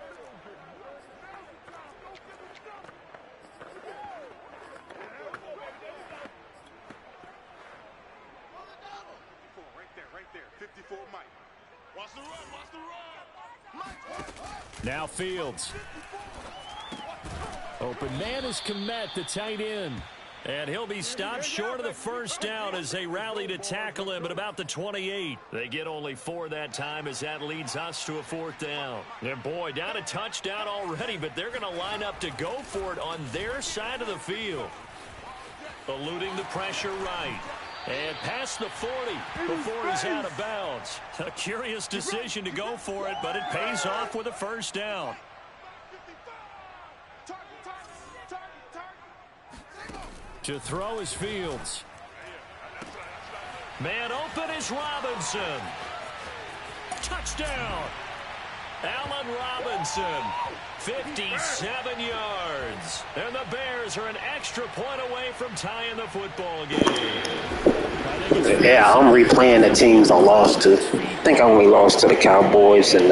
[SPEAKER 6] Now Fields. Open man is Kmet, the tight end. And he'll be stopped short of the first down as they rally to tackle him at about the 28. They get only 4 that time as that leads us to a 4th down. And boy, down a touchdown already, but they're going to line up to go for it on their side of the field. Eluding the pressure right. And past the 40 before he's out of bounds. A curious decision to go for it, but it pays off with a first down. To throw is Fields. Man open is Robinson. Touchdown. Allen Robinson, 57 yards. And the Bears are an extra point away from tying the football game.
[SPEAKER 4] Yeah, I'm replaying the teams I lost to. I think I only lost to the Cowboys and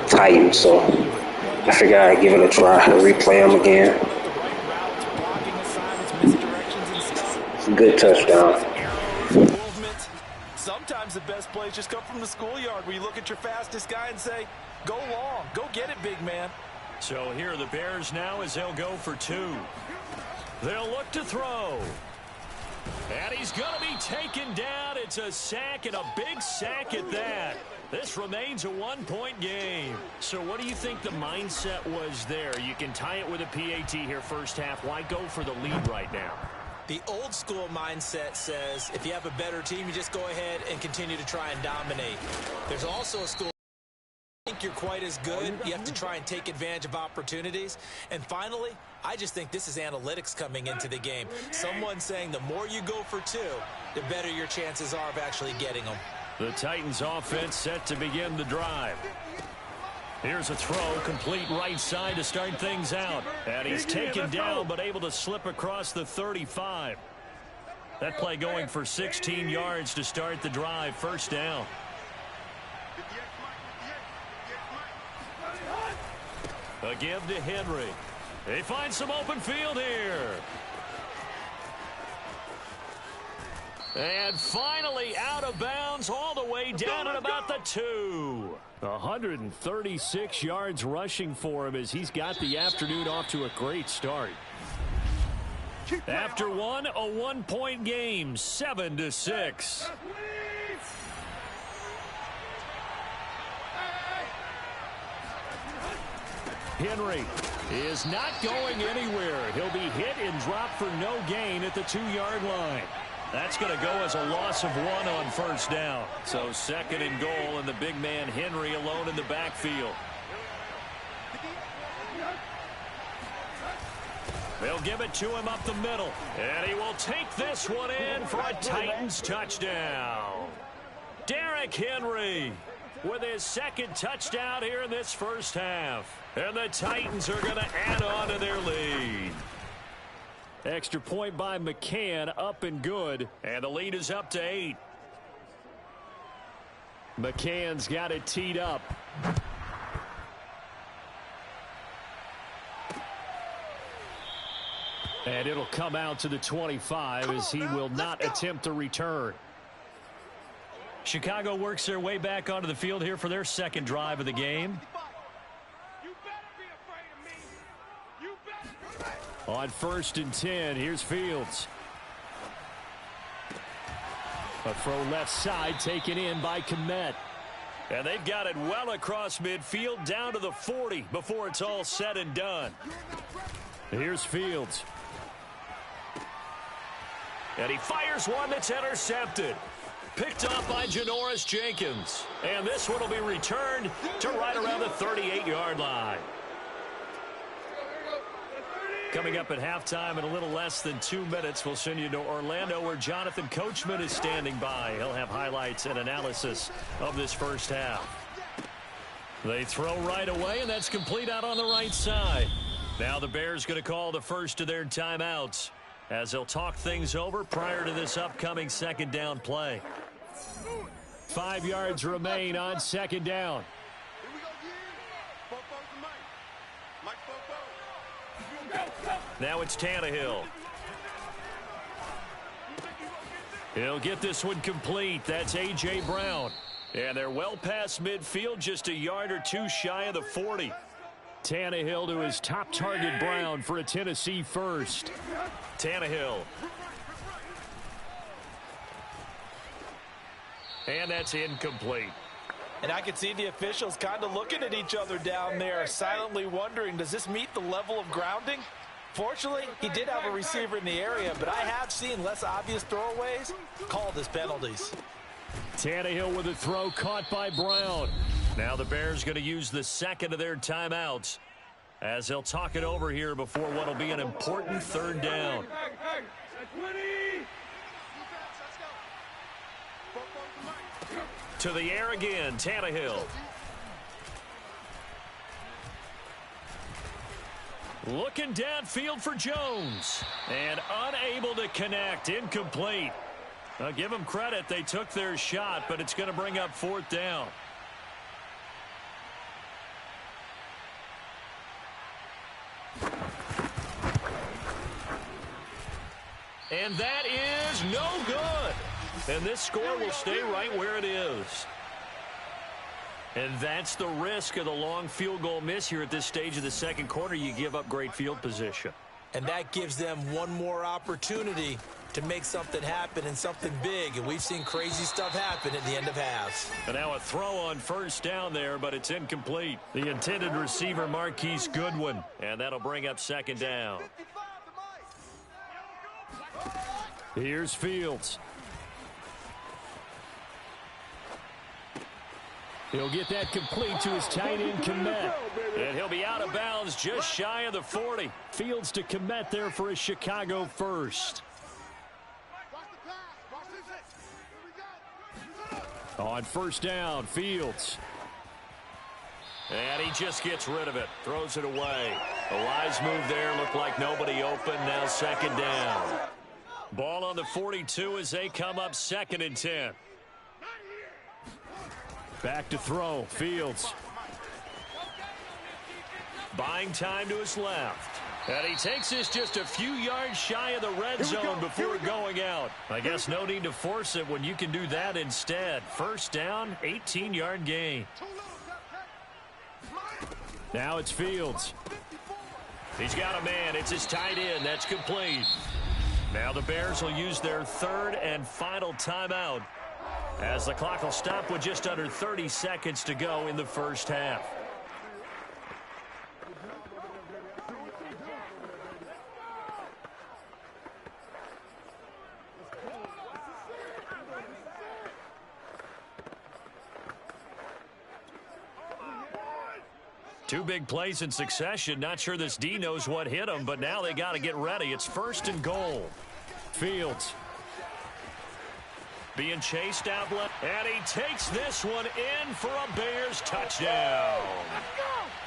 [SPEAKER 4] Titans, so I figured I'd give it a try and replay them again. Good touchdown.
[SPEAKER 3] Sometimes the best plays just come from the schoolyard where you look at your fastest guy and say, go long, go get it, big man.
[SPEAKER 6] So here are the Bears now as they'll go for 2. They'll look to throw. And he's going to be taken down. It's a sack, and a big sack at that. This remains a 1-point game. So what do you think the mindset was there? You can tie it with a PAT here first half. Why go for the lead right now?
[SPEAKER 3] The old school mindset says if you have a better team, you just go ahead and continue to try and dominate. There's also a school think you're quite as good. You have to try and take advantage of opportunities. And finally, I just think this is analytics coming into the game. Someone saying the more you go for 2, the better your chances are of actually getting them.
[SPEAKER 6] The Titans offense set to begin the drive. Here's a throw, complete right side to start things out. And he's taken down, but able to slip across the 35. That play going for 16 yards to start the drive. First down. A give to Henry. They find some open field here. And finally out of bounds all the way down at about the 2. 136 yards rushing for him as he's got the afternoon off to a great start. After one, a 1-point game, 7-6. Henry is not going anywhere. He'll be hit and dropped for no gain at the 2-yard line. That's going to go as a loss of 1 on first down. So 2nd and goal, and the big man Henry alone in the backfield. They'll give it to him up the middle. And he will take this one in for a Titans touchdown. Derrick Henry with his 2nd touchdown here in this first half. And the Titans are going to add on to their lead. Extra point by McCann, up and good. And the lead is up to 8. McCann's got it teed up. And it'll come out to the 25 as he will not attempt to return. Chicago works their way back onto the field here for their 2nd drive of the game. On 1st and 10, here's Fields. A throw left side taken in by Kmet. And they've got it well across midfield down to the 40 before it's all said and done. Here's Fields. And he fires one that's intercepted. Picked off by Janoris Jenkins. And this one will be returned to right around the 38-yard line. Coming up at halftime in a little less than 2 minutes, we'll send you to Orlando where Jonathan Coachman is standing by. He'll have highlights and analysis of this first half. They throw right away, and that's complete out on the right side. Now the Bears going to call the first of their timeouts as they'll talk things over prior to this upcoming 2nd down play. 5 yards remain on 2nd down. Now it's Tannehill. He'll get this one complete. That's A.J. Brown. And they're well past midfield, just a yard or 2 shy of the 40. Tannehill to his top target, Brown, for a Tennessee first. Tannehill. And that's incomplete.
[SPEAKER 3] And I can see the officials kind of looking at each other down there, silently wondering, does this meet the level of grounding? Fortunately, he did have a receiver in the area, but I have seen less obvious throwaways called as penalties.
[SPEAKER 6] Tannehill with a throw caught by Brown. Now the Bears going to use the 2nd of their timeouts as they'll talk it over here before what will be an important 3rd down. To the air again, Tannehill. Looking downfield for Jones. And unable to connect. Incomplete. I'll give them credit. They took their shot, but it's going to bring up 4th down. And that is no good. And this score will stay right where it is. And that's the risk of the long field goal miss here at this stage of the 2nd quarter. You give up great field position.
[SPEAKER 3] And that gives them one more opportunity to make something happen and something big. And we've seen crazy stuff happen at the end of halves.
[SPEAKER 6] And now a throw on 1st down there, but it's incomplete. The intended receiver, Marquise Goodwin. And that'll bring up 2nd down. Here's Fields. He'll get that complete to his tight end, Kmet. And he'll be out of bounds just shy of the 40. Fields to Kmet there for a Chicago first. On 1st down, Fields. And he just gets rid of it. Throws it away. A wise move there. Looked like nobody open. Now 2nd down. Ball on the 42 as they come up 2nd and 10. Back to throw. Fields. Buying time to his left. And he takes this just a few yards shy of the red zone before going out. I guess no need to force it when you can do that instead. 1st down, 18-yard gain. Now it's Fields. He's got a man. It's his tight end. That's complete. Now the Bears will use their 3rd and final timeout as the clock will stop with just under 30 seconds to go in the first half.
[SPEAKER 2] Two big plays in succession. Not sure this D knows what hit him, but now they got to get ready. It's 1st and goal.
[SPEAKER 6] Fields.
[SPEAKER 2] Being chased out left, and he takes this one in for a Bears touchdown.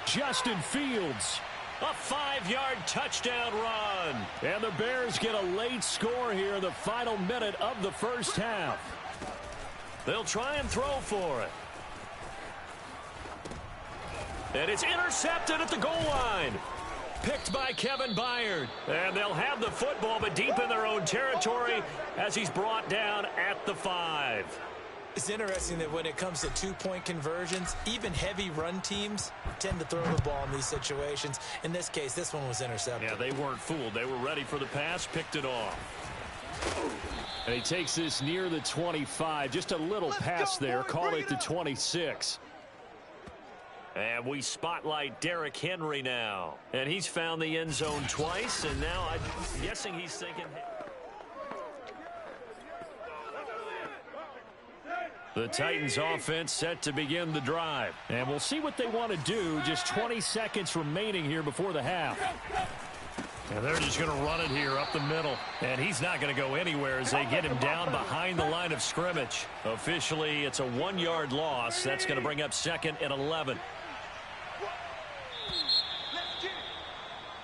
[SPEAKER 6] Justin Fields.
[SPEAKER 2] A 5-yard touchdown run.
[SPEAKER 6] And the Bears get a late score here in the final minute of the first half.
[SPEAKER 2] They'll try and throw for it. And it's intercepted at the goal line. Picked by Kevin Byard. And they'll have the football, but deep in their own territory as he's brought down at the 5.
[SPEAKER 3] It's interesting that when it comes to two-point conversions, even heavy run teams tend to throw the ball in these situations. In this case, this one was intercepted.
[SPEAKER 2] Yeah, they weren't fooled. They were ready for the pass, picked it off.
[SPEAKER 6] And he takes this near the 25. Just a little pass there. Call it the 26.
[SPEAKER 2] And we spotlight Derrick Henry now. And he's found the end zone twice, and now I'm guessing he's thinking... The Titans offense set to begin the drive.
[SPEAKER 6] And we'll see what they want to do. Just 20 seconds remaining here before the half.
[SPEAKER 2] And they're just going to run it here up the middle. And he's not going to go anywhere as they get him down behind the line of scrimmage. Officially, it's a 1-yard loss. That's going to bring up 2nd and 11.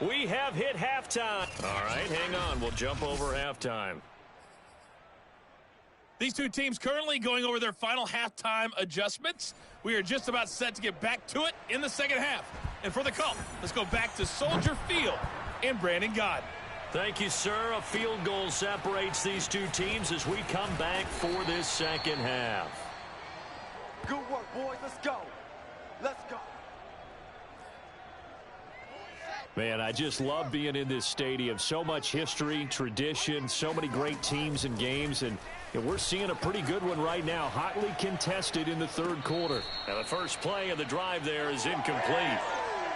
[SPEAKER 2] We have hit halftime. All right, hang on. We'll jump over halftime.
[SPEAKER 7] These two teams currently going over their final halftime adjustments. We are just about set to get back to it in the second half. And for the call, let's go back to Soldier Field and Brandon Gaudin.
[SPEAKER 2] Thank you, sir. A field goal separates these two teams as we come back for this second half.
[SPEAKER 5] Good work, boys. Let's go. Let's go.
[SPEAKER 6] Man, I just love being in this stadium. So much history, tradition, so many great teams and games, and we're seeing a pretty good one right now, hotly contested in the third quarter.
[SPEAKER 2] And the first play of the drive there is incomplete.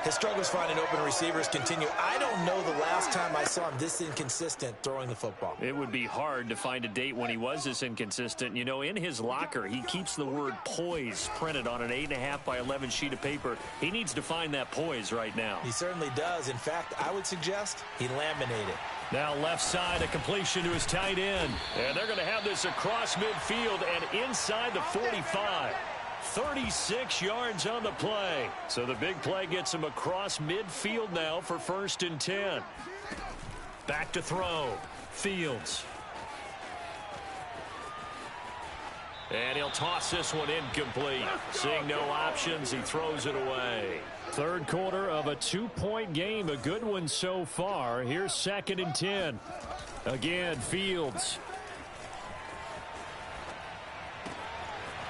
[SPEAKER 3] His struggles finding open receivers continue. I don't know the last time I saw him this inconsistent throwing the football.
[SPEAKER 2] It would be hard to find a date when he was this inconsistent. You know, in his locker, he keeps the word poise printed on an 8.5 by 11 sheet of paper. He needs to find that poise right now.
[SPEAKER 3] He certainly does. In fact, I would suggest he laminated.
[SPEAKER 2] Now left side, a completion to his tight end. And they're going to have this across midfield and inside the 45. 36 yards on the play. So the big play gets him across midfield now for 1st and 10. Back to throw. Fields. And he'll toss this one incomplete. Seeing no options, he throws it away.
[SPEAKER 6] Third quarter of a 2-point game. A good one so far. Here's 2nd and 10. Again, Fields.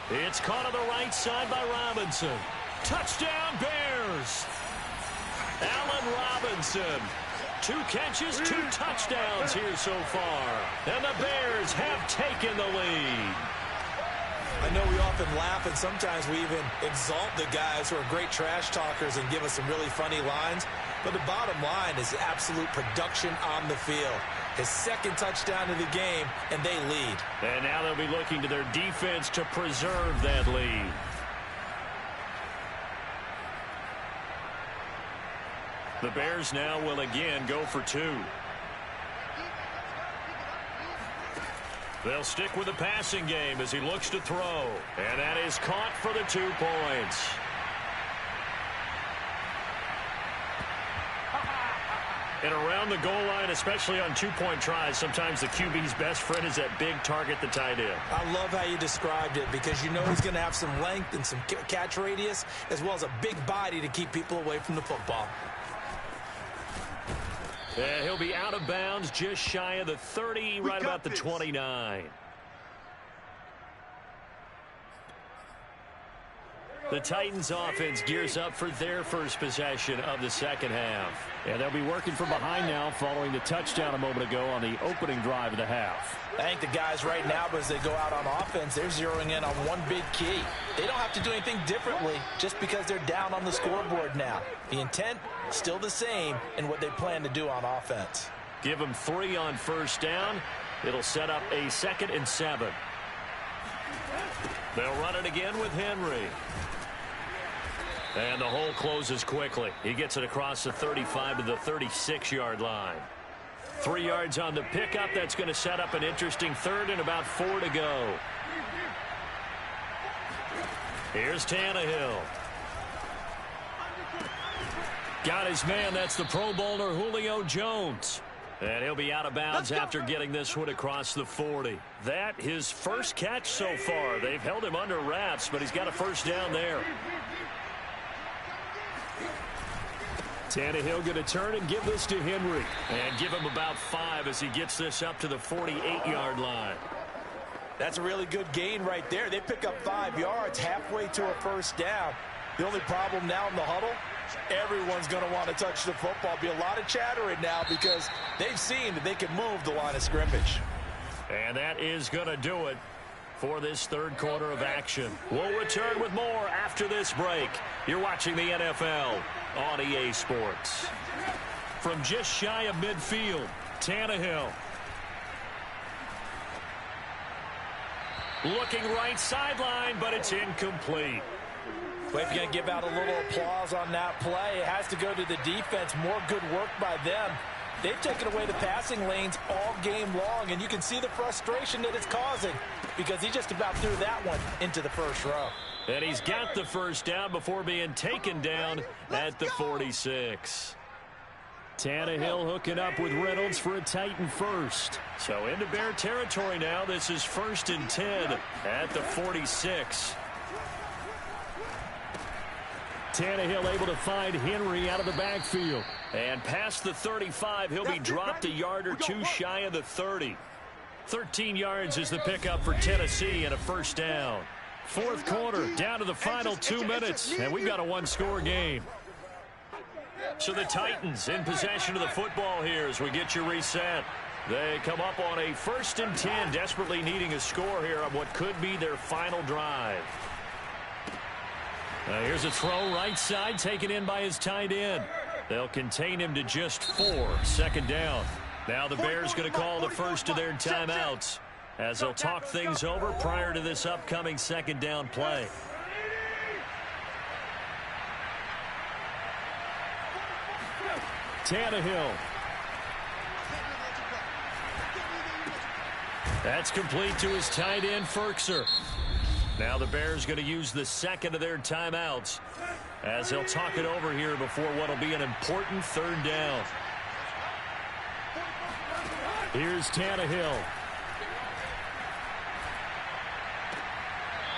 [SPEAKER 2] It's caught on the right side by Robinson. Touchdown, Bears! Allen Robinson. 2 catches, 2 touchdowns here so far. And the Bears have taken the lead.
[SPEAKER 3] I know we often laugh, and sometimes we even exalt the guys who are great trash talkers and give us some really funny lines. But the bottom line is absolute production on the field. His 2nd touchdown of the game, and they lead.
[SPEAKER 2] And now they'll be looking to their defense to preserve that lead. The Bears now will again go for 2. They'll stick with the passing game as he looks to throw. And that is caught for the 2 points. And around the goal line, especially on 2-point tries, sometimes the QB's best friend is that big target, the tight end.
[SPEAKER 3] I love how you described it because you know he's going to have some length and some catch radius as well as a big body to keep people away from the football.
[SPEAKER 2] And he'll be out of bounds just shy of the 30, right about the 29. The Titans offense gears up for their first possession of the second half.
[SPEAKER 6] And they'll be working from behind now following the touchdown a moment ago on the opening drive of the half.
[SPEAKER 3] I think the guys right now, as they go out on offense, they're zeroing in on one big key. They don't have to do anything differently just because they're down on the scoreboard now. The intent, still the same in what they plan to do on offense.
[SPEAKER 2] Give them 3 on 1st down. It'll set up a 2nd and 7. They'll run it again with Henry. And the hole closes quickly. He gets it across the 35 to the 36-yard line. 3 yards on the pickup. That's going to set up an interesting third and about 4 to go. Here's Tannehill. Got his man. That's the Pro Bowler Julio Jones. And he'll be out of bounds after getting this one across the 40. That his first catch so far. They've held him under wraps, but he's got a first down there. Tannehill going to turn and give this to Henry. And give him about 5 as he gets this up to the 48-yard line.
[SPEAKER 3] That's a really good gain right there. They pick up 5 yards halfway to a first down. The only problem now in the huddle, everyone's going to want to touch the football. Be a lot of chattering now because they've seen that they can move the line of scrimmage.
[SPEAKER 2] And that is going to do it for this third quarter of action. We'll return with more after this break. You're watching the NFL on EA Sports. From just shy of midfield, Tannehill. Looking right sideline, but it's incomplete.
[SPEAKER 3] But if you're going to give out a little applause on that play, it has to go to the defense. More good work by them. They've taken away the passing lanes all game long, and you can see the frustration that it's causing because he just about threw that one into the first row.
[SPEAKER 2] And he's got the first down before being taken down at the 46.
[SPEAKER 6] Tannehill hooking up with Reynolds for a Titan first.
[SPEAKER 2] So into Bear territory now. This is 1st and 10 at the 46.
[SPEAKER 6] Tannehill able to find Henry out of the backfield.
[SPEAKER 2] And past the 35, he'll be dropped a yard or two shy of the 30. 13 yards is the pickup for Tennessee and a first down.
[SPEAKER 6] Fourth quarter, down to the final 2 minutes, and we've got a one-score game.
[SPEAKER 2] So the Titans in possession of the football here as we get you reset. They come up on a 1st and 10, desperately needing a score here on what could be their final drive.
[SPEAKER 6] Here's a throw right side taken in by his tight end. They'll contain him to just 4. Second down.
[SPEAKER 2] Now the Bears going to call the first of their timeouts as they'll talk things over prior to this upcoming second down play.
[SPEAKER 6] Tannehill.
[SPEAKER 2] That's complete to his tight end, Ferkser. Now the Bears going to use the second of their timeouts as they'll talk it over here before what will be an important third down.
[SPEAKER 6] Here's Tannehill.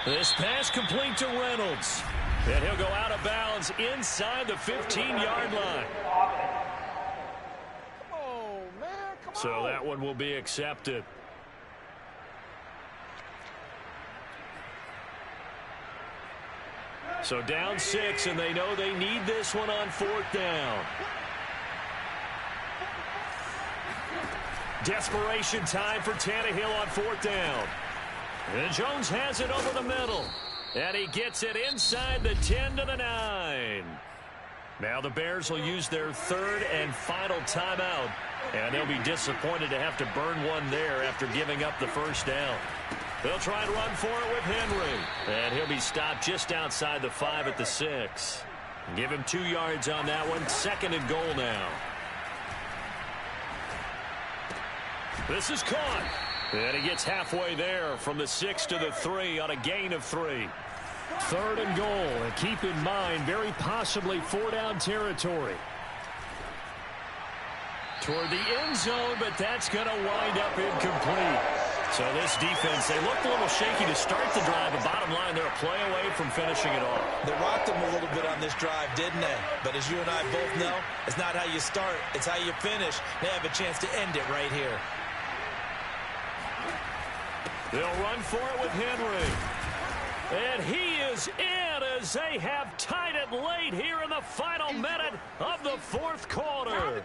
[SPEAKER 2] This pass complete to Reynolds. And he'll go out of bounds inside the 15-yard line. So that one will be accepted. So down 6, and they know they need this one on 4th down. Desperation time for Tannehill on 4th down. And Jones has it over the middle. And he gets it inside the 10 to the 9. Now the Bears will use their third and final timeout. And they'll be disappointed to have to burn one there after giving up the first down. They'll try and run for it with Henry. And he'll be stopped just outside the 5 at the 6. Give him 2 yards on that one. 2nd and goal now. This is caught. And he gets halfway there from the 6 to the 3 on a gain of 3.
[SPEAKER 6] 3rd and goal. And keep in mind, very possibly 4-down territory.
[SPEAKER 2] Toward the end zone, but that's going to wind up incomplete. So this defense, they looked a little shaky to start the drive, but bottom line, they're a play away from finishing it off.
[SPEAKER 3] They rocked them a little bit on this drive, didn't they? But as you and I both know, it's not how you start, it's how you finish. They have a chance to end it right here.
[SPEAKER 2] They'll run for it with Henry. And he is in as they have tied it late here in the final minute of the 4th quarter.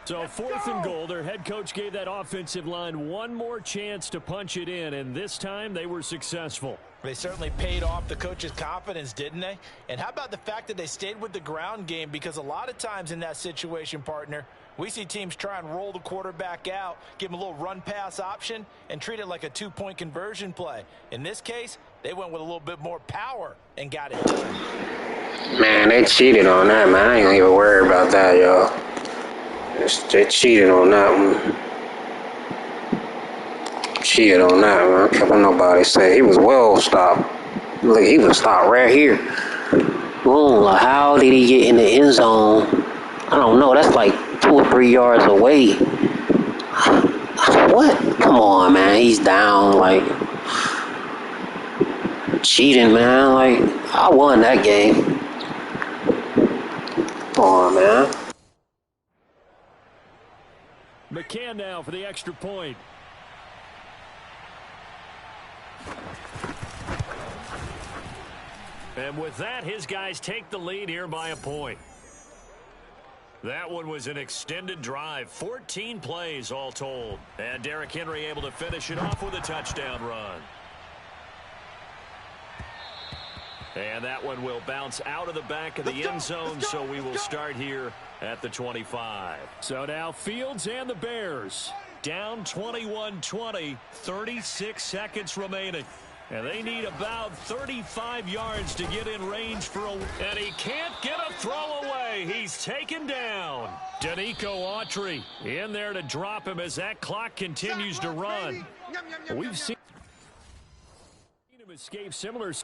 [SPEAKER 6] So 4th and goal, their head coach gave that offensive line one more chance to punch it in, and this time they were successful.
[SPEAKER 3] They certainly paid off the coach's confidence, didn't they? And how about the fact that they stayed with the ground game? Because a lot of times in that situation, partner, we see teams try and roll the quarterback out, give him a little run-pass option, and treat it like a 2-point conversion play. In this case, They went with a little bit more power and got it done.
[SPEAKER 4] Man, they cheated on that, man. I ain't even worried about that, y'all. They cheated on that one. Cheated on that, man. I can't let nobody say. He was well stopped. Look, he was stopped right here. Boom, like how did he get in the end zone? I don't know. That's like 2 or 3 yards away. What? Come on, man. He's down. Like, cheating, man. Like, I won that game. Come on, man.
[SPEAKER 6] McCann now for the extra point. And with that, his guys take the lead here by a point. That one was an extended drive, 14 plays all told. And Derrick Henry able to finish it off with a touchdown run. And that one will bounce out of the back of the end zone, so we will start here at the 25. So now Fields and the Bears down 21-20, 36 seconds remaining. And they need about 35 yards to get in range for a... And he can't get a throw away. He's taken down. Danico Autry in there to drop him as that clock continues to run. We've seen him escape similar...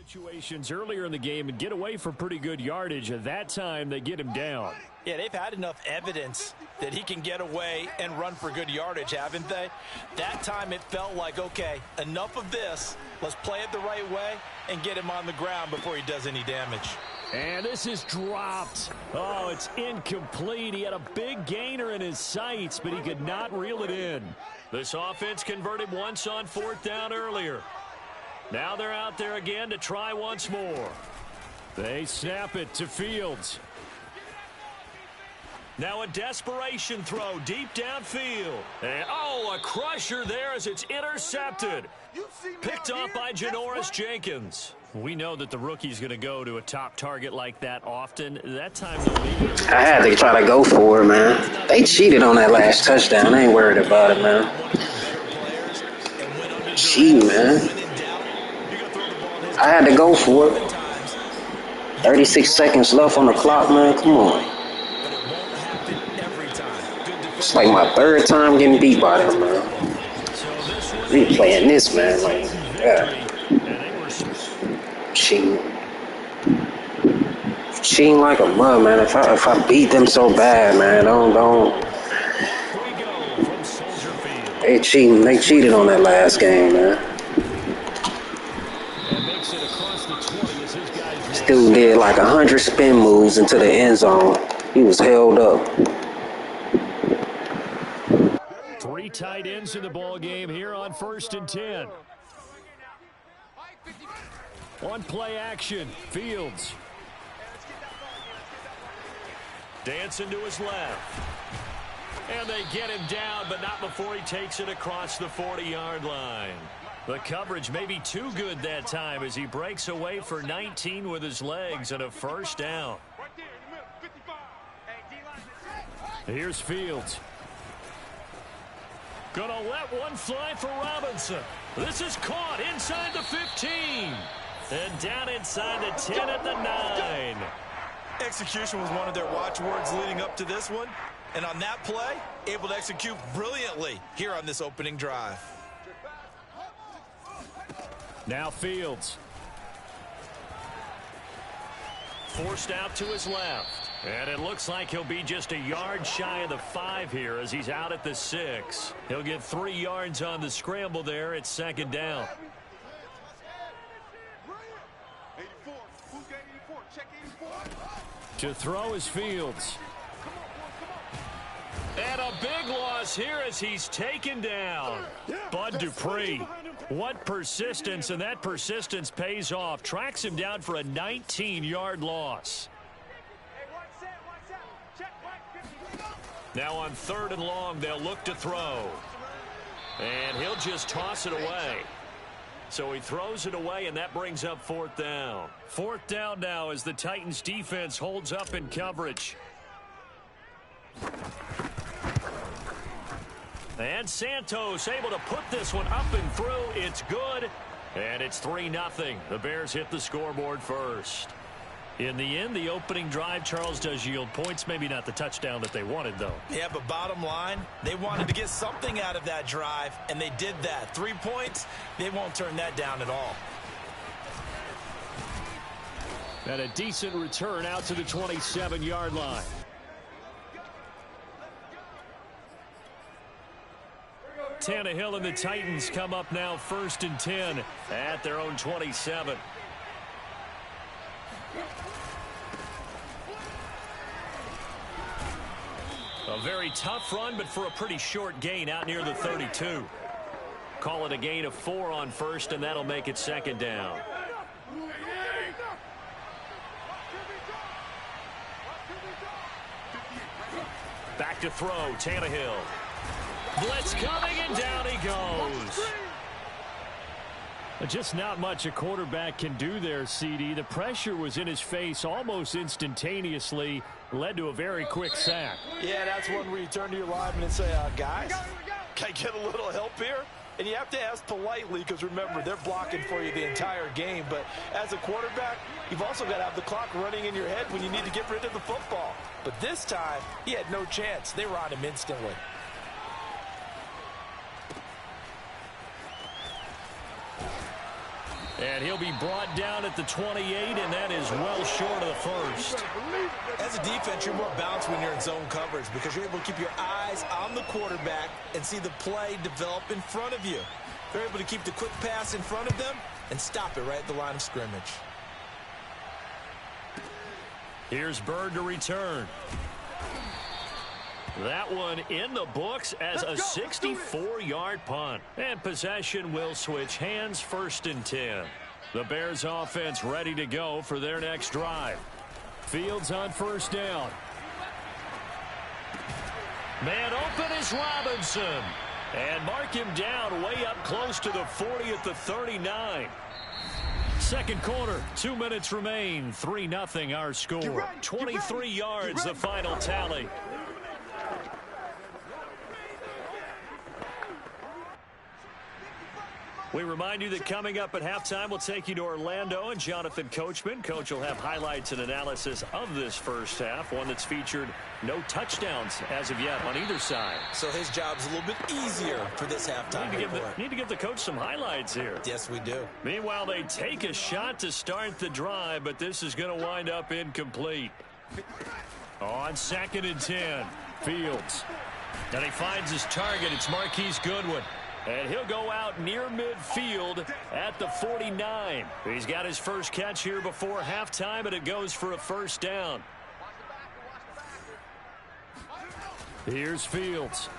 [SPEAKER 6] situations earlier in the game and get away for pretty good yardage. At that time, they get him down.
[SPEAKER 3] Yeah, they've had enough evidence that he can get away and run for good yardage, haven't they? That time it felt like, okay, enough of this. Let's play it the right way and get him on the ground before he does any damage.
[SPEAKER 6] And this is dropped. Oh, it's incomplete. He had a big gainer in his sights, but he could not reel it in. This offense converted once on 4th down earlier. Now they're out there again to try once more. They snap it to Fields. Now a desperation throw deep downfield. And, oh, a crusher there as it's intercepted. Picked off by Janoris Jenkins. We know that the rookie's going to go to a top target like that often. That time,
[SPEAKER 4] I had to try to go for it, man. They cheated on that last touchdown. I ain't worried about it, man. Cheating, man. I had to go for it. 36 seconds left on the clock, man. Come on. It's like my 3rd time getting beat by them, man. We playing this, man. Like, yeah. Cheating. Cheating like a mud, man. If I beat them so bad, man, don't. They cheating. They cheated on that last game, man. This dude did like 100 spin moves into the end zone. He was held up.
[SPEAKER 6] 3 tight ends in the ball game here on 1st and 10. On play action, Fields. Dancing to his left. And they get him down, but not before he takes it across the 40-yard line. The coverage may be too good that time as he breaks away for 19 with his legs and a 1st down. Here's Fields. Gonna let one fly for Robinson. This is caught inside the 15. And down inside the 10 at the 9.
[SPEAKER 3] Execution was one of their watchwords leading up to this one. And on that play, able to execute brilliantly here on this opening drive.
[SPEAKER 6] Now Fields. Forced out to his left. And it looks like he'll be just a yard shy of the 5 here as he's out at the 6. He'll get 3 yards on the scramble there. It's 2nd down.
[SPEAKER 5] 84. Who's got 84? Check 84.
[SPEAKER 6] To throw is Fields. And a big loss here as he's taken down. Bud Dupree. What persistence, and that persistence pays off. Tracks him down for a 19-yard loss. Now on 3rd and long, they'll look to throw. And he'll just toss it away. So he throws it away, and that brings up 4th down. 4th down now as the Titans defense holds up in coverage.
[SPEAKER 2] And Santos able to put this one up and through. It's good. And it's 3-0. The Bears hit the scoreboard first. In the end, the opening drive, Charles, does yield points. Maybe not the touchdown that they wanted, though.
[SPEAKER 3] Yeah, but bottom line, they wanted to get something out of that drive, and they did that. 3 points, they won't turn that down at all.
[SPEAKER 6] And a decent return out to the 27-yard line. Tannehill and the Titans come up now 1st and 10 at their own 27. A very tough run, but for a pretty short gain out near the 32. Call it a gain of 4 on first, and that'll make it 2nd down. Back to throw, Tannehill. Blitz coming, and down he goes. Just not much a quarterback can do there, CD. The pressure was in his face almost instantaneously, led to a very quick sack.
[SPEAKER 3] Yeah, that's one where you turn to your lineman and say, guys, can I get a little help here? And you have to ask politely because, remember, they're blocking for you the entire game. But as a quarterback, you've also got to have the clock running in your head when you need to get rid of the football. But this time, he had no chance. They were on him instantly.
[SPEAKER 6] And he'll be brought down at the 28, and that is well short of the first.
[SPEAKER 3] As a defense, you're more balanced when you're in zone coverage because you're able to keep your eyes on the quarterback and see the play develop in front of you. They're able to keep the quick pass in front of them and stop it right at the line of scrimmage.
[SPEAKER 6] Here's Bird to return. That one in the books as a 64-yard punt. And possession will switch hands, 1st and 10. The Bears offense ready to go for their next drive. Fields on 1st down. Man open is Robinson. And mark him down way up close to the 40 at the 39. Second quarter, 2 minutes remain. 3-0 our score. 23 yards the final tally. We remind you that coming up at halftime, we'll take you to Orlando and Jonathan Coachman. Coach will have highlights and analysis of this first half, one that's featured no touchdowns as of yet on either side.
[SPEAKER 3] So his job's a little bit easier for this halftime.
[SPEAKER 6] Need to give the coach some highlights here.
[SPEAKER 3] Yes, we do.
[SPEAKER 6] Meanwhile, they take a shot to start the drive, but this is going to wind up incomplete. On 2nd and 10, Fields. And he finds his target. It's Marquise Goodwin. And he'll go out near midfield at the 49. He's got his first catch here before halftime, and it goes for a 1st down. Here's Fields.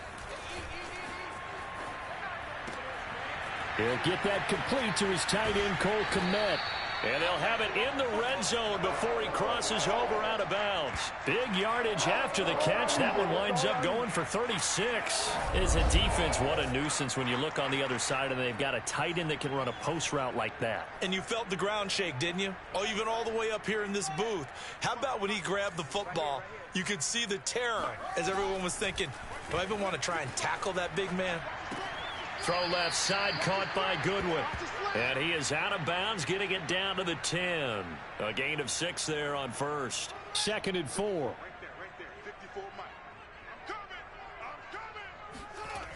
[SPEAKER 6] He'll get that complete to his tight end, Cole Kmet. And they'll have it in the red zone before he crosses over out of bounds. Big yardage after the catch. That one winds up going for 36. As a defense, what a nuisance when you look on the other side and they've got a tight end that can run a post route like that.
[SPEAKER 3] And you felt the ground shake, didn't you? Oh, even all the way up here in this booth. How about when he grabbed the football? You could see the terror as everyone was thinking, do I even want to try and tackle that big man?
[SPEAKER 6] Throw left side caught by Goodwin. And he is out of bounds, getting it down to the 10. A gain of 6 there on first. 2nd and 4.
[SPEAKER 5] Right there, 54 Mike. I'm coming.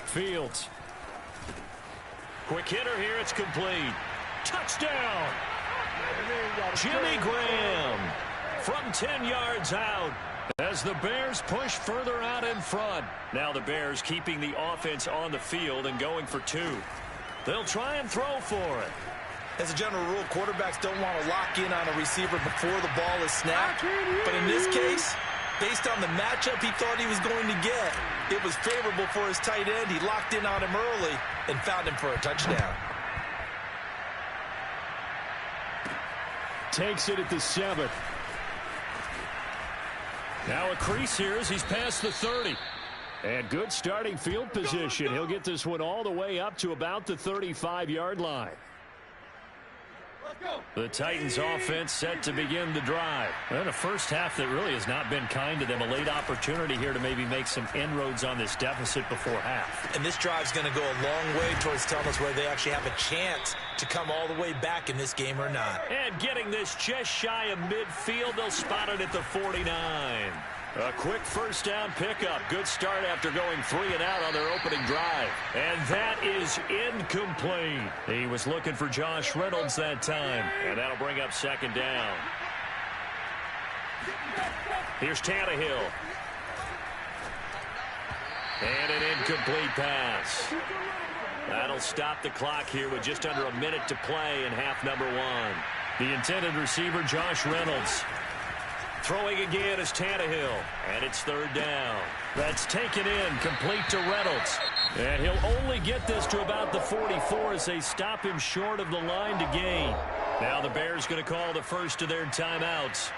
[SPEAKER 6] Fields. Quick hitter here. It's complete. Touchdown. Jimmy Graham from 10 yards out as the Bears push further out in front. Now the Bears keeping the offense on the field and going for 2. They'll try and throw for it.
[SPEAKER 3] As a general rule, quarterbacks don't want to lock in on a receiver before the ball is snapped. But in this case, based on the matchup he thought he was going to get, it was favorable for his tight end. He locked in on him early and found him for a touchdown.
[SPEAKER 6] Takes it at the 7. Now a crease here as he's past the 30. And good starting field position. He'll get this one all the way up to about the 35-yard line.
[SPEAKER 2] The Titans offense set to begin the drive. And a first half that really has not been kind to them. A late opportunity here to maybe make some inroads on this deficit before half.
[SPEAKER 3] And this drive's going to go a long way towards telling us whether they actually have a chance to come all the way back in this game or not.
[SPEAKER 2] And getting this just shy of midfield, they'll spot it at the 49. A quick first down pickup. Good start after going 3 and out on their opening drive. And that is incomplete. He was looking for Josh Reynolds that time. And that'll bring up second down. Here's Tannehill. And an incomplete pass. That'll stop the clock here with just under a minute to play in half number 1. The intended receiver, Josh Reynolds. Throwing again is Tannehill, and it's third down. That's taken in, complete to Reynolds. And he'll only get this to about the 44 as they stop him short of the line to gain. Now the Bears going to call the first of their timeouts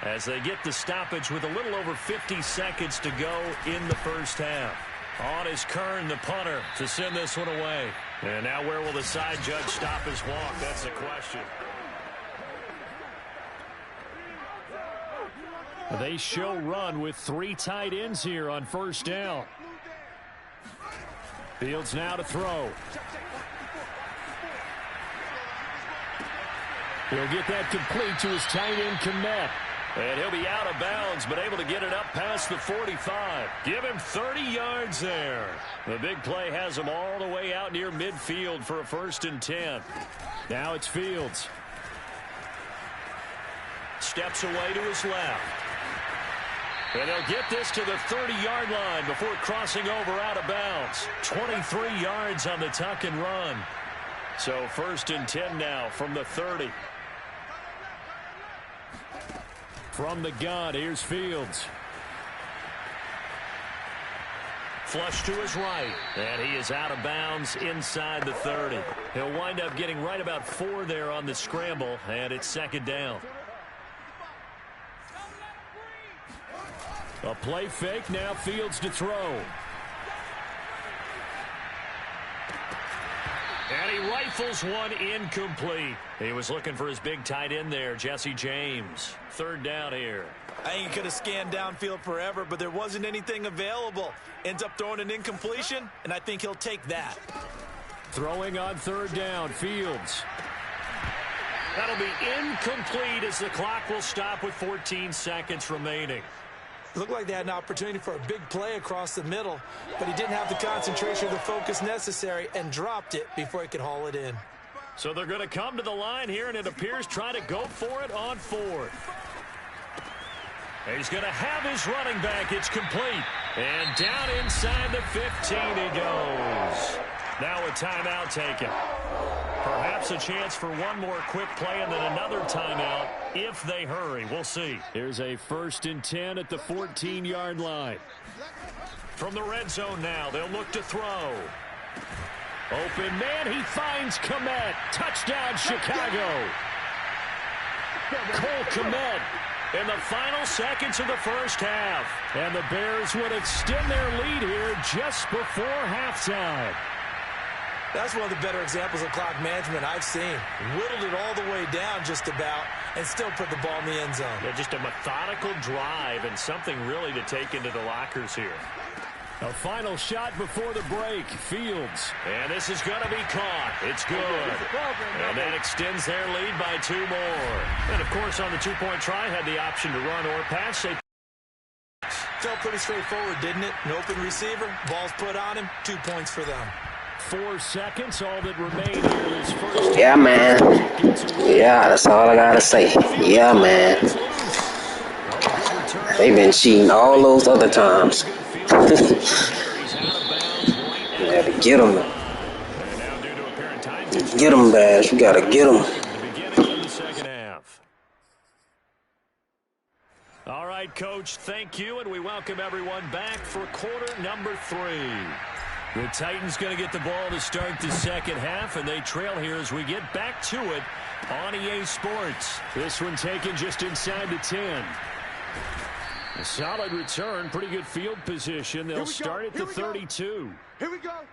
[SPEAKER 2] as they get the stoppage with a little over 50 seconds to go in the first half. On is Kern, the punter, to send this one away. And now where will the side judge stop his walk? That's the question.
[SPEAKER 6] They show run with 3 tight ends here on first down. Fields now to throw. He'll get that complete to his tight end, Kmet.
[SPEAKER 2] And he'll be out of bounds, but able to get it up past the 45. Give him 30 yards there. The big play has him all the way out near midfield for a 1st and 10.
[SPEAKER 6] Now it's Fields.
[SPEAKER 2] Steps away to his left. And they'll get this to the 30-yard line before crossing over out of bounds. 23 yards on the tuck and run. So 1st and 10 now from the 30.
[SPEAKER 6] From the gun, here's Fields.
[SPEAKER 2] Flush to his right. And he is out of bounds inside the 30. He'll wind up getting right about 4 there on the scramble, and it's second down.
[SPEAKER 6] A play fake, now Fields to throw.
[SPEAKER 2] And he rifles one incomplete. He was looking for his big tight end there, Jesse James. Third down here.
[SPEAKER 3] I think he could have scanned downfield forever, but there wasn't anything available. Ends up throwing an incompletion, and I think he'll take that.
[SPEAKER 6] Throwing on third down, Fields.
[SPEAKER 2] That'll be incomplete as the clock will stop with 14 seconds remaining.
[SPEAKER 3] Looked like they had an opportunity for a big play across the middle, but he didn't have the concentration or the focus necessary and dropped it before he could haul it in.
[SPEAKER 2] So they're going to come to the line here, and it appears trying to go for it on 4th. He's going to have his running back. It's complete. And down inside the 15 he goes. Now a timeout taken. Perhaps a chance for one more quick play and then another timeout if they hurry. We'll see.
[SPEAKER 6] Here's a 1st and 10 at the 14-yard line.
[SPEAKER 2] From the red zone now, they'll look to throw.
[SPEAKER 6] Open man, he finds Kmet. Touchdown, Chicago. Cole Kmet in the final seconds of the first half. And the Bears would extend their lead here just before halftime.
[SPEAKER 3] That's one of the better examples of clock management I've seen. Whittled it all the way down just about and still put the ball in the end zone.
[SPEAKER 2] Yeah, just a methodical drive and something really to take into the lockers here.
[SPEAKER 6] A final shot before the break. Fields.
[SPEAKER 2] And this is going to be caught. It's good. And that extends their lead by 2 more. And, of course, on the 2-point try, had the option to run or pass. They
[SPEAKER 3] felt pretty straightforward, didn't it? An open receiver, ball's put on him, 2 points for them.
[SPEAKER 6] 4 seconds, all that remain here is first.
[SPEAKER 4] Yeah, man. Yeah, that's all I gotta say. Yeah, man. They've been cheating all those other times. Yeah, to get them. Get them, Bash. You gotta get them.
[SPEAKER 2] All right, Coach, thank you, and we welcome everyone back for quarter number 3. The Titans going to get the ball to start the second half, and they trail here as we get back to it on EA Sports.
[SPEAKER 6] This one taken just inside the 10. A solid return, pretty good field position. They'll start at the 32.
[SPEAKER 5] Here we go.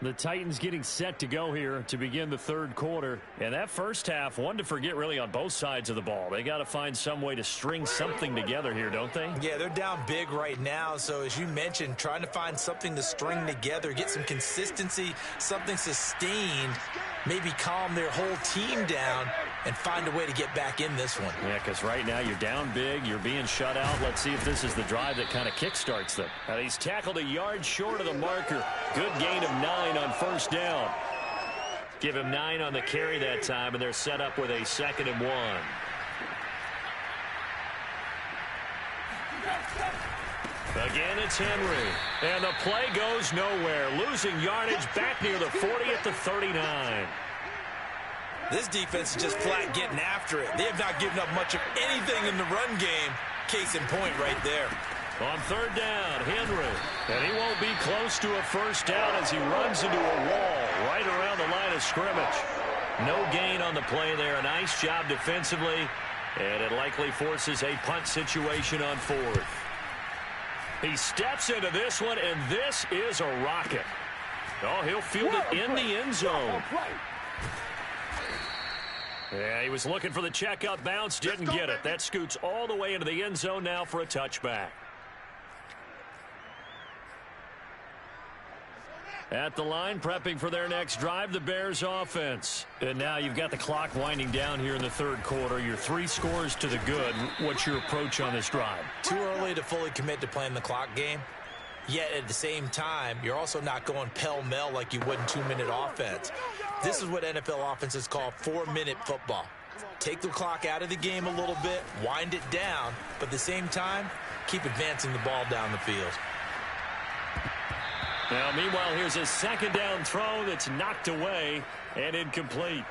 [SPEAKER 6] The Titans getting set to go here to begin the third quarter. And that first half, one to forget really on both sides of the ball. They got to find some way to string something together here, don't they?
[SPEAKER 3] Yeah, they're down big right now. So as you mentioned, trying to find something to string together, get some consistency, something sustained, maybe calm their whole team down and find a way to get back in this one.
[SPEAKER 6] Yeah, because right now you're down big, you're being shut out. Let's see if this is the drive that kind of kickstarts them. He's tackled a yard short of the marker. Good gain of 9 on first down. Give him 9 on the carry that time, and they're set up with a 2nd and 1. Again, it's Henry. And the play goes nowhere. Losing yardage back near the 40 at the 39.
[SPEAKER 3] This defense is just flat getting after it. They have not given up much of anything in the run game. Case in point right there.
[SPEAKER 6] On third down, Henry. And he won't be close to a first down as he runs into a wall right around the line of scrimmage. No gain on the play there. A nice job defensively. And it likely forces a punt situation on 4th. He steps into this one, and this is a rocket. Oh, he'll field it in the end zone. Yeah, he was looking for the checkout bounce, didn't get it. That scoots all the way into the end zone now for a touchback. At the line, prepping for their next drive, the Bears offense. And now you've got the clock winding down here in the third quarter. Your 3 scores to the good. What's your approach on this drive?
[SPEAKER 3] Too early to fully commit to playing the clock game. Yet at the same time, you're also not going pell-mell like you would in 2-minute offense. This is what NFL offenses call 4-minute football. Take the clock out of the game a little bit, wind it down, but at the same time, keep advancing the ball down the field.
[SPEAKER 6] Now, meanwhile, here's a 2nd down throw that's knocked away and incomplete.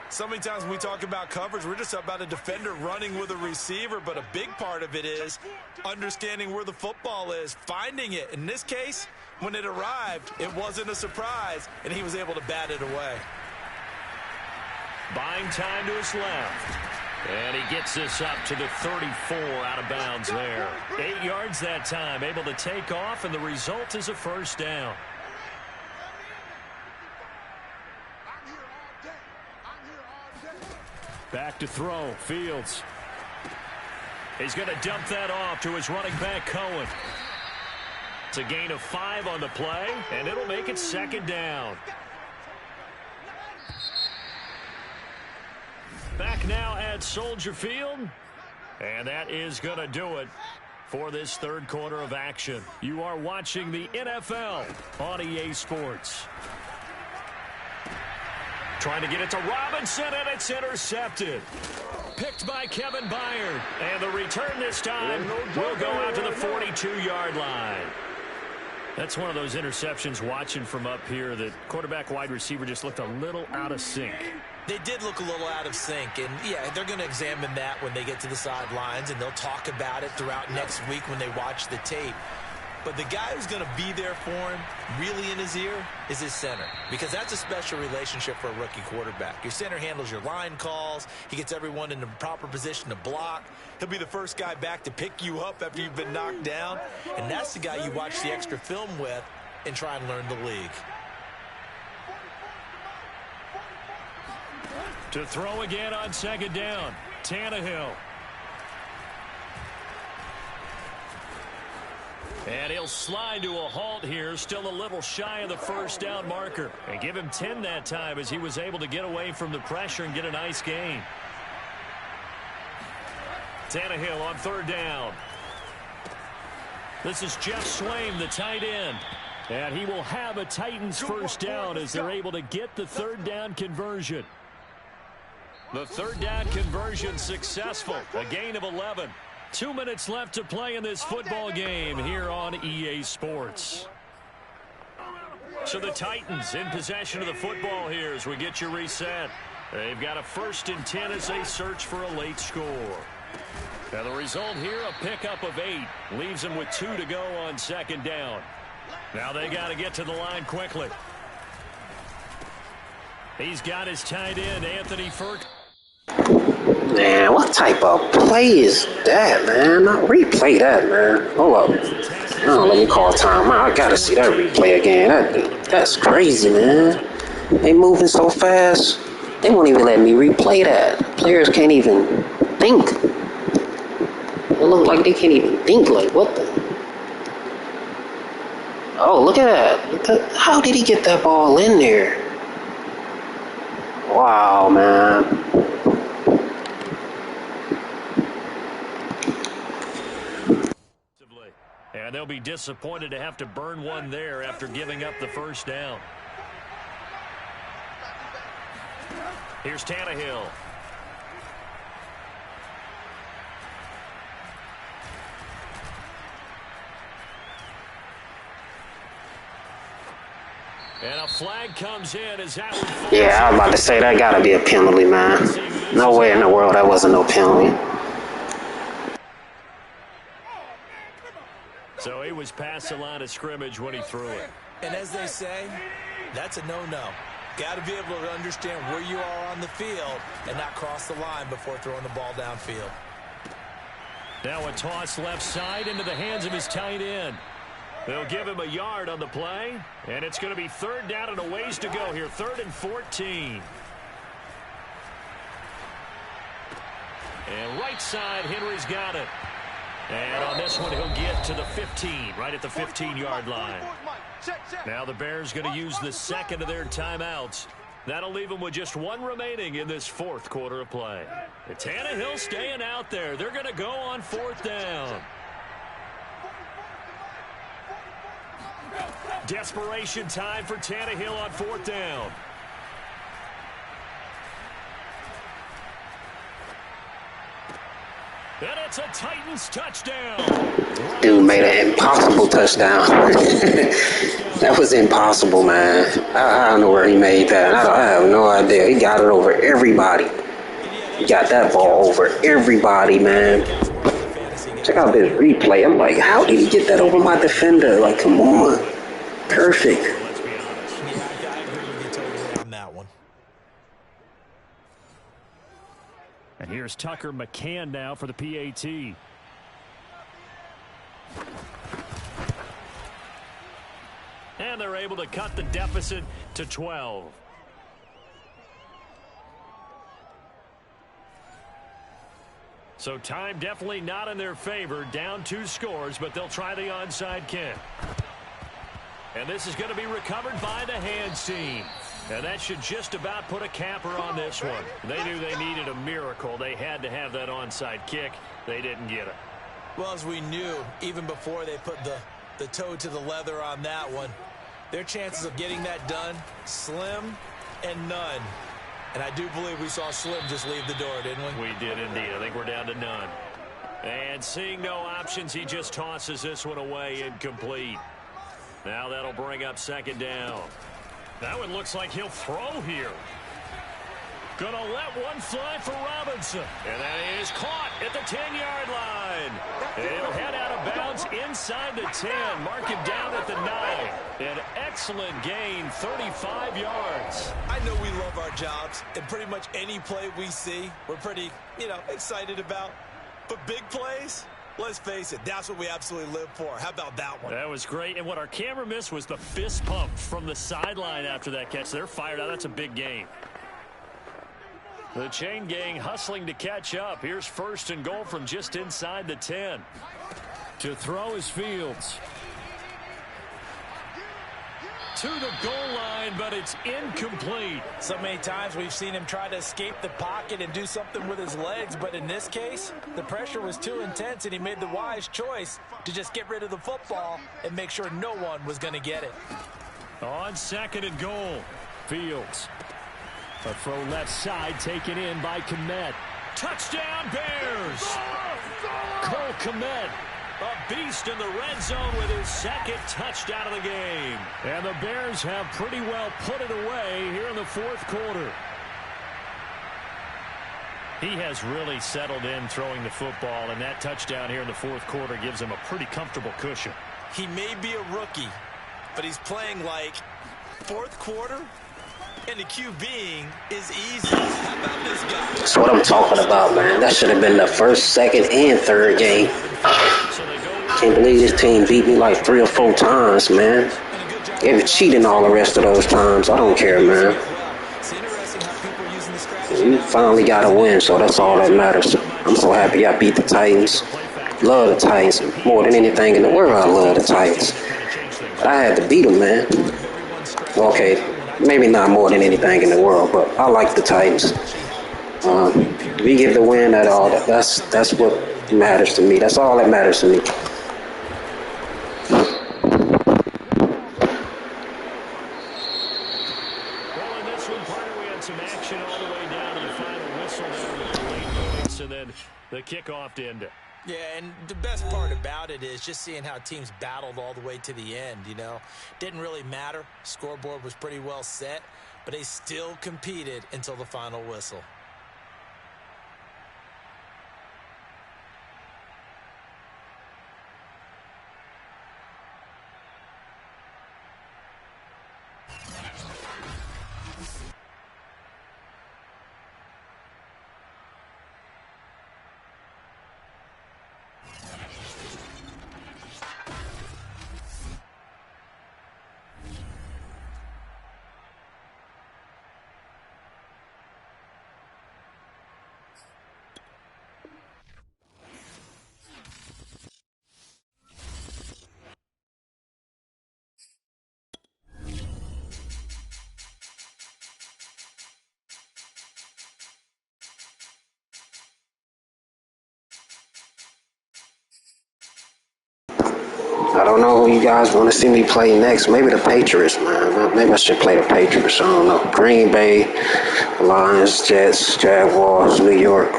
[SPEAKER 3] So many times when we talk about coverage, we're just about a defender running with a receiver, but a big part of it is understanding where the football is, finding it. In this case, when it arrived, it wasn't a surprise, and he was able to bat it away.
[SPEAKER 6] Buying time to his left. And he gets this up to the 34 out of bounds there. 8 yards that time, able to take off, and the result is a first down. Back to throw, Fields. He's going to dump that off to his running back, Cohen. It's a gain of 5 on the play, and it'll make it 2nd down. Back now at Soldier Field, and that is going to do it for this third quarter of action. You are watching the NFL on EA Sports. Trying to get it to Robinson, and it's intercepted. Picked by Kevin Byard. And the return this time will go out to the 42-yard line. That's one of those interceptions watching from up here that quarterback wide receiver just looked a little out of sync.
[SPEAKER 3] They did look a little out of sync, and yeah, they're going to examine that when they get to the sidelines, and they'll talk about it throughout next week when they watch the tape. But the guy who's going to be there for him, really in his ear, is his center. Because that's a special relationship for a rookie quarterback. Your center handles your line calls. He gets everyone in the proper position to block. He'll be the first guy back to pick you up after you've been knocked down. And that's the guy you watch the extra film with and try and learn the league.
[SPEAKER 6] To throw again on 2nd down, Tannehill. And he'll slide to a halt here, still a little shy of the first down marker. And give him 10 that time as he was able to get away from the pressure and get a nice gain. Tannehill on 3rd down. This is Jeff Swaim, the tight end. And he will have a Titans first down as they're able to get the 3rd down conversion. The 3rd down conversion successful. A gain of 11. 2 minutes left to play in this football game here on EA Sports. So the Titans in possession of the football here as we get you reset. They've got a 1st and 10 as they search for a late score. Now the result here, a pickup of 8. Leaves them with 2 to go on 2nd down. Now they got to get to the line quickly. He's got his tight end, Anthony Ferguson.
[SPEAKER 4] Man, what type of play is that, man? Replay that, man. Hold up. Oh, let me call timeout. I gotta see that replay again. That's crazy, man. They moving so fast. They won't even let me replay that. Players can't even think. It look like they can't even think. Like, what the? Oh, look at that. How did he get that ball in there? Wow, man.
[SPEAKER 2] And they'll be disappointed to have to burn one there after giving up the first down. Here's Tannehill. And a flag comes in as that one.
[SPEAKER 4] Yeah, I was about to say that gotta be a penalty, man. No way in the world that wasn't no penalty.
[SPEAKER 2] So he was past the line of scrimmage when he threw it.
[SPEAKER 3] And as they say, that's a no-no. Got to be able to understand where you are on the field and not cross the line before throwing the ball downfield.
[SPEAKER 2] Now a toss left side into the hands of his tight end. They'll give him a yard on the play, and it's going to be third down and a ways to go here, 3rd and 14. And right side, Henry's got it. And on this one, he'll get to the 15, right at the 15-yard line. Now the Bears going to use the second of their timeouts. That'll leave them with just one remaining in this 4th quarter of play. Tannehill staying out there. They're going to go on 4th down. Desperation time for Tannehill on 4th down. And it's a Titans touchdown.
[SPEAKER 4] Dude made an impossible touchdown. That was impossible, man. I don't know where he made that. I have no idea. He got it over everybody. He got that ball over everybody, man. Check out this replay. I'm like, how did he get that over my defender? Like, come on. Perfect.
[SPEAKER 3] Let's be honest. Yeah, I agree with you totally on that one.
[SPEAKER 6] And here's Tucker McCann now for the PAT.
[SPEAKER 2] And they're able to cut the deficit to 12. So time definitely not in their favor. Down 2 scores, but they'll try the onside kick. And this is going to be recovered by the hands team. And that should just about put a capper on this one. They knew they needed a miracle. They had to have that onside kick. They didn't get it.
[SPEAKER 3] Well, as we knew, even before they put the toe to the leather on that one, their chances of getting that done, slim and none. And I do believe we saw Slim just leave the door, didn't we?
[SPEAKER 2] We did indeed. I think we're down to none. And seeing no options, he just tosses this one away incomplete. Now that'll bring up 2nd down. That one looks like he'll throw here. Gonna let one fly for Robinson. And that is caught at the 10-yard line. And he'll head out of bounds inside the 10. Mark him down at the 9. An excellent gain, 35 yards.
[SPEAKER 3] I know we love our jobs, and pretty much any play we see, we're pretty, excited about. But big plays, let's face it, that's what we absolutely live for. How about that one?
[SPEAKER 2] That was great. And what our camera missed was the fist pump from the sideline after that catch. They're fired out. That's a big game. The chain gang hustling to catch up. Here's 1st and goal from just inside the 10.
[SPEAKER 6] To throw is Fields.
[SPEAKER 2] To the goal line, but it's incomplete.
[SPEAKER 3] So many times we've seen him try to escape the pocket and do something with his legs, but in this case, the pressure was too intense, and he made the wise choice to just get rid of the football and make sure no one was going to get it.
[SPEAKER 2] On 2nd and goal,
[SPEAKER 6] Fields. A throw left side taken in by Kmet.
[SPEAKER 2] touchdown Bears. Cole Kmet, a beast in the red zone with his 2nd touchdown of the game.
[SPEAKER 6] And the Bears have pretty well put it away here in the 4th quarter.
[SPEAKER 2] He has really settled in throwing the football, and that touchdown here in the 4th quarter gives him a pretty comfortable cushion.
[SPEAKER 3] He may be a rookie, but he's playing like 4th quarter And the QBing is easy. How about this guy?
[SPEAKER 4] That's what I'm talking about, man. That should have been the first, second, and third game. Can't believe this team beat me like 3 or 4 times, man. They were cheating all the rest of those times. I don't care, man. We finally got a win, so that's all that matters. I'm so happy I beat the Titans. Love the Titans. More than anything in the world, I love the Titans. But I had to beat them, man. Okay, maybe not more than anything in the world, but I like the Titans. We get the win at all. That's what matters to me. That's all that matters to me.
[SPEAKER 6] Well, in this one, Parker, we had some action all the way down to the final whistle there with the late points and then the kickoff to end it.
[SPEAKER 3] Yeah, and the best part about it is just seeing how teams battled all the way to the end, you know. Didn't really matter. Scoreboard was pretty well set, but they still competed until the final whistle.
[SPEAKER 4] I don't know who you guys want to see me play next. Maybe the Patriots, man. Maybe I should play the Patriots. I don't know. Green Bay, Lions, Jets, Jaguars, New York.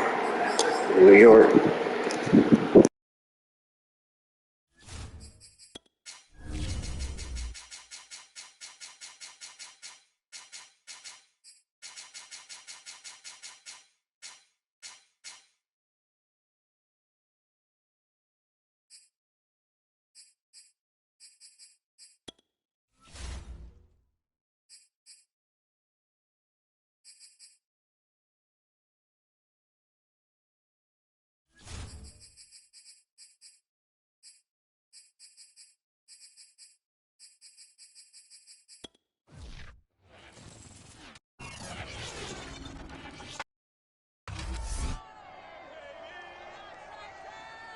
[SPEAKER 4] New York.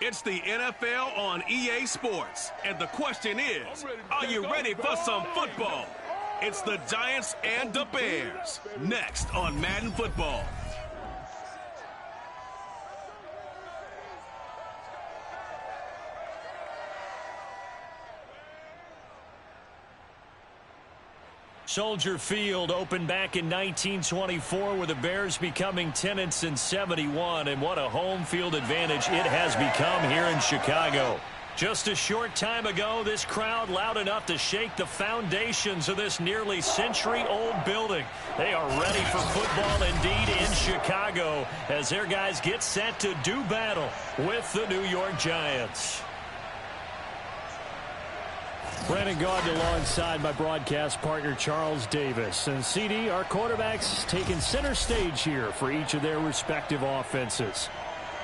[SPEAKER 1] It's the NFL on EA Sports, and the question is, are you ready for some football? It's the Giants and the Bears, next on Madden Football.
[SPEAKER 2] Soldier Field opened back in 1924 with the Bears becoming 10-71, and what a home field advantage it has become here in Chicago. Just a short time ago, this crowd loud enough to shake the foundations of this nearly century-old building. They are ready for football indeed in Chicago as their guys get set to do battle with the New York Giants.
[SPEAKER 6] Brandon Gaudin alongside my broadcast partner Charles Davis. And CD, our quarterbacks taking center stage here for each of their respective offenses.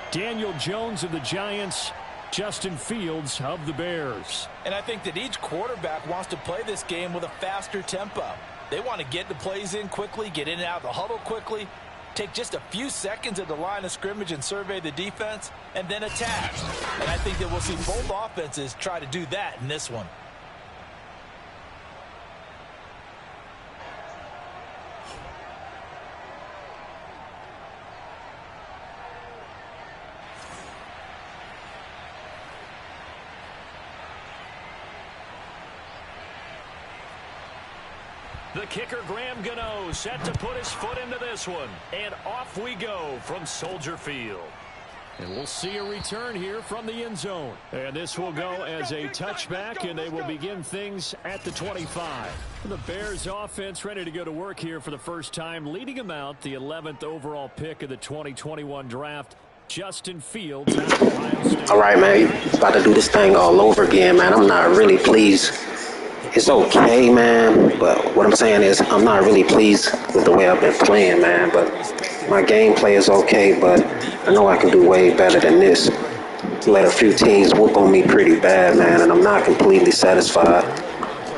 [SPEAKER 6] Daniel Jones of the Giants, Justin Fields of the Bears.
[SPEAKER 3] And I think that each quarterback wants to play this game with a faster tempo. They want to get the plays in quickly, get in and out of the huddle quickly, take just a few seconds at the line of scrimmage and survey the defense, and then attack. And I think that we'll see both offenses try to do that in this one.
[SPEAKER 2] The kicker, Graham Gano, set to put his foot into this one. And off we go from Soldier Field.
[SPEAKER 6] And we'll see a return here from the end zone. And this will go as a touchback, and they will begin things at the 25. The Bears offense ready to go to work here for the first time, leading them out, the 11th overall pick of the 2021 draft, Justin Fields out of Ohio State.
[SPEAKER 4] All right, man. About to do this thing all over again, man. I'm not really pleased. it's okay, man. But what I'm saying is I'm not really pleased with the way I've been playing, man. But my gameplay is okay, but I know I can do way better than this. Let a few teams whoop on me pretty bad, man, and I'm not completely satisfied.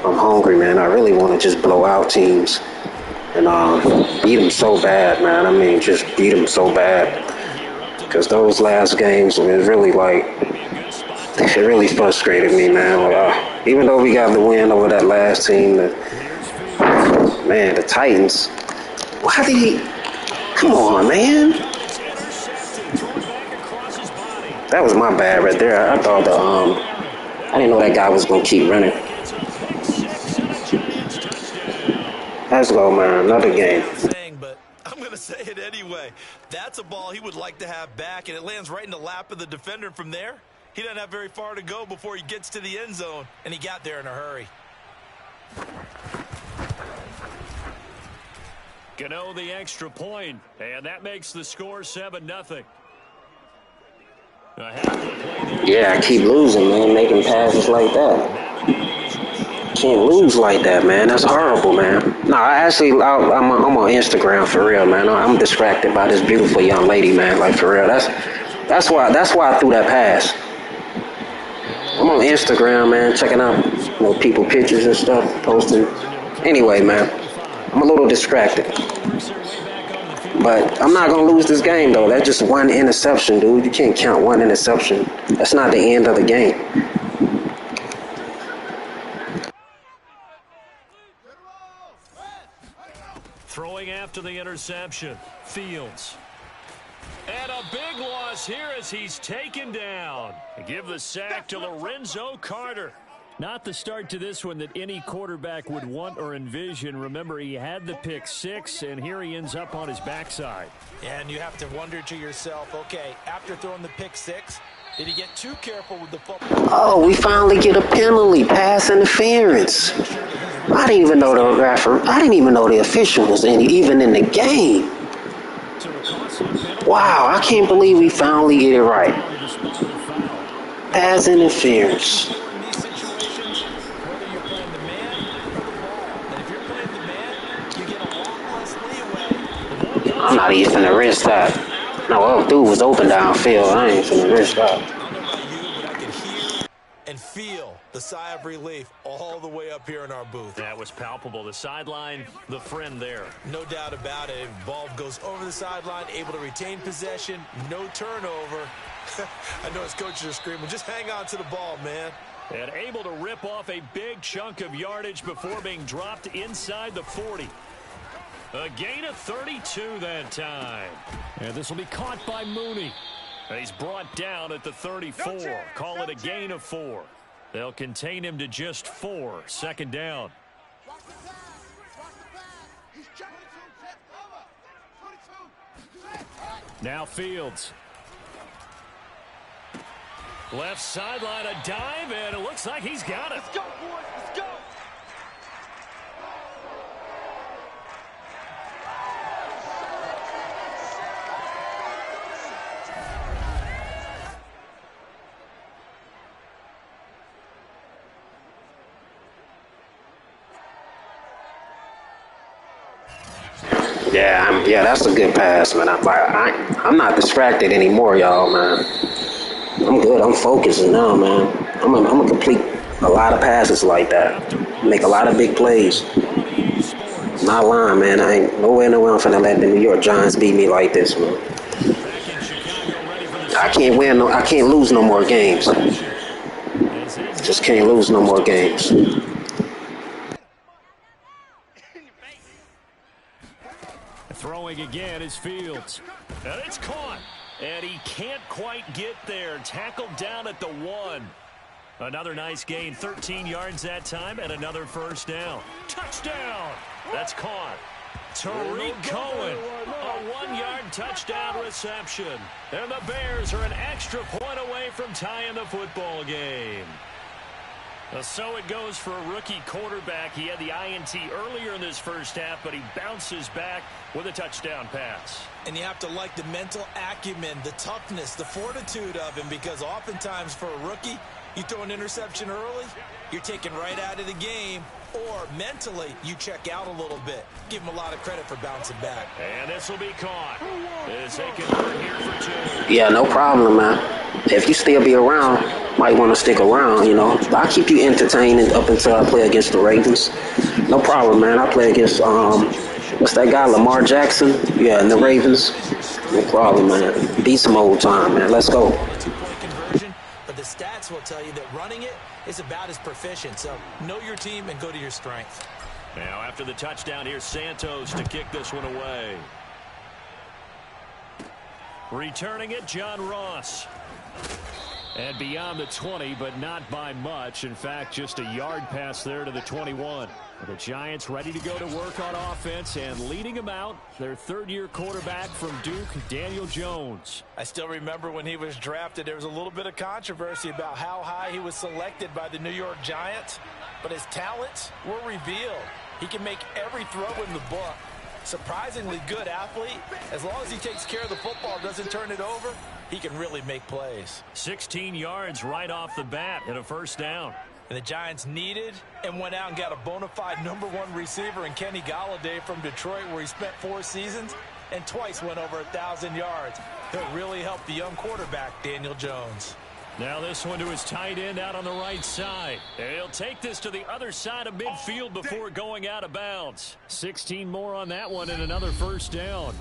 [SPEAKER 4] I'm hungry, man. I really want to just blow out teams and beat them so bad, man. I mean, just beat them so bad. Because those last games, it really, it really frustrated me, man. Even though we got the win over that last team, man, the Titans, why did he, come on, man. That was my bad right there. I thought I didn't know that guy was going to keep running. Let's go, man. Another game.
[SPEAKER 3] But I'm going to say it anyway. That's a ball he would like to have back, and it lands right in the lap of the defender from there. He doesn't have very far to go before he gets to the end zone, and he got there in a hurry.
[SPEAKER 2] Gano the extra point, and that makes the score 7-0.
[SPEAKER 4] Yeah, I keep losing, man, making passes like that. Can't lose like that, man. That's horrible, man. No, I'm on Instagram for real, man. I'm distracted by this beautiful young lady, man. Like for real, that's why I threw that pass. I'm on Instagram, man, checking out people pictures and stuff, posting. Anyway, man, I'm a little distracted. But I'm not going to lose this game, though. That's just one interception, dude. You can't count one interception. That's not the end of the game.
[SPEAKER 2] Throwing after the interception, Fields. And a big loss here as he's taken down. Give the sack to Lorenzo Carter. Not the start to this one that any quarterback would want or envision. Remember, he had the pick six, and here he ends up on his backside.
[SPEAKER 3] And you have to wonder to yourself, okay, after throwing the pick six, did he get too careful with the football?
[SPEAKER 4] Oh, we finally get a penalty, pass interference. I didn't even know the official was even in the game. Wow, I can't believe we finally get it right. Pass interference. I'm not even finna risk that. No, dude was open downfield. I ain't finna risk that.
[SPEAKER 3] And feel the sigh of relief all the way up here in our booth.
[SPEAKER 2] That was palpable. The sideline, the friend there.
[SPEAKER 3] No doubt about it. Ball goes over the sideline, able to retain possession, no turnover. I know his coaches are screaming, just hang on to the ball, man.
[SPEAKER 2] And able to rip off a big chunk of yardage before being dropped inside the 40. A gain of 32 that time. And this will be caught by Mooney. And he's brought down at the 34. Call it a gain of 4. They'll contain him to just 4. Second down. Now Fields. Left sideline, a dive, and it looks like he's got it.
[SPEAKER 5] Let's go, boys. Let's go.
[SPEAKER 4] Yeah, that's a good pass, man. I'm not distracted anymore, y'all, man. I'm good. I'm focusing now, man. I'm gonna complete a lot of passes like that. Make a lot of big plays. Not lying, man. I ain't nowhere I'm finna let the New York Giants beat me like this, man. I can't lose no more games. Just can't lose no more games.
[SPEAKER 2] Throwing again is Fields. And it's caught. And he can't quite get there. Tackled down at the 1. Another nice gain. 13 yards that time and another first down. Touchdown. That's caught. Tariq Cohen. A 1-yard touchdown reception. And the Bears are an extra point away from tying the football game. So it goes for a rookie quarterback. He had the INT earlier in this first half, but he bounces back with a touchdown pass.
[SPEAKER 3] And you have to like the mental acumen, the toughness, the fortitude of him, because oftentimes for a rookie, You throw an interception early, you're taken right out of the game, or mentally, you check out a little bit. Give him a lot of credit for bouncing back.
[SPEAKER 2] And this will be caught. As they convert here for 2.
[SPEAKER 4] Yeah, no problem, man. If you still be around, might want to stick around, you know. I'll keep you entertaining up until I play against the Ravens. No problem, man. I play against, what's that guy, Lamar Jackson? Yeah, and the Ravens. No problem, man. Beast mode time, man. Let's go.
[SPEAKER 3] Two-point conversion, but the stats will tell you that running it is about as proficient. So know your team and go to your strength.
[SPEAKER 2] Now after the touchdown, here's Santos to kick this one away. Returning it, John Ross. And beyond the 20, but not by much. In fact, just a yard pass there to the 21. The Giants ready to go to work on offense, and leading them out, their third-year quarterback from Duke, Daniel Jones.
[SPEAKER 3] I still remember when he was drafted, there was a little bit of controversy about how high he was selected by the New York Giants, but his talents were revealed. He can make every throw in the book. Surprisingly good athlete. As long as he takes care of the football, doesn't turn it over, he can really make plays.
[SPEAKER 2] 16 yards right off the bat and a first down.
[SPEAKER 3] And the Giants needed and went out and got a bona fide #1 receiver in Kenny Golladay from Detroit, where he spent 4 seasons and twice went over 1,000 yards. He'll really help the young quarterback, Daniel Jones.
[SPEAKER 2] Now this one to his tight end out on the right side. And he'll take this to the other side of midfield before going out of bounds. 16 more on that one and another first down.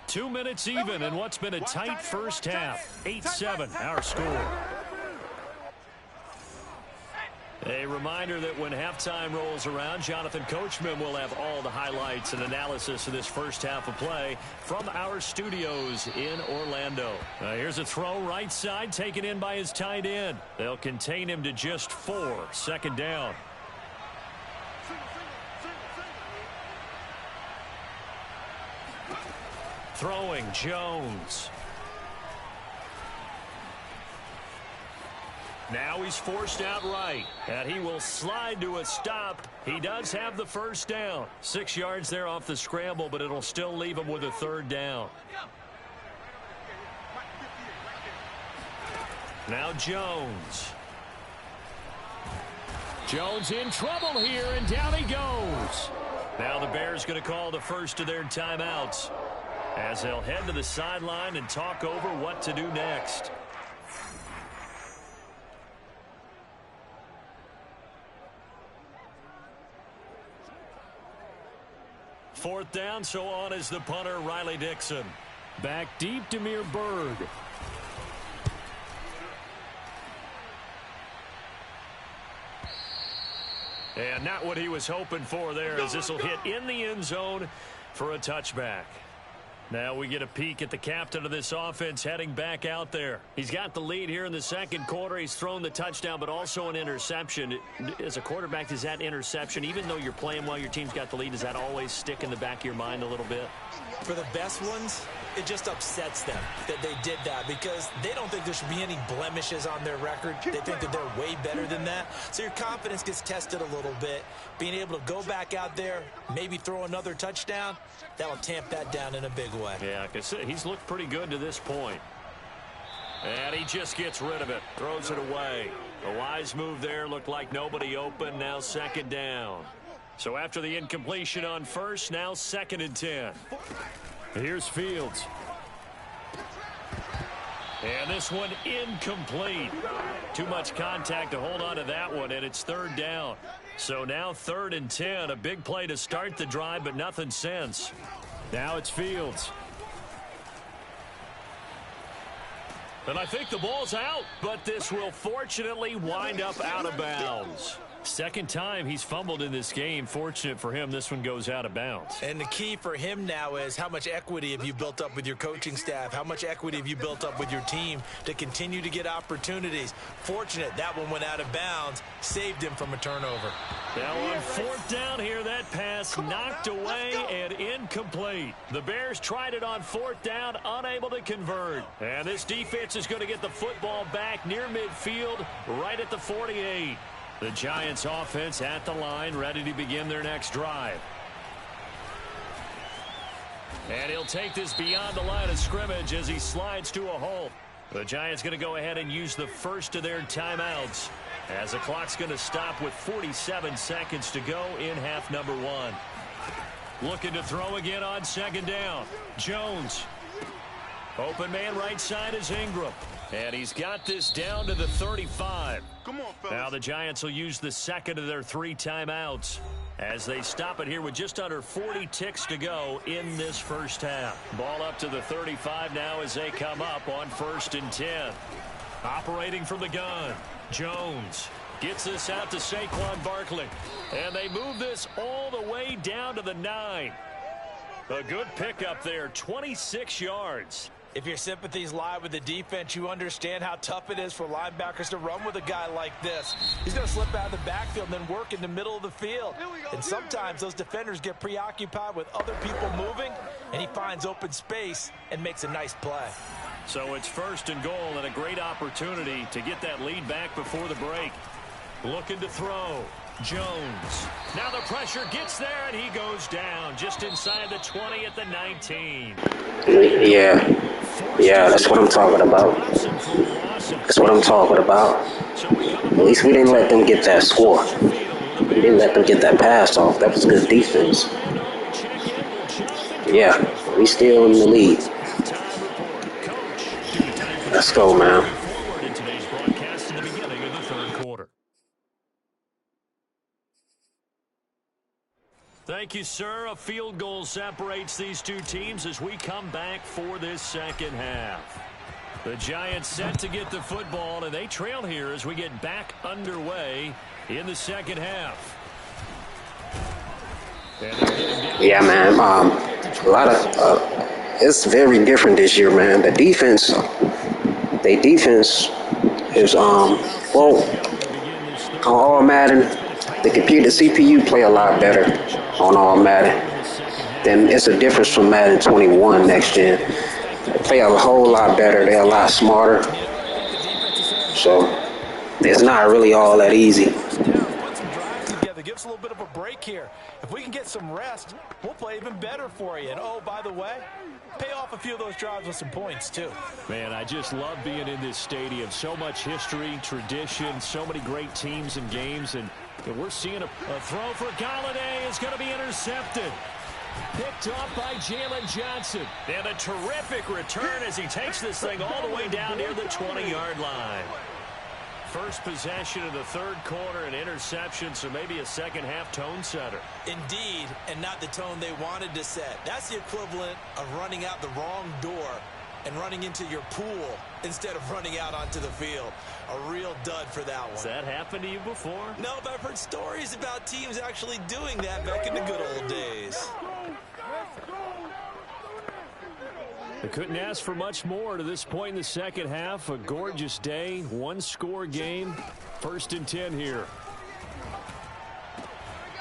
[SPEAKER 2] 2 minutes even in what's been a tight first half. 8-7 our score. A reminder that when halftime rolls around, Jonathan Coachman will have all the highlights and analysis of this first half of play from our studios in Orlando. Here's a throw right side taken in by his tight end. They'll contain him to just 4. Second down. Throwing Jones. Now he's forced out right, and he will slide to a stop. He does have the first down. 6 yards there off the scramble, but it'll still leave him with a third down. Now Jones. Jones in trouble here, and down he goes. Now the Bears going to call the first of their timeouts as they'll head to the sideline and talk over what to do next. Fourth down, so on is the punter, Riley Dixon.
[SPEAKER 6] Back deep, Demir Berg.
[SPEAKER 2] And not what he was hoping for there, as this will hit in the end zone for a touchback. Now we get a peek at the captain of this offense heading back out there. He's got the lead here in the second quarter. He's thrown the touchdown, but also an interception. As a quarterback, does that interception, even though you're playing while your team's got the lead, does that always stick in the back of your mind a little bit?
[SPEAKER 3] For the best ones, it just upsets them that they did that because they don't think there should be any blemishes on their record. They think that they're way better than that. So your confidence gets tested a little bit. Being able to go back out there, maybe throw another touchdown, that'll tamp that down in a big way.
[SPEAKER 2] Yeah, because he's looked pretty good to this point. And he just gets rid of it, throws it away. A wise move there, looked like nobody open, now second down. So after the incompletion on first, now 2nd and 10.
[SPEAKER 6] Here's Fields.
[SPEAKER 2] And this one incomplete. Too much contact to hold on to that one, and it's 3rd down. So now 3rd and 10, a big play to start the drive, but nothing since.
[SPEAKER 6] Now it's Fields.
[SPEAKER 2] And I think the ball's out, but this will fortunately wind up out of bounds.
[SPEAKER 6] Second time he's fumbled in this game. Fortunate for him, this one goes out of bounds.
[SPEAKER 3] And the key for him now is how much equity have you built up with your coaching staff? How much equity have you built up with your team to continue to get opportunities? Fortunate that one went out of bounds, saved him from a turnover.
[SPEAKER 2] Now on 4th down here, that pass knocked away and incomplete. The Bears tried it on 4th down, unable to convert. And this defense is going to get the football back near midfield, right at the 48. The Giants offense at the line, ready to begin their next drive. And he'll take this beyond the line of scrimmage as he slides to a hole. The Giants going to go ahead and use the first of their timeouts as the clock's going to stop with 47 seconds to go in half number one. Looking to throw again on second down. Jones. Open man right side is Ingram. And he's got this down to the 35.
[SPEAKER 5] Come on, fellas.
[SPEAKER 2] Now the Giants will use the second of their 3 timeouts as they stop it here with just under 40 ticks to go in this first half. Ball up to the 35 now as they come up on 1st and 10. Operating from the gun. Jones gets this out to Saquon Barkley. And they move this all the way down to the 9. A good pickup there, 26 yards.
[SPEAKER 3] If your sympathies lie with the defense, you understand how tough it is for linebackers to run with a guy like this. He's going to slip out of the backfield and then work in the middle of the field. And sometimes those defenders get preoccupied with other people moving, and he finds open space and makes a nice play.
[SPEAKER 2] So it's 1st and goal and a great opportunity to get that lead back before the break. Looking to throw. Jones. Now the pressure gets there, and he goes down just inside the 20 at the 19.
[SPEAKER 4] Yeah, that's what I'm talking about. That's what I'm talking about. At least we didn't let them get that score. We didn't let them get that pass off. That was good defense. Yeah, we still in the lead. Let's go, man.
[SPEAKER 2] Thank you, sir. A field goal separates these two teams as we come back for this second half. The Giants set to get the football, and they trail here as we get back underway in the second half.
[SPEAKER 4] Yeah, man. A lot of it's very different this year, man. The defense, is well, on all Madden, the computer CPU play a lot better on all Madden. Then it's a difference from Madden 21 next gen. They play a whole lot better. They're a lot smarter. So it's not really all that easy.
[SPEAKER 3] Give us a little bit of a break here. If we can get some rest, we'll play even better for you. And oh, by the way, pay off a few of those drives with some points too.
[SPEAKER 6] Man, I just love being in this stadium. So much history, tradition, so many great teams and games, and we're seeing a throw for Galladay is going to be intercepted. Picked off by Jalen Johnson.
[SPEAKER 2] And a terrific return as he takes this thing all the way down near the 20-yard line. First possession of the third quarter, an interception, so maybe a second-half tone setter.
[SPEAKER 3] Indeed, and not the tone they wanted to set. That's the equivalent of running out the wrong door and running into your pool instead of running out onto the field. A real dud for that one.
[SPEAKER 2] Has that happened to you before?
[SPEAKER 3] No, but I've heard stories about teams actually doing that back in the good old days.
[SPEAKER 6] They couldn't ask for much more to this point in the second half. A gorgeous day, one-score game. 1st and 10 here.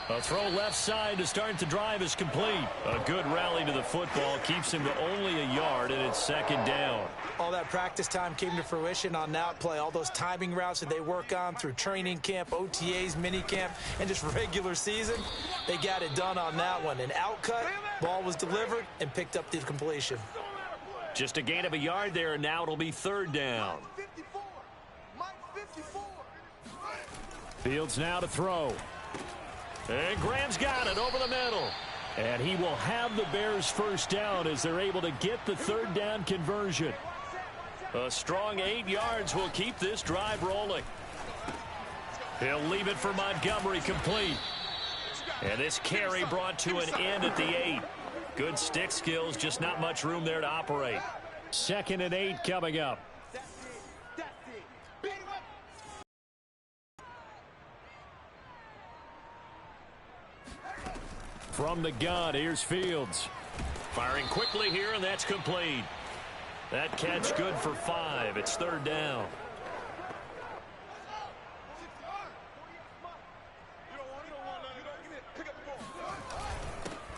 [SPEAKER 6] A throw left side to start the drive is complete. A good rally to the football keeps him to only a yard, and it's 2nd down.
[SPEAKER 3] All that practice time came to fruition on that play. All those timing routes that they work on through training camp, OTAs, mini camp, and just regular season, they got it done on that one. An outcut, ball was delivered, and picked up the completion.
[SPEAKER 2] Just a gain of a yard there, and now it'll be 3rd down.
[SPEAKER 6] Fields now to throw.
[SPEAKER 2] And Graham's got it over the middle.
[SPEAKER 6] And he will have the Bears first down as they're able to get the 3rd down conversion.
[SPEAKER 2] A strong 8 yards will keep this drive rolling. He'll leave it for Montgomery complete. And this carry brought to an end at the 8. Good stick skills, just not much room there to operate.
[SPEAKER 6] 2nd and 8 coming up. From the gun, here's Fields.
[SPEAKER 2] Firing quickly here, and that's complete. That catch good for 5. It's 3rd down.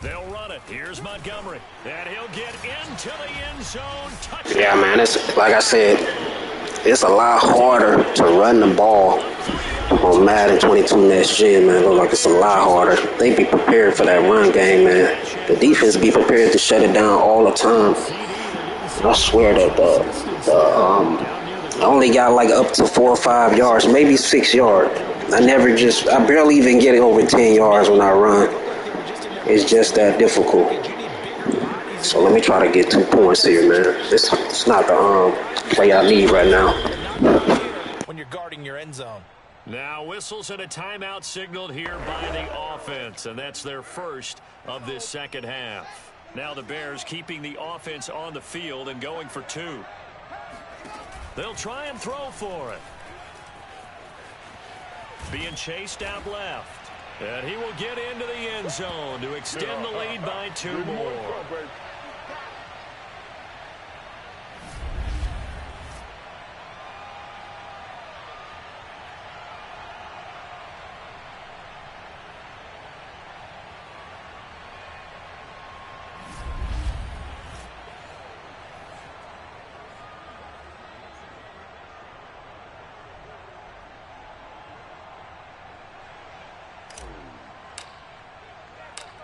[SPEAKER 2] They'll run it. Here's Montgomery. And he'll get into the end zone. Touchdown.
[SPEAKER 4] Yeah, man, it's like I said, it's a lot harder to run the ball on Madden 22 next gen, man. Look like it's a lot harder. They be prepared for that run game, man. The defense be prepared to shut it down all the time. I swear that I only got like up to 4 or 5 yards, maybe 6 yards. I barely even get it over 10 yards when I run. It's just that difficult. So let me try to get 2 points here, man. It's not the play I need right now.
[SPEAKER 3] When you're guarding your end zone.
[SPEAKER 2] Now whistles and a timeout signaled here by the offense, and that's their first of this second half. Now the Bears keeping the offense on the field and going for 2. They'll try and throw for it. Being chased out left. And he will get into the end zone to extend the lead by 2 more.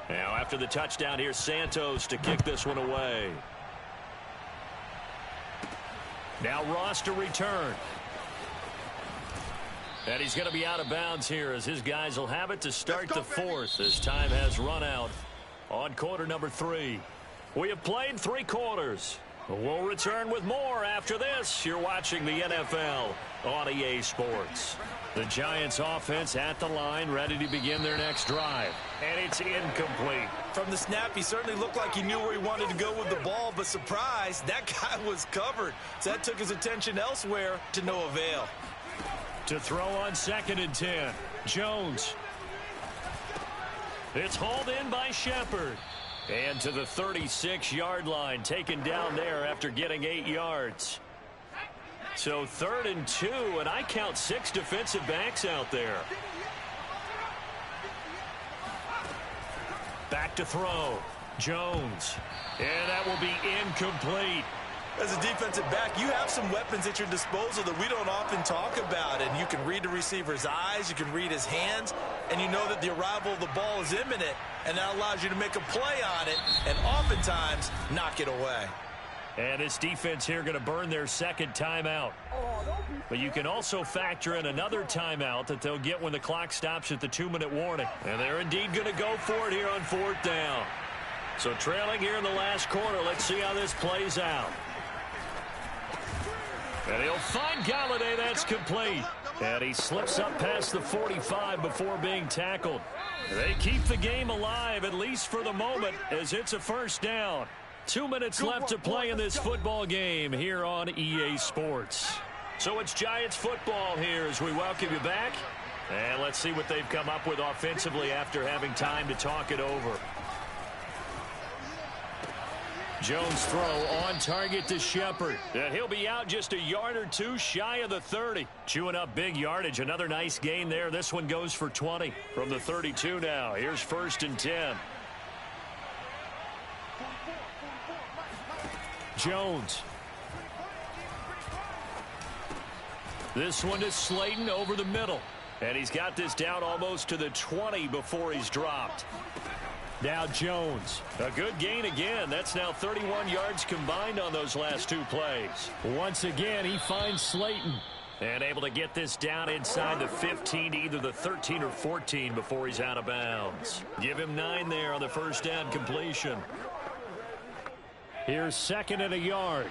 [SPEAKER 2] Now after the touchdown, here's Santos to kick this one away. Now Ross to return. And he's going to be out of bounds here as his guys will have it to start the 4th as time has run out on quarter number 3. We have played 3 quarters. We'll return with more after this. You're watching the NFL on EA Sports. The Giants offense at the line, ready to begin their next drive. And it's incomplete.
[SPEAKER 3] From the snap, he certainly looked like he knew where he wanted to go with the ball, but surprise, that guy was covered. So that took his attention elsewhere to no avail.
[SPEAKER 2] To throw on 2nd and 10. Jones. It's hauled in by Shepard. And to the 36-yard line, taken down there after getting 8 yards. So 3rd and 2, and I count 6 defensive backs out there. Back to throw. Jones. And that will be incomplete.
[SPEAKER 3] As a defensive back, you have some weapons at your disposal that we don't often talk about. And you can read the receiver's eyes, you can read his hands, and you know that the arrival of the ball is imminent. And that allows you to make a play on it and oftentimes knock it away.
[SPEAKER 2] And this defense here going to burn their 2nd timeout. But you can also factor in another timeout that they'll get when the clock stops at the 2-minute warning. And they're indeed going to go for it here on 4th down. So trailing here in the last quarter, let's see how this plays out. And he'll find Galladay. That's complete. And he slips up past the 45 before being tackled. They keep the game alive, at least for the moment, as it's a 1st down. 2 minutes left to play in this football game here on EA Sports. So it's Giants football here as we welcome you back. And let's see what they've come up with offensively after having time to talk it over. Jones throw on target to Shepard. And he'll be out just a yard or 2 shy of the 30. Chewing up big yardage. Another nice gain there. This one goes for 20 from the 32 now. Here's 1st and 10. Jones. This one to Slayton over the middle. And he's got this down almost to the 20 before he's dropped. Now Jones. A good gain again. That's now 31 yards combined on those last 2 plays. Once again, he finds Slayton. And able to get this down inside the 15 to either the 13 or 14 before he's out of bounds. Give him 9 there on the 1st down completion. Here's 2nd and a yard.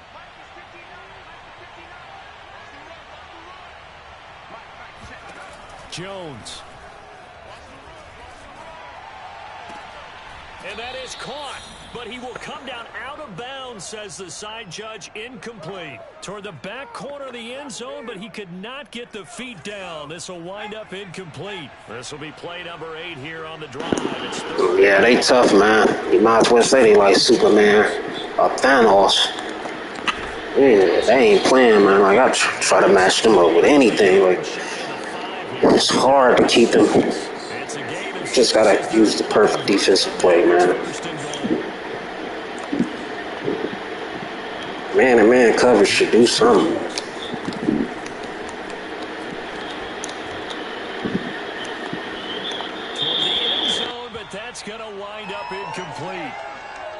[SPEAKER 2] Jones. And that is caught, but he will come down out of bounds, says the side judge. Incomplete. Toward the back corner of the end zone, but he could not get the feet down. This will wind up incomplete. This will be play number 8 here on the drive.
[SPEAKER 4] Yeah, they tough, man. You might as well say they like Superman or Thanos. Yeah, they ain't playing, man. Like, I try to match them up with anything. Like, it's hard to keep them. Just gotta use the perfect defensive play, man. Man-to-man coverage should do something.
[SPEAKER 2] Toward the end zone, but that's gonna wind up incomplete.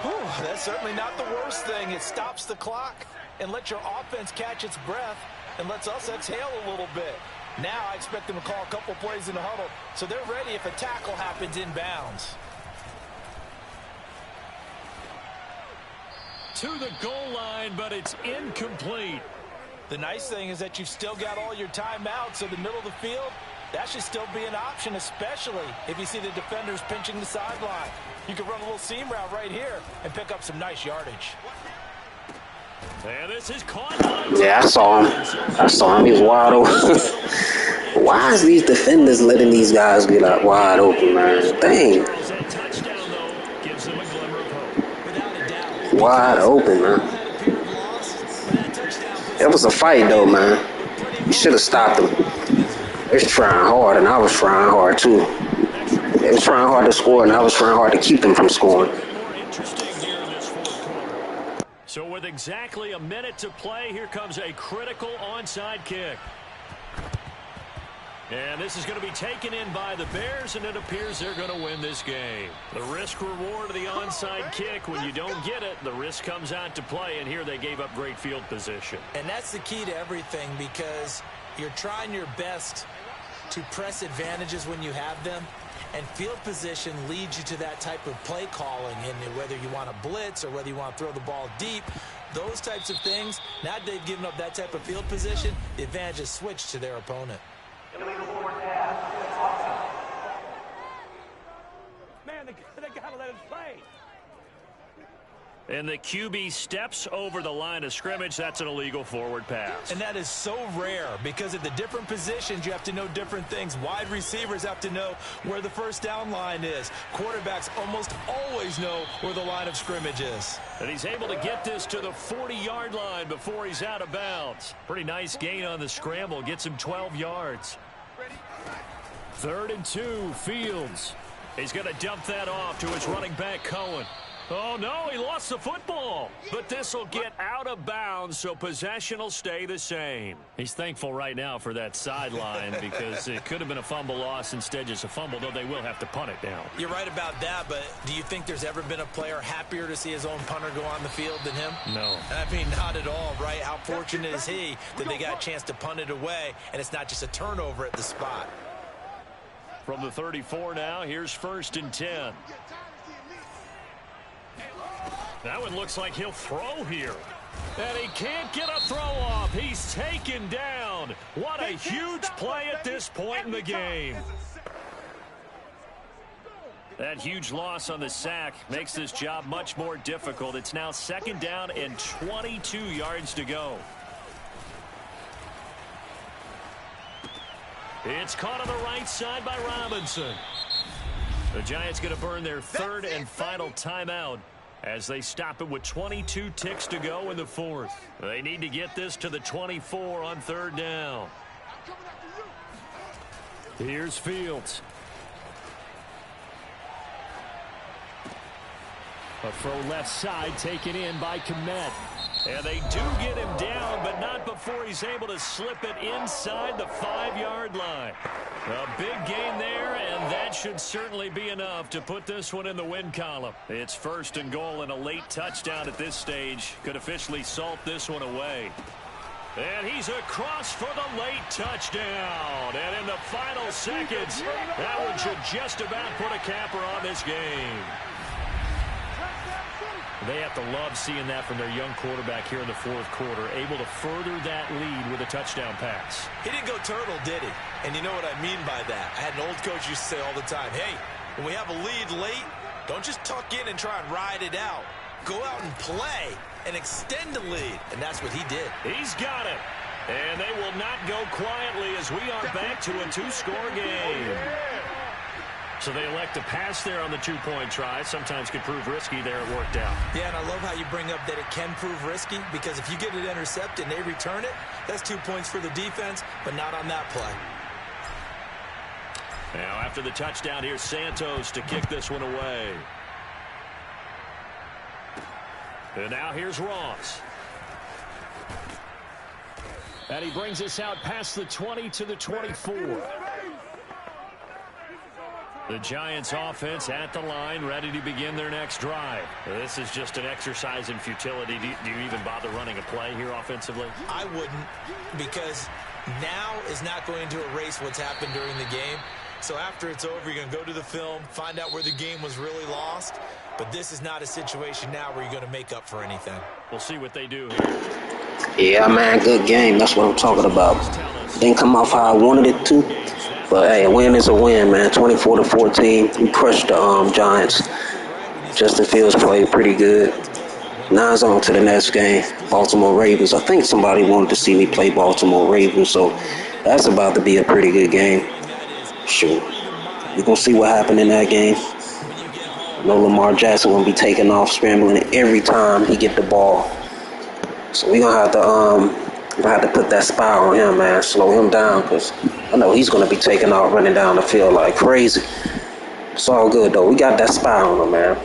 [SPEAKER 3] Whew, that's certainly not the worst thing. It stops the clock and lets your offense catch its breath and lets us exhale a little bit. Now I expect them to call a couple plays in the huddle, so they're ready if a tackle happens inbounds.
[SPEAKER 2] To the goal line, but it's incomplete.
[SPEAKER 3] The nice thing is that you've still got all your timeouts, so the middle of the field, that should still be an option, especially if you see the defenders pinching the sideline. You can run a little seam route right here and pick up some nice yardage.
[SPEAKER 2] And this is caught.
[SPEAKER 4] Yeah, I saw him. He was wide open. Why is these defenders letting these guys get out wide open, man? Dang. Wide open, man. It was a fight, though, man. You should have stopped them. They was trying hard, and I was trying hard, too. They was trying hard to score, and I was trying hard to keep them from scoring.
[SPEAKER 2] So with exactly a minute to play, here comes a critical onside kick. And this is going to be taken in by the Bears, and it appears they're going to win this game. The risk-reward of the onside kick, when you don't get it, the risk comes out to play, and here they gave up great field position.
[SPEAKER 3] And that's the key to everything, because you're trying your best to press advantages when you have them, and field position leads you to that type of play calling, and whether you want to blitz or whether you want to throw the ball deep, those types of things, now that they've given up that type of field position, the advantage is switched to their opponent.
[SPEAKER 6] Man, they got to let him play.
[SPEAKER 2] And the QB steps over the line of scrimmage. That's an illegal forward pass.
[SPEAKER 3] And that is so rare because at the different positions, you have to know different things. Wide receivers have to know where the first down line is. Quarterbacks almost always know where the line of scrimmage is.
[SPEAKER 2] And he's able to get this to the 40-yard line before he's out of bounds. Pretty nice gain on the scramble. Gets him 12 yards. 3rd and 2, Fields. He's going to dump that off to his running back, Cohen. Oh, no, he lost the football. But this will get out of bounds, so possession will stay the same. He's thankful right now for that sideline because it could have been a fumble loss, instead just a fumble, though they will have to punt it down.
[SPEAKER 3] You're right about that, but do you think there's ever been a player happier to see his own punter go on the field than him?
[SPEAKER 2] No.
[SPEAKER 3] I mean, not at all, right? How fortunate is he that they got a chance to punt it away, and it's not just a turnover at the spot.
[SPEAKER 2] From the 34 now, here's 1st and 10. That one looks like he'll throw here. And he can't get a throw off. He's taken down. What a huge play at this point in the game. That huge loss on the sack makes this job much more difficult. It's now 2nd down and 22 yards to go. It's caught on the right side by Robinson. The Giants going to burn their 3rd and final timeout as they stop it with 22 ticks to go in the 4th. They need to get this to the 24 on 3rd down. Here's Fields.
[SPEAKER 6] A throw left side taken in by Kmet.
[SPEAKER 2] And they do get him down, but not before he's able to slip it inside the 5-yard line. A big gain there, and that should certainly be enough to put this one in the win column. It's 1st and goal, and a late touchdown at this stage could officially salt this one away. And he's across for the late touchdown. And in the final seconds, that one should just about put a capper on this game. They have to love seeing that from their young quarterback here in the 4th quarter, able to further that lead with a touchdown pass.
[SPEAKER 3] He didn't go turtle, did he? And you know what I mean by that. I had an old coach used to say all the time, hey, when we have a lead late, don't just tuck in and try and ride it out. Go out and play and extend the lead. And that's what he did.
[SPEAKER 2] He's got it. And they will not go quietly as we are back to a 2-score game. So they elect to pass there on the 2-point try. Sometimes could prove risky there. It worked out.
[SPEAKER 3] Yeah, and I love how you bring up that it can prove risky, because if you get it intercepted and they return it, that's 2 points for the defense, but not on that play.
[SPEAKER 2] Now after the touchdown, here's Santos to kick this one away. And now here's Ross.
[SPEAKER 6] And he brings us out past the 20 to the 24.
[SPEAKER 2] The Giants offense at the line, ready to begin their next drive. This is just an exercise in futility. Do you even bother running a play here offensively?
[SPEAKER 3] I wouldn't, because now is not going to erase what's happened during the game. So after it's over, you're going to go to the film, find out where the game was really lost. But this is not a situation now where you're going to make up for anything.
[SPEAKER 2] We'll see what they do here.
[SPEAKER 4] Yeah, man, good game. That's what I'm talking about. Didn't come off how I wanted it to. But, hey, a win is a win, man. 24-14. We crushed the Giants. Justin Fields played pretty good. Now it's on to the next game. Baltimore Ravens. I think somebody wanted to see me play Baltimore Ravens, so that's about to be a pretty good game. Sure. We're going to see what happened in that game. I know Lamar Jackson going to be taking off, scrambling every time he get the ball. So we're going to have to put that spy on him, man. Slow him down, because I know he's going to be taking off, running down the field like crazy. It's all good, though. We got that spy on him, man.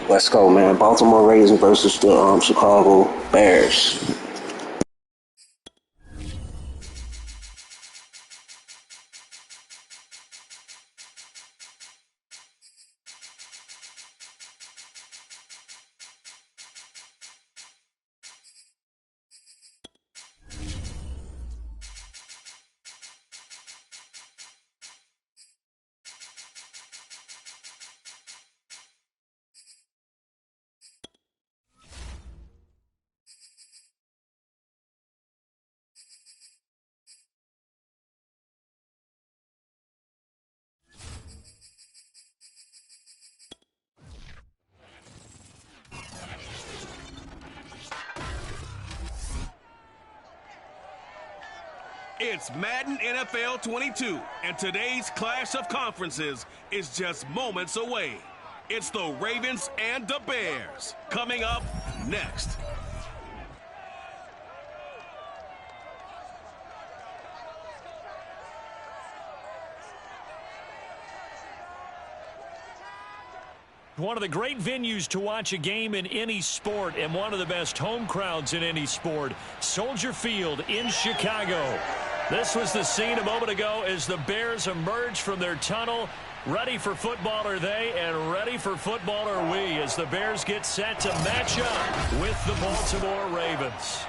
[SPEAKER 4] Let's go, man. Baltimore Ravens versus the Chicago Bears.
[SPEAKER 1] It's Madden NFL 22, and today's clash of conferences is just moments away. It's the Ravens and the Bears. Coming up next.
[SPEAKER 2] One of the great venues to watch a game in any sport, and one of the best home crowds in any sport, Soldier Field in Chicago. This was the scene a moment ago as the Bears emerged from their tunnel. Ready for football are they, and ready for football are we, as the Bears get set to match up with the Baltimore Ravens.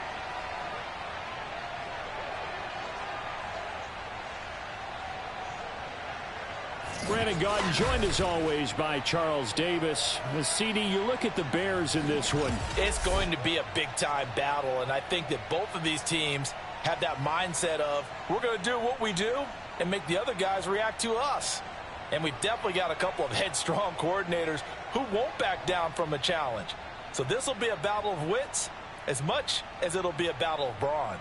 [SPEAKER 6] Brandon Gaudin joined as always by Charles Davis. CD, you look at the Bears in this one.
[SPEAKER 3] It's going to be a big-time battle, and I think that both of these teams have that mindset of, we're going to do what we do and make the other guys react to us. And we've definitely got a couple of headstrong coordinators who won't back down from a challenge. So this will be a battle of wits as much as it'll be a battle of brawn.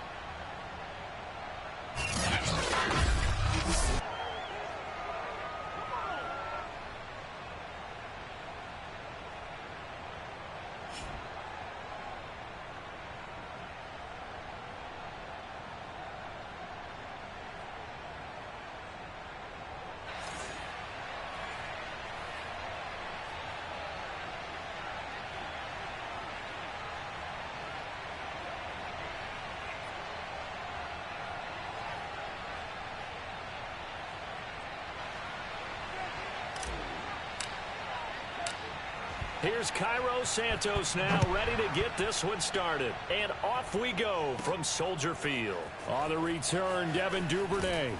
[SPEAKER 2] Here's Cairo Santos now, ready to get this one started. And off we go from Soldier Field.
[SPEAKER 6] On the return, Devin Duvernay.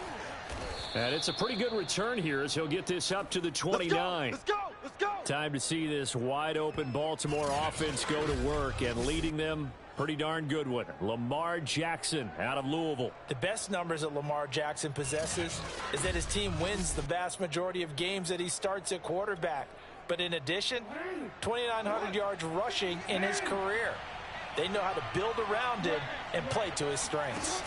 [SPEAKER 6] And it's a pretty good return here as he'll get this up to the 29.
[SPEAKER 5] Let's go! Let's go!
[SPEAKER 6] Time to see this wide-open Baltimore offense go to work, and leading them, pretty darn good one. Lamar Jackson out of Louisville.
[SPEAKER 3] The best numbers that Lamar Jackson possesses is that his team wins the vast majority of games that he starts at quarterback. But in addition, 2,900 yards rushing in his career. They know how to build around him and play to his strengths.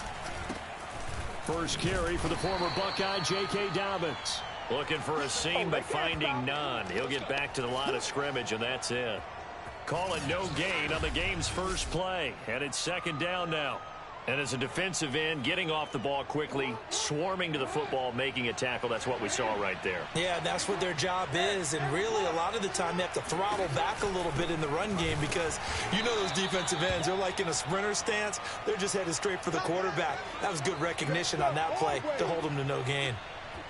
[SPEAKER 6] First carry for the former Buckeye, J.K. Dobbins.
[SPEAKER 2] Looking for a seam, but finding none. He'll get back to the line of scrimmage, and that's it. Call it no gain on the game's first play. And it's second down now. And as a defensive end, getting off the ball quickly, swarming to the football, making a tackle, that's what we saw right there.
[SPEAKER 3] Yeah, that's what their job is, and really a lot of the time they have to throttle back a little bit in the run game because you know those defensive ends, they're like in a sprinter stance. They're just headed straight for the quarterback. That was good recognition on that play to hold them to no gain.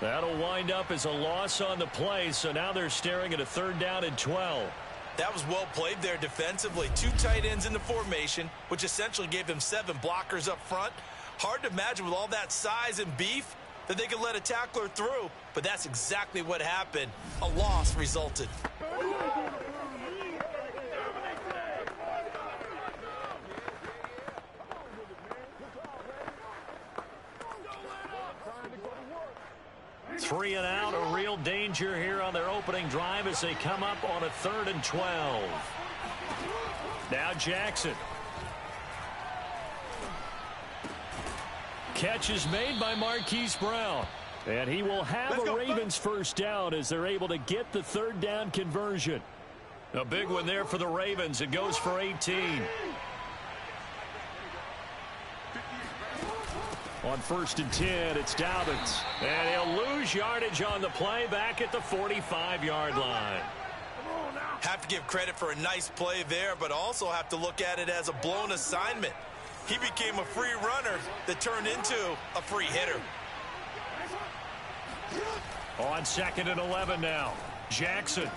[SPEAKER 2] That'll wind up as a loss on the play, so now they're staring at a 3rd down and 12.
[SPEAKER 3] That was well played there defensively. 2 tight ends in the formation, which essentially gave them 7 blockers up front. Hard to imagine with all that size and beef that they could let a tackler through, but that's exactly what happened. A loss resulted.
[SPEAKER 2] Three and out, a real danger here on their opening drive as they come up on a 3rd and 12. Now Jackson. Catch is made by Marquise Brown. And he will have a Ravens 1st down as they're able to get the 3rd down conversion. A big one there for the Ravens. It goes for 18. On 1st and 10, it's Dobbins. And he'll lose yardage on the play back at the 45-yard line.
[SPEAKER 3] Have to give credit for a nice play there, but also have to look at it as a blown assignment. He became a free runner that turned into a free hitter.
[SPEAKER 2] On 2nd and 11 now. Jackson.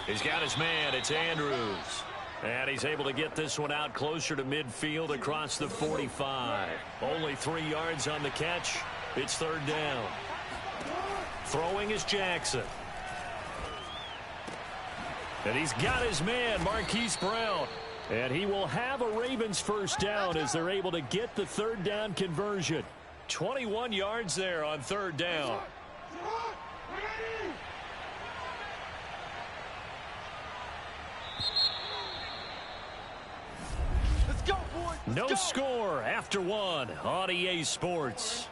[SPEAKER 2] He's got his man. It's Andrews. And he's able to get this one out closer to midfield across the 45. Only 3 yards on the catch. It's 3rd down. Throwing is Jackson. And he's got his man, Marquise Brown. And he will have a Ravens 1st down as they're able to get the 3rd down conversion. 21 yards there on 3rd down. No score after 1 on EA Sports.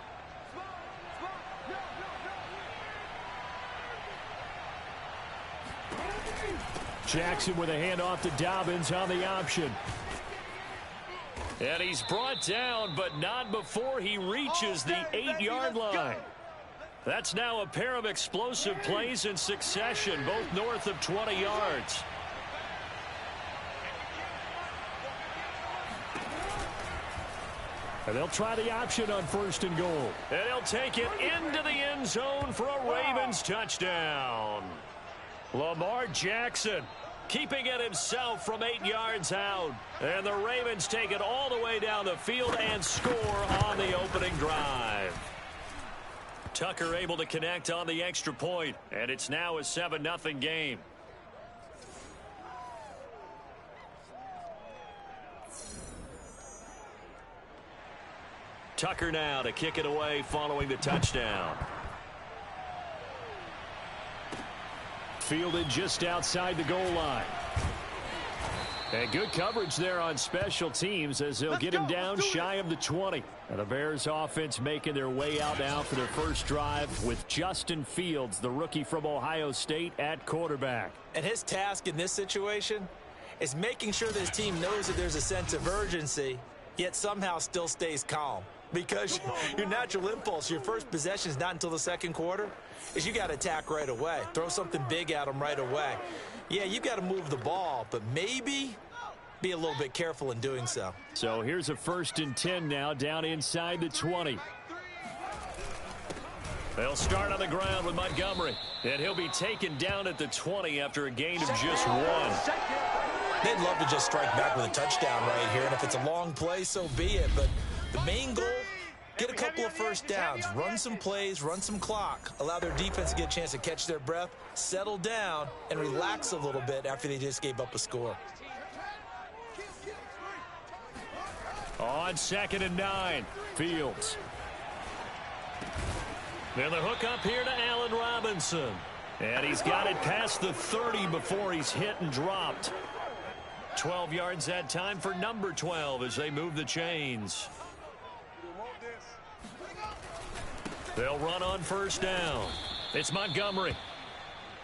[SPEAKER 2] Jackson with a handoff to Dobbins on the option. And he's brought down, but not before he reaches the 8-yard line. That's now a pair of explosive plays in succession, both north of 20 yards. And they'll try the option on 1st and goal. And he'll take it into the end zone for a Ravens touchdown. Lamar Jackson keeping it himself from 8 yards out. And the Ravens take it all the way down the field and score on the opening drive. Tucker able to connect on the extra point, and it's now a 7-0 game. Tucker now to kick it away following the touchdown. Fielded just outside the goal line. And good coverage there on special teams as they'll get him down shy of the 20. And the Bears offense making their way out now for their first drive with Justin Fields, the rookie from Ohio State, at quarterback.
[SPEAKER 3] And his task in this situation is making sure that his team knows that there's a sense of urgency, yet somehow still stays calm. Because your natural impulse, your first possession is not until the 2nd quarter, is you got to attack right away. Throw something big at them right away. Yeah, you got to move the ball, but maybe be a little bit careful in doing so.
[SPEAKER 2] So here's a 1st and 10 now down inside the 20. They'll start on the ground with Montgomery. And he'll be taken down at the 20 after a gain of just 1.
[SPEAKER 3] They'd love to just strike back with a touchdown right here, and if it's a long play, so be it. But the main goal, get a couple of first downs, run some plays, run some clock, allow their defense to get a chance to catch their breath, settle down, and relax a little bit after they just gave up a score.
[SPEAKER 2] On 2nd and 9, Fields. Then the hook up here to Allen Robinson. And he's got it past the 30 before he's hit and dropped. 12 yards that time for number 12 as they move the chains. They'll run on 1st down. It's Montgomery.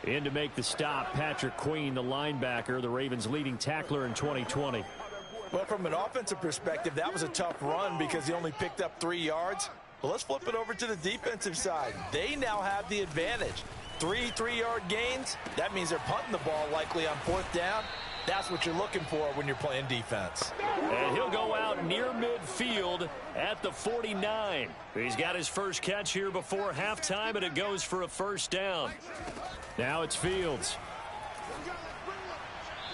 [SPEAKER 2] In to make the stop, Patrick Queen, the linebacker, the Ravens' leading tackler in 2020.
[SPEAKER 3] Well, from an offensive perspective, that was a tough run because he only picked up 3 yards. Well, let's flip it over to the defensive side. They now have the advantage. 3 3-yard gains. That means they're punting the ball likely on 4th down. That's what you're looking for when you're playing defense.
[SPEAKER 2] And he'll go out near midfield at the 49. He's got his first catch here before halftime, and it goes for a first down.
[SPEAKER 6] Now it's Fields.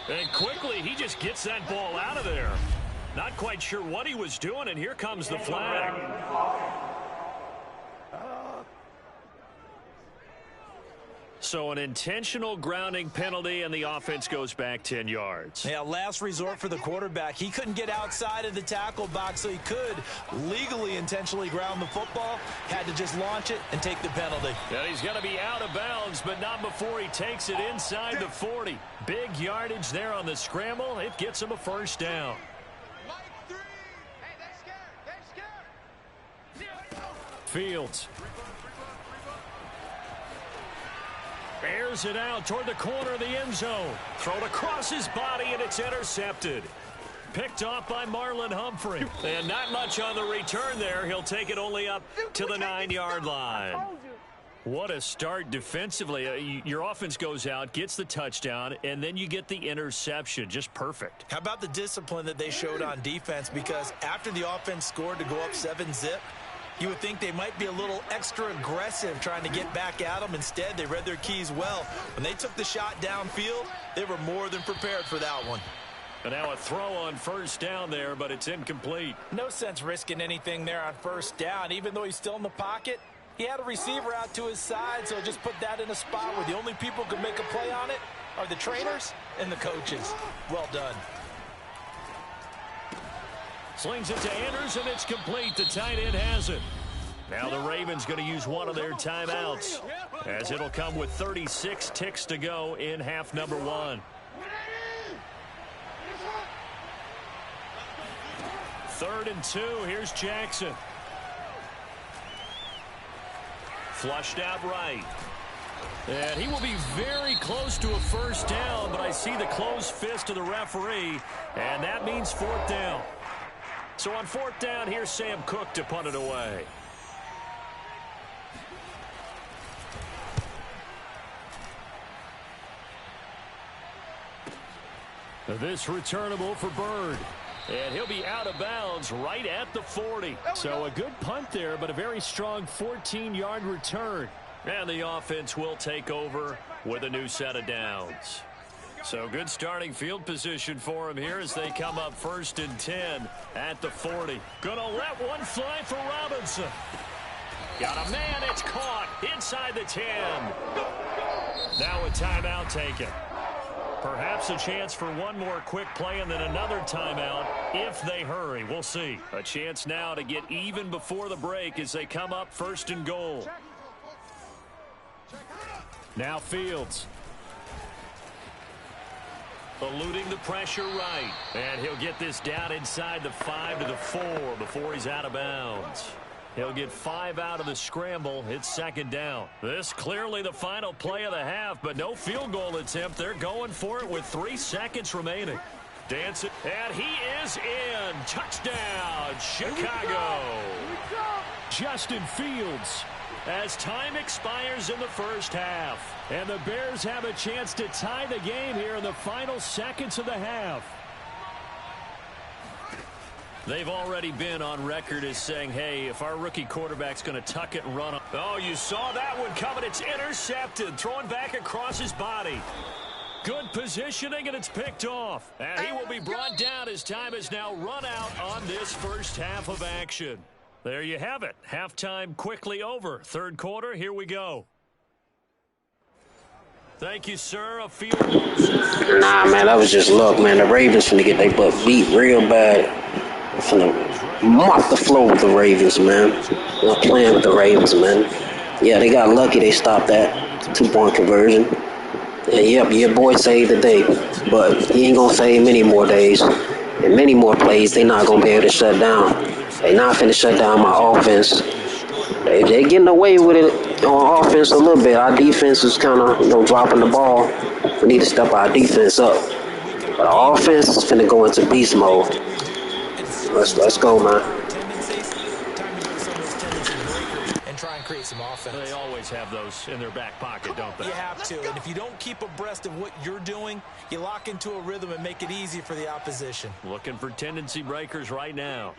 [SPEAKER 2] And quickly, he just gets that ball out of there. Not quite sure what he was doing, and here comes the flag. So an intentional grounding penalty, and the offense goes back 10 yards.
[SPEAKER 3] Yeah, last resort for the quarterback. He couldn't get outside of the tackle box, so he could legally intentionally ground the football. Had to just launch it and take the penalty.
[SPEAKER 2] And he's going to be out of bounds, but not before he takes it inside the 40. Big yardage there on the scramble. It gets him a first down.
[SPEAKER 6] Fields.
[SPEAKER 2] Airs it out toward the corner of the end zone. Thrown across his body, and it's intercepted. Picked off by Marlon Humphrey. And not much on the return there. He'll take it only up to the 9-yard line. What a start defensively. Your offense goes out, gets the touchdown, and then you get the interception. Just perfect.
[SPEAKER 3] How about the discipline that they showed on defense? Because after the offense scored to go up 7-zip, you would think they might be a little extra aggressive trying to get back at them. Instead, they read their keys well. When they took the shot downfield, they were more than prepared for that one.
[SPEAKER 2] And now a throw on first down there, but it's incomplete.
[SPEAKER 3] No sense risking anything there on first down. Even though he's still in the pocket, he had a receiver out to his side, so just put that in a spot where the only people who can make a play on it are the trainers and the coaches. Well done.
[SPEAKER 2] Slings it to Anders, and it's complete. The tight end has it. Now the Ravens going to use one of their timeouts, as it'll come with 36 ticks to go in half number 1. Third and 2. Here's Jackson. Flushed out right. And he will be very close to a first down, but I see the closed fist of the referee, and that means fourth down. So on fourth down, here's Sam Cook to punt it away.
[SPEAKER 6] This returnable for Bird.
[SPEAKER 2] And he'll be out of bounds right at the 40.
[SPEAKER 6] So a good punt there, but a very strong 14-yard return.
[SPEAKER 2] And the offense will take over with a new set of downs. So good starting field position for him here as they come up 1st and 10 at the 40. Gonna let one fly for Robinson. Got a man, it's caught inside the 10. Now a timeout taken. Perhaps a chance for one more quick play and then another timeout if they hurry. We'll see. A chance now to get even before the break as they come up 1st and goal.
[SPEAKER 6] Now Fields.
[SPEAKER 2] Eluding the pressure right. And he'll get this down inside the 5 to the 4 before he's out of bounds. He'll get 5 out of the scramble. It's 2nd down. This clearly the final play of the half, but no field goal attempt. They're going for it with 3 seconds remaining. Dancing, and he is in. Touchdown, Chicago.
[SPEAKER 6] Justin Fields.
[SPEAKER 2] As time expires in the first half.
[SPEAKER 6] And the Bears have a chance to tie the game here in the final seconds of the half.
[SPEAKER 2] They've already been on record as saying, hey, if our rookie quarterback's going to tuck it and run. Oh, you saw that one coming. It's intercepted. Thrown back across his body. Good positioning, and it's picked off. And he will be brought down as time has now run out on this first half of action. There you have it. Halftime quickly over. 3rd quarter, here we go. Thank you, sir. A field goal.
[SPEAKER 4] Nah, man, that was just luck, man. The Ravens finna get their butt beat real bad. They're finna mop the floor with the Ravens, man. They're not playing with the Ravens, man. Yeah, they got lucky they stopped that 2-point conversion. And yep, your boy saved the day, but he ain't gonna save many more days. And many more plays they not gonna be able to shut down. They not finna shut down my offense. They're getting away with it on offense a little bit. Our defense is kind of, dropping the ball. We need to step our defense up. But our offense is finna go into beast mode. Let's go, man.
[SPEAKER 3] And try and create some offense. defense.
[SPEAKER 2] They always have those in their back pocket, don't they?
[SPEAKER 3] You have to, and if you don't keep abreast of what you're doing, you lock into a rhythm and make it easy for the opposition.
[SPEAKER 2] Looking for tendency breakers right now.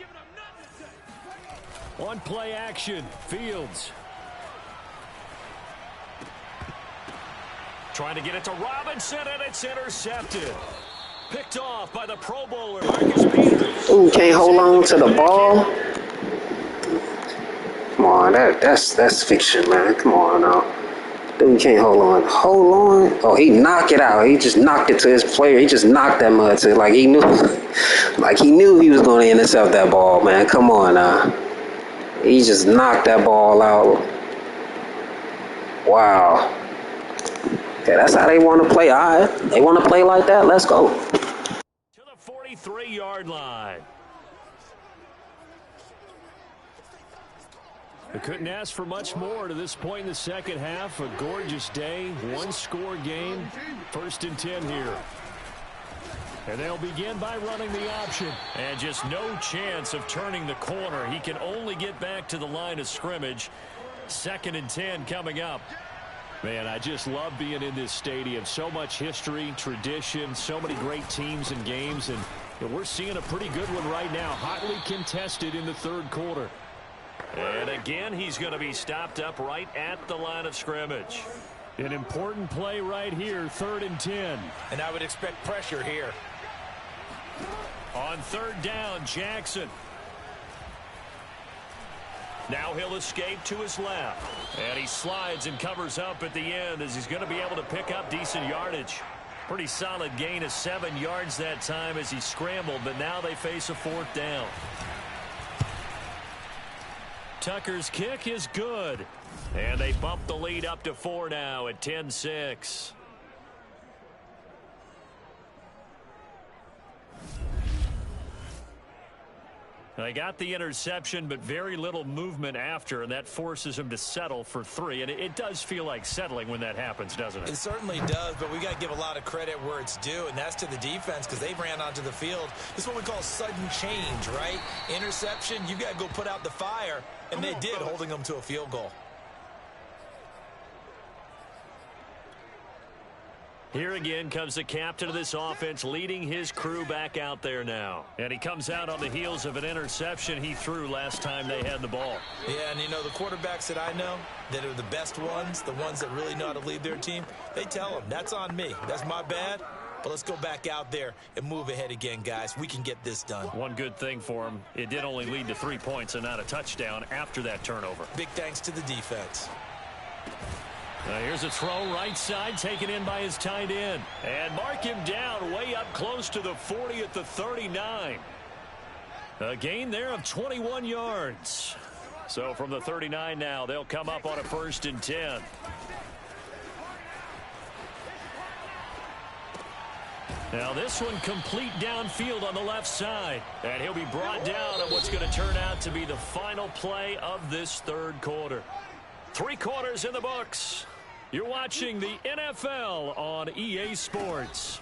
[SPEAKER 6] On play action, Fields.
[SPEAKER 2] Trying to get it to Robinson, and it's intercepted. Picked off by the Pro Bowler, Marcus Peters.
[SPEAKER 4] Ooh, can't hold on to the ball. Come on, that's fiction, man. Come on now. Dude can't hold on. Hold on. Oh, he knocked it out. He just knocked it to his player. He just knocked that mud to it like he knew he was going to intercept that ball, man. Come on now. He just knocked that ball out. Wow. Okay, that's how they want to play. All right. They want to play like that. Let's go.
[SPEAKER 2] To the 43-yard line.
[SPEAKER 6] We couldn't ask for much more to this point in the second half. A gorgeous day, one-score game. 1st and 10 here. And they'll begin by running the option.
[SPEAKER 2] And just no chance of turning the corner. He can only get back to the line of scrimmage. 2nd and 10 coming up.
[SPEAKER 6] Man, I just love being in this stadium. So much history, tradition, so many great teams and games. And we're seeing a pretty good one right now. Hotly contested in the 3rd quarter.
[SPEAKER 2] And again, he's going to be stopped up right at the line of scrimmage.
[SPEAKER 6] An important play right here, 3rd and 10.
[SPEAKER 3] And I would expect pressure here.
[SPEAKER 2] On 3rd down, Jackson. Now he'll escape to his left. And he slides and covers up at the end as he's going to be able to pick up decent yardage. Pretty solid gain of 7 yards that time as he scrambled, but now they face a 4th down. Tucker's kick is good. And they bump the lead up to 4 now at 10-6. They got the interception, but very little movement after, and that forces him to settle for 3. And it does feel like settling when that happens, doesn't it?
[SPEAKER 3] It certainly does, but we got to give a lot of credit where it's due, and that's to the defense because they ran onto the field. This is what we call sudden change, right? Interception, you got to go put out the fire, and they did, holding them to a field goal.
[SPEAKER 2] Here again comes the captain of this offense, leading his crew back out there now. And he comes out on the heels of an interception he threw last time they had the ball.
[SPEAKER 3] Yeah, and you know, the quarterbacks that I know that are the best ones, the ones that really know how to lead their team, they tell them, that's on me. That's my bad. But let's go back out there and move ahead again, guys. We can get this done.
[SPEAKER 2] One good thing for him, it did only lead to 3 points and not a touchdown after that turnover.
[SPEAKER 3] Big thanks to the defense.
[SPEAKER 2] Now here's a throw right side taken in by his tight end. And mark him down way up close to the 40 at the 39. A gain there of 21 yards. So from the 39 now, they'll come up on a 1st and 10. Now this one complete downfield on the left side. And he'll be brought down on what's going to turn out to be the final play of this 3rd quarter. 3 quarters in the books. You're watching the NFL on EA Sports.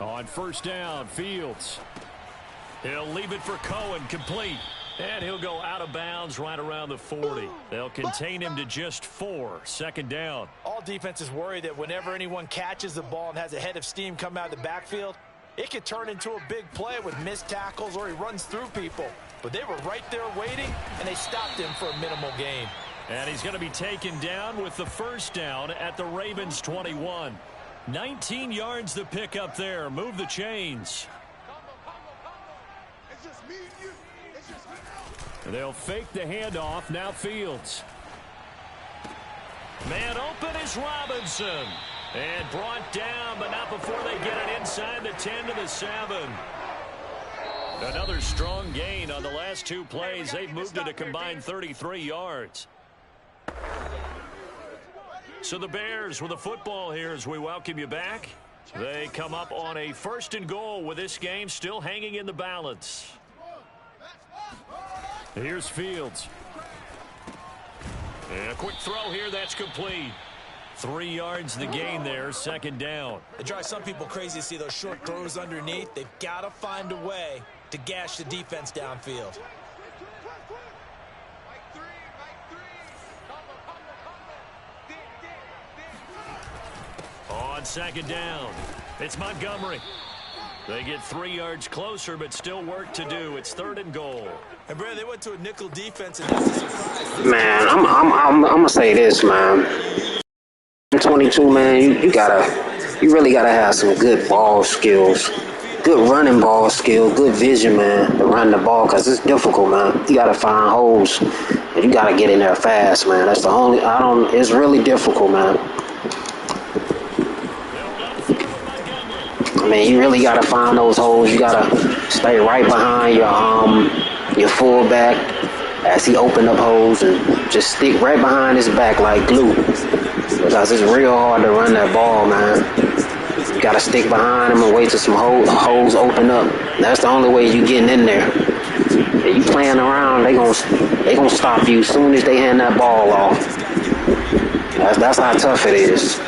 [SPEAKER 6] On 1st down, Fields.
[SPEAKER 2] He'll leave it for Cohen, complete. And he'll go out of bounds right around the 40. They'll contain him to just 4. 2nd down.
[SPEAKER 3] All defenses worry that whenever anyone catches the ball and has a head of steam come out of the backfield, it could turn into a big play with missed tackles or he runs through people. But they were right there waiting, and they stopped him for a minimal gain.
[SPEAKER 2] And he's going to be taken down with the 1st down at the Ravens 21. 19 yards to pick up there. Move the chains.
[SPEAKER 6] They'll fake the handoff. Now Fields.
[SPEAKER 2] Man open is Robinson. And brought down, but not before they get it inside the 10 to the 7. Another strong gain on the last 2 plays. They've moved it a combined 33 yards. So the Bears with the football here as we welcome you back. They come up on a 1st and goal with this game still hanging in the balance.
[SPEAKER 6] Here's Fields.
[SPEAKER 2] And a quick throw here, that's complete. 3 yards the gain there, 2nd down.
[SPEAKER 3] It drives some people crazy to see those short throws underneath. They've got to find a way to gash the defense downfield.
[SPEAKER 2] second down. It's Montgomery. They get 3 yards closer, but still work to do. It's 3rd and goal.
[SPEAKER 3] And Brad, they went to a nickel defense, and that's a surprise.
[SPEAKER 4] Man, I'm gonna say this, man. 22, man, you really gotta have some good ball skills, good running ball skill, good vision, man, to run the ball, cause it's difficult, man. You gotta find holes, and you gotta get in there fast, man. That's the only. It's really difficult, man. I mean, you really gotta find those holes. You gotta stay right behind your fullback as he open up holes, and just stick right behind his back like glue. Because it's real hard to run that ball, man. You gotta stick behind him and wait till some holes open up. That's the only way you getting in there. If you playing around, they gonna stop you as soon as they hand that ball off. That's how tough it is.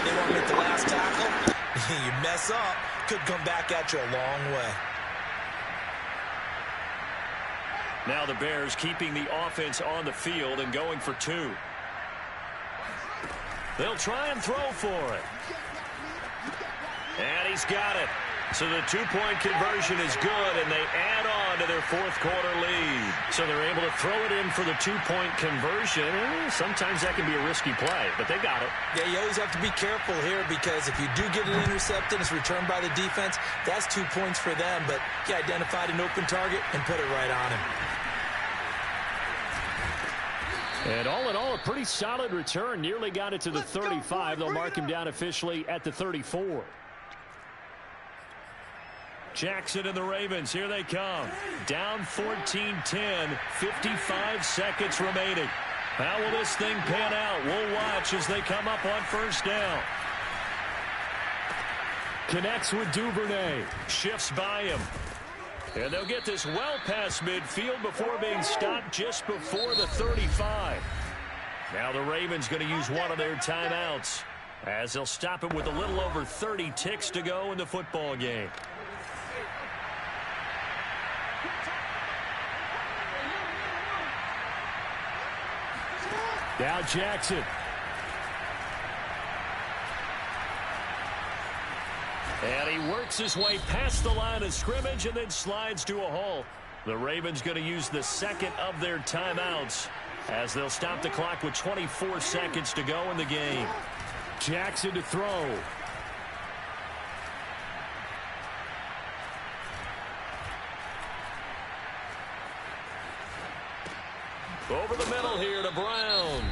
[SPEAKER 3] You mess up, could come back at you a long way.
[SPEAKER 2] Now the Bears keeping the offense on the field and going for 2. They'll try and throw for it. And he's got it. So the 2-point conversion is good, and they add on to their 4th quarter lead. So they're able to throw it in for the 2-point conversion. Sometimes that can be a risky play, but they got it.
[SPEAKER 3] Yeah, you always have to be careful here, because if you do get an interception, it's returned by the defense. That's 2 points for them, but he identified an open target and put it right on him.
[SPEAKER 6] And all in all, a pretty solid return. Nearly got it to the 35. They'll mark him down officially at the 34. Jackson and the Ravens, here they come. Down 14-10, 55 seconds remaining. How will this thing pan out? We'll watch as they come up on 1st down. Connects with Duvernay. Shifts by him. And they'll get this well past midfield before being stopped just before the 35. Now the Ravens going to use one of their timeouts, as they'll stop him with a little over 30 ticks to go in the football game. Now Jackson. And he works his way past the line of scrimmage and then slides to a halt. The Ravens going to use the 2nd of their timeouts, as they'll stop the clock with 24 seconds to go in the game. Jackson to throw. Over the middle here to Brown.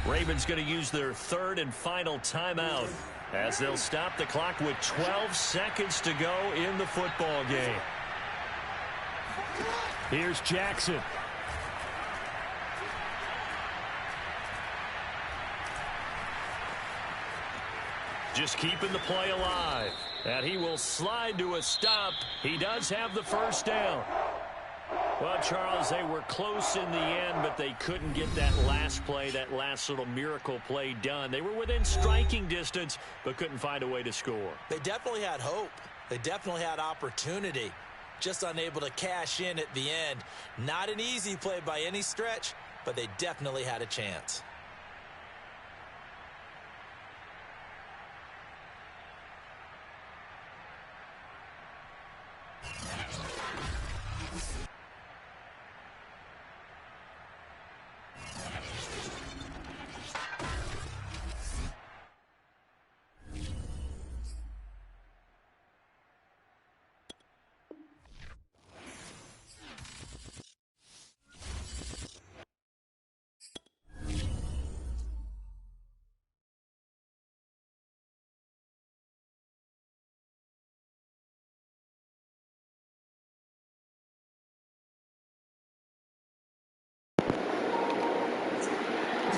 [SPEAKER 6] Ravens going to use their 3rd and final timeout, as they'll stop the clock with 12 seconds to go in the football game. Here's Jackson. Just keeping the play alive. And he will slide to a stop. He does have the 1st down. Well, Charles, they were close in the end, but they couldn't get that last play, that last little miracle play done. They were within striking distance, but couldn't find a way to score.
[SPEAKER 3] They definitely had hope. They definitely had opportunity. Just unable to cash in at the end. Not an easy play by any stretch, but they definitely had a chance.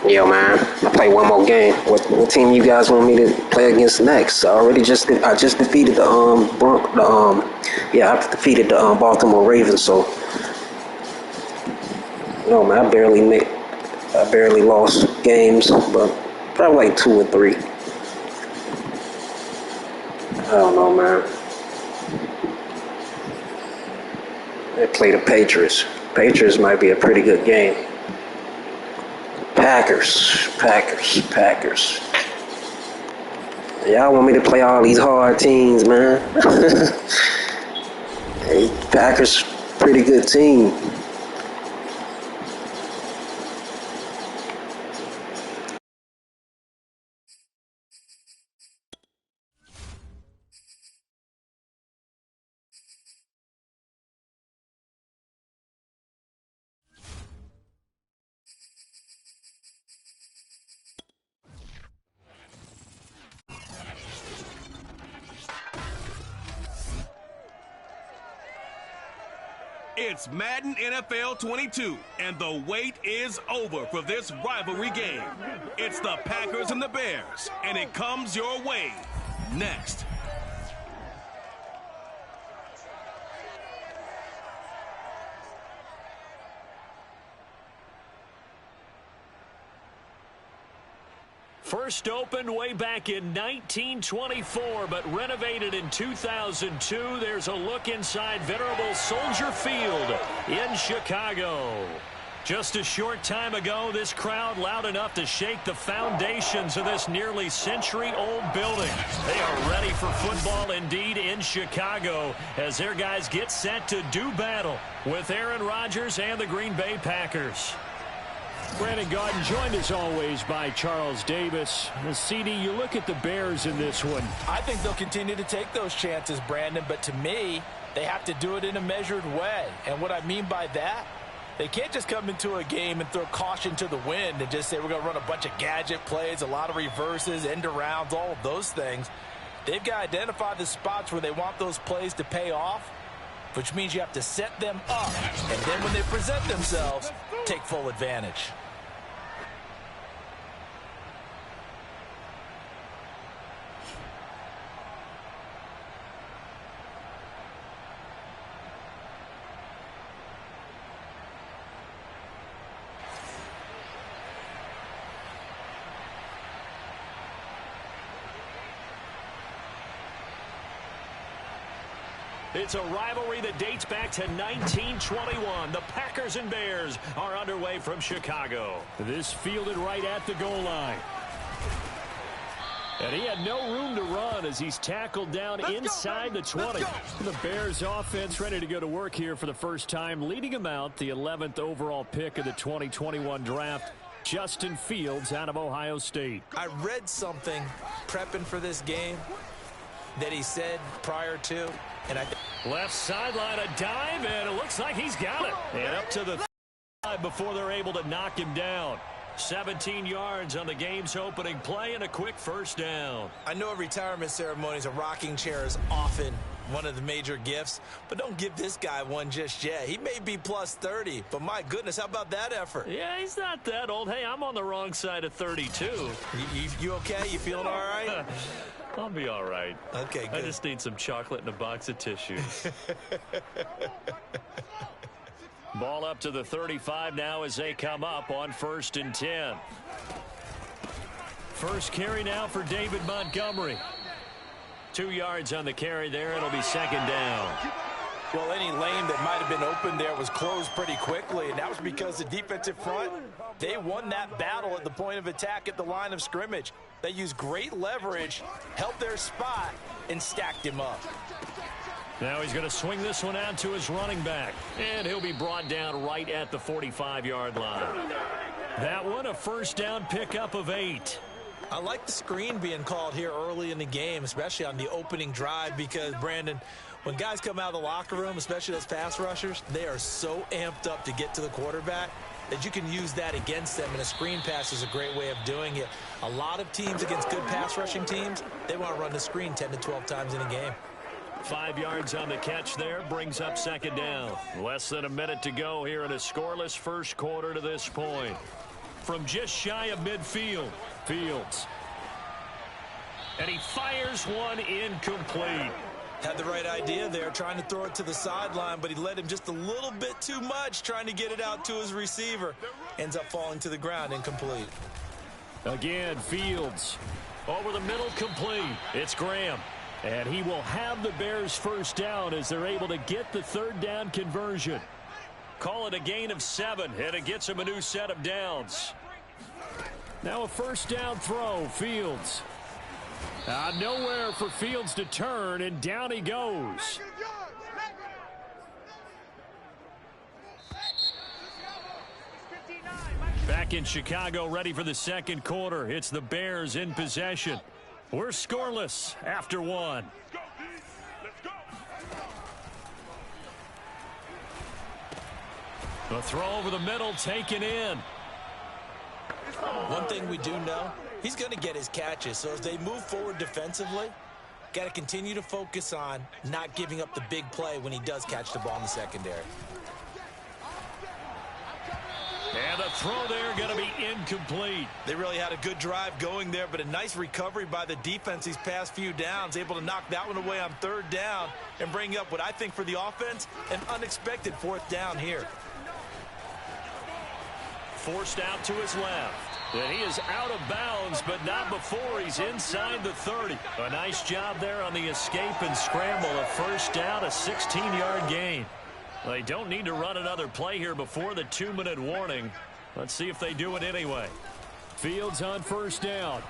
[SPEAKER 4] Yo, man, I play one more game. What team you guys want me to play against next? I just defeated I defeated the Baltimore Ravens. So, no, man, I barely lost games, but probably like 2 or 3. I don't know, man. They play the Patriots. Patriots might be a pretty good game. Packers. Y'all want me to play all these hard teams, man. Hey, Packers, pretty good team.
[SPEAKER 1] It's Madden NFL 22, and the wait is over for this rivalry game. It's the Packers and the Bears, and it comes your way next.
[SPEAKER 2] First opened way back in 1924, but renovated in 2002. There's a look inside venerable Soldier Field in Chicago. Just a short time ago, this crowd loud enough to shake the foundations of this nearly century-old building. They are ready for football indeed in Chicago as their guys get set to do battle with Aaron Rodgers and the Green Bay Packers.
[SPEAKER 6] Brandon Gaudin joined as always by Charles Davis. CD, you look at the Bears in this one.
[SPEAKER 3] I think they'll continue to take those chances, Brandon, but to me, they have to do it in a measured way. And what I mean by that, they can't just come into a game and throw caution to the wind and just say we're going to run a bunch of gadget plays, a lot of reverses, end arounds, all of those things. They've got to identify the spots where they want those plays to pay off, which means you have to set them up. And then when they present themselves, take full advantage.
[SPEAKER 2] It's a rivalry that dates back to 1921. The Packers and Bears are underway from Chicago.
[SPEAKER 6] This fielded right at the goal line. And he had no room to run as he's tackled down inside the 20. The Bears offense ready to go to work here for the first time, leading him out, the 11th overall pick of the 2021 draft, Justin Fields out of Ohio State.
[SPEAKER 3] I read something prepping for this game that he said prior to, and
[SPEAKER 2] left sideline, a dive, and it looks like he's got it. And up to the 5 before they're able to knock him down. 17 yards on the game's opening play and a quick first down.
[SPEAKER 3] I know at retirement ceremonies, a rocking chair is often one of the major gifts, but don't give this guy one just yet. He may be plus 30, but my goodness, how about that effort?
[SPEAKER 2] Yeah, he's not that old. Hey, I'm on the wrong side of 32.
[SPEAKER 3] You okay? You feeling all right?
[SPEAKER 2] I'll be all right.
[SPEAKER 3] Okay, good.
[SPEAKER 2] I just need some chocolate and a box of tissues. Ball up to the 35 now as they come up on 1st and 10. First carry now for David Montgomery. 2 yards on the carry there. It'll be 2nd down.
[SPEAKER 3] Well, any lane that might have been open there was closed pretty quickly, and that was because the defensive front, they won that battle at the point of attack at the line of scrimmage. They used great leverage, held their spot, and stacked him up.
[SPEAKER 2] Now he's going to swing this one out to his running back, and he'll be brought down right at the 45-yard line. That one, a first down pickup of 8.
[SPEAKER 3] I like the screen being called here early in the game, especially on the opening drive, because, Brandon, when guys come out of the locker room, especially those pass rushers, they are so amped up to get to the quarterback that you can use that against them, and a screen pass is a great way of doing it. A lot of teams against good pass rushing teams, they want to run the screen 10 to 12 times in a game.
[SPEAKER 2] 5 yards on the catch there, brings up 2nd down. Less than a minute to go here in a scoreless first quarter to this point. From just shy of midfield, Fields. And he fires one incomplete.
[SPEAKER 3] Had the right idea there, trying to throw it to the sideline, but he led him just a little bit too much, trying to get it out to his receiver. Ends up falling to the ground, incomplete.
[SPEAKER 6] Again, Fields. Over the middle, complete. It's Graham. And he will have the Bears first down as they're able to get the 3rd down conversion.
[SPEAKER 2] Call it a gain of 7, and it gets him a new set of downs.
[SPEAKER 6] Now a first down throw, Fields. Nowhere for Fields to turn, and down he goes. Back in Chicago, ready for the second quarter. It's the Bears in possession. We're scoreless after one. The throw over the middle taken in.
[SPEAKER 3] One thing we do know, he's going to get his catches. So as they move forward defensively, got to continue to focus on not giving up the big play when he does catch the ball in the secondary.
[SPEAKER 6] And the throw there going to be incomplete.
[SPEAKER 3] They really had a good drive going there, but a nice recovery by the defense these past few downs, able to knock that one away on third down and bring up what I think for the offense, an unexpected fourth down here.
[SPEAKER 6] Forced out to his left. And he is out of bounds, but not before he's inside the 30. A nice job there on the escape and scramble. A first down, a 16-yard gain. They don't need to run another play here before the 2-minute warning. Let's see if they do it anyway. Fields on first down.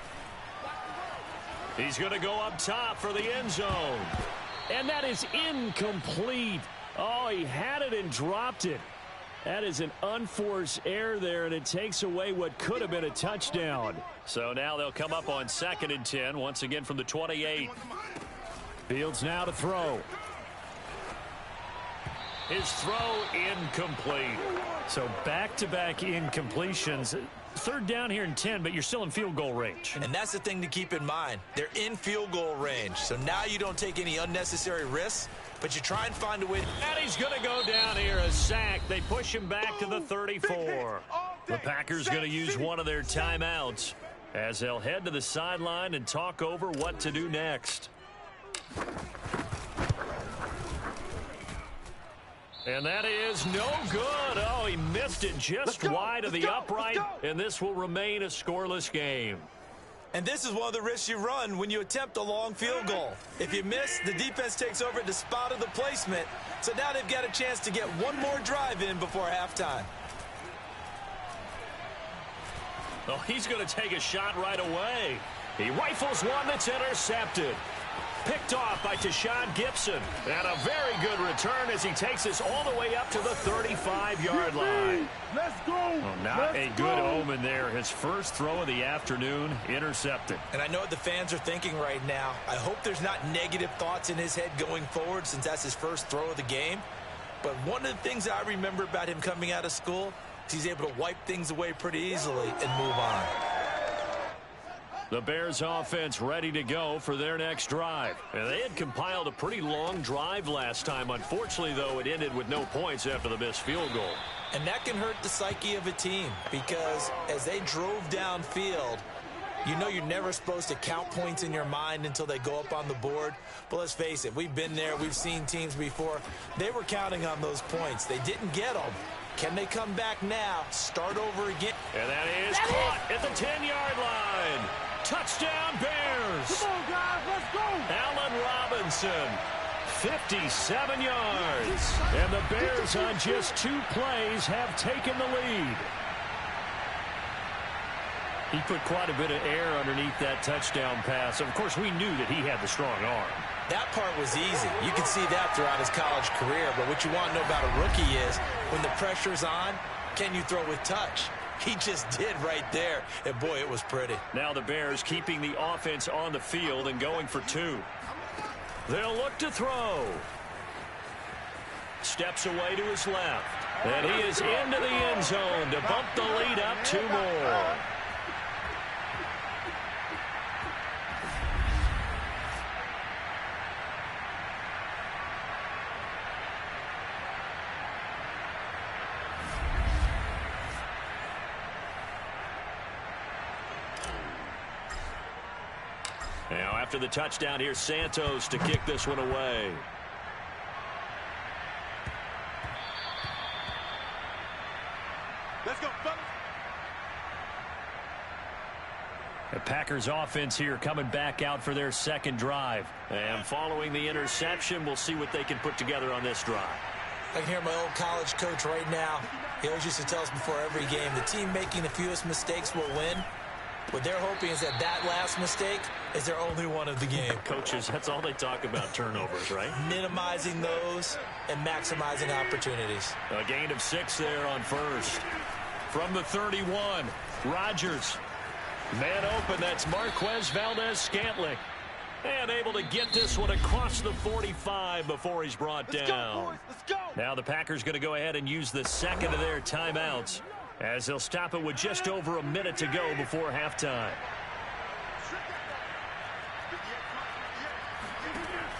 [SPEAKER 6] He's going to go up top for the end zone. And that is incomplete. Oh, he had it and dropped it. That is an unforced error there, and it takes away what could have been a touchdown. So now they'll come up on 2nd and 10, once again from the 28. Fields now to throw. His throw incomplete. So back-to-back incompletions. Third down here in 10, but you're still in field goal range.
[SPEAKER 3] And that's the thing to keep in mind. They're in field goal range. So now you don't take any unnecessary risks, but you try and find a way.
[SPEAKER 6] And he's going to go down here, a sack. They push him back to the 34. The Packers going to use one of their timeouts as they'll head to the sideline and talk over what to do next. And that is no good. Oh, he missed it just wide of the upright, and this will remain a scoreless game.
[SPEAKER 3] And this is one of the risks you run when you attempt a long field goal. If you miss, the defense takes over at the spot of the placement. So now they've got a chance to get one more drive in before halftime.
[SPEAKER 6] Oh, he's going to take a shot right away. He rifles one that's intercepted. Picked off by Tashawn Gibson. And a very good return as he takes us all the way up to the 35-yard line.
[SPEAKER 5] Let's go.
[SPEAKER 6] Oh, not a good omen there. His first throw of the afternoon intercepted.
[SPEAKER 3] And I know what the fans are thinking right now. I hope there's not negative thoughts in his head going forward since that's his first throw of the game. But one of the things I remember about him coming out of school is he's able to wipe things away pretty easily and move on.
[SPEAKER 6] The Bears offense ready to go for their next drive. And they had compiled a pretty long drive last time. Unfortunately, though, it ended with no points after the missed field goal.
[SPEAKER 3] And that can hurt the psyche of a team because as they drove downfield, you know you're never supposed to count points in your mind until they go up on the board. But let's face it, we've been there. We've seen teams before. They were counting on those points. They didn't get them. Can they come back now, start over again?
[SPEAKER 6] And that is caught at the 10-yard line. Touchdown, Bears.
[SPEAKER 5] Come on, guys, let's go.
[SPEAKER 6] Allen Robinson, 57 yards. And the Bears on just 2 plays have taken the lead. He put quite a bit of air underneath that touchdown pass. Of course, we knew that he had the strong arm.
[SPEAKER 3] That part was easy. You can see that throughout his college career. But what you want to know about a rookie is when the pressure's on, can you throw with touch? He just did right there. And, boy, it was pretty.
[SPEAKER 6] Now the Bears keeping the offense on the field and going for 2. They'll look to throw. Steps away to his left. And he is into the end zone to bump the lead up 2 more. Now, after the touchdown, here's Santos to kick this one away.
[SPEAKER 5] Let's go, fellas.
[SPEAKER 6] The Packers offense here coming back out for their second drive. And following the interception, we'll see what they can put together on this drive.
[SPEAKER 3] I can hear my old college coach right now. He always used to tell us before every game, the team making the fewest mistakes will win. What they're hoping is that that last mistake is their only one of the game.
[SPEAKER 2] Coaches, that's all they talk about, turnovers, right?
[SPEAKER 3] Minimizing those and maximizing opportunities.
[SPEAKER 2] A gain of 6 there on first. From the 31, Rodgers. Man open, that's Marquez Valdez-Scantling. And able to get this one across the 45 before he's brought down.
[SPEAKER 5] Let's go, boys. Let's go.
[SPEAKER 2] Now the Packers going to go ahead and use the second of their timeouts, as they'll stop it with just over a minute to go before halftime.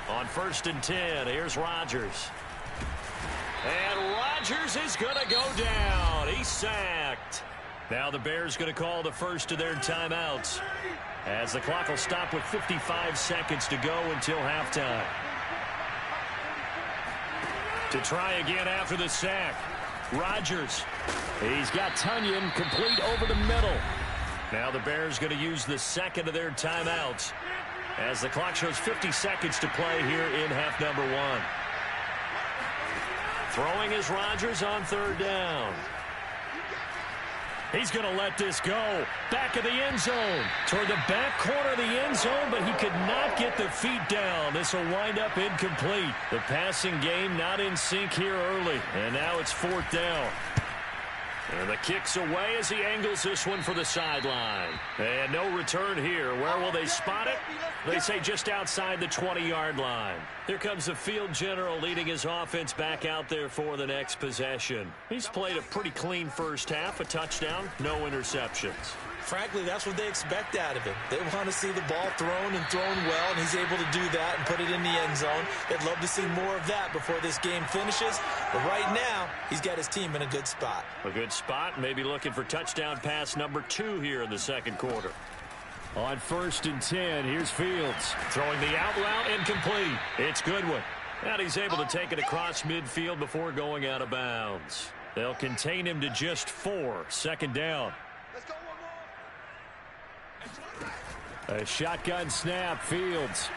[SPEAKER 2] On 1st and 10, here's Rodgers. And Rodgers is going to go down. He's sacked. Now the Bears going to call the first of their timeouts, as the clock will stop with 55 seconds to go until halftime. To try again after the sack, Rodgers. He's got Tunyon complete over the middle. Now the Bears going to use the second of their timeouts, as the clock shows 50 seconds to play here in half number 1. Throwing is Rodgers on 3rd down. He's going to let this go. Back of the end zone. Toward the back corner of the end zone, but he could not get the feet down. This will wind up incomplete. The passing game not in sync here early. And now it's 4th down. And the kick's away as he angles this one for the sideline. And no return here. Where will they spot it? They say just outside the 20-yard line. Here comes the field general leading his offense back out there for the next possession. He's played a pretty clean first half, a touchdown, no interceptions.
[SPEAKER 3] Frankly, that's what they expect out of him. They want to see the ball thrown and thrown well, and he's able to do that and put it in the end zone. They'd love to see more of that before this game finishes. But right now, he's got his team in a good spot.
[SPEAKER 2] A good spot, maybe looking for touchdown pass number 2 here in the second quarter.
[SPEAKER 6] On 1st and 10, here's Fields.
[SPEAKER 2] Throwing the out route incomplete. It's Goodwin. And he's able to take it across midfield before going out of bounds. They'll contain him to just 4. 2nd down.
[SPEAKER 6] A shotgun snap, Fields.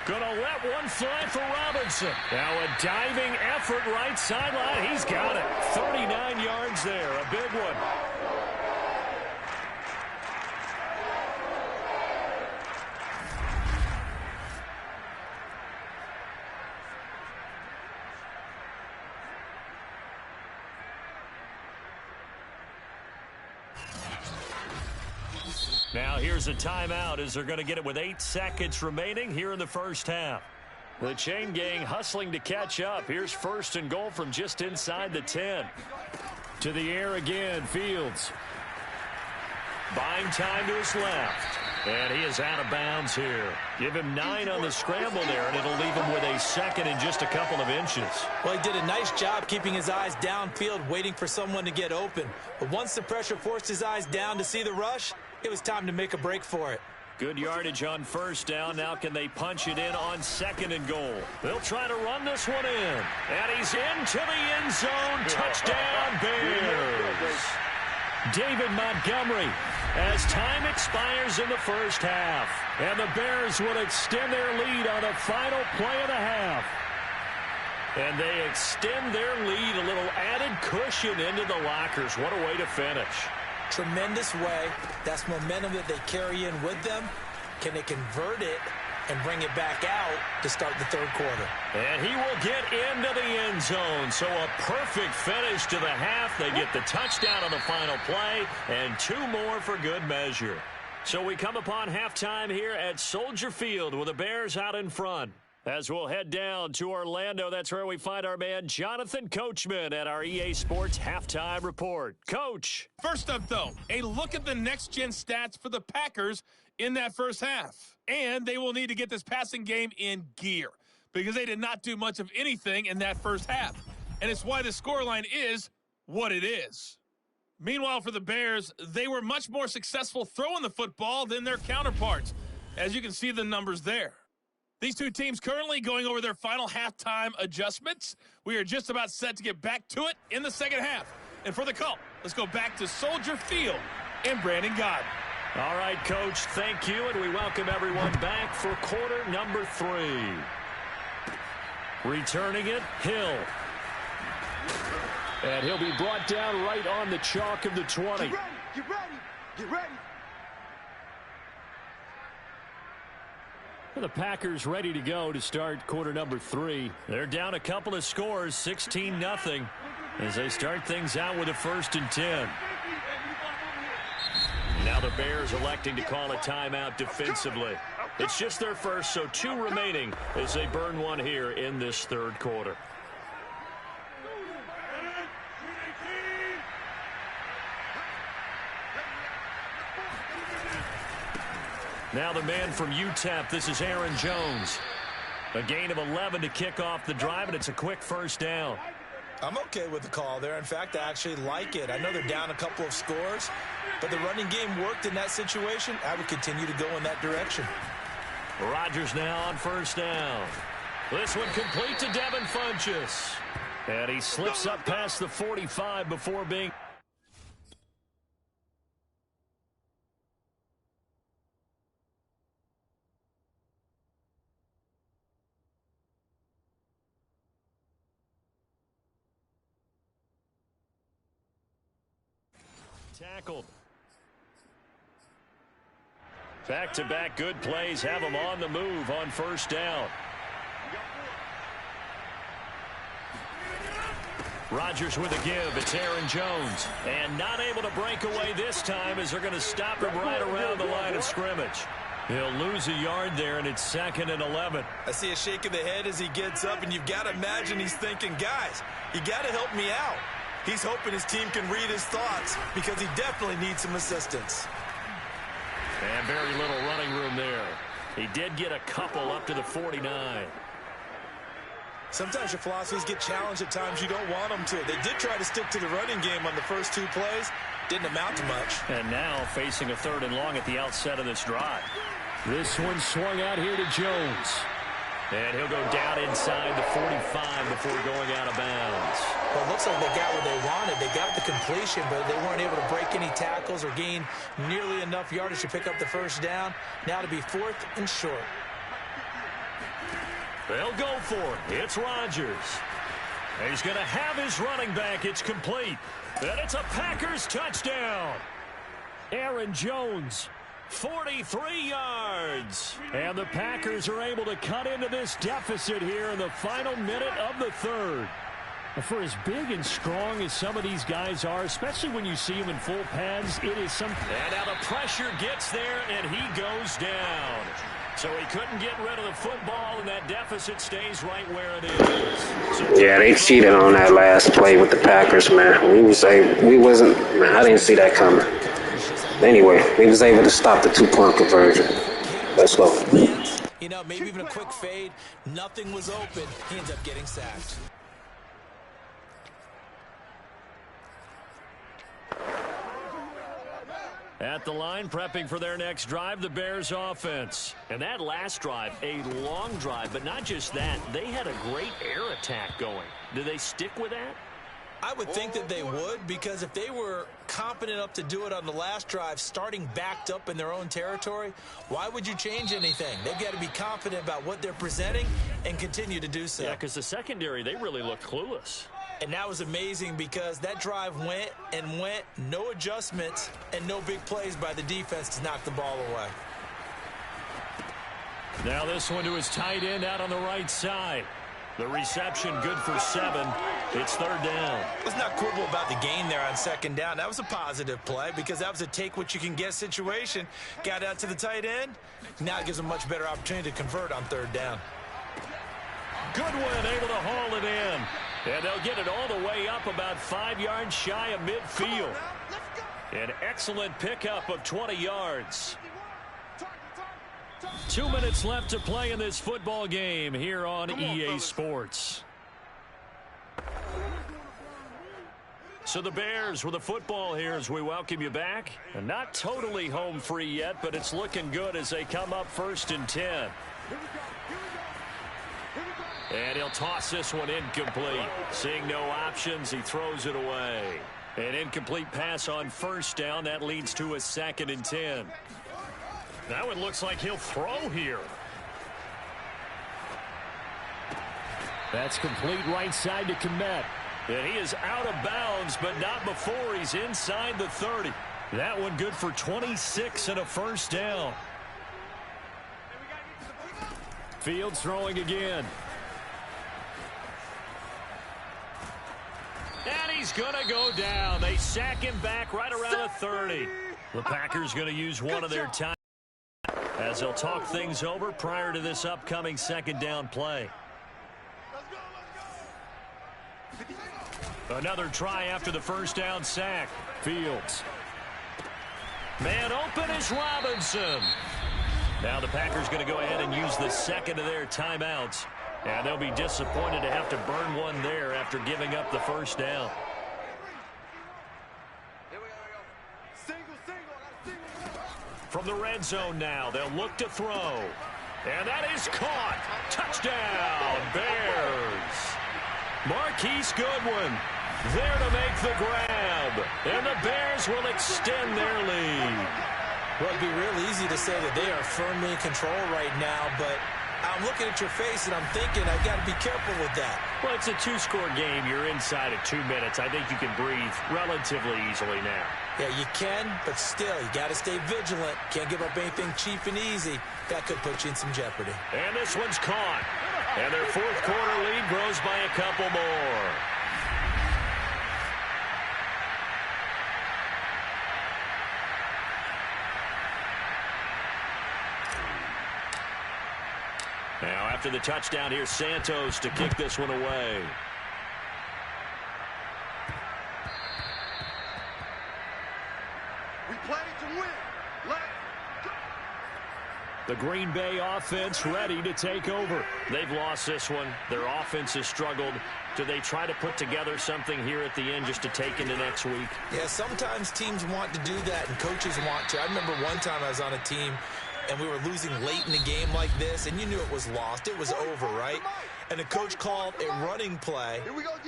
[SPEAKER 2] Gonna let one fly for Robinson. Now a diving effort right sideline. He's got it. 39 yards there. A big one. Now here's a timeout as they're going to get it with 8 seconds remaining here in the first half. The chain gang hustling to catch up. Here's 1st and goal from just inside the 10.
[SPEAKER 6] To the air again, Fields.
[SPEAKER 2] Buying time to his left. And he is out of bounds here. Give him 9 on the scramble there, and it'll leave him with a second and just a couple of inches.
[SPEAKER 3] Well, he did a nice job keeping his eyes downfield, waiting for someone to get open. But once the pressure forced his eyes down to see the rush, it was time to make a break for it.
[SPEAKER 2] Good yardage on 1st down. Now can they punch it in on 2nd and goal? They'll try to run this one in. And he's into the end zone. Touchdown, Bears.
[SPEAKER 6] David Montgomery, as time expires in the first half. And the Bears will extend their lead on the final play of the half.
[SPEAKER 2] And they extend their lead, a little added cushion into the lockers. What a way to finish.
[SPEAKER 3] Tremendous way. That's momentum that they carry in with them. Can they convert it and bring it back out to start the 3rd quarter?
[SPEAKER 2] And he will get into the end zone. So a perfect finish to the half. They get the touchdown on the final play and 2 more for good measure. So we come upon halftime here at Soldier Field with the Bears out in front. As we'll head down to Orlando, that's where we find our man Jonathan Coachman at our EA Sports Halftime Report. Coach.
[SPEAKER 7] First up, though, a look at the next-gen stats for the Packers in that first half. And they will need to get this passing game in gear because they did not do much of anything in that first half. And it's why the scoreline is what it is. Meanwhile, for the Bears, they were much more successful throwing the football than their counterparts, as you can see the numbers there. These two teams currently going over their final halftime adjustments. We are just about set to get back to it in the second half. And for the call, let's go back to Soldier Field and Brandon Gaudin.
[SPEAKER 2] All right, Coach, thank you, and we welcome everyone back for quarter number 3. Returning it, Hill. And he'll be brought down right on the chalk of the 20.
[SPEAKER 5] Get ready. Get ready.
[SPEAKER 6] The Packers ready to go to start quarter number 3. They're down a couple of scores, 16-0, as they start things out with a 1st and 10. Now the Bears electing to call a timeout defensively. It's just their first, so 2 remaining as they burn one here in this 3rd quarter. Now the man from UTEP, this is Aaron Jones. A gain of 11 to kick off the drive, and it's a quick 1st down.
[SPEAKER 3] I'm okay with the call there. In fact, I actually like it. I know they're down a couple of scores, but the running game worked in that situation. I would continue to go in that direction.
[SPEAKER 2] Rodgers now on 1st down. This one complete to Devin Funchess. And he slips up past the 45 before being... tackled. Back-to-back good plays have him on the move on 1st down. Rodgers with a give. It's Aaron Jones. And not able to break away this time as they're going to stop him right around the line of scrimmage. He'll lose a yard there, and it's 2nd and 11.
[SPEAKER 3] I see a shake of the head as he gets up, and you've got to imagine he's thinking, guys, you got to help me out. He's hoping his team can read his thoughts because he definitely needs some assistance.
[SPEAKER 2] And very little running room there. He did get a couple up to the 49.
[SPEAKER 3] Sometimes your philosophies get challenged at times you don't want them to. They did try to stick to the running game on the first 2 plays. Didn't amount to much.
[SPEAKER 2] And now facing a 3rd and long at the outset of this drive.
[SPEAKER 6] This one swung out here to Jones.
[SPEAKER 2] And he'll go down inside the 45 before going out of bounds.
[SPEAKER 3] Well, it looks like they got what they wanted. They got the completion, but they weren't able to break any tackles or gain nearly enough yardage to pick up the 1st down. Now to be 4th and short.
[SPEAKER 2] They'll go for it. It's Rodgers. He's going to have his running back. It's complete. And it's a Packers touchdown.
[SPEAKER 6] Aaron Jones,
[SPEAKER 2] 43 yards.
[SPEAKER 6] and the Packers are able to cut into this deficit here in the final minute of the 3rd. For as big and strong as some of these guys are, especially when you see them in full pads, it is something.
[SPEAKER 2] And now the pressure gets there, and he goes down. So he couldn't get rid of the football, and that deficit stays right where it is. So
[SPEAKER 4] Yeah, they cheated on that last play with the Packers, man. I didn't see that coming. Anyway, we was able to stop the 2-point conversion. Let's go.
[SPEAKER 3] You know, maybe even a quick fade. Nothing was open. He ends up getting sacked.
[SPEAKER 2] At the line, prepping for their next drive, the Bears offense. And that last drive, a long drive, but not just that. They had a great air attack going. Do they stick with that?
[SPEAKER 3] I would think that they would, because if they were competent enough to do it on the last drive, starting backed up in their own territory, why would you change anything? They've got to be confident about what they're presenting and continue to do so.
[SPEAKER 2] Yeah, because the secondary, they really looked clueless.
[SPEAKER 3] And that was amazing because that drive went and went, no adjustments, and no big plays by the defense to knock the ball away.
[SPEAKER 2] Now this one to his tight end out on the right side. The reception good for 7. It's 3rd down.
[SPEAKER 3] Let's not quibble about the gain there on 2nd down. That was a positive play because that was a take-what-you-can-get situation. Got out to the tight end. Now it gives them a much better opportunity to convert on 3rd down.
[SPEAKER 2] Goodwin able to haul it in. And they'll get it all the way up about 5 yards shy of midfield. An excellent pickup of 20 yards. 2 minutes left to play in this football game here on EA Sports. So the Bears with the football here as we welcome you back. And not totally home free yet, but it's looking good as they come up 1st and 10. And he'll toss this one incomplete. Seeing no options, he throws it away. An incomplete pass on 1st down. That leads to a 2nd and 10. Now it looks like he'll throw here.
[SPEAKER 6] That's complete right side to Komet.
[SPEAKER 2] And he is out of bounds, but not before he's inside the 30. That one good for 26 and a first down.
[SPEAKER 6] Fields throwing again.
[SPEAKER 2] And he's going to go down. They sack him back right around the 30. The Packers going to use one of their time as they'll talk things over prior to this upcoming second down play. Another try after the first down sack.
[SPEAKER 6] Fields.
[SPEAKER 2] Man open is Robinson. Now the Packers going to go ahead and use the second of their timeouts. And they'll be disappointed to have to burn one there after giving up the first down. From the red zone now, they'll look to throw. And that is caught. Touchdown, Bears. Marquise Goodwin there to make the grab. And the Bears will extend their lead.
[SPEAKER 3] Well, it'd be real easy to say that they are firmly in control right now, but I'm looking at your face and I'm thinking I've got to be careful with that.
[SPEAKER 2] Well, it's a two-score game. You're inside of 2 minutes. I think you can breathe relatively easily now.
[SPEAKER 3] Yeah, you can, but still, you got to stay vigilant. Can't give up anything cheap and easy. That could put you in some jeopardy.
[SPEAKER 2] And this one's caught. And their fourth quarter lead grows by a couple more. Now, after the touchdown, here's Santos to kick this one away.
[SPEAKER 5] We play to win. Let's go.
[SPEAKER 6] The Green Bay offense ready to take over.
[SPEAKER 2] They've lost this one. Their offense has struggled. Do they try to put together something here at the end just to take into next week?
[SPEAKER 3] Yeah, sometimes teams want to do that and coaches want to. I remember one time I was on a team and we were losing late in the game like this, and you knew it was lost. It was over, right? And the coach called a running play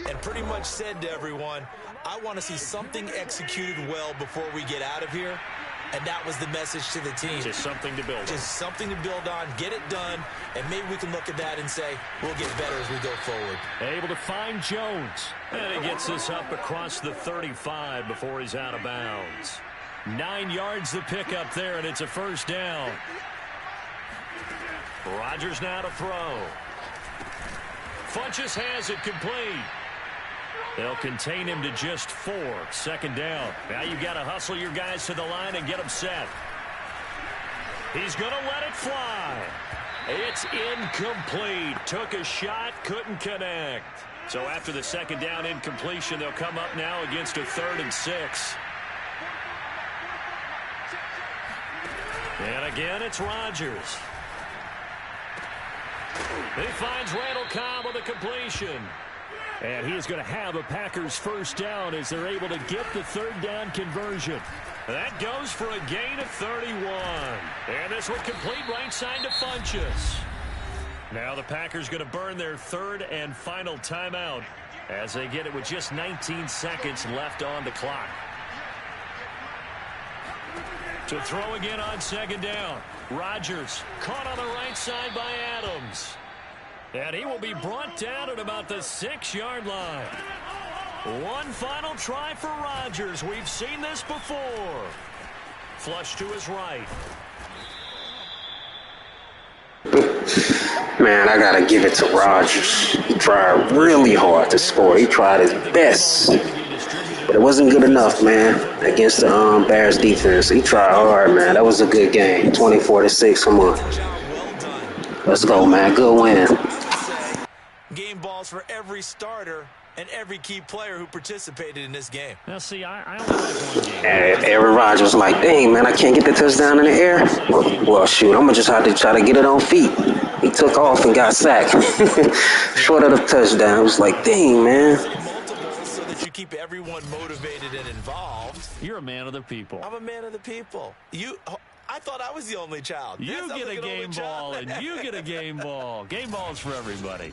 [SPEAKER 3] and pretty much said to everyone, I want to see something executed well before we get out of here. And that was the message to the team.
[SPEAKER 2] Just something to build on.
[SPEAKER 3] Just something to build on, get it done, and maybe we can look at that and say, we'll get better as we go forward.
[SPEAKER 6] Able to find Jones.
[SPEAKER 2] And he gets this up across the 35 before he's out of bounds.
[SPEAKER 6] 9 yards the pickup there, and it's a first down.
[SPEAKER 2] Rodgers now to throw. Funchess has it complete. They'll contain him to just 4. Second down. Now you've got to hustle your guys to the line and get them set. He's going to let it fly. It's incomplete. Took a shot, couldn't connect. So after the second down incompletion, they'll come up now against a 3rd and 6. And again, it's Rodgers. He finds Randall Cobb on the completion.
[SPEAKER 6] And he is going to have a Packers first down as they're able to get the 3rd down conversion.
[SPEAKER 2] That goes for a gain of 31. And this one complete right side to Funchess. Now the Packers going to burn their 3rd and final timeout as they get it with just 19 seconds left on the clock. To throw again on second down. Rodgers caught on the right side by Adams. And he will be brought down at about the 6-yard line. One final try for Rodgers. We've seen this before. Flush to his right.
[SPEAKER 4] Man, I got to give it to Rodgers. He tried really hard to score. He tried his best. But it wasn't good enough, man, against the Bears defense. He tried hard, man. That was a good game. 24-6. Come on. Let's go, man. Good win.
[SPEAKER 3] Game balls for every starter and every key player who participated in this game.
[SPEAKER 6] Now, see, I only like one game.
[SPEAKER 4] And Aaron Rodgers was like, dang, man, I can't get the touchdown in the air. Well, shoot, I'm going to just have to try to get it on feet. He took off and got sacked. Short of the touchdown. It was like, dang, man.
[SPEAKER 3] So that you keep everyone motivated and involved.
[SPEAKER 6] You're a man of the people.
[SPEAKER 3] I'm a man of the people. I thought I was the only child.
[SPEAKER 6] You get a game ball, and you get a game ball. Game balls for everybody.